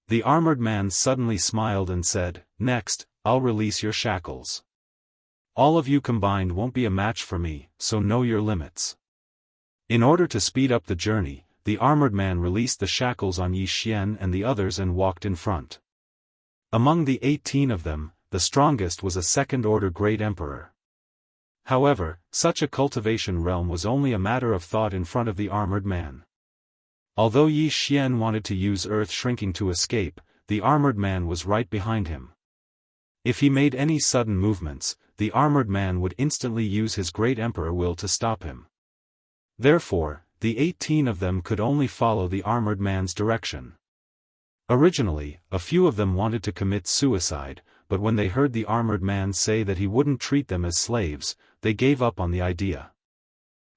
The armored man suddenly smiled and said, Next, I'll release your shackles. All of you combined won't be a match for me, so know your limits. In order to speed up the journey, the armored man released the shackles on Yi Xian and the others and walked in front. Among the 18 of them, the strongest was a second-order great emperor. However, such a cultivation realm was only a matter of thought in front of the armored man. Although Yi Xian wanted to use earth shrinking to escape, the armored man was right behind him. If he made any sudden movements, the armored man would instantly use his great emperor will to stop him. Therefore, the 18 of them could only follow the armored man's direction. Originally, a few of them wanted to commit suicide, but when they heard the armored man say that he wouldn't treat them as slaves, they gave up on the idea.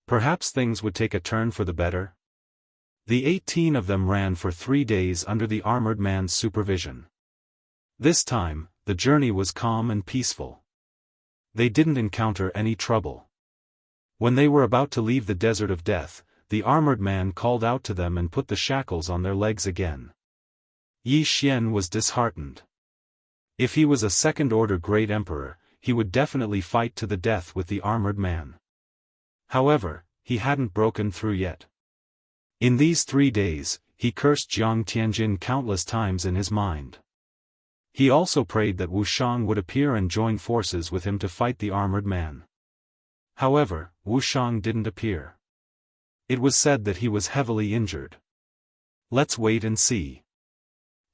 Perhaps things would take a turn for the better? The 18 of them ran for 3 days under the armored man's supervision. This time, the journey was calm and peaceful. They didn't encounter any trouble. When they were about to leave the desert of death, the armored man called out to them and put the shackles on their legs again. Yi Xian was disheartened. If he was a second-order great emperor, he would definitely fight to the death with the armored man. However, he hadn't broken through yet. In these 3 days, he cursed Jiang Tianjin countless times in his mind. He also prayed that Wu Shang would appear and join forces with him to fight the armored man. However, Wu Shang didn't appear. It was said that he was heavily injured. Let's wait and see.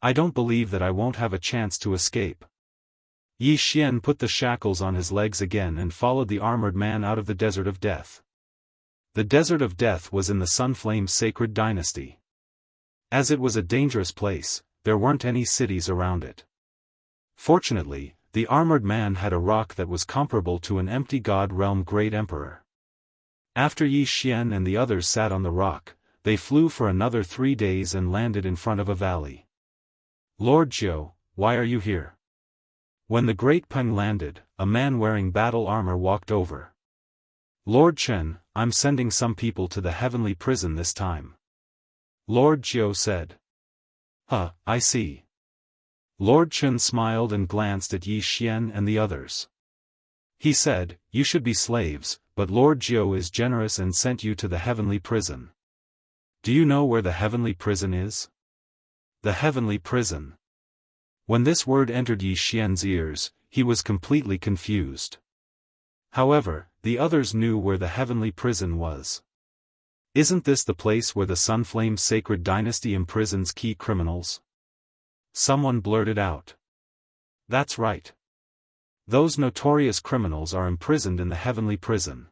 I don't believe that I won't have a chance to escape. Yi Xian put the shackles on his legs again and followed the armored man out of the desert of death. The desert of death was in the Sunflame sacred dynasty. As it was a dangerous place, there weren't any cities around it. Fortunately, the armored man had a rock that was comparable to an empty god realm great emperor. After Yi Xian and the others sat on the rock, they flew for another 3 days and landed in front of a valley. Lord Jiu, why are you here? When the great Peng landed, a man wearing battle armor walked over. Lord Chen, I'm sending some people to the heavenly prison this time. Lord Jiu said. I see. Lord Chen smiled and glanced at Yi Xian and the others. He said, You should be slaves, but Lord Jiu is generous and sent you to the heavenly prison. Do you know where the heavenly prison is? The heavenly prison. When this word entered Yi Xian's ears, he was completely confused. However, the others knew where the heavenly prison was. Isn't this the place where the Sunflame sacred dynasty imprisons key criminals? Someone blurted out. That's right. Those notorious criminals are imprisoned in the heavenly prison.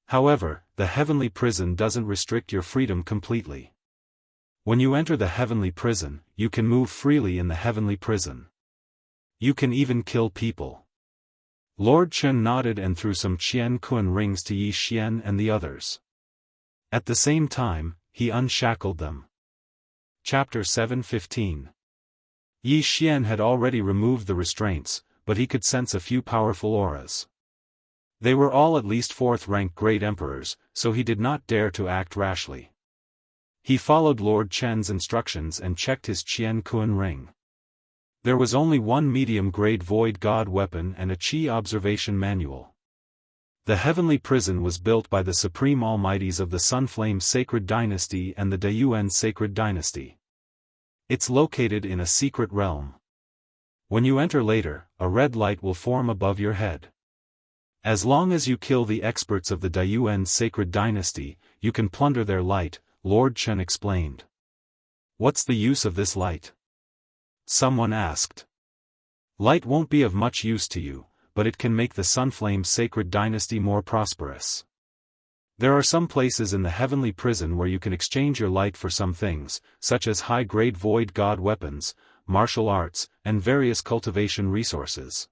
However, the heavenly prison doesn't restrict your freedom completely. When you enter the heavenly prison, you can move freely in the heavenly prison. You can even kill people. Lord Chen nodded and threw some Qian Kun rings to Yi Xian and the others. At the same time, he unshackled them. Chapter 7:15. Yi Xian had already removed the restraints, but he could sense a few powerful auras. They were all at least 4th-rank great emperors, so he did not dare to act rashly. He followed Lord Chen's instructions and checked his Qian Kun ring. There was only one medium-grade void god weapon and a Qi observation manual. The heavenly prison was built by the supreme almighties of the Sunflame Sacred Dynasty and the Daoist Sacred Dynasty. It's located in a secret realm. When you enter later, a red light will form above your head. As long as you kill the experts of the Daoist Sacred Dynasty, you can plunder their light, Lord Chen explained. What's the use of this light? Someone asked. Light won't be of much use to you, but it can make the Sunflame Sacred Dynasty more prosperous. There are some places in the heavenly prison where you can exchange your light for some things, such as high-grade void god weapons, martial arts, and various cultivation resources.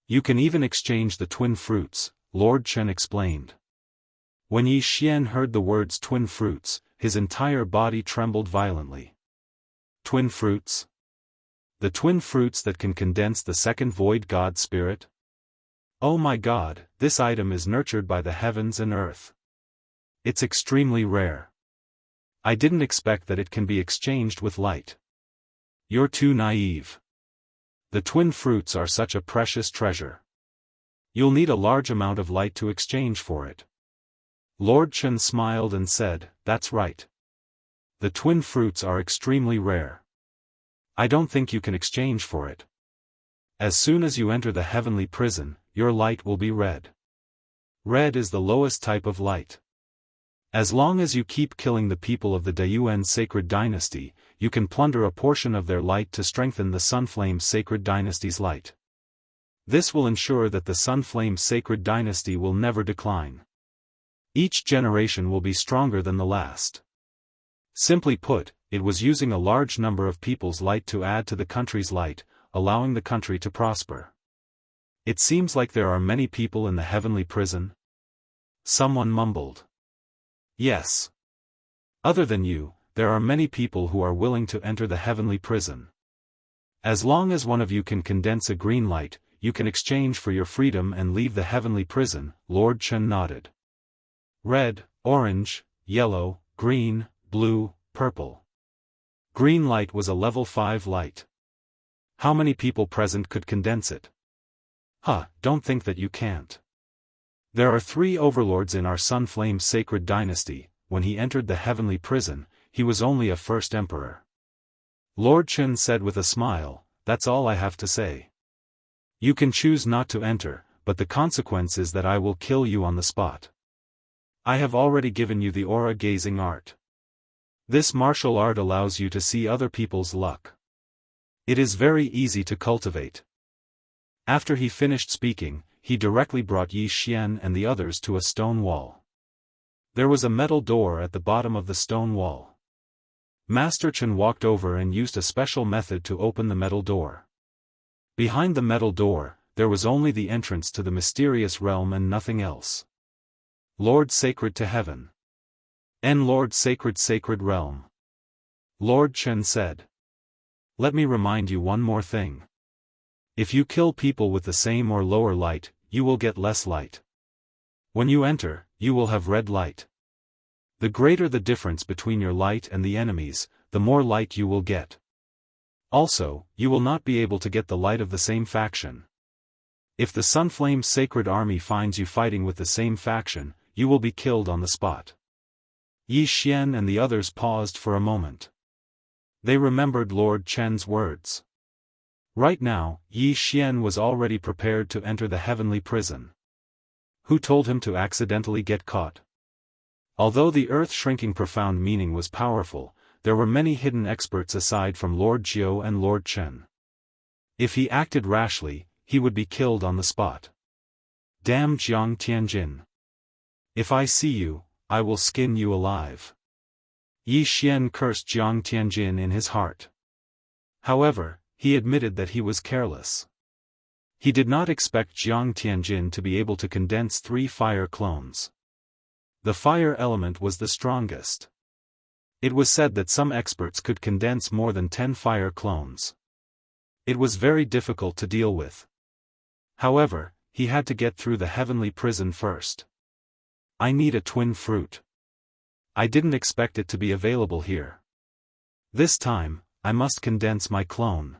You can even exchange the twin fruits, Lord Chen explained. When Yi Xian heard the words twin fruits, his entire body trembled violently. Twin fruits? The twin fruits that can condense the second void god spirit? Oh my god, this item is nurtured by the heavens and earth. It's extremely rare. I didn't expect that it can be exchanged with light. You're too naive. The twin fruits are such a precious treasure. You'll need a large amount of light to exchange for it. Lord Chen smiled and said, that's right. The twin fruits are extremely rare. I don't think you can exchange for it. As soon as you enter the heavenly prison, your light will be red. Red is the lowest type of light. As long as you keep killing the people of the Daoist Sacred Dynasty, you can plunder a portion of their light to strengthen the Sunflame Sacred Dynasty's light. This will ensure that the Sunflame Sacred Dynasty will never decline. Each generation will be stronger than the last. Simply put, it was using a large number of people's light to add to the country's light, allowing the country to prosper. It seems like there are many people in the heavenly prison. Someone mumbled. Yes. Other than you, there are many people who are willing to enter the heavenly prison. As long as one of you can condense a green light, you can exchange for your freedom and leave the heavenly prison, Lord Chen nodded. Red, orange, yellow, green, blue, purple. Green light was a level 5 light. How many people present could condense it? Don't think that you can't. There are 3 overlords in our Sunflame Sacred Dynasty. When he entered the heavenly prison, he was only a first emperor. Lord Chen said with a smile, that's all I have to say. You can choose not to enter, but the consequence is that I will kill you on the spot. I have already given you the aura gazing art. This martial art allows you to see other people's luck. It is very easy to cultivate. After he finished speaking, he directly brought Yi Xian and the others to a stone wall. There was a metal door at the bottom of the stone wall. Master Chen walked over and used a special method to open the metal door. Behind the metal door, there was only the entrance to the mysterious realm and nothing else. Lord Sacred to Heaven. Lord Sacred Realm. Lord Chen said. Let me remind you one more thing. If you kill people with the same or lower light, you will get less light. When you enter, you will have red light. The greater the difference between your light and the enemies, the more light you will get. Also, you will not be able to get the light of the same faction. If the Sunflame Sacred Army finds you fighting with the same faction, you will be killed on the spot. Yi Xian and the others paused for a moment. They remembered Lord Chen's words. Right now, Yi Xian was already prepared to enter the heavenly prison. Who told him to accidentally get caught? Although the earth-shrinking profound meaning was powerful, there were many hidden experts aside from Lord Jiu and Lord Chen. If he acted rashly, he would be killed on the spot. Damn Jiang Tianjin. If I see you, I will skin you alive. Yi Xian cursed Jiang Tianjin in his heart. However, he admitted that he was careless. He did not expect Jiang Tianjin to be able to condense 3 fire clones. The fire element was the strongest. It was said that some experts could condense more than 10 fire clones. It was very difficult to deal with. However, he had to get through the heavenly prison first. I need a twin fruit. I didn't expect it to be available here. This time, I must condense my clone.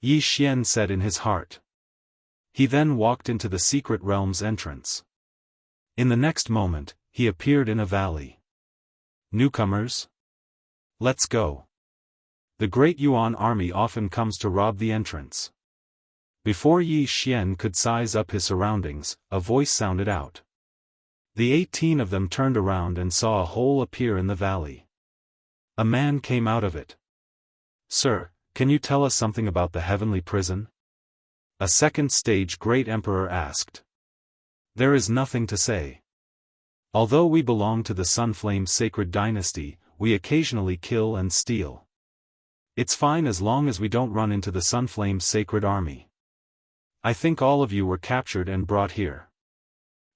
Yi Xian said in his heart. He then walked into the secret realm's entrance. In the next moment, he appeared in a valley. Newcomers? Let's go. The Great Yuan army often comes to rob the entrance. Before Yi Xian could size up his surroundings, a voice sounded out. The 18 of them turned around and saw a hole appear in the valley. A man came out of it. Sir, can you tell us something about the heavenly prison? A second stage Great Emperor asked. There is nothing to say. Although we belong to the Sunflame Sacred Dynasty, we occasionally kill and steal. It's fine as long as we don't run into the Sunflame Sacred Army. I think all of you were captured and brought here.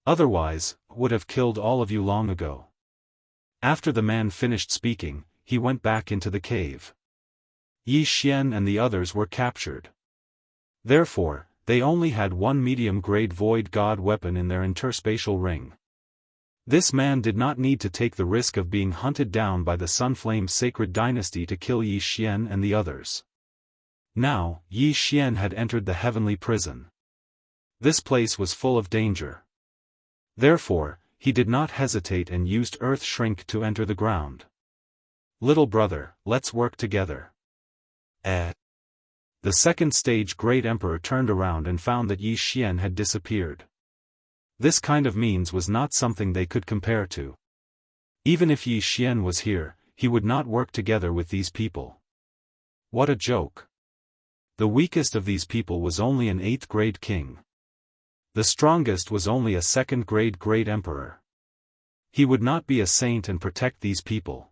Otherwise, would have killed all of you long ago. After the man finished speaking, he went back into the cave. Yi Xian and the others were captured. Therefore, they only had one medium-grade Void God weapon in their interspatial ring. This man did not need to take the risk of being hunted down by the Sunflame Sacred Dynasty to kill Yi Xian and the others. Now, Yi Xian had entered the heavenly prison. This place was full of danger. Therefore, he did not hesitate and used earth shrink to enter the ground. Little brother, let's work together. The second stage Great Emperor turned around and found that Yi Xian had disappeared. This kind of means was not something they could compare to. Even if Yi Xian was here, he would not work together with these people. What a joke. The weakest of these people was only an 8th grade king. The strongest was only a 2nd grade Great Emperor. He would not be a saint and protect these people.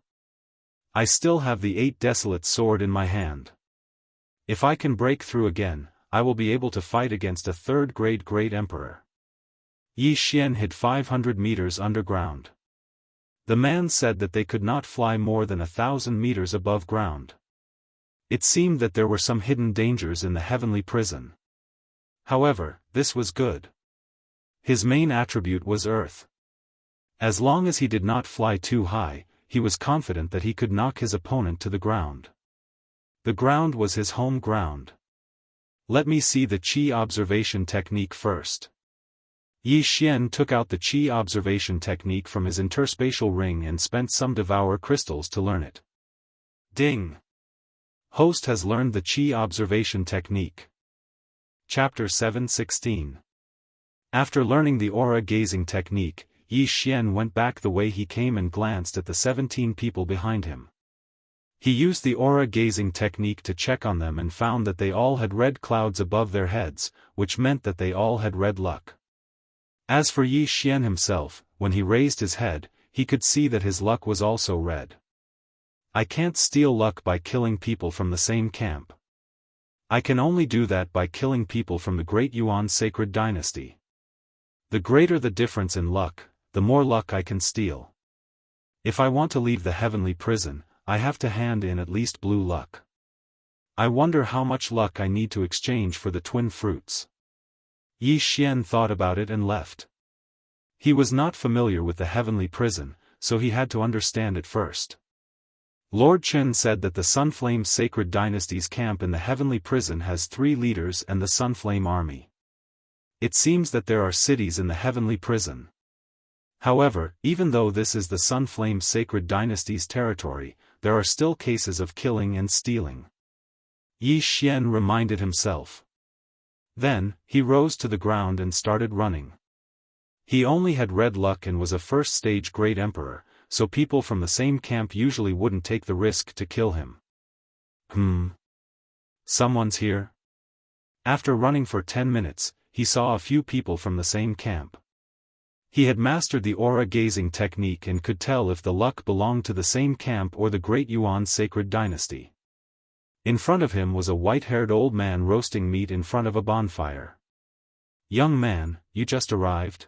I still have the 8 desolate sword in my hand. If I can break through again, I will be able to fight against a 3rd grade Great Emperor. Yi Xian hid 500 meters underground. The man said that they could not fly more than 1,000 meters above ground. It seemed that there were some hidden dangers in the heavenly prison. However, this was good. His main attribute was earth. As long as he did not fly too high, he was confident that he could knock his opponent to the ground. The ground was his home ground. Let me see the Qi observation technique first. Yi Xian took out the Qi observation technique from his interspatial ring and spent some devour crystals to learn it. Ding! Host has learned the Qi observation technique. Chapter 7:16. After learning the aura gazing technique, Yi Xian went back the way he came and glanced at the 17 people behind him. He used the aura gazing technique to check on them and found that they all had red clouds above their heads, which meant that they all had red luck. As for Yi Xian himself, when he raised his head, he could see that his luck was also red. I can't steal luck by killing people from the same camp. I can only do that by killing people from the Great Yuan Sacred Dynasty. The greater the difference in luck, the more luck I can steal. If I want to leave the heavenly prison, I have to hand in at least blue luck. I wonder how much luck I need to exchange for the twin fruits. Yi Xian thought about it and left. He was not familiar with the heavenly prison, so he had to understand it first. Lord Chen said that the Sunflame Sacred Dynasty's camp in the heavenly prison has 3 leaders and the Sunflame army. It seems that there are cities in the heavenly prison. However, even though this is the Sunflame Sacred Dynasty's territory, there are still cases of killing and stealing. Yi Xian reminded himself. Then, he rose to the ground and started running. He only had red luck and was a first-stage Great Emperor, so people from the same camp usually wouldn't take the risk to kill him. Someone's here? After running for 10 minutes, he saw a few people from the same camp. He had mastered the aura gazing technique and could tell if the luck belonged to the same camp or the Great Yuan Sacred Dynasty. In front of him was a white-haired old man roasting meat in front of a bonfire. Young man, you just arrived?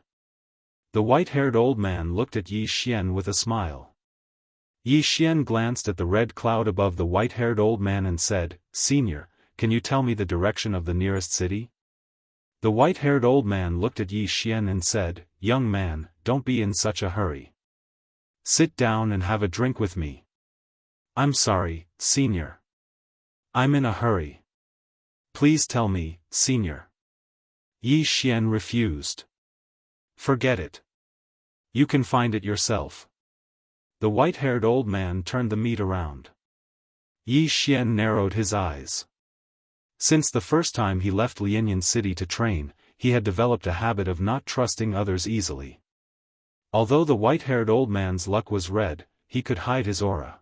The white-haired old man looked at Yi Xian with a smile. Yi Xian glanced at the red cloud above the white-haired old man and said, "Senior, can you tell me the direction of the nearest city?" The white-haired old man looked at Yi Xian and said, "Young man, don't be in such a hurry. Sit down and have a drink with me." "I'm sorry, senior. I'm in a hurry. Please tell me, senior." Yi Xian refused. "Forget it. You can find it yourself." The white-haired old man turned the meat around. Yi Xian narrowed his eyes. Since the first time he left Lianyan City to train, he had developed a habit of not trusting others easily. Although the white-haired old man's luck was red, he could hide his aura.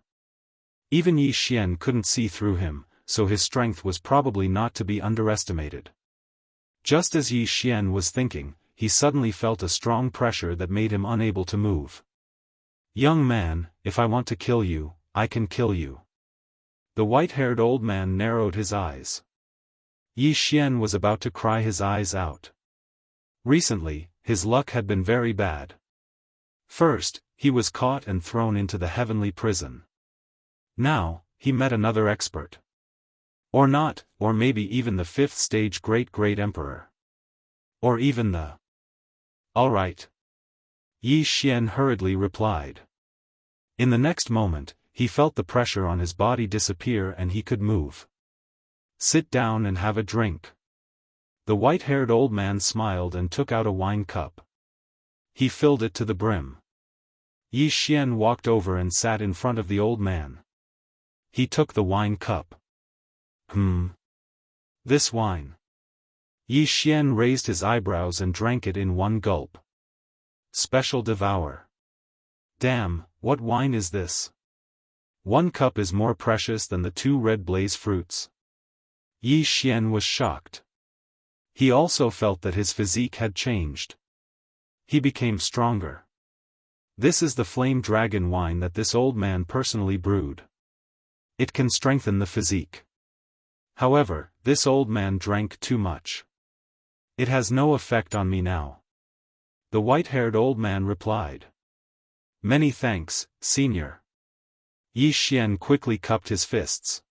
Even Yi Xian couldn't see through him, so his strength was probably not to be underestimated. Just as Yi Xian was thinking, he suddenly felt a strong pressure that made him unable to move. "Young man, if I want to kill you, I can kill you." The white-haired old man narrowed his eyes. Yi Xian was about to cry his eyes out. Recently, his luck had been very bad. First, he was caught and thrown into the heavenly prison. Now, he met another expert. Or not, or maybe even the 5th stage great emperor. Or even the... "All right." Yi Xian hurriedly replied. In the next moment, he felt the pressure on his body disappear and he could move. "Sit down and have a drink." The white-haired old man smiled and took out a wine cup. He filled it to the brim. Yi Xian walked over and sat in front of the old man. He took the wine cup. This wine." Yi Xian raised his eyebrows and drank it in one gulp. "Special Devour. Damn, what wine is this? One cup is more precious than the 2 red blaze fruits." Yi Xian was shocked. He also felt that his physique had changed. He became stronger. This is the flame dragon wine that this old man personally brewed. It can strengthen the physique. However, this old man drank too much. "It has no effect on me now." The white-haired old man replied. "Many thanks, senior." Yi Xian quickly cupped his fists.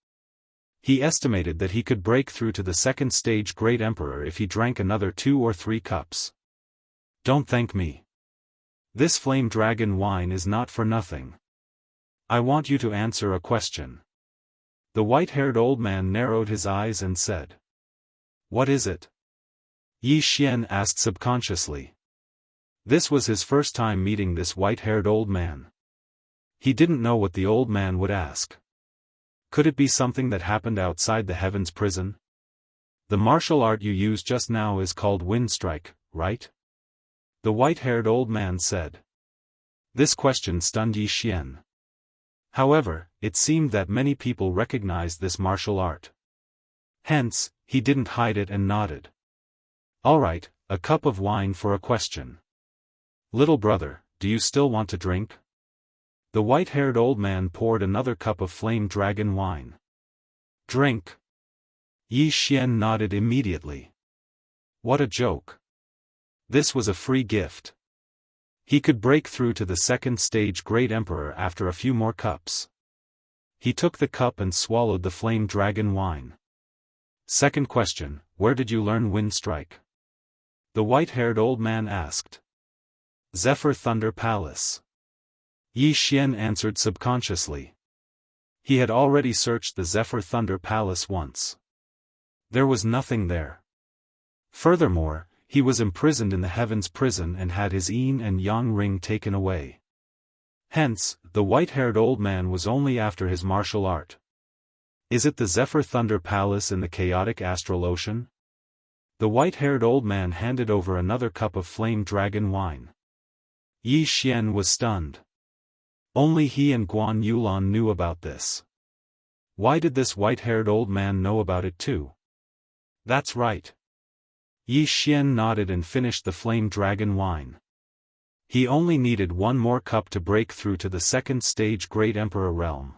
He estimated that he could break through to the 2nd stage great emperor if he drank another 2 or 3 cups. "Don't thank me. This flame dragon wine is not for nothing. I want you to answer a question." The white-haired old man narrowed his eyes and said. "What is it?" Yi Xian asked subconsciously. This was his first time meeting this white-haired old man. He didn't know what the old man would ask. Could it be something that happened outside the heavens prison? "The martial art you used just now is called wind strike, right?" The white-haired old man said. This question stunned Yi Xian. However, it seemed that many people recognized this martial art. Hence, he didn't hide it and nodded. "All right, a cup of wine for a question. Little brother, do you still want to drink?" The white-haired old man poured another cup of flame dragon wine. "Drink." Yi Xian nodded immediately. What a joke. This was a free gift. He could break through to the 2nd stage great emperor after a few more cups. He took the cup and swallowed the flame dragon wine. "Second question, where did you learn wind strike?" The white-haired old man asked. "Zephyr Thunder Palace." Yi Xian answered subconsciously. He had already searched the Zephyr Thunder Palace once. There was nothing there. Furthermore, he was imprisoned in the heavens prison and had his yin and yang ring taken away. Hence, the white-haired old man was only after his martial art. Is it the Zephyr Thunder Palace in the chaotic astral ocean? The white-haired old man handed over another cup of flame dragon wine. Yi Xian was stunned. Only he and Guan Yulan knew about this. Why did this white-haired old man know about it too? That's right. Yi Xian nodded and finished the flame dragon wine. He only needed one more cup to break through to the 2nd stage great emperor realm.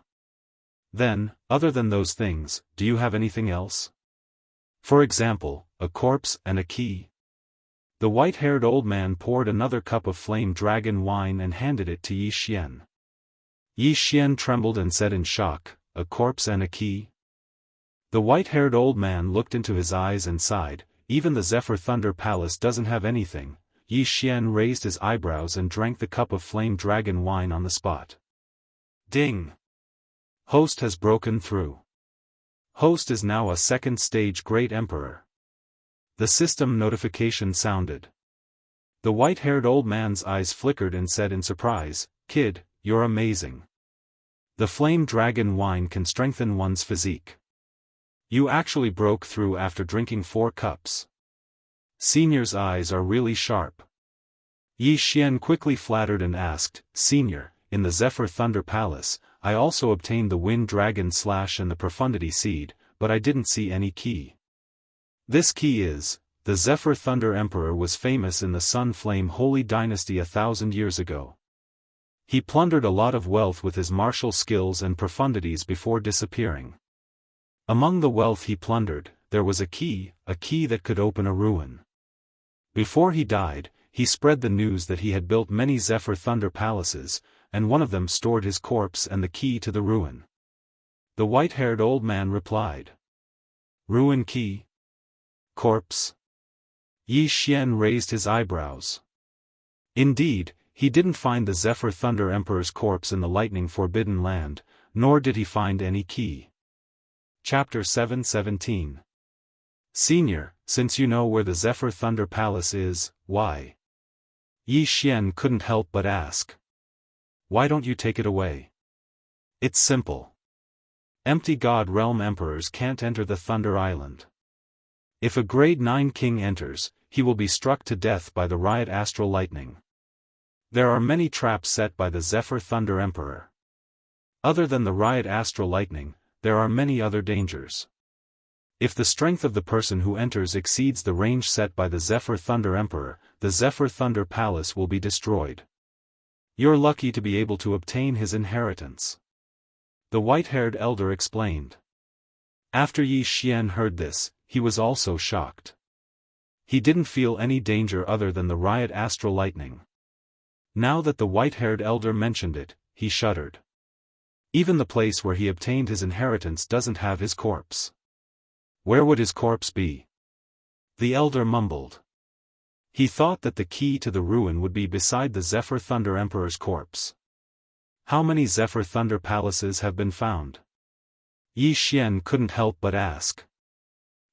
Then, other than those things, do you have anything else? For example, a corpse and a key? The white-haired old man poured another cup of flame dragon wine and handed it to Yi Xian. Yi Xian trembled and said in shock, "A corpse and a key?" The white-haired old man looked into his eyes and sighed, "Even the Zephyr Thunder Palace doesn't have anything." Yi Xian raised his eyebrows and drank the cup of flame dragon wine on the spot. Ding! Host has broken through. Host is now a second-stage Great Emperor. The system notification sounded. The white-haired old man's eyes flickered and said in surprise, "Kid, you're amazing. The flame dragon wine can strengthen one's physique. You actually broke through after drinking 4 cups. Senior's eyes are really sharp." Yi Xian quickly flattered and asked, "Senior, in the Zephyr Thunder Palace, I also obtained the Wind Dragon Slash and the Profundity Seed, but I didn't see any key." This key is, the Zephyr Thunder Emperor was famous in the Sun Flame Holy Dynasty 1,000 years ago. He plundered a lot of wealth with his martial skills and profundities before disappearing. Among the wealth he plundered, there was a key that could open a ruin. Before he died, he spread the news that he had built many Zephyr Thunder Palaces, and one of them stored his corpse and the key to the ruin. The white-haired old man replied. "Ruin key? Corpse?" Yi Xian raised his eyebrows. Indeed, he didn't find the Zephyr Thunder Emperor's corpse in the lightning forbidden land, nor did he find any key. Chapter 717. Senior, since you know where the Zephyr Thunder Palace is, why? Yi Xian couldn't help but ask. Why don't you take it away? It's simple. Empty God Realm Emperors can't enter the Thunder Island. If a Grade 9 king enters, he will be struck to death by the Riot Astral Lightning. There are many traps set by the Zephyr Thunder Emperor. Other than the Riot Astral Lightning, there are many other dangers. If the strength of the person who enters exceeds the range set by the Zephyr Thunder Emperor, the Zephyr Thunder Palace will be destroyed. You're lucky to be able to obtain his inheritance. The white-haired elder explained. After Yi Xian heard this, he was also shocked. He didn't feel any danger other than the Riot Astral Lightning. Now that the white-haired elder mentioned it, he shuddered. Even the place where he obtained his inheritance doesn't have his corpse. Where would his corpse be? The elder mumbled. He thought that the key to the ruin would be beside the Zephyr Thunder Emperor's corpse. How many Zephyr Thunder Palaces have been found? Yi Xian couldn't help but ask.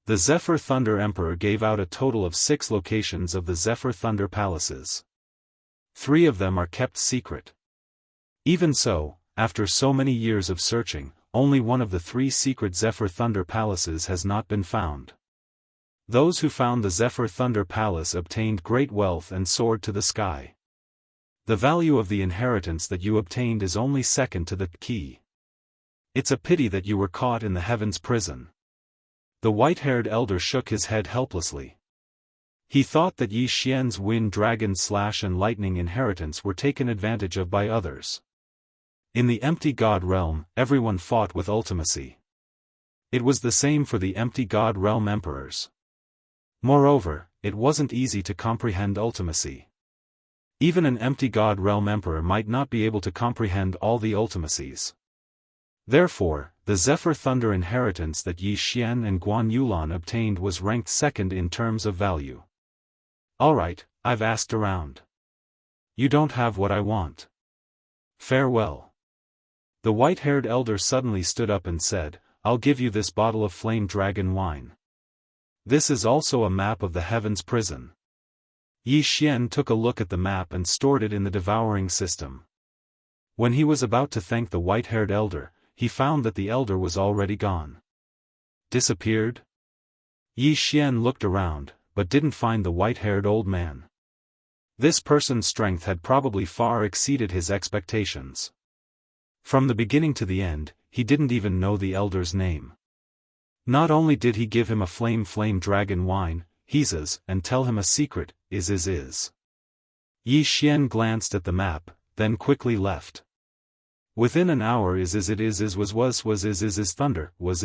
The Zephyr Thunder Emperor gave out a total of 6 locations of the Zephyr Thunder Palaces. 3 of them are kept secret. Even so, after so many years of searching, only one of the 3 secret Zephyr Thunder Palaces has not been found. Those who found the Zephyr Thunder Palace obtained great wealth and soared to the sky. The value of the inheritance that you obtained is only second to the key. It's a pity that you were caught in the heavens prison. The white-haired elder shook his head helplessly. He thought that Yi Xian's Wind Dragon Slash and Lightning inheritance were taken advantage of by others. In the empty God realm, everyone fought with ultimacy. It was the same for the empty God realm emperors. Moreover, it wasn't easy to comprehend ultimacy. Even an empty God realm emperor might not be able to comprehend all the ultimacies. Therefore, the Zephyr Thunder inheritance that Yi Xian and Guan Yulan obtained was ranked second in terms of value. Alright, I've asked around. You don't have what I want. Farewell. The white-haired elder suddenly stood up and said, I'll give you this bottle of flame dragon wine. This is also a map of the heavens prison. Yi Xian took a look at the map and stored it in the devouring system. When he was about to thank the white-haired elder, he found that the elder was already gone. Disappeared? Yi Xian looked around, but didn't find the white-haired old man. This person's strength had probably far exceeded his expectations. From the beginning to the end, he didn't even know the elder's name. Not only did he give him a flame dragon wine, and tell him a secret, is. Yi Xian glanced at the map, then quickly left. Within an hour was thunder, was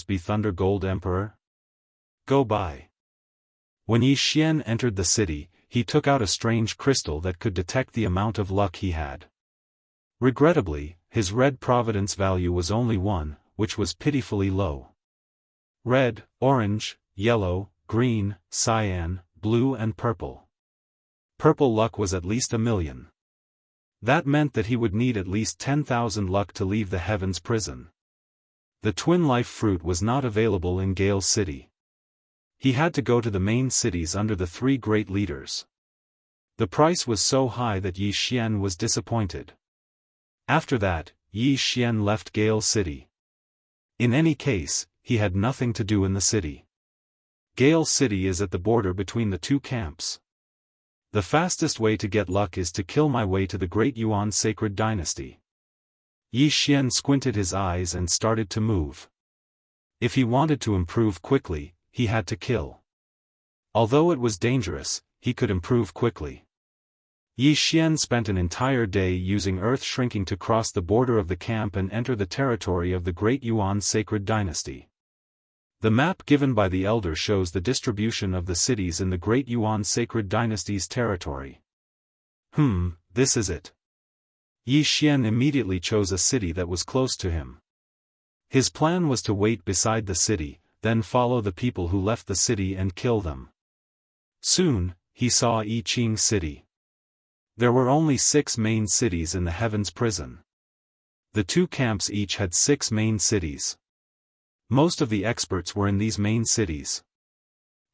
be Thunder Gold Emperor? go by. When Yi Xian entered the city, he took out a strange crystal that could detect the amount of luck he had. Regrettably, his red providence value was only 1, which was pitifully low. Red, orange, yellow, green, cyan, blue and purple. Purple luck was at least 1,000,000. That meant that he would need at least 10,000 luck to leave the Heaven's prison. The twin life fruit was not available in Gale City. He had to go to the main cities under the 3 great leaders. The price was so high that Yi Xian was disappointed. After that, Yi Xian left Gale City. In any case, he had nothing to do in the city. Gale City is at the border between the 2 camps. The fastest way to get luck is to kill my way to the great Yuan sacred dynasty. Yi Xian squinted his eyes and started to move. If he wanted to improve quickly, he had to kill. Although it was dangerous, he could improve quickly. Yi Xian spent an entire day using earth shrinking to cross the border of the camp and enter the territory of the great Yuan sacred dynasty. The map given by the elder shows the distribution of the cities in the great Yuan sacred dynasty's territory. This is it. Yi Xian immediately chose a city that was close to him. His plan was to wait beside the city, then follow the people who left the city and kill them. Soon, he saw I Ching City. There were only 6 main cities in the Heaven's prison. The 2 camps each had 6 main cities. Most of the experts were in these main cities.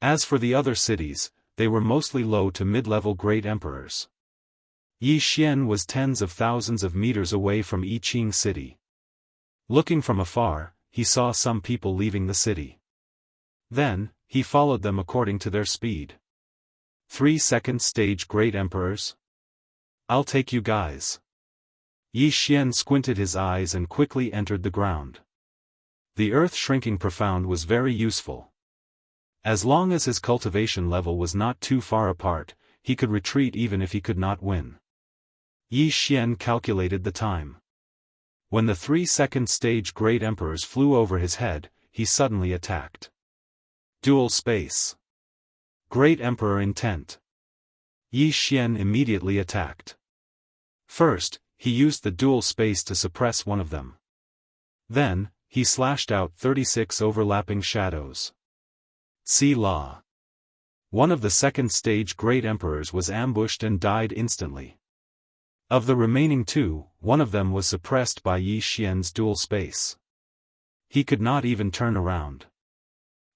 As for the other cities, they were mostly low to mid-level great emperors. Yi Xian was tens of thousands of meters away from I Ching City. Looking from afar, he saw some people leaving the city. Then, he followed them according to their speed. 3 second stage great emperors? I'll take you guys. Yi Xian squinted his eyes and quickly entered the ground. The earth shrinking profound was very useful. As long as his cultivation level was not too far apart, he could retreat even if he could not win. Yi Xian calculated the time. When the 3 second stage great emperors flew over his head, he suddenly attacked. Dual space. Great Emperor intent. Yi Xian immediately attacked. First, he used the dual space to suppress one of them. Then, he slashed out 36 overlapping shadows. See Law. One of the second stage great emperors was ambushed and died instantly. Of the remaining 2, one of them was suppressed by Yi Xian's dual space. He could not even turn around.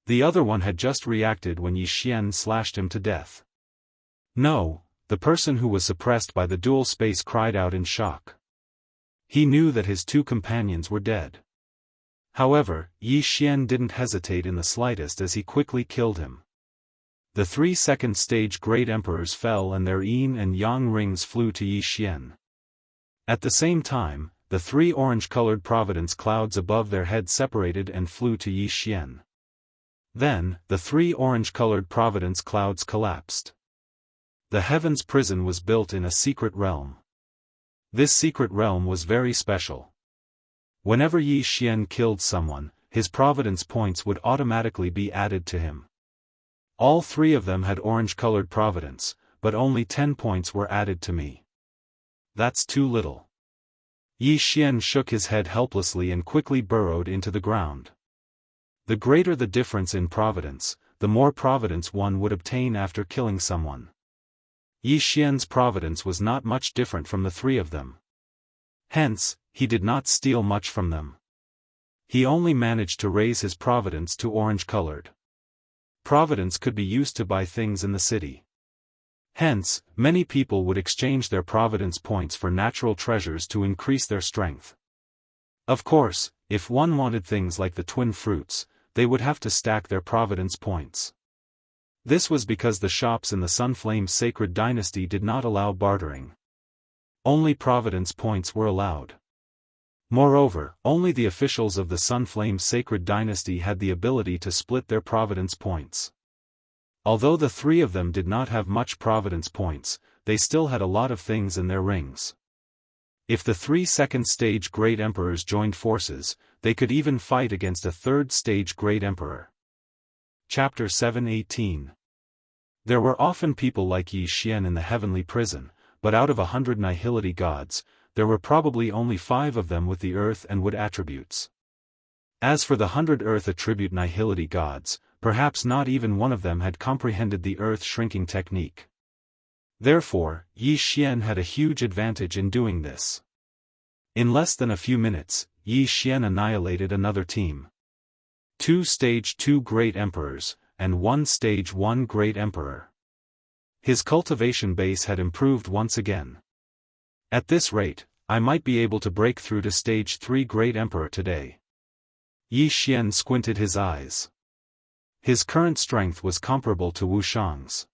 The other one had just reacted when Yi Xian slashed him to death. No, the person who was suppressed by the dual space cried out in shock. He knew that his 2 companions were dead. However, Yi Xian didn't hesitate in the slightest as he quickly killed him. The 3 second stage great emperors fell and their yin and yang rings flew to Yi Xian. At the same time, the 3 orange-colored providence clouds above their head separated and flew to Yi Xian. Then, the 3 orange-colored providence clouds collapsed. The Heaven's prison was built in a secret realm. This secret realm was very special. Whenever Yi Xian killed someone, his providence points would automatically be added to him. All 3 of them had orange-colored providence, but only 10 points were added to me. That's too little. Yi Xian shook his head helplessly and quickly burrowed into the ground. The greater the difference in providence, the more providence one would obtain after killing someone. Yi Xian's providence was not much different from the 3 of them. Hence, he did not steal much from them. He only managed to raise his providence to orange-colored. Providence could be used to buy things in the city. Hence, many people would exchange their providence points for natural treasures to increase their strength. Of course, if one wanted things like the twin fruits, they would have to stack their providence points. This was because the shops in the Sunflame Sacred Dynasty did not allow bartering. Only providence points were allowed. Moreover, only the officials of the Sunflame Sacred Dynasty had the ability to split their providence points. Although the 3 of them did not have much providence points, they still had a lot of things in their rings. If the 3 second stage great emperors joined forces, they could even fight against a 3rd stage great emperor. Chapter 7:18. There were often people like Yi Xian in the heavenly prison, but out of 100 nihility gods, there were probably only 5 of them with the earth and wood attributes. As for the 100 earth attribute nihility gods, perhaps not even one of them had comprehended the earth shrinking technique. Therefore, Yi Xian had a huge advantage in doing this. In less than a few minutes, Yi Xian annihilated another team. 2 stage 2 great emperors, and 1 stage 1 great emperor. His cultivation base had improved once again. At this rate, I might be able to break through to stage 3 great emperor today. Yi Xian squinted his eyes. His current strength was comparable to Wu Shang's.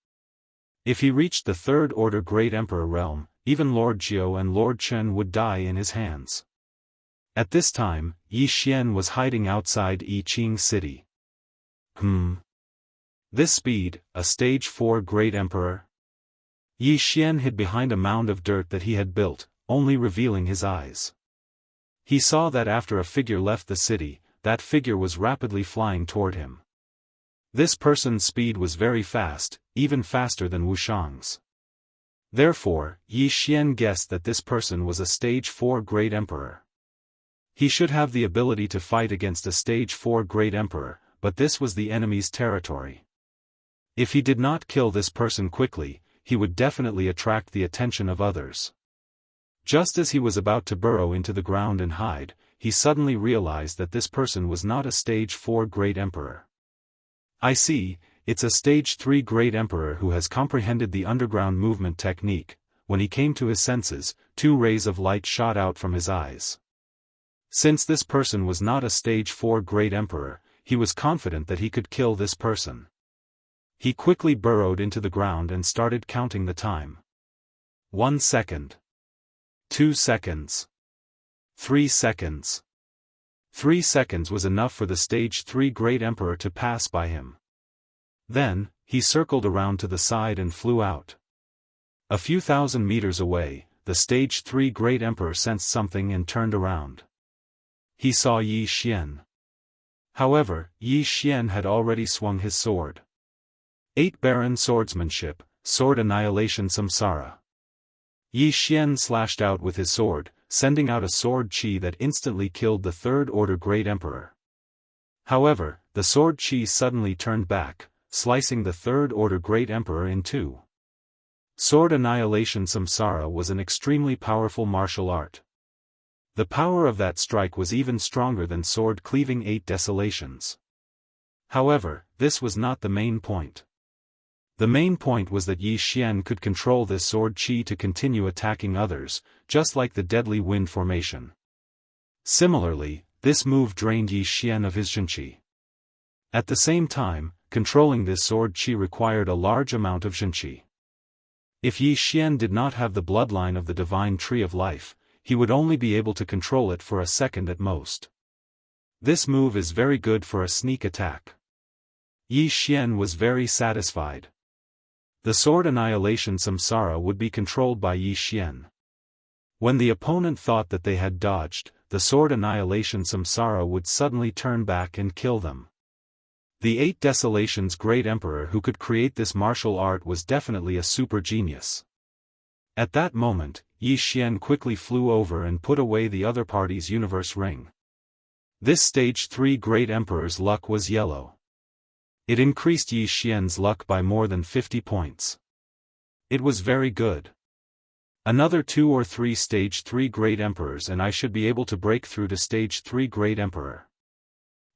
If he reached the 3rd order great emperor realm, even Lord Jiu and Lord Chen would die in his hands. At this time, Yi Xian was hiding outside Yiqing city. This speed, a stage 4 great emperor? Yi Xian hid behind a mound of dirt that he had built, only revealing his eyes. He saw that after a figure left the city, that figure was rapidly flying toward him. This person's speed was very fast, even faster than Wu Shang's. Therefore, Yi Xian guessed that this person was a stage 4 great emperor. He should have the ability to fight against a stage 4 great emperor, but this was the enemy's territory. If he did not kill this person quickly, he would definitely attract the attention of others. Just as he was about to burrow into the ground and hide, he suddenly realized that this person was not a stage 4 great emperor. I see, it's a stage 3 great emperor who has comprehended the underground movement technique. When he came to his senses, 2 rays of light shot out from his eyes. Since this person was not a stage 4 great emperor, he was confident that he could kill this person. He quickly burrowed into the ground and started counting the time. 1 second. 2 seconds. 3 seconds. 3 seconds was enough for the stage 3 great emperor to pass by him. Then, he circled around to the side and flew out. A few thousand meters away, the stage 3 great emperor sensed something and turned around. He saw Yi Xian. However, Yi Xian had already swung his sword. 8 Baron Swordsmanship, Sword Annihilation Samsara. Yi Xian slashed out with his sword, sending out a sword chi that instantly killed the 3rd order great emperor. However, the sword chi suddenly turned back, slicing the 3rd order great emperor in 2. Sword Annihilation Samsara was an extremely powerful martial art. The power of that strike was even stronger than sword cleaving 8 desolations. However, this was not the main point. The main point was that Yi Xian could control this sword chi to continue attacking others, just like the deadly wind formation. Similarly, this move drained Yi Xian of his zhenqi. At the same time, controlling this sword chi required a large amount of zhenqi. If Yi Xian did not have the bloodline of the divine tree of life, he would only be able to control it for a second at most. This move is very good for a sneak attack. Yi Xian was very satisfied. The sword annihilation Samsara would be controlled by Yi Xian. When the opponent thought that they had dodged, the sword annihilation Samsara would suddenly turn back and kill them. The 8 Desolations great emperor who could create this martial art was definitely a super genius. At that moment, Yi Xian quickly flew over and put away the other party's universe ring. This stage 3 great emperor's luck was yellow. It increased Yi Xian's luck by more than 50 points. It was very good. Another 2 or 3 stage 3 great emperors and I should be able to break through to stage 3 great emperor.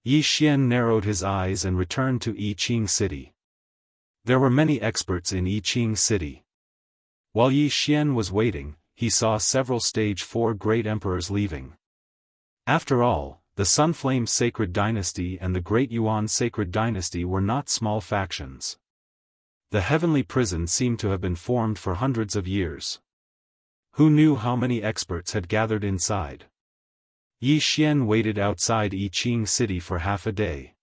Yi Xian narrowed his eyes and returned to Yiqing city. There were many experts in Yiqing city. While Yi Xian was waiting, he saw several stage 4 great emperors leaving. After all, the Sunflame Sacred Dynasty and the Great Yuan Sacred Dynasty were not small factions. The heavenly prison seemed to have been formed for hundreds of years. Who knew how many experts had gathered inside? Yi Xian waited outside Yiqing city for half a day.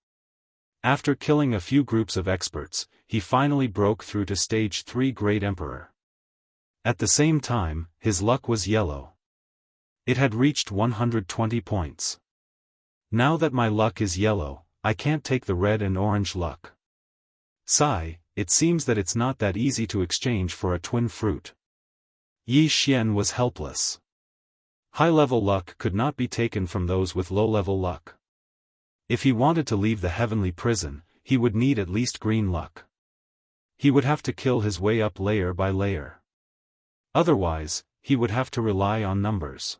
After killing a few groups of experts, he finally broke through to stage 3 great emperor. At the same time, his luck was yellow. It had reached 120 points. Now that my luck is yellow, I can't take the red and orange luck. Sigh, it seems that it's not that easy to exchange for a twin fruit. Yi Xian was helpless. High-level luck could not be taken from those with low-level luck. If he wanted to leave the heavenly prison, he would need at least green luck. He would have to kill his way up layer by layer. Otherwise, he would have to rely on numbers.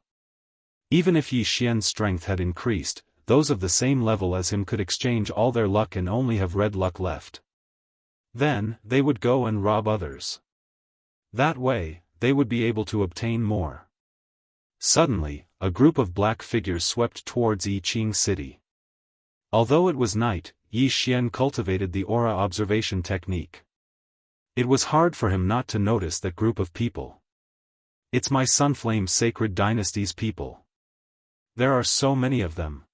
Even if Yi Xian's strength had increased, those of the same level as him could exchange all their luck and only have red luck left. Then, they would go and rob others. That way, they would be able to obtain more. Suddenly, a group of black figures swept towards Yiqing City. Although it was night, Yi Xian cultivated the aura observation technique. It was hard for him not to notice that group of people. It's my Sunflame Sacred Dynasty's people. There are so many of them.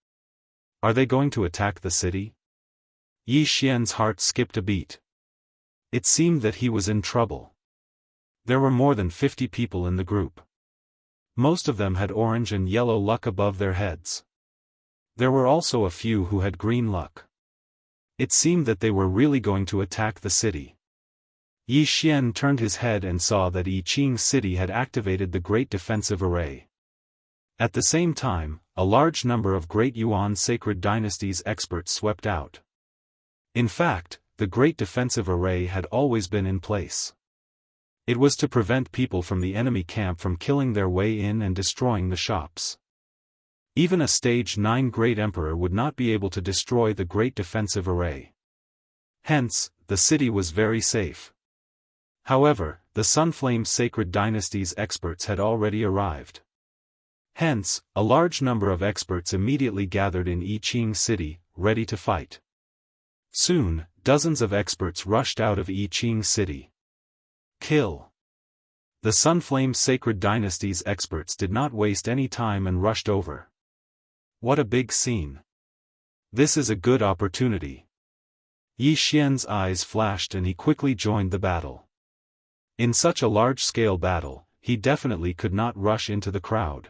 Are they going to attack the city? Yi Xian's heart skipped a beat. It seemed that he was in trouble. There were more than 50 people in the group. Most of them had orange and yellow luck above their heads. There were also a few who had green luck. It seemed that they were really going to attack the city. Yi Xian turned his head and saw that Yiqing City had activated the Great Defensive Array. At the same time, a large number of Great Yuan Sacred Dynasty's experts swept out. In fact, the Great Defensive Array had always been in place. It was to prevent people from the enemy camp from killing their way in and destroying the shops. Even a Stage 9 Great Emperor would not be able to destroy the Great Defensive Array. Hence, the city was very safe. However, the Sunflame Sacred Dynasty's experts had already arrived. Hence, a large number of experts immediately gathered in Yiqing City, ready to fight. Soon, dozens of experts rushed out of Yiqing City. Kill! The Sunflame Sacred Dynasty's experts did not waste any time and rushed over. What a big scene! This is a good opportunity. Yi Xian's eyes flashed and he quickly joined the battle. In such a large-scale battle, he definitely could not rush into the crowd.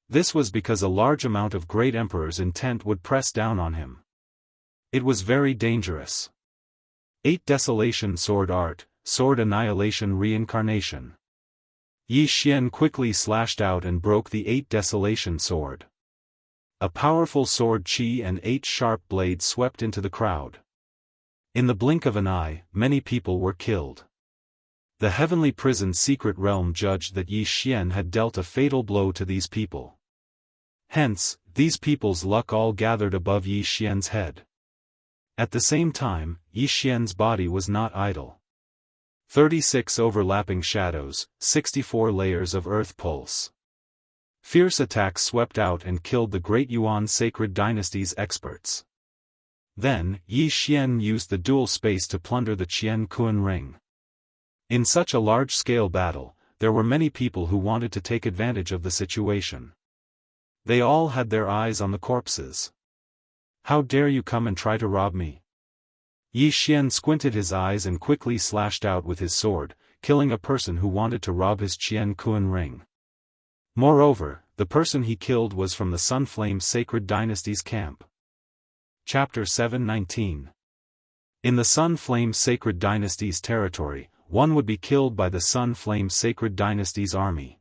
This was because a large amount of Great Emperor's intent would press down on him. It was very dangerous. 8 Desolation Sword Art, Sword Annihilation Reincarnation. Yi Xian quickly slashed out and broke the 8 Desolation Sword. A powerful sword chi and 8 sharp blades swept into the crowd. In the blink of an eye, many people were killed. The Heavenly Prison Secret Realm judged that Yi Xian had dealt a fatal blow to these people. Hence, these people's luck all gathered above Yi Xian's head. At the same time, Yi Xian's body was not idle. 36 overlapping shadows, 64 layers of earth pulse. Fierce attacks swept out and killed the Great Yuan Sacred Dynasty's experts. Then, Yi Xian used the dual space to plunder the Qian Kun ring. In such a large-scale battle, there were many people who wanted to take advantage of the situation. They all had their eyes on the corpses. How dare you come and try to rob me? Yi Xian squinted his eyes and quickly slashed out with his sword, killing a person who wanted to rob his Qian Kun ring. Moreover, the person he killed was from the Sunflame Sacred Dynasty's camp. Chapter 719. In the Sunflame Sacred Dynasty's territory, one would be killed by the Sunflame Sacred Dynasty's army.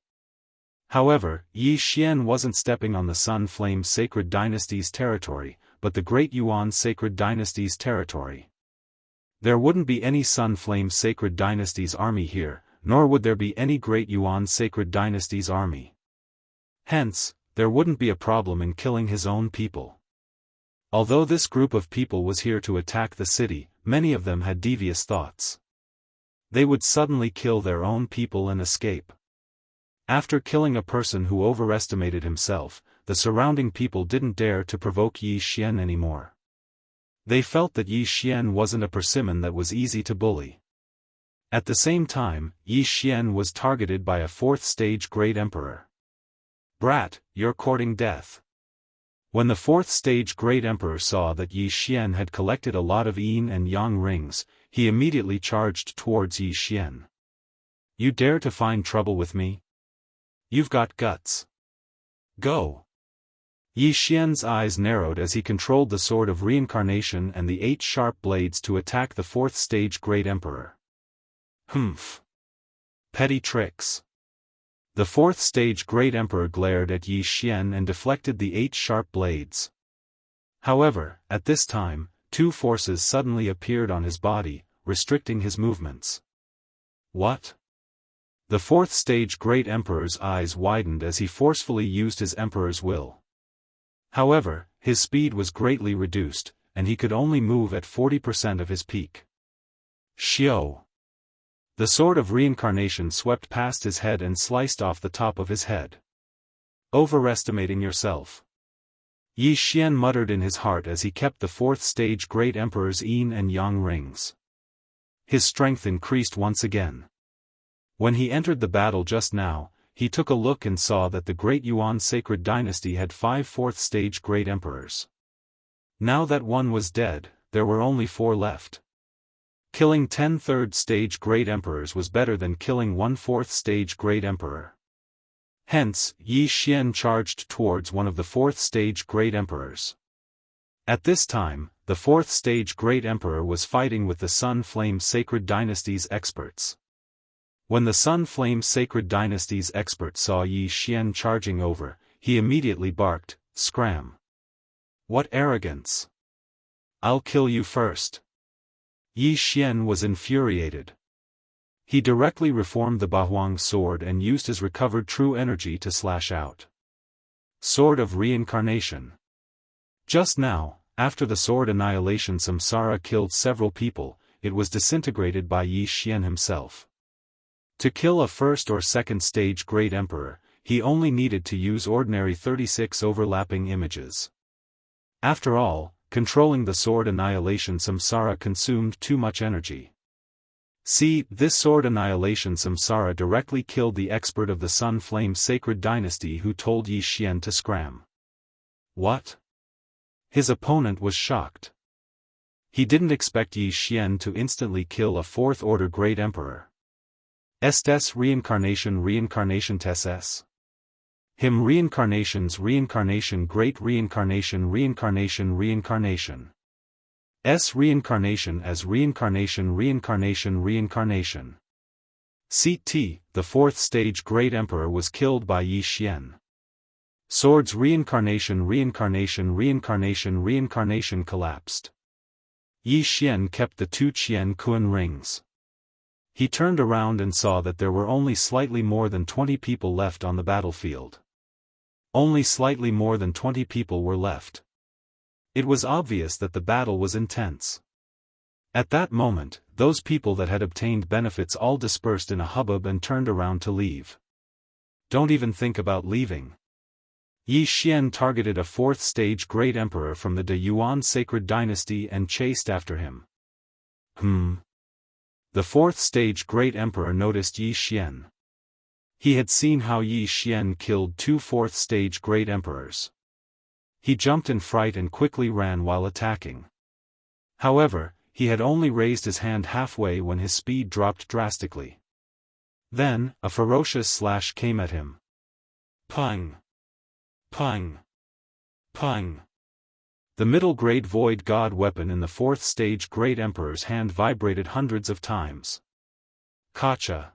However, Yi Xian wasn't stepping on the Sunflame Sacred Dynasty's territory, but the Great Yuan Sacred Dynasty's territory. There wouldn't be any Sunflame Sacred Dynasty's army here, nor would there be any Great Yuan Sacred Dynasty's army. Hence, there wouldn't be a problem in killing his own people. Although this group of people was here to attack the city, many of them had devious thoughts. They would suddenly kill their own people and escape. After killing a person who overestimated himself, the surrounding people didn't dare to provoke Yi Xian anymore. They felt that Yi Xian wasn't a persimmon that was easy to bully. At the same time, Yi Xian was targeted by a 4th-stage Great Emperor. Brat, you're courting death. When the 4th-stage Great Emperor saw that Yi Xian had collected a lot of yin and yang rings, he immediately charged towards Yi Xian. You dare to find trouble with me? You've got guts. Go. Yi Xian's eyes narrowed as he controlled the Sword of Reincarnation and the 8 sharp blades to attack the 4th stage Great Emperor. Humph. Petty tricks. The 4th stage Great Emperor glared at Yi Xian and deflected the 8 sharp blades. However, at this time, 2 forces suddenly appeared on his body, restricting his movements. What? The 4th stage Great Emperor's eyes widened as he forcefully used his Emperor's will. However, his speed was greatly reduced, and he could only move at 40% of his peak. Xiao. The Sword of Reincarnation swept past his head and sliced off the top of his head. Overestimating yourself. Yi Xian muttered in his heart as he kept the 4th stage Great Emperor's yin and yang rings. His strength increased once again. When he entered the battle just now, he took a look and saw that the Great Yuan Sacred Dynasty had 5 4th stage Great Emperors. Now that one was dead, there were only 4 left. Killing 10 3rd stage Great Emperors was better than killing 1 4th stage Great Emperor. Hence, Yi Xian charged towards one of the 4th stage Great Emperors. At this time, the 4th stage Great Emperor was fighting with the Sun Flame Sacred Dynasty's experts. When the Sun Flame Sacred Dynasty's expert saw Yi Xian charging over, he immediately barked, "Scram! What arrogance! I'll kill you first!" Yi Xian was infuriated. He directly reformed the Bahuang sword and used his recovered true energy to slash out. Sword of Reincarnation. Just now, after the sword Annihilation Samsara killed several people, it was disintegrated by Yi Xian himself. To kill a 1st or 2nd stage Great Emperor, he only needed to use ordinary 36 overlapping images. After all, controlling the sword Annihilation Samsara consumed too much energy. See, this sword Annihilation Samsara directly killed the expert of the Sun Flame Sacred Dynasty who told Yi Xian to scram. What? His opponent was shocked. He didn't expect Yi Xian to instantly kill a 4th order Great Emperor. Estes Reincarnation Tesses. Him Reincarnations Reincarnation Great Reincarnation S Reincarnation as Reincarnation. CT, the 4th stage Great Emperor was killed by Yi Xian. Swords Reincarnation collapsed. Yi Xian kept the 2 Qian Kun rings. He turned around and saw that there were only slightly more than 20 people left on the battlefield. Only slightly more than 20 people were left. It was obvious that the battle was intense. At that moment, those people that had obtained benefits all dispersed in a hubbub and turned around to leave. Don't even think about leaving. Yi Xian targeted a 4th stage Great Emperor from the De Yuan Sacred Dynasty and chased after him. The 4th stage Great Emperor noticed Yi Xian. He had seen how Yi Xian killed 2 4th stage Great Emperors. He jumped in fright and quickly ran while attacking. However, he had only raised his hand halfway when his speed dropped drastically. Then, a ferocious slash came at him. Pang! Pang! Pang! The middle-grade Void God weapon in the 4th stage Great Emperor's hand vibrated hundreds of times. Kacha!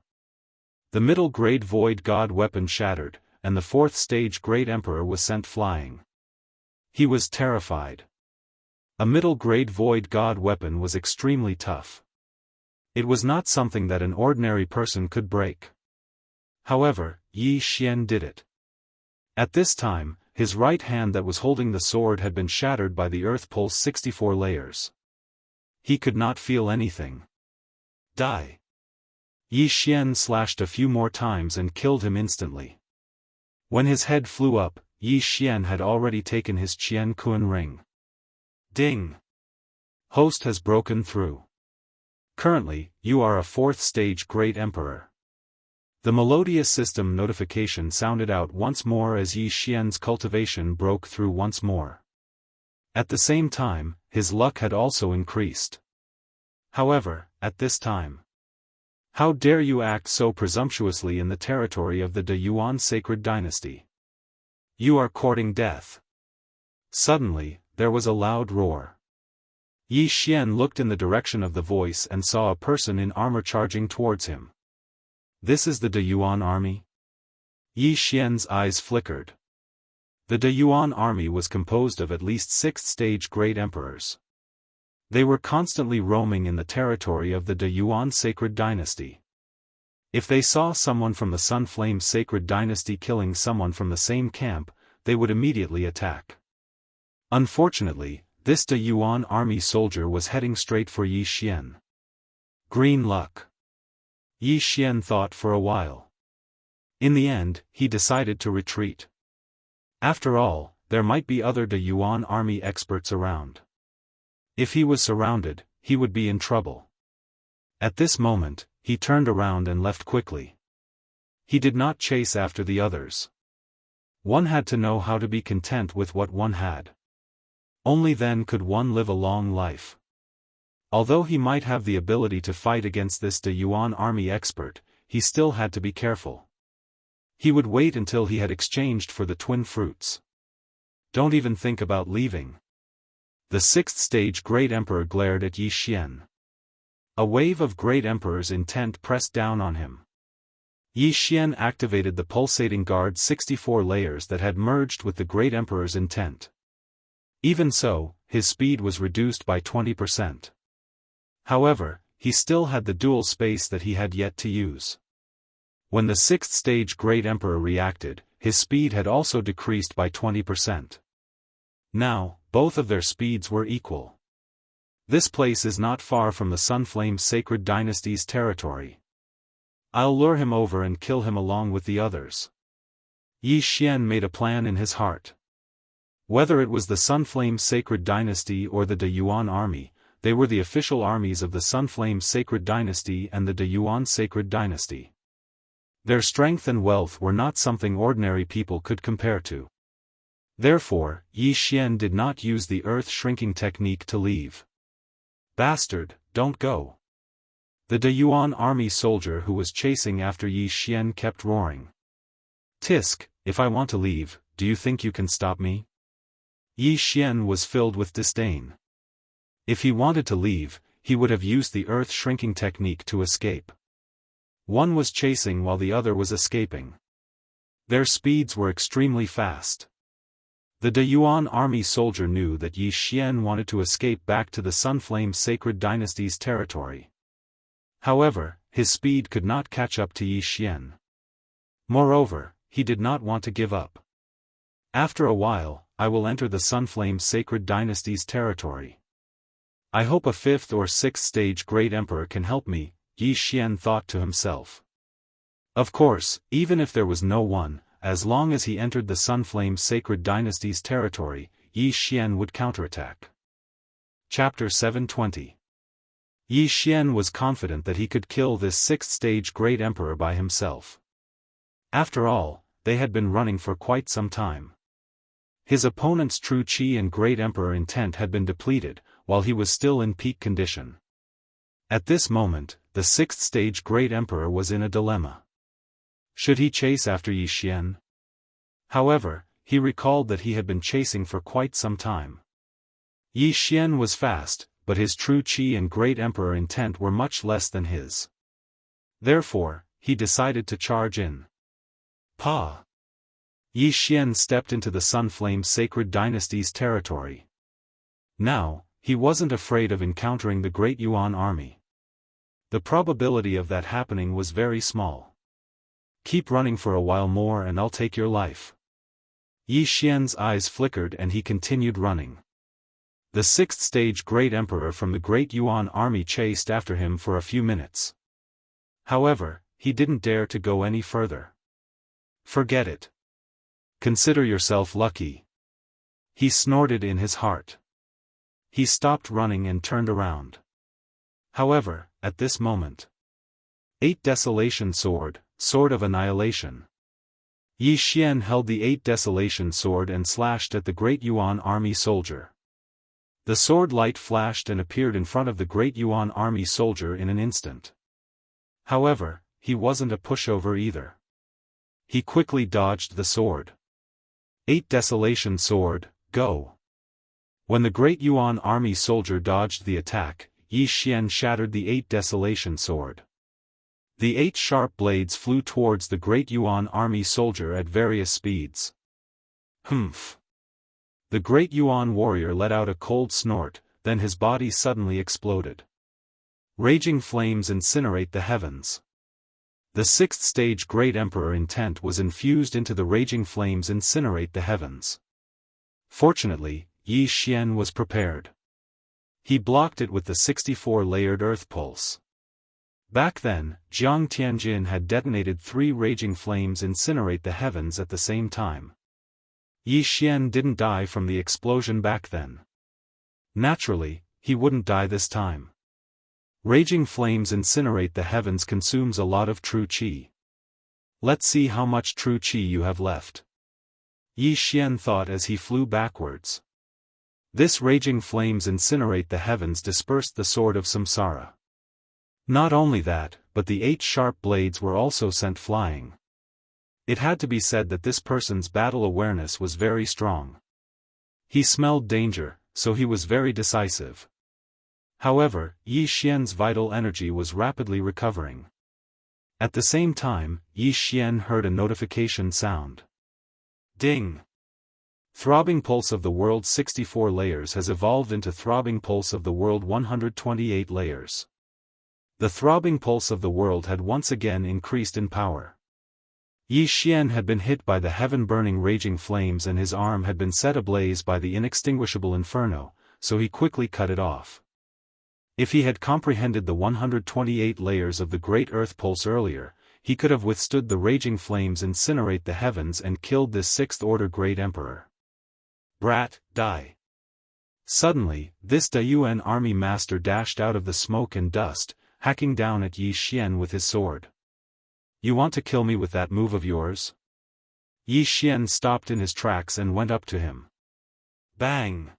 The middle-grade Void God weapon shattered, and the 4th stage Great Emperor was sent flying. He was terrified. A middle-grade Void God weapon was extremely tough. It was not something that an ordinary person could break. However, Yi Xian did it. At this time, his right hand that was holding the sword had been shattered by the Earth Pulse 64 layers. He could not feel anything. Die! Yi Xian slashed a few more times and killed him instantly. When his head flew up, Yi Xian had already taken his Qian Kun ring. Ding! Host has broken through. Currently, you are a 4th stage Great Emperor. The melodious system notification sounded out once more as Yi Xian's cultivation broke through once more. At the same time, his luck had also increased. However, at this time, how dare you act so presumptuously in the territory of the De Yuan Sacred Dynasty? You are courting death. Suddenly, there was a loud roar. Yi Xian looked in the direction of the voice and saw a person in armor charging towards him. This is the De Yuan army? Yi Xian's eyes flickered. The De Yuan army was composed of at least 6th-stage great emperors. They were constantly roaming in the territory of the De Yuan sacred dynasty. If they saw someone from the Sunflame sacred dynasty killing someone from the same camp, they would immediately attack. Unfortunately, this De Yuan army soldier was heading straight for Yi Xian. Green luck. Yi Xian thought for a while. In the end, he decided to retreat. After all, there might be other De Yuan army experts around. If he was surrounded, he would be in trouble. At this moment, he turned around and left quickly. He did not chase after the others. One had to know how to be content with what one had. Only then could one live a long life. Although he might have the ability to fight against this De Yuan army expert, he still had to be careful. He would wait until he had exchanged for the twin fruits. Don't even think about leaving. The 6th-stage Great Emperor glared at Yi Xian. A wave of Great Emperor's intent pressed down on him. Yi Xian activated the pulsating guard 64 layers that had merged with the Great Emperor's intent. Even so, his speed was reduced by 20%. However, he still had the dual space that he had yet to use. When the 6th-stage Great Emperor reacted, his speed had also decreased by 20%. Now, both of their speeds were equal. This place is not far from the Sunflame Sacred Dynasty's territory. I'll lure him over and kill him along with the others. Yi Xian made a plan in his heart. Whether it was the Sunflame Sacred Dynasty or the De Yuan army, they were the official armies of the Sunflame Sacred Dynasty and the De Yuan Sacred Dynasty. Their strength and wealth were not something ordinary people could compare to. Therefore, Yi Xian did not use the earth-shrinking technique to leave. Bastard, don't go. The De Yuan army soldier who was chasing after Yi Xian kept roaring. Tisk, if I want to leave, do you think you can stop me? Yi Xian was filled with disdain. If he wanted to leave, he would have used the earth-shrinking technique to escape. One was chasing while the other was escaping. Their speeds were extremely fast. The De Yuan army soldier knew that Yi Xian wanted to escape back to the Sunflame Sacred Dynasty's territory. However, his speed could not catch up to Yi Xian. Moreover, he did not want to give up. After a while, I will enter the Sunflame Sacred Dynasty's territory. I hope a 5th or 6th-stage Great Emperor can help me, Yi Xian thought to himself. Of course, even if there was no one, as long as he entered the Sunflame Sacred Dynasty's territory, Yi Xian would counterattack. Chapter 720. Yi Xian was confident that he could kill this 6th-stage Great Emperor by himself. After all, they had been running for quite some time. His opponent's true Qi and Great Emperor intent had been depleted, while he was still in peak condition. At this moment, the 6th-stage Great Emperor was in a dilemma. Should he chase after Yi Xian? However, he recalled that he had been chasing for quite some time. Yi Xian was fast, but his true Qi and Great Emperor intent were much less than his. Therefore, he decided to charge in. Pa! Yi Xian stepped into the Sunflame Sacred Dynasty's territory. Now, he wasn't afraid of encountering the Great Yuan army. The probability of that happening was very small. Keep running for a while more and I'll take your life. Yi Xian's eyes flickered and he continued running. The 6th-stage Great Emperor from the Great Yuan army chased after him for a few minutes. However, he didn't dare to go any further. Forget it. Consider yourself lucky. He snorted in his heart. He stopped running and turned around. However, at this moment, 8 Desolation Sword, Sword of Annihilation. Yi Xian held the 8 Desolation Sword and slashed at the Great Yuan army soldier. The sword light flashed and appeared in front of the Great Yuan army soldier in an instant. However, he wasn't a pushover either. He quickly dodged the sword. 8 Desolation Sword, go! When the great Yuan army soldier dodged the attack, Yi Xian shattered the 8 desolation sword. The 8 sharp blades flew towards the great Yuan army soldier at various speeds. Humph! The great Yuan warrior let out a cold snort, then his body suddenly exploded. Raging flames incinerate the heavens. The 6th stage Great Emperor intent was infused into the raging flames incinerate the heavens. Fortunately, Yi Xian was prepared. He blocked it with the 64-layered earth pulse. Back then, Jiang Tianjin had detonated 3 raging flames incinerate the heavens at the same time. Yi Xian didn't die from the explosion back then. Naturally, he wouldn't die this time. Raging flames incinerate the heavens consumes a lot of true qi. Let's see how much true qi you have left. Yi Xian thought as he flew backwards. This raging flames incinerate the heavens dispersed the sword of samsara. Not only that, but the 8 sharp blades were also sent flying. It had to be said that this person's battle awareness was very strong. He smelled danger, so he was very decisive. However, Yi Xian's vital energy was rapidly recovering. At the same time, Yi Xian heard a notification sound. Ding! Throbbing Pulse of the World 64 layers has evolved into Throbbing Pulse of the World 128 layers. The Throbbing Pulse of the World had once again increased in power. Yi Xian had been hit by the heaven-burning raging flames and his arm had been set ablaze by the inextinguishable inferno, so he quickly cut it off. If he had comprehended the 128 layers of the Great Earth Pulse earlier, he could have withstood the raging flames incinerate the heavens and killed this 6th-order Great Emperor. Brat, die! Suddenly, this Daoist army master dashed out of the smoke and dust, hacking down at Yi Xian with his sword. You want to kill me with that move of yours? Yi Xian stopped in his tracks and went up to him. Bang!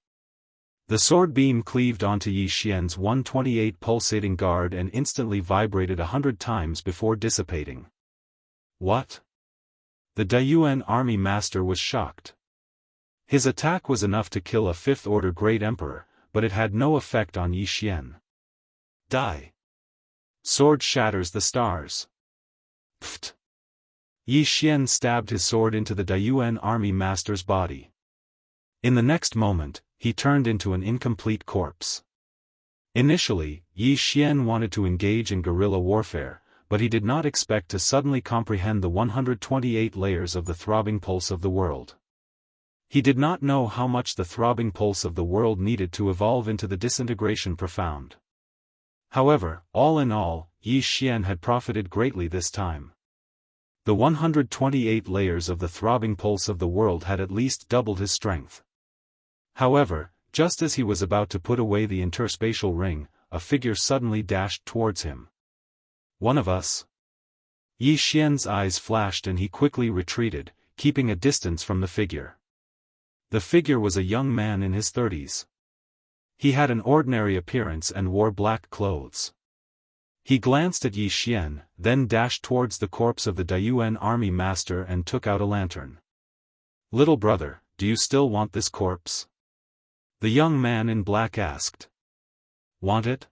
The sword beam cleaved onto Yi Xian's 128 pulsating guard and instantly vibrated 100 times before dissipating. What? The Daoist army master was shocked. His attack was enough to kill a 5th-order Great Emperor, but it had no effect on Yi Xian. Die! Sword shatters the stars. Pft! Yi Xian stabbed his sword into the Daoist army master's body. In the next moment, he turned into an incomplete corpse. Initially, Yi Xian wanted to engage in guerrilla warfare, but he did not expect to suddenly comprehend the 128 layers of the Throbbing Pulse of the World. He did not know how much the Throbbing Pulse of the World needed to evolve into the Disintegration Profound. However, all in all, Yi Xian had profited greatly this time. The 128 layers of the Throbbing Pulse of the World had at least doubled his strength. However, just as he was about to put away the interspatial ring, a figure suddenly dashed towards him. One of us? Yi Xian's eyes flashed and he quickly retreated, keeping a distance from the figure. The figure was a young man in his 30s. He had an ordinary appearance and wore black clothes. He glanced at Yi Xian, then dashed towards the corpse of the Daoist army master and took out a lantern. Little brother, do you still want this corpse? The young man in black asked. Want it?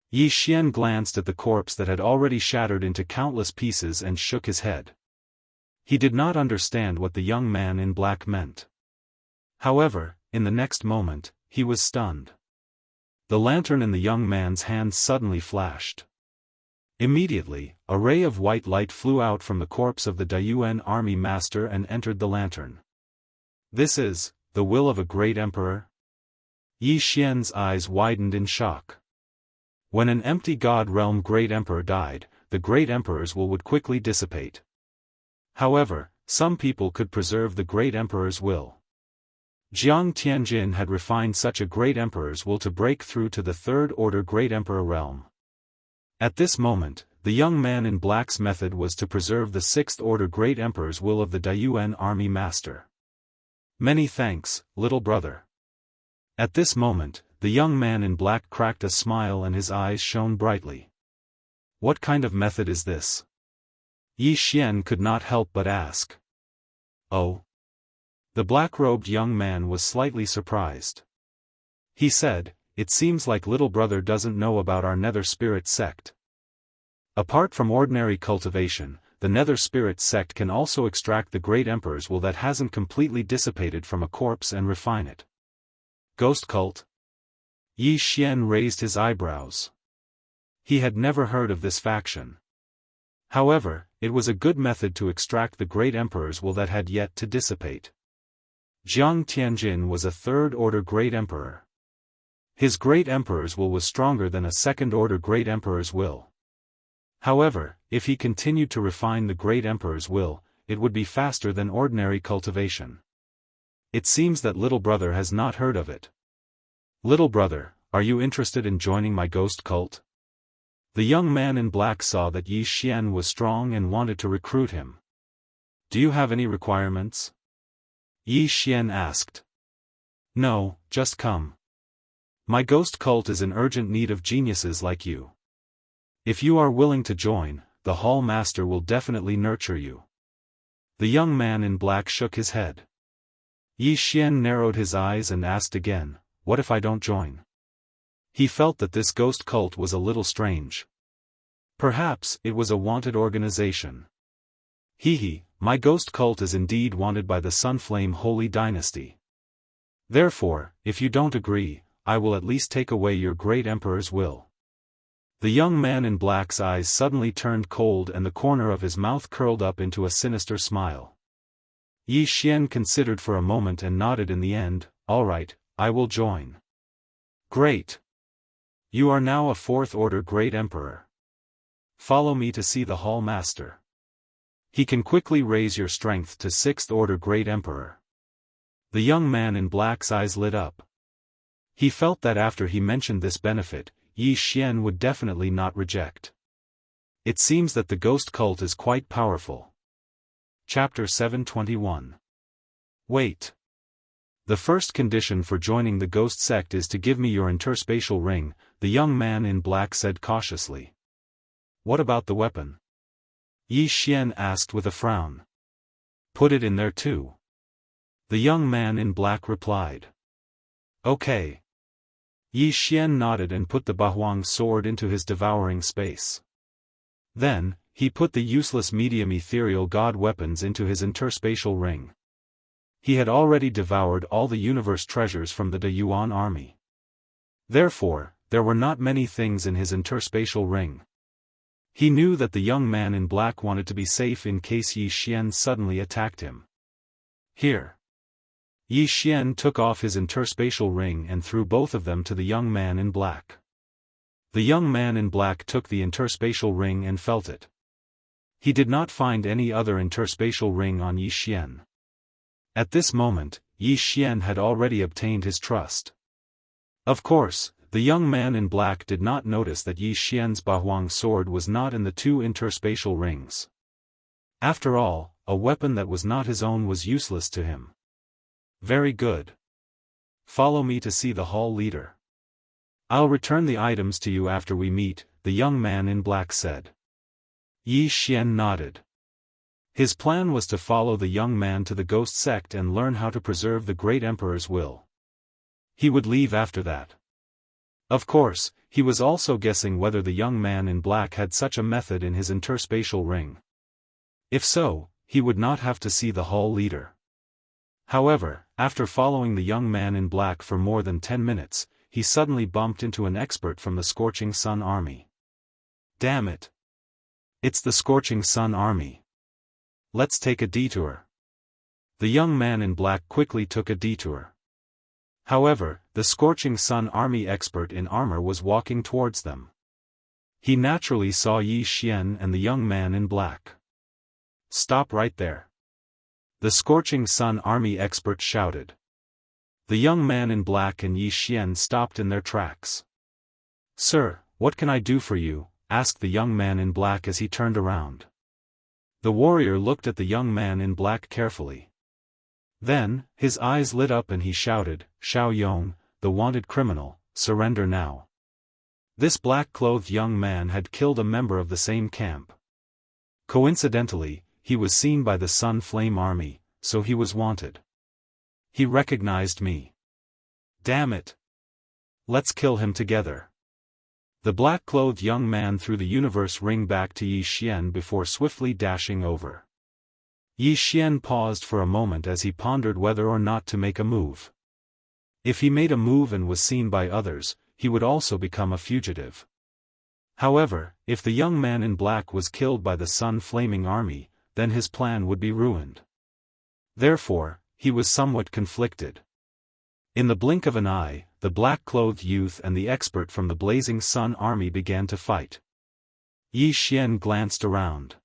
Yi Xian glanced at the corpse that had already shattered into countless pieces and shook his head. He did not understand what the young man in black meant. However, in the next moment, he was stunned. The lantern in the young man's hand suddenly flashed. Immediately, a ray of white light flew out from the corpse of the Daoist army master and entered the lantern. This is the will of a great emperor? Yi Xian's eyes widened in shock. When an empty god realm great emperor died, the great emperor's will would quickly dissipate. However, some people could preserve the great emperor's will. Jiang Tianjin had refined such a great emperor's will to break through to the 3rd-order great emperor realm. At this moment, the young man in black's method was to preserve the 6th-order great emperor's will of the Daoist army master. Many thanks, little brother. At this moment, the young man in black cracked a smile and his eyes shone brightly. What kind of method is this? Yi Xian could not help but ask. Oh. The black-robed young man was slightly surprised. He said, "It seems like little brother doesn't know about our Nether Spirit sect." Apart from ordinary cultivation, the Nether Spirit sect can also extract the Great Emperor's will that hasn't completely dissipated from a corpse and refine it. Ghost cult? Yi Xian raised his eyebrows. He had never heard of this faction. However, it was a good method to extract the Great Emperor's will that had yet to dissipate. Jiang Tianjin was a third-order Great Emperor. His Great Emperor's will was stronger than a second-order Great Emperor's will. However, if he continued to refine the Great Emperor's will, it would be faster than ordinary cultivation. It seems that little brother has not heard of it. Little brother, are you interested in joining my ghost cult? The young man in black saw that Yi Xian was strong and wanted to recruit him. Do you have any requirements? Yi Xian asked. No, just come. My ghost cult is in urgent need of geniuses like you. If you are willing to join, the Hall Master will definitely nurture you. The young man in black shook his head. Yi Xian narrowed his eyes and asked again, what if I don't join? He felt that this ghost cult was a little strange. Perhaps it was a wanted organization. My ghost cult is indeed wanted by the Sunflame Holy Dynasty. Therefore, if you don't agree, I will at least take away your Great Emperor's will. The young man in black's eyes suddenly turned cold and the corner of his mouth curled up into a sinister smile. Yi Xian considered for a moment and nodded in the end, all right, I will join. Great. You are now a fourth-order Great Emperor. Follow me to see the Hall Master. He can quickly raise your strength to sixth-order Great Emperor. The young man in black's eyes lit up. He felt that after he mentioned this benefit, Yi Xian would definitely not reject. It seems that the ghost cult is quite powerful. Chapter 721. Wait. The first condition for joining the ghost sect is to give me your interspatial ring, the young man in black said cautiously. What about the weapon? Yi Xian asked with a frown. Put it in there too. The young man in black replied. Okay. Yi Xian nodded and put the Bahuang sword into his devouring space. Then, he put the useless medium ethereal god weapons into his interspatial ring. He had already devoured all the universe treasures from the De Yuan army. Therefore, there were not many things in his interspatial ring. He knew that the young man in black wanted to be safe in case Yi Xian suddenly attacked him. Here. Yi Xian took off his interspatial ring and threw both of them to the young man in black. The young man in black took the interspatial ring and felt it. He did not find any other interspatial ring on Yi Xian. At this moment, Yi Xian had already obtained his trust. Of course, the young man in black did not notice that Yi Xian's Bahuang sword was not in the two interspatial rings. After all, a weapon that was not his own was useless to him. Very good. Follow me to see the hall leader. I'll return the items to you after we meet, the young man in black said. Yi Xian nodded. His plan was to follow the young man to the ghost sect and learn how to preserve the Great Emperor's will. He would leave after that. Of course, he was also guessing whether the young man in black had such a method in his interspatial ring. If so, he would not have to see the hall leader. However, after following the young man in black for more than 10 minutes, he suddenly bumped into an expert from the Scorching Sun Army. Damn it! It's the Scorching Sun Army. Let's take a detour. The young man in black quickly took a detour. However, the Scorching Sun Army expert in armor was walking towards them. He naturally saw Yi Xian and the young man in black. Stop right there. The Scorching Sun Army expert shouted. The young man in black and Yi Xian stopped in their tracks. Sir, what can I do for you? Asked the young man in black as he turned around. The warrior looked at the young man in black carefully. Then, his eyes lit up and he shouted, Xiao Yong, the wanted criminal, surrender now. This black-clothed young man had killed a member of the same camp. Coincidentally, he was seen by the Sun Flame Army, so he was wanted. He recognized me. Damn it! Let's kill him together. The black-clothed young man threw the universe ring back to Yi Xian before swiftly dashing over. Yi Xian paused for a moment as he pondered whether or not to make a move. If he made a move and was seen by others, he would also become a fugitive. However, if the young man in black was killed by the Sun Flaming Army, then his plan would be ruined. Therefore, he was somewhat conflicted. In the blink of an eye, the black-clothed youth and the expert from the Blazing Sun Army began to fight. Yi Xian glanced around.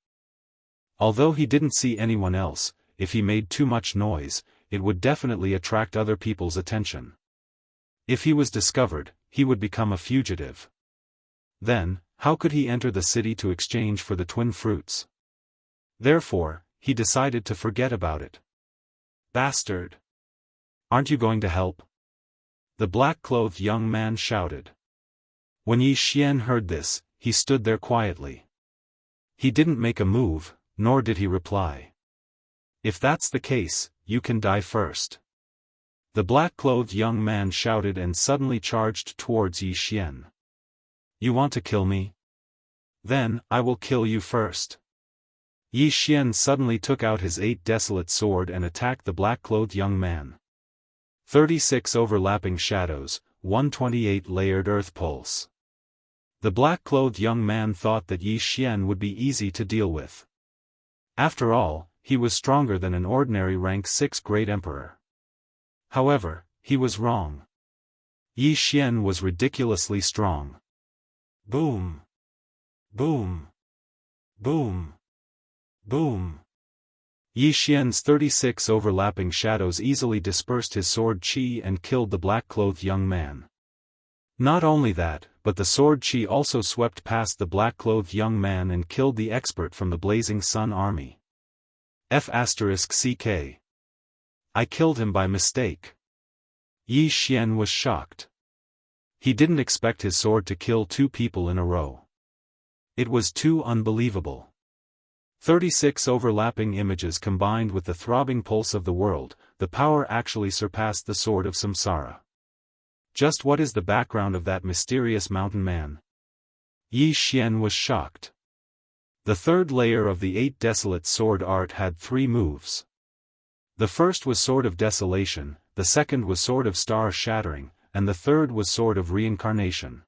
Although he didn't see anyone else, if he made too much noise, it would definitely attract other people's attention. If he was discovered, he would become a fugitive. Then, how could he enter the city to exchange for the twin fruits? Therefore, he decided to forget about it. Bastard! Aren't you going to help? The black-clothed young man shouted. When Yi Xian heard this, he stood there quietly. He didn't make a move, nor did he reply. If that's the case, you can die first. The black-clothed young man shouted and suddenly charged towards Yi Xian. You want to kill me? Then, I will kill you first. Yi Xian suddenly took out his 8 desolate sword and attacked the black-clothed young man. 36 overlapping shadows, 128 layered earth pulse. The black-clothed young man thought that Yi Xian would be easy to deal with. After all, he was stronger than an ordinary rank 6 great emperor. However, he was wrong. Yi Xian was ridiculously strong. Boom! Boom! Boom! Boom! Yi Xian's 36 overlapping shadows easily dispersed his sword qi and killed the black-clothed young man. Not only that, but the sword qi also swept past the black-clothed young man and killed the expert from the Blazing Sun Army. F***ck. I killed him by mistake. Yi Xian was shocked. He didn't expect his sword to kill 2 people in a row. It was too unbelievable. 36 overlapping images combined with the throbbing pulse of the world, the power actually surpassed the sword of Samsara. Just what is the background of that mysterious mountain man? Yi Xian was shocked. The third layer of the 8 desolate sword art had 3 moves. The first was Sword of Desolation, the second was Sword of Star Shattering, and the third was Sword of Reincarnation.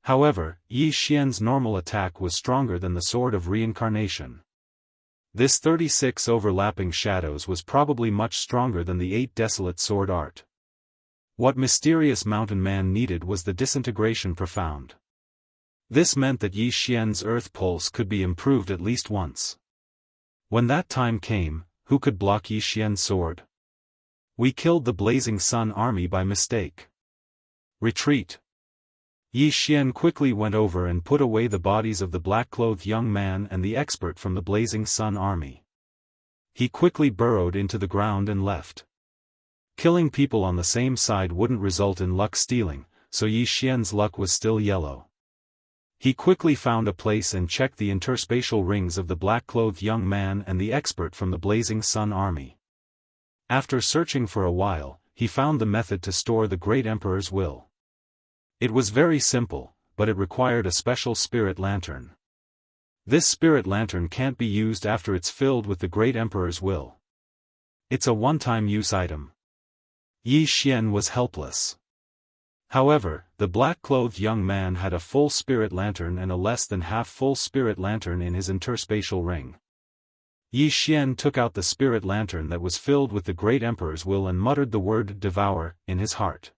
However, Yi Xian's normal attack was stronger than the Sword of Reincarnation. This 36 overlapping shadows was probably much stronger than the 8 desolate sword art. What mysterious mountain man needed was the disintegration profound. This meant that Yi Xian's earth pulse could be improved at least once. When that time came, who could block Yi Xian's sword? We killed the Blazing Sun Army by mistake. Retreat. Yi Xian quickly went over and put away the bodies of the black-clothed young man and the expert from the Blazing Sun Army. He quickly burrowed into the ground and left. Killing people on the same side wouldn't result in luck stealing, so Yi Xian's luck was still yellow. He quickly found a place and checked the interspatial rings of the black-clothed young man and the expert from the Blazing Sun Army. After searching for a while, he found the method to store the Great Emperor's will. It was very simple, but it required a special spirit lantern. This spirit lantern can't be used after it's filled with the Great Emperor's will. It's a one-time use item. Yi Xian was helpless. However, the black-clothed young man had a full spirit lantern and a less than half-full spirit lantern in his interspatial ring. Yi Xian took out the spirit lantern that was filled with the Great Emperor's will and muttered the word "devour" in his heart.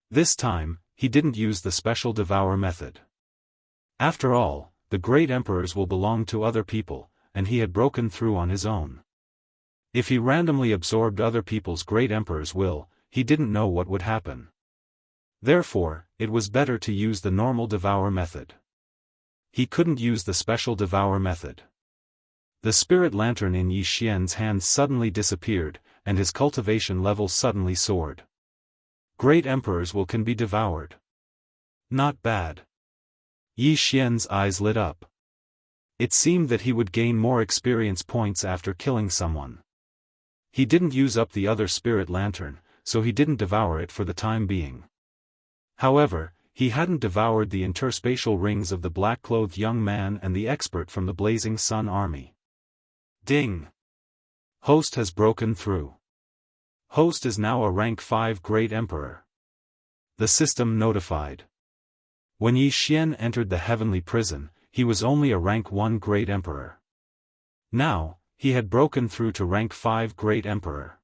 This time, he didn't use the special devour method. After all, the Great Emperor's will belonged to other people, and he had broken through on his own. If he randomly absorbed other people's Great Emperor's will, he didn't know what would happen. Therefore, it was better to use the normal devour method. He couldn't use the special devour method. The spirit lantern in Yi Xian's hand suddenly disappeared, and his cultivation level suddenly soared. Great Emperor's will can be devoured. Not bad. Yi Xian's eyes lit up. It seemed that he would gain more experience points after killing someone. He didn't use up the other spirit lantern, so he didn't devour it for the time being. However, he hadn't devoured the interspatial rings of the black-clothed young man and the expert from the Blazing Sun army. Ding! Host has broken through. Host is now a rank 5 Great Emperor. The system notified. When Yi Xian entered the heavenly prison, he was only a rank 1 Great Emperor. Now, he had broken through to rank 5 Great Emperor.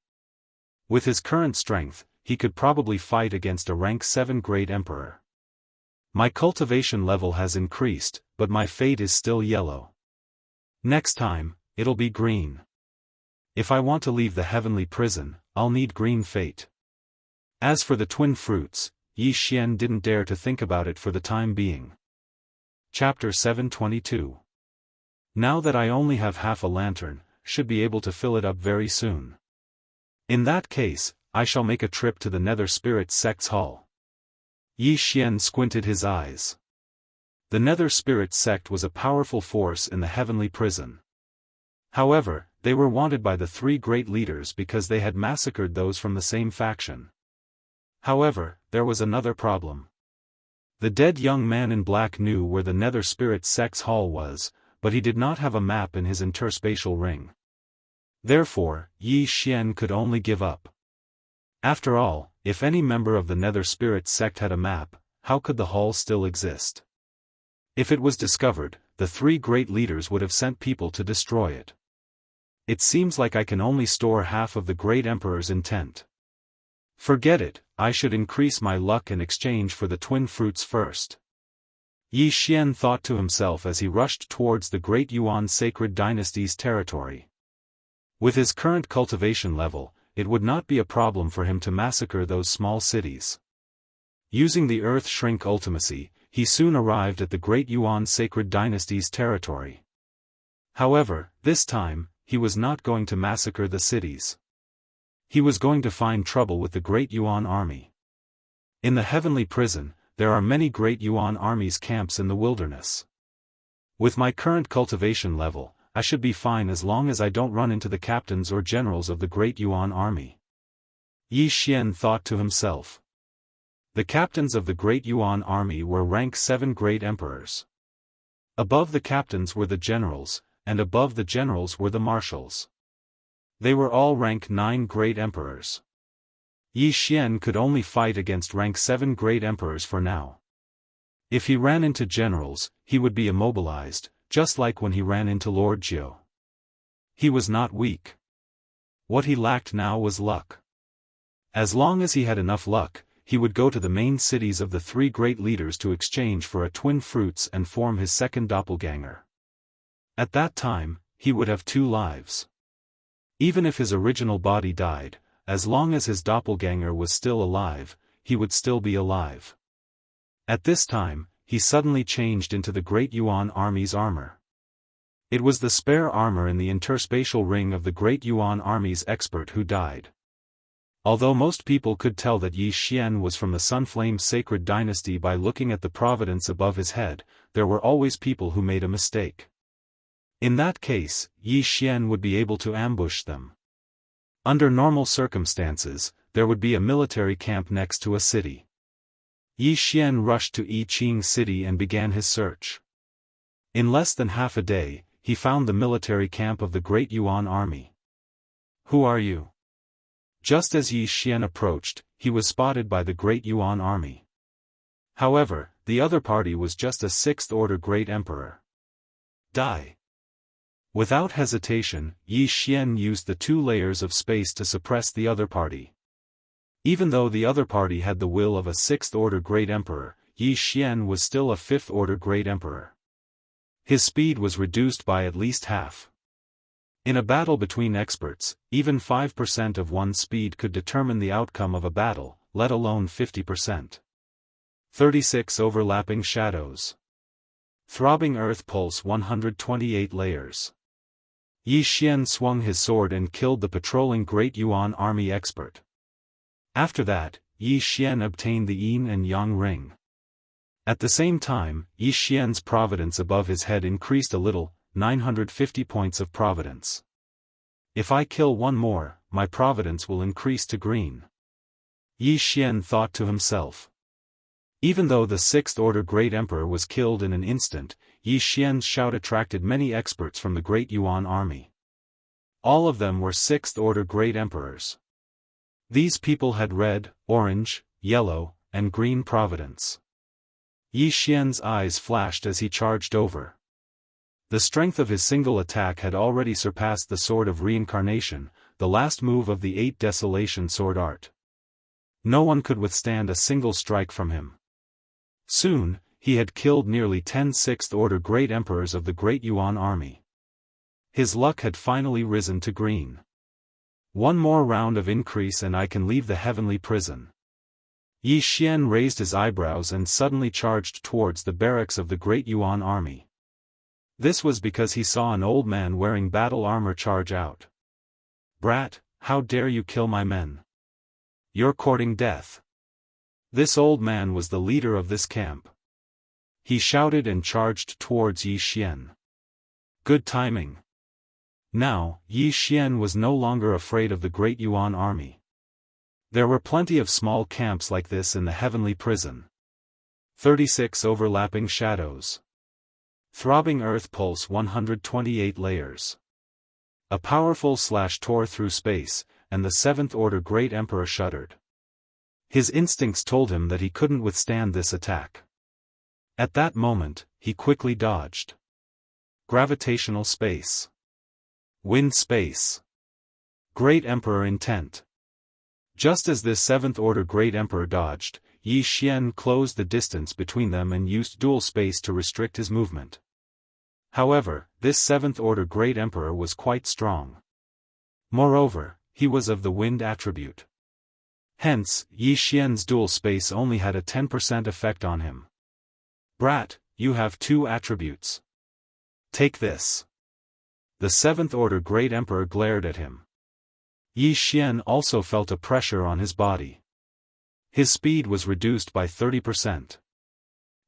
With his current strength, he could probably fight against a rank 7 Great Emperor. My cultivation level has increased, but my fate is still yellow. Next time, it'll be green. If I want to leave the heavenly prison, I'll need green fate. As for the twin fruits, Yi Xian didn't dare to think about it for the time being. Chapter 722. Now that I only have half a lantern, should be able to fill it up very soon. In that case, I shall make a trip to the Nether Spirit Sect's hall. Yi Xian squinted his eyes. The Nether Spirit Sect was a powerful force in the heavenly prison. However, they were wanted by the 3 great leaders because they had massacred those from the same faction. However, there was another problem. The dead young man in black knew where the Nether Spirit Sect's hall was, but he did not have a map in his interspatial ring. Therefore, Yi Xian could only give up. After all, if any member of the Nether Spirit Sect had a map, how could the hall still exist? If it was discovered, the 3 great leaders would have sent people to destroy it. It seems like I can only store half of the Great Emperor's intent. Forget it, I should increase my luck in exchange for the twin fruits first. Yi Xian thought to himself as he rushed towards the Great Yuan Sacred Dynasty's territory. With his current cultivation level, it would not be a problem for him to massacre those small cities. Using the Earth Shrink ultimacy, he soon arrived at the Great Yuan Sacred Dynasty's territory. However, this time, he was not going to massacre the cities. He was going to find trouble with the Great Yuan army. In the heavenly prison, there are many Great Yuan armies camps in the wilderness. With my current cultivation level, I should be fine as long as I don't run into the captains or generals of the Great Yuan army. Yi Xian thought to himself. The captains of the Great Yuan army were rank 7 Great Emperors. Above the captains were the generals, and above the generals were the marshals. They were all rank 9 Great Emperors. Yi Xian could only fight against rank 7 Great Emperors for now. If he ran into generals, he would be immobilized, just like when he ran into Lord Jiu. He was not weak. What he lacked now was luck. As long as he had enough luck, he would go to the main cities of the 3 great leaders to exchange for a twin fruits and form his second doppelganger. At that time, he would have 2 lives. Even if his original body died, as long as his doppelganger was still alive, he would still be alive. At this time, he suddenly changed into the Great Yuan army's armor. It was the spare armor in the interspatial ring of the Great Yuan army's expert who died. Although most people could tell that Yi Xian was from the Sunflame Sacred Dynasty by looking at the providence above his head, there were always people who made a mistake. In that case, Yi Xian would be able to ambush them. Under normal circumstances, there would be a military camp next to a city. Yi Xian rushed to Yiqing City and began his search. In less than half a day, he found the military camp of the Great Yuan army. Who are you? Just as Yi Xian approached, he was spotted by the Great Yuan army. However, the other party was just a 6th-order Great Emperor. Die. Without hesitation, Yi Xian used the 2 layers of space to suppress the other party. Even though the other party had the will of a 6th-order Great Emperor, Yi Xian was still a 5th-order Great Emperor. His speed was reduced by at least half. In a battle between experts, even 5% of one's speed could determine the outcome of a battle, let alone 50%. 36 Overlapping Shadows. Throbbing Earth Pulse 128 layers. Yi Xian swung his sword and killed the patrolling Great Yuan army expert. After that, Yi Xian obtained the Yin and Yang ring. At the same time, Yi Xian's providence above his head increased a little, 950 points of providence. If I kill one more, my providence will increase to green. Yi Xian thought to himself. Even though the Sixth Order Great Emperor was killed in an instant, Yi Xian's shout attracted many experts from the Great Yuan army. All of them were Sixth Order Great Emperors. These people had red, orange, yellow, and green providence. Yi Xian's eyes flashed as he charged over. The strength of his single attack had already surpassed the Sword of Reincarnation, the last move of the 8 Desolation sword art. No one could withstand a single strike from him. Soon, he had killed nearly 10 Sixth Order Great Emperors of the Great Yuan army. His luck had finally risen to green. One more round of increase and I can leave the heavenly prison. Yi Xian raised his eyebrows and suddenly charged towards the barracks of the Great Yuan army. This was because he saw an old man wearing battle armor charge out. "Brat, how dare you kill my men? You're courting death." This old man was the leader of this camp. He shouted and charged towards Yi Xian. Good timing. Now, Yi Xian was no longer afraid of the Great Yuan army. There were plenty of small camps like this in the heavenly prison. 36 overlapping shadows. Throbbing earth pulse 128 layers. A powerful slash tore through space, and the Seventh Order Great Emperor shuddered. His instincts told him that he couldn't withstand this attack. At that moment, he quickly dodged. Gravitational space. Wind space. Great Emperor intent. Just as this Seventh Order Great Emperor dodged, Yi Xian closed the distance between them and used dual space to restrict his movement. However, this Seventh Order Great Emperor was quite strong. Moreover, he was of the wind attribute. Hence, Yi Xian's dual space only had a 10% effect on him. "Brat, you have 2 attributes. Take this." The Seventh Order Great Emperor glared at him. Yi Xian also felt a pressure on his body. His speed was reduced by 30%.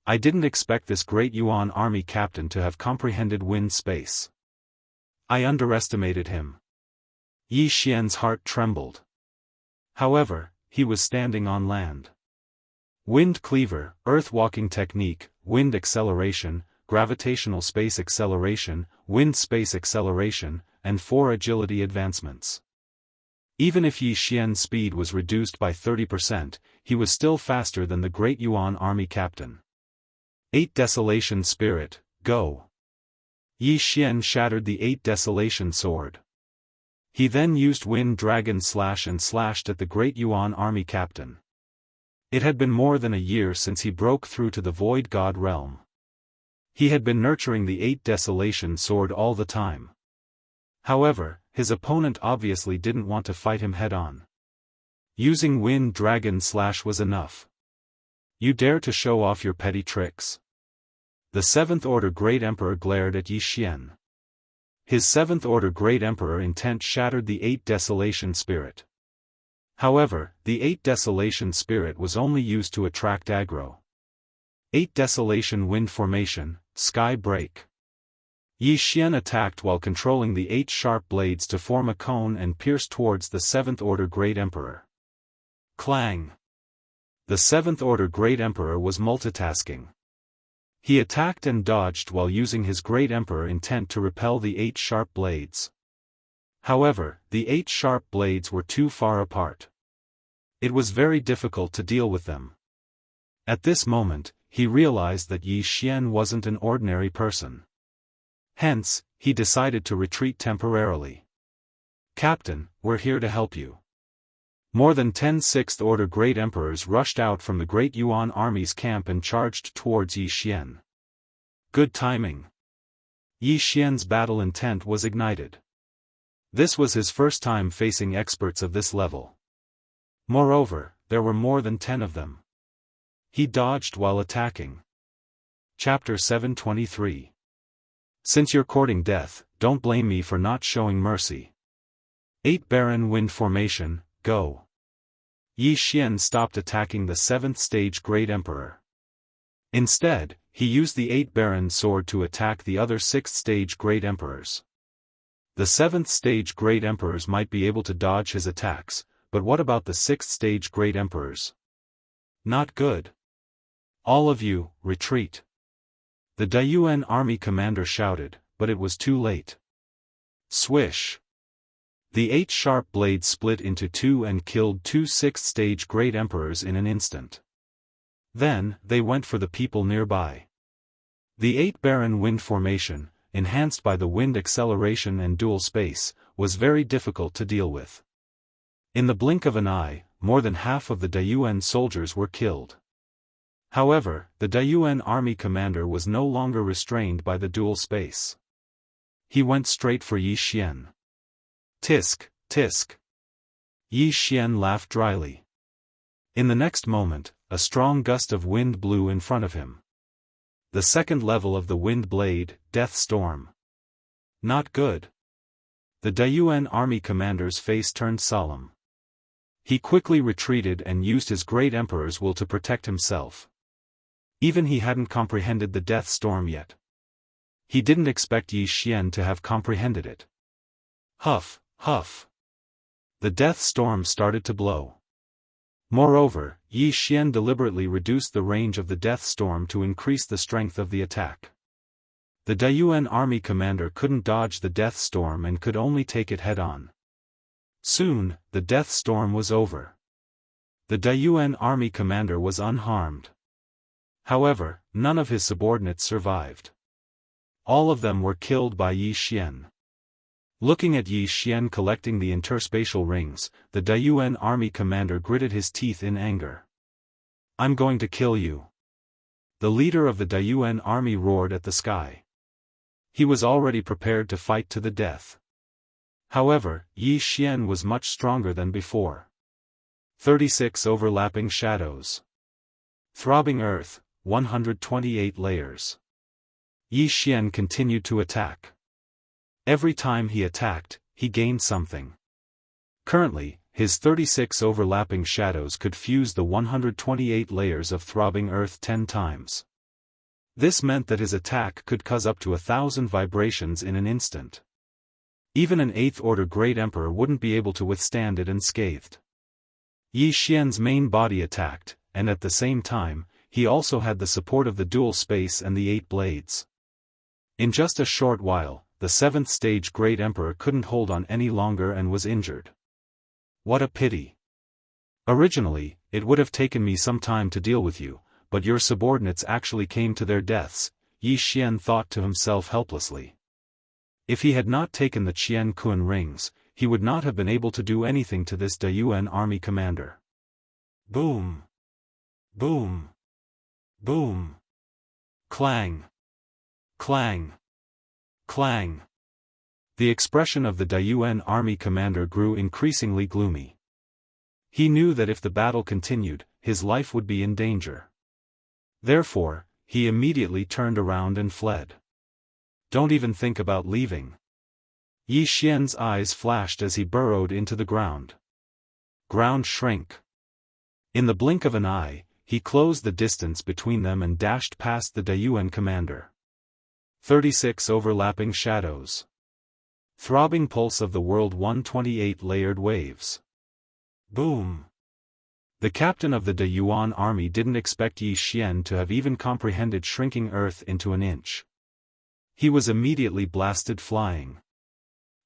I didn't expect this Great Yuan army captain to have comprehended wind space. I underestimated him. Yi Xian's heart trembled. However, he was standing on land. Wind cleaver, earth walking technique, wind acceleration, gravitational space acceleration, wind space acceleration, and 4 agility advancements. Even if Yi Xian's speed was reduced by 30%, he was still faster than the Great Yuan army captain. 8 Desolation Spirit, go! Yi Xian shattered the 8 Desolation sword. He then used Wind Dragon Slash and slashed at the Great Yuan army captain. It had been more than a year since he broke through to the Void God realm. He had been nurturing the 8 Desolation sword all the time. However, his opponent obviously didn't want to fight him head-on. Using Wind Dragon Slash was enough. You dare to show off your petty tricks? The Seventh Order Great Emperor glared at Yi Xian. His Seventh Order Great Emperor intent shattered the 8 Desolation Spirit. However, the 8 Desolation Spirit was only used to attract aggro. 8 Desolation Wind Formation, Sky Break. Yi Xian attacked while controlling the 8 sharp blades to form a cone and pierce towards the Seventh Order Great Emperor. Clang! The Seventh Order Great Emperor was multitasking. He attacked and dodged while using his Great Emperor intent to repel the 8 sharp blades. However, the 8 sharp blades were too far apart. It was very difficult to deal with them. At this moment, he realized that Yi Xian wasn't an ordinary person. Hence, he decided to retreat temporarily. "Captain, we're here to help you." More than 10 Sixth Order Great Emperors rushed out from the Great Yuan army's camp and charged towards Yi Xian. Good timing. Yi Xian's battle intent was ignited. This was his first time facing experts of this level. Moreover, there were more than 10 of them. He dodged while attacking. Chapter 723. Since you're courting death, don't blame me for not showing mercy. 8 Baron Wind Formation, go! Yi Xian stopped attacking the 7th stage Great Emperor. Instead, he used the 8 Baron sword to attack the other 6th stage Great Emperors. The 7th stage Great Emperors might be able to dodge his attacks, but what about the 6th stage Great Emperors? Not good. All of you, retreat. The Daoist army commander shouted, but it was too late. Swish. The 8 sharp blades split into 2 and killed 2 6th-stage great emperors in an instant. Then, they went for the people nearby. The 8 barren wind formation, enhanced by the wind acceleration and dual space, was very difficult to deal with. In the blink of an eye, more than half of the Daoist soldiers were killed. However, the Daoist army commander was no longer restrained by the dual space. He went straight for Yi Xian. Tisk, tisk. Yi Xian laughed dryly. In the next moment, a strong gust of wind blew in front of him. The second level of the wind blade, Death Storm. Not good. The Daoist army commander's face turned solemn. He quickly retreated and used his great emperor's will to protect himself. Even he hadn't comprehended the Death Storm yet. He didn't expect Yi Xian to have comprehended it. Huff, huff. The Death Storm started to blow. Moreover, Yi Xian deliberately reduced the range of the Death Storm to increase the strength of the attack. The Daoist army commander couldn't dodge the Death Storm and could only take it head-on. Soon, the Death Storm was over. The Daoist army commander was unharmed. However, none of his subordinates survived. All of them were killed by Yi Xian. Looking at Yi Xian collecting the interspatial rings, the Daoist army commander gritted his teeth in anger. I'm going to kill you. The leader of the Daoist army roared at the sky. He was already prepared to fight to the death. However, Yi Xian was much stronger than before. 36 overlapping shadows. Throbbing earth, 128 layers. Yi Xian continued to attack. Every time he attacked, he gained something. Currently, his 36 overlapping shadows could fuse the 128 layers of throbbing earth 10 times. This meant that his attack could cause up to 1,000 vibrations in an instant. Even an 8th-order Great Emperor wouldn't be able to withstand it unscathed. Yi Xian's main body attacked, and at the same time, he also had the support of the dual space and the 8 blades. In just a short while, the 7th-stage Great Emperor couldn't hold on any longer and was injured. What a pity. Originally, it would have taken me some time to deal with you, but your subordinates actually came to their deaths, Yi Xian thought to himself helplessly. If he had not taken the Qian Kun rings, he would not have been able to do anything to this Daoist army commander. Boom. Boom. Boom. Clang. Clang. Clang. The expression of the Daoist army commander grew increasingly gloomy. He knew that if the battle continued, his life would be in danger. Therefore, he immediately turned around and fled. Don't even think about leaving. Yi Xian's eyes flashed as he burrowed into the ground. Ground shrink. In the blink of an eye, he closed the distance between them and dashed past the Daoist commander. 36 overlapping shadows. Throbbing pulse of the world 128 layered waves. Boom. The captain of the Daoist army didn't expect Yi Xian to have even comprehended shrinking earth into an inch. He was immediately blasted flying.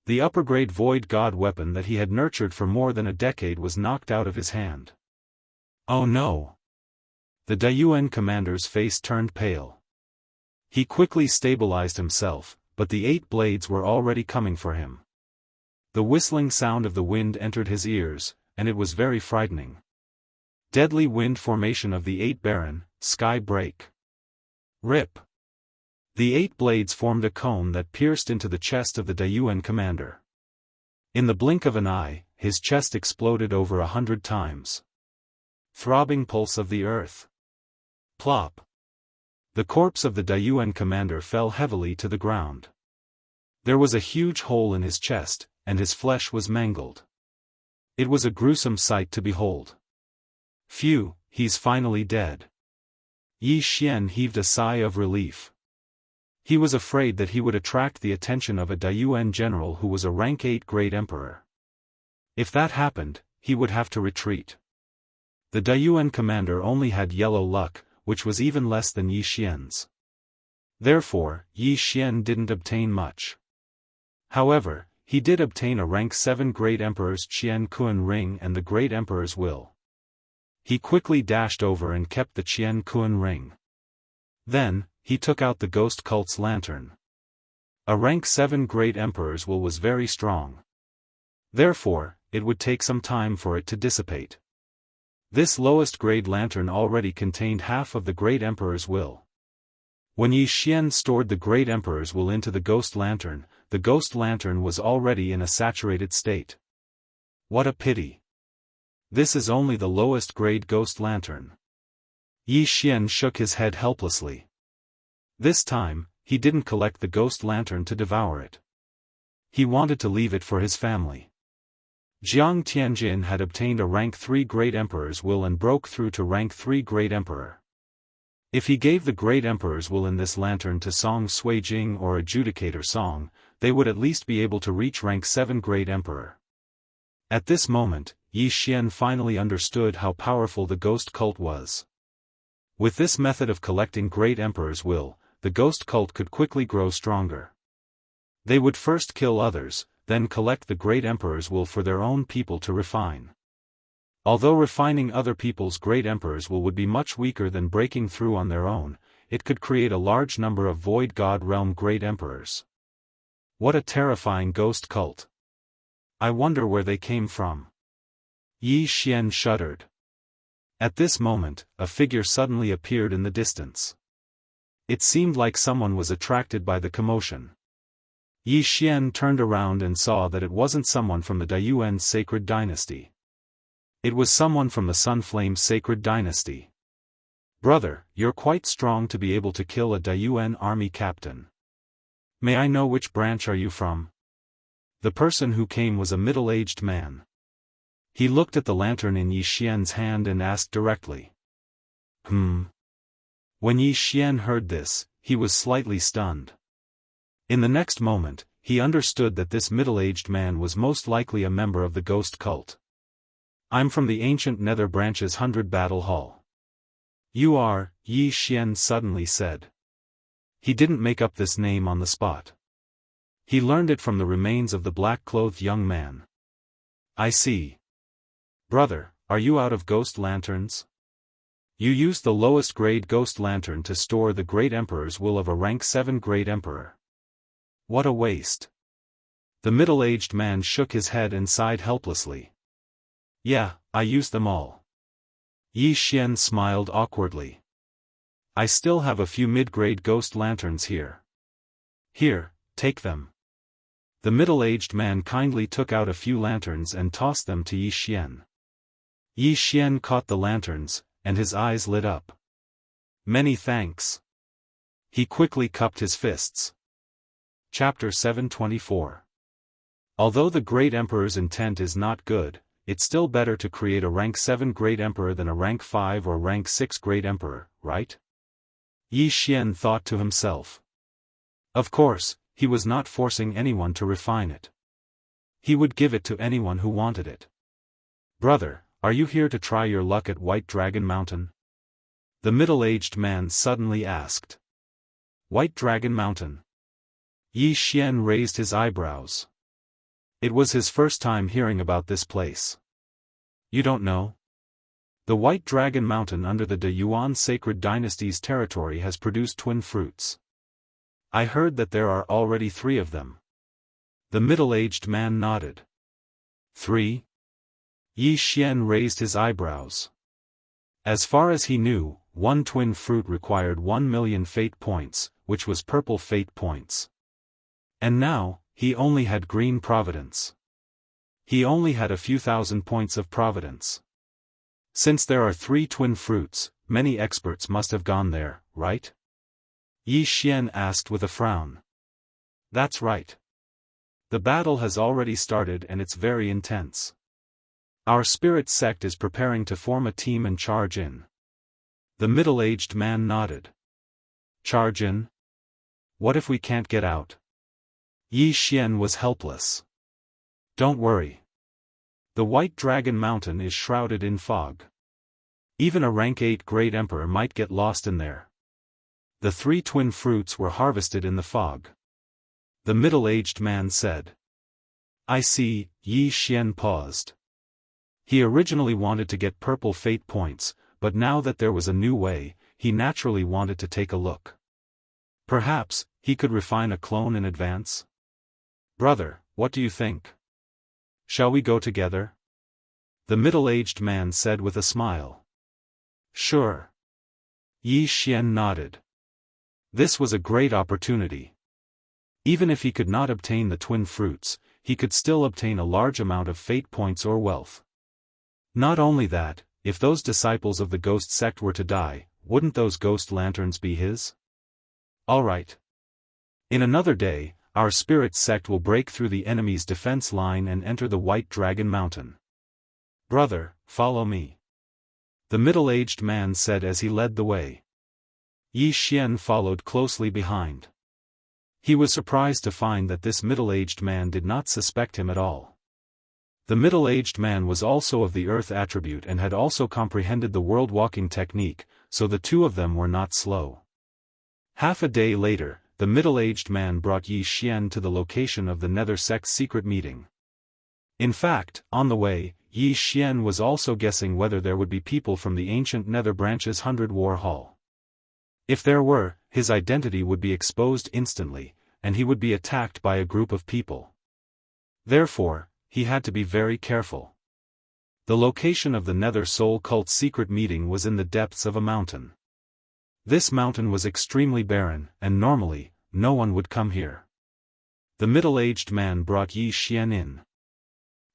The upper-grade void god weapon that he had nurtured for more than a decade was knocked out of his hand. Oh no! The Daoist commander's face turned pale. He quickly stabilized himself, but the 8 blades were already coming for him. The whistling sound of the wind entered his ears, and it was very frightening. Deadly wind formation of the 8 barren, sky break. Rip. The 8 blades formed a cone that pierced into the chest of the Daoist commander. In the blink of an eye, his chest exploded over 100 times. Throbbing pulse of the earth. Plop. The corpse of the Daoist commander fell heavily to the ground. There was a huge hole in his chest, and his flesh was mangled. It was a gruesome sight to behold. Phew, he's finally dead. Yi Xian heaved a sigh of relief. He was afraid that he would attract the attention of a Daoist general who was a rank 8 Great Emperor. If that happened, he would have to retreat. The Daoist commander only had yellow luck, which was even less than Yi Xian's. Therefore, Yi Xian didn't obtain much. However, he did obtain a rank 7 Great Emperor's Qian Kuan ring and the Great Emperor's will. He quickly dashed over and kept the Qian Kuan ring. Then, he took out the ghost cult's lantern. A rank 7 Great Emperor's will was very strong. Therefore, it would take some time for it to dissipate. This lowest grade lantern already contained half of the Great Emperor's will. When Yi Xian stored the Great Emperor's will into the ghost lantern was already in a saturated state. What a pity. This is only the lowest grade ghost lantern. Yi Xian shook his head helplessly. This time, he didn't collect the ghost lantern to devour it. He wanted to leave it for his family. Jiang Tianjin had obtained a rank 3 Great Emperor's will and broke through to rank 3 Great Emperor. If he gave the Great Emperor's will in this lantern to Song Suijing or Adjudicator Song, they would at least be able to reach rank 7 Great Emperor. At this moment, Yi Xian finally understood how powerful the ghost cult was. With this method of collecting Great Emperor's will, the ghost cult could quickly grow stronger. They would first kill others, then collect the Great Emperor's will for their own people to refine. Although refining other people's Great Emperor's will would be much weaker than breaking through on their own, it could create a large number of Void God Realm Great Emperors. What a terrifying ghost cult. I wonder where they came from. Yi Xian shuddered. At this moment, a figure suddenly appeared in the distance. It seemed like someone was attracted by the commotion. Yi Xian turned around and saw that it wasn't someone from the Daoist sacred dynasty. It was someone from the Sunflame sacred dynasty. Brother, you're quite strong to be able to kill a Daoist army captain. May I know which branch are you from? The person who came was a middle-aged man. He looked at the lantern in Yi Xian's hand and asked directly. When Yi Xian heard this, he was slightly stunned. In the next moment, he understood that this middle-aged man was most likely a member of the ghost cult. I'm from the ancient Nether Branch's 100 Battle Hall. You are, Yi Xian suddenly said. He didn't make up this name on the spot. He learned it from the remains of the black-clothed young man. I see. Brother, are you out of ghost lanterns? You used the lowest grade ghost lantern to store the Great Emperor's will of a rank 7 Great Emperor. What a waste. The middle-aged man shook his head and sighed helplessly. Yeah, I used them all. Yi Xian smiled awkwardly. I still have a few mid-grade ghost lanterns here. Here, take them. The middle-aged man kindly took out a few lanterns and tossed them to Yi Xian. Yi Xian caught the lanterns, and his eyes lit up. Many thanks. He quickly cupped his fists. Chapter 724. Although the Great Emperor's intent is not good, it's still better to create a rank 7 Great Emperor than a rank 5 or rank 6 Great Emperor, right? Yi Xian thought to himself. Of course, he was not forcing anyone to refine it. He would give it to anyone who wanted it. Brother, are you here to try your luck at White Dragon Mountain? The middle-aged man suddenly asked. White Dragon Mountain. Yi Xian raised his eyebrows. It was his first time hearing about this place. You don't know? The White Dragon Mountain under the Yuan Sacred Dynasty's territory has produced twin fruits. I heard that there are already 3 of them. The middle-aged man nodded. 3? Yi Xian raised his eyebrows. As far as he knew, one twin fruit required 1 million fate points, which was purple fate points. And now, he only had green providence. He only had a few thousand points of providence. Since there are 3 twin fruits, many experts must have gone there, right? Yi Xian asked with a frown. That's right. The battle has already started and it's very intense. Our spirit sect is preparing to form a team and charge in. The middle-aged man nodded. Charge in? What if we can't get out? Yi Xian was helpless. Don't worry. The White Dragon Mountain is shrouded in fog. Even a rank 8 great emperor might get lost in there. The 3 twin fruits were harvested in the fog. The middle-aged man said. I see. Yi Xian paused. He originally wanted to get purple fate points, but now that there was a new way, he naturally wanted to take a look. Perhaps, he could refine a clone in advance? Brother, what do you think? Shall we go together? The middle-aged man said with a smile. Sure. Yi Xian nodded. This was a great opportunity. Even if he could not obtain the twin fruits, he could still obtain a large amount of fate points or wealth. Not only that, if those disciples of the ghost sect were to die, wouldn't those ghost lanterns be his? All right. In another day, our spirit sect will break through the enemy's defense line and enter the White Dragon Mountain. Brother, follow me. The middle-aged man said as he led the way. Yi Xian followed closely behind. He was surprised to find that this middle-aged man did not suspect him at all. The middle-aged man was also of the earth attribute and had also comprehended the world-walking technique, so the two of them were not slow. Half a day later, the middle-aged man brought Yi Xian to the location of the Nether sect's secret meeting. In fact, on the way, Yi Xian was also guessing whether there would be people from the ancient Nether branch's 100 War Hall. If there were, his identity would be exposed instantly, and he would be attacked by a group of people. Therefore, he had to be very careful. The location of the Nether Soul Cult's secret meeting was in the depths of a mountain. This mountain was extremely barren, and normally, no one would come here. The middle-aged man brought Yi Xian in.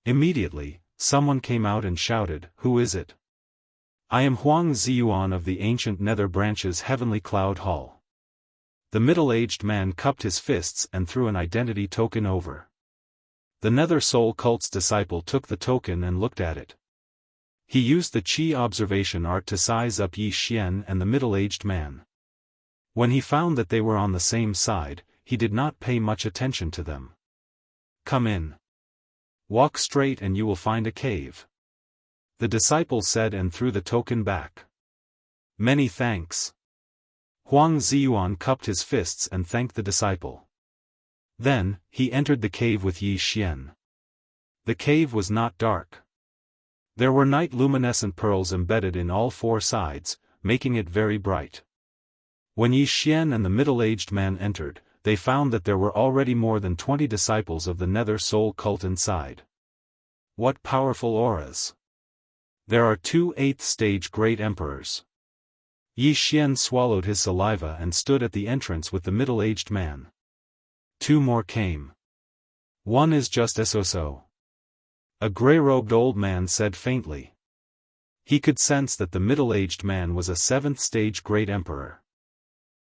Immediately, someone came out and shouted, "Who is it?" "I am Huang Ziyuan of the ancient Nether branch's Heavenly Cloud Hall." The middle-aged man cupped his fists and threw an identity token over. The Nether Soul Cult's disciple took the token and looked at it. He used the Qi observation art to size up Yi Xian and the middle-aged man. When he found that they were on the same side, he did not pay much attention to them. "Come in. Walk straight and you will find a cave," the disciple said and threw the token back. "Many thanks." Huang Ziyuan cupped his fists and thanked the disciple. Then, he entered the cave with Yi Xian. The cave was not dark. There were night-luminescent pearls embedded in all 4 sides, making it very bright. When Yi Xian and the middle-aged man entered, they found that there were already more than 20 disciples of the Nether Soul Cult inside. What powerful auras! There are 2 8th-stage Great Emperors. Yi Xian swallowed his saliva and stood at the entrance with the middle-aged man. 2 more came. "One is just so," a grey-robed old man said faintly. He could sense that the middle-aged man was a 7th-stage Great Emperor.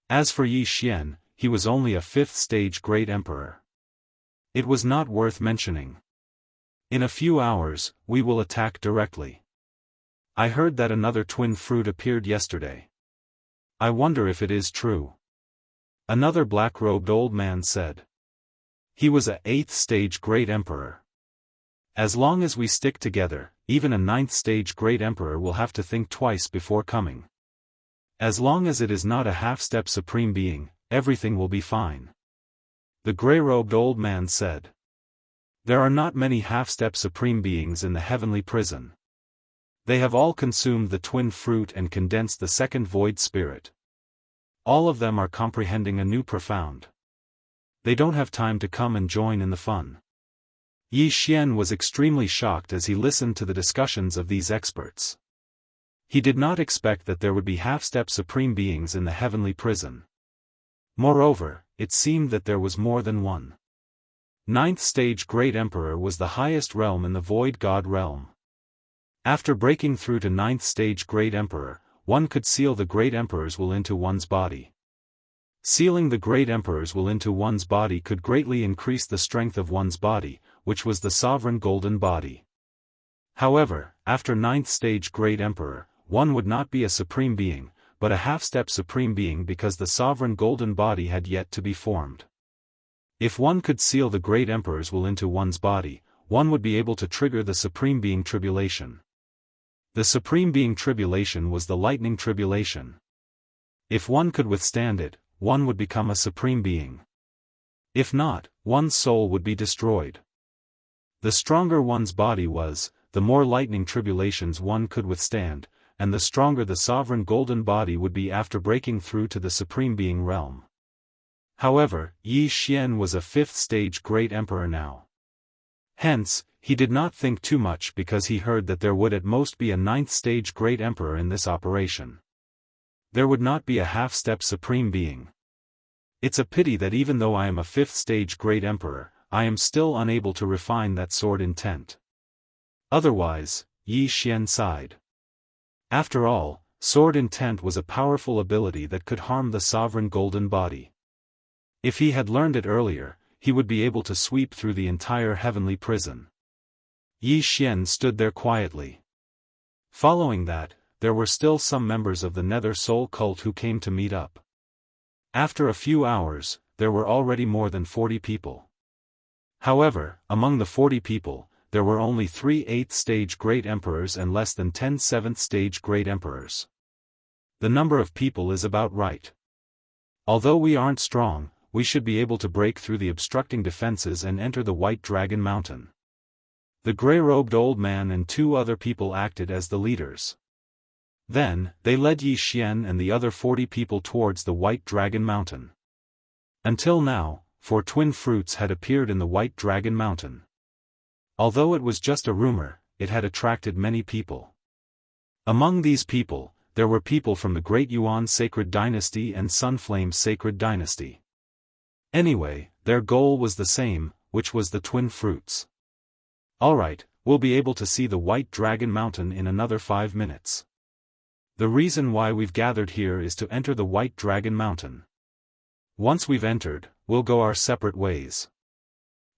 As for Yi Xian, he was only a 5th-stage Great Emperor. It was not worth mentioning. "In a few hours, we will attack directly. I heard that another twin fruit appeared yesterday. I wonder if it is true," another black-robed old man said. He was a 8th-stage Great Emperor. "As long as we stick together, even a 9th-stage Great Emperor will have to think twice before coming. As long as it is not a half-step Supreme Being, everything will be fine," the grey-robed old man said. "There are not many half-step Supreme Beings in the heavenly prison. They have all consumed the twin fruit and condensed the second void spirit. All of them are comprehending a new profound. They don't have time to come and join in the fun." Yi Xian was extremely shocked as he listened to the discussions of these experts. He did not expect that there would be half-step Supreme Beings in the heavenly prison. Moreover, it seemed that there was more than one. 9th-stage Great Emperor was the highest realm in the Void God realm. After breaking through to 9th-stage Great Emperor, one could seal the Great Emperor's will into one's body. Sealing the Great Emperor's will into one's body could greatly increase the strength of one's body, which was the sovereign golden body. However, after 9th-stage Great Emperor, one would not be a Supreme Being, but a half-step Supreme Being because the sovereign golden body had yet to be formed. If one could seal the Great Emperor's will into one's body, one would be able to trigger the Supreme Being tribulation. The supreme being tribulation was the lightning tribulation. If one could withstand it, one would become a supreme being. If not, one's soul would be destroyed. The stronger one's body was, the more lightning tribulations one could withstand, and the stronger the sovereign golden body would be after breaking through to the supreme being realm. However, Yi Xian was a 5th stage great emperor now. Hence, he did not think too much because he heard that there would at most be a 9th stage great emperor in this operation. There would not be a half-step supreme being. It's a pity that even though I am a 5th stage great emperor, I am still unable to refine that sword intent. Otherwise, Yi Xian sighed. After all, sword intent was a powerful ability that could harm the sovereign golden body. If he had learned it earlier, he would be able to sweep through the entire heavenly prison. Yi Xian stood there quietly. Following that, there were still some members of the Nether Soul cult who came to meet up. After a few hours, there were already more than 40 people. However, among the 40 people, there were only 3 8th stage great emperors and less than 10 7th stage great emperors. The number of people is about right. Although we aren't strong, we should be able to break through the obstructing defenses and enter the White Dragon Mountain. The gray-robed old man and 2 other people acted as the leaders. Then, they led Yi Xian and the other 40 people towards the White Dragon Mountain. Until now, 4 twin fruits had appeared in the White Dragon Mountain. Although it was just a rumor, it had attracted many people. Among these people, there were people from the Great Yuan Sacred Dynasty and Sunflame Sacred Dynasty. Anyway, their goal was the same, which was the twin fruits. Alright, we'll be able to see the White Dragon Mountain in another 5 minutes. The reason why we've gathered here is to enter the White Dragon Mountain. Once we've entered, we'll go our separate ways.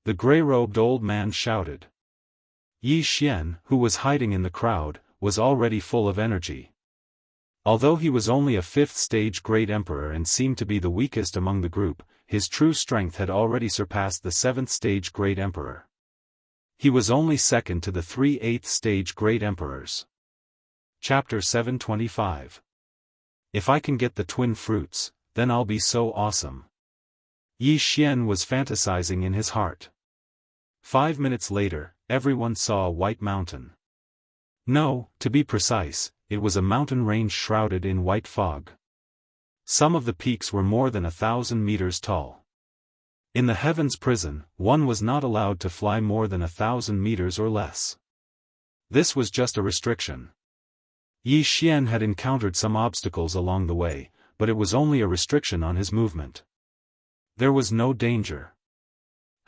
The gray-robed old man shouted. Yi Xian, who was hiding in the crowd, was already full of energy. Although he was only a 5th stage great emperor and seemed to be the weakest among the group, his true strength had already surpassed the 7th stage great emperor. He was only second to the 3 8th stage great emperors. Chapter 725. If I can get the twin fruits, then I'll be so awesome. Yi Xian was fantasizing in his heart. 5 minutes later, everyone saw a white mountain. No, to be precise, it was a mountain range shrouded in white fog. Some of the peaks were more than 1,000 meters tall. In the heavens prison, one was not allowed to fly more than 1,000 meters or less. This was just a restriction. Yi Xian had encountered some obstacles along the way, but it was only a restriction on his movement. There was no danger.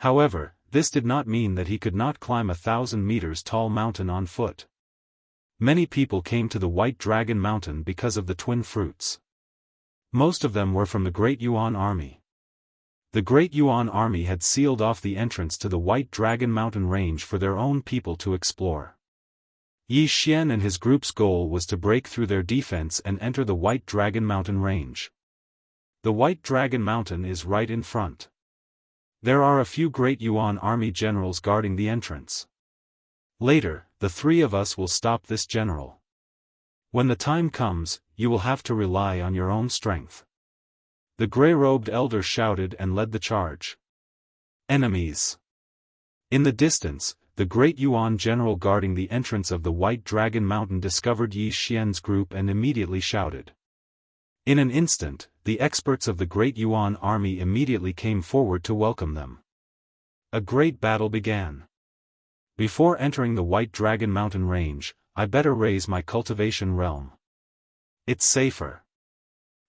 However, this did not mean that he could not climb 1,000 meters tall mountain on foot. Many people came to the White Dragon Mountain because of the twin fruits. Most of them were from the Great Yuan Army. The Great Yuan Army had sealed off the entrance to the White Dragon Mountain range for their own people to explore. Yi Xian and his group's goal was to break through their defense and enter the White Dragon Mountain range. The White Dragon Mountain is right in front. There are a few Great Yuan Army generals guarding the entrance. Later, the 3 of us will stop this general. When the time comes, you will have to rely on your own strength. The gray-robed elder shouted and led the charge. Enemies. In the distance, the Great Yuan general guarding the entrance of the White Dragon Mountain discovered Yi Xian's group and immediately shouted. In an instant, the experts of the Great Yuan Army immediately came forward to welcome them. A great battle began. Before entering the White Dragon Mountain range, I better raise my cultivation realm. It's safer.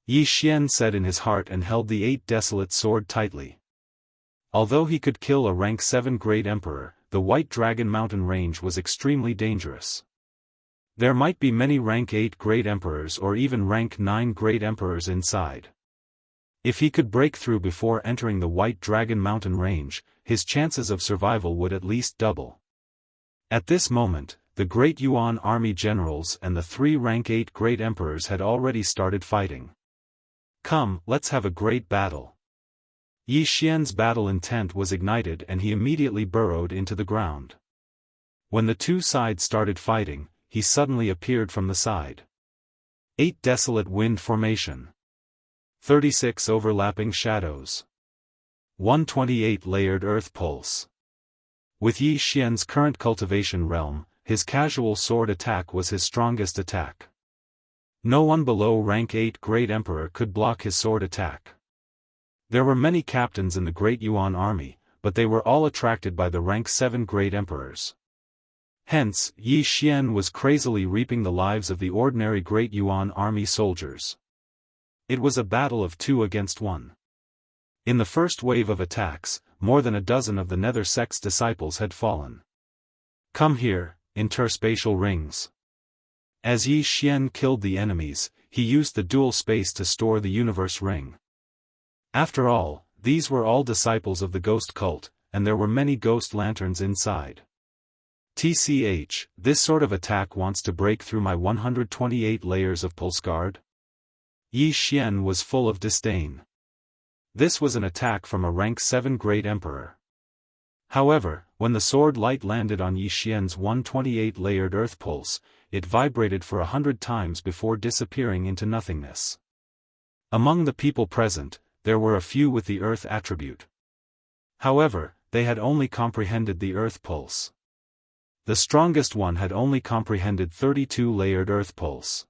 Yi Xian said in his heart and held the 8 desolate sword tightly. Although he could kill a rank 7 great emperor, the White Dragon Mountain range was extremely dangerous. There might be many rank 8 great emperors or even rank 9 great emperors inside. If he could break through before entering the White Dragon Mountain range, his chances of survival would at least double. At this moment, the Great Yuan Army generals and the 3 rank 8 great emperors had already started fighting. Come, let's have a great battle. Yi Xian's battle intent was ignited and he immediately burrowed into the ground. When the 2 sides started fighting, he suddenly appeared from the side. 8 desolate wind formation. 36 overlapping shadows. 128 layered earth pulse. With Yi Xian's current cultivation realm, his casual sword attack was his strongest attack. No one below rank 8 Great Emperor could block his sword attack. There were many captains in the Great Yuan army, but they were all attracted by the rank 7 Great Emperors. Hence, Yi Xian was crazily reaping the lives of the ordinary Great Yuan army soldiers. It was a battle of 2 against 1. In the first wave of attacks, more than a dozen of the Nether sect's disciples had fallen. Come here, interspatial rings. As Yi Xian killed the enemies, he used the dual space to store the universe ring. After all, these were all disciples of the ghost cult, and there were many ghost lanterns inside. TCH, this sort of attack wants to break through my 128 layers of pulse guard? Yi Xian was full of disdain. This was an attack from a rank 7 Great Emperor. However, when the sword light landed on Yi Xian's 128 layered earth pulse, it vibrated for 100 times before disappearing into nothingness. Among the people present, there were a few with the earth attribute. However, they had only comprehended the earth pulse. The strongest one had only comprehended 32 layered earth pulse.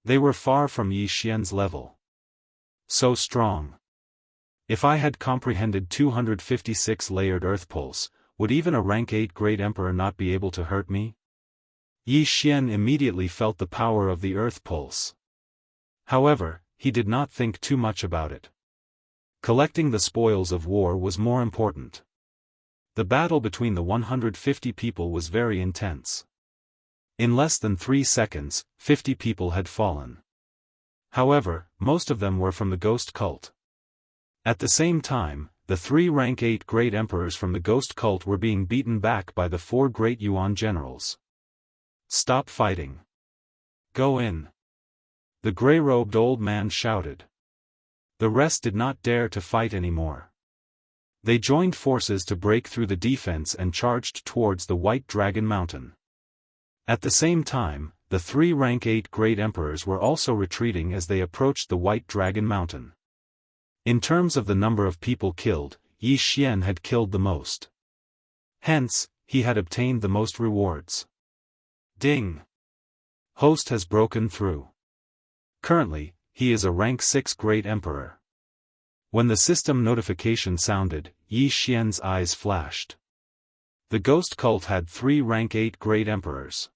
They were far from Yi Xian's level. So strong. If I had comprehended 256 layered earth pulse, would even a rank 8 Great Emperor not be able to hurt me? Yi Xian immediately felt the power of the earth pulse. However, he did not think too much about it. Collecting the spoils of war was more important. The battle between the 150 people was very intense. In less than 3 seconds, 50 people had fallen. However, most of them were from the ghost cult. At the same time, the 3 rank 8 Great Emperors from the ghost cult were being beaten back by the 4 Great Yuan generals. Stop fighting. Go in. The gray-robed old man shouted. The rest did not dare to fight anymore. They joined forces to break through the defense and charged towards the White Dragon Mountain. At the same time, the 3 rank 8 Great Emperors were also retreating as they approached the White Dragon Mountain. In terms of the number of people killed, Yi Xian had killed the most. Hence, he had obtained the most rewards. Ding! Host has broken through. Currently, he is a rank 6 Great Emperor. When the system notification sounded, Yi Xian's eyes flashed. The ghost cult had 3 rank 8 Great Emperors.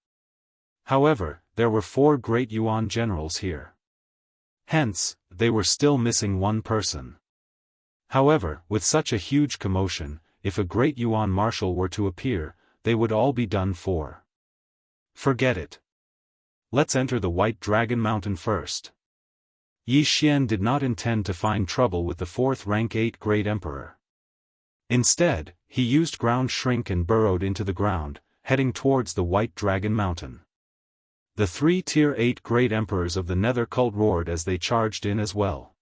However, there were 4 Great Yuan generals here. Hence, they were still missing 1 person. However, with such a huge commotion, if a Great Yuan marshal were to appear, they would all be done for. Forget it. Let's enter the White Dragon Mountain first. Yi Xian did not intend to find trouble with the 4th rank 8 Great Emperor. Instead, he used ground shrink and burrowed into the ground, heading towards the White Dragon Mountain. The 3 Tier 8 Great Emperors of the Nether cult roared as they charged in as well.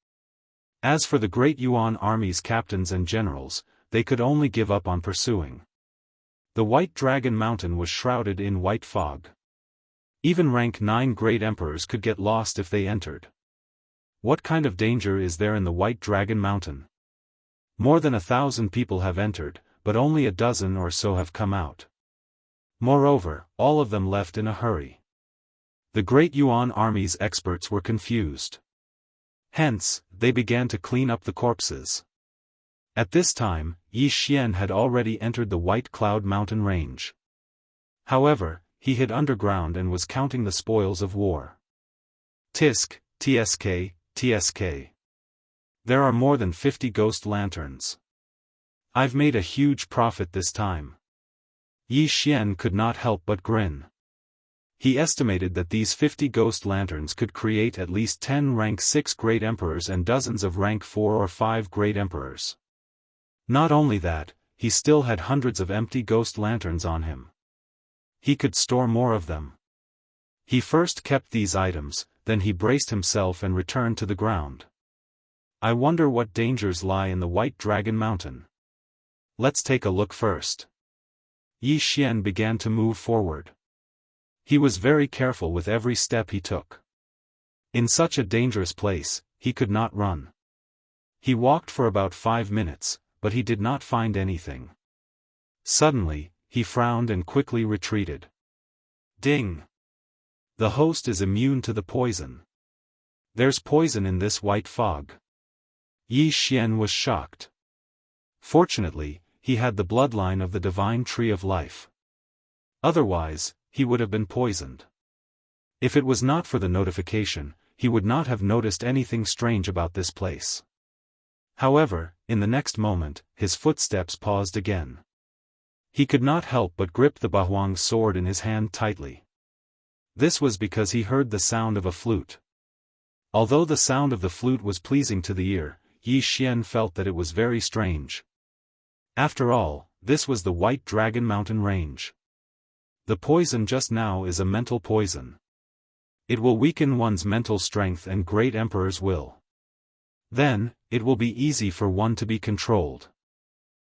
As for the Great Yuan army's captains and generals, they could only give up on pursuing. The White Dragon Mountain was shrouded in white fog. Even rank 9 Great Emperors could get lost if they entered. What kind of danger is there in the White Dragon Mountain? More than 1,000 people have entered, but only a dozen or so have come out. Moreover, all of them left in a hurry. The Great Yuan army's experts were confused. Hence, they began to clean up the corpses. At this time, Yi Xian had already entered the White Cloud Mountain range. However, he hid underground and was counting the spoils of war. Tisk, TSK, TSK. There are more than 50 ghost lanterns. I've made a huge profit this time. Yi Xian could not help but grin. He estimated that these 50 ghost lanterns could create at least 10 rank 6 Great Emperors and dozens of rank 4 or 5 Great Emperors. Not only that, he still had hundreds of empty ghost lanterns on him. He could store more of them. He first kept these items, then he braced himself and returned to the ground. I wonder what dangers lie in the White Dragon Mountain. Let's take a look first. Yi Xian began to move forward. He was very careful with every step he took. In such a dangerous place, he could not run. He walked for about 5 minutes, but he did not find anything. Suddenly, he frowned and quickly retreated. Ding! The host is immune to the poison. There's poison in this white fog. Yi Xian was shocked. Fortunately, he had the bloodline of the divine tree of life. Otherwise, he would have been poisoned. If it was not for the notification, he would not have noticed anything strange about this place. However, in the next moment, his footsteps paused again. He could not help but grip the Bahuang's sword in his hand tightly. This was because he heard the sound of a flute. Although the sound of the flute was pleasing to the ear, Yi Xian felt that it was very strange. After all, this was the White Dragon Mountain Range. The poison just now is a mental poison. It will weaken one's mental strength and great emperor's will. Then, it will be easy for one to be controlled.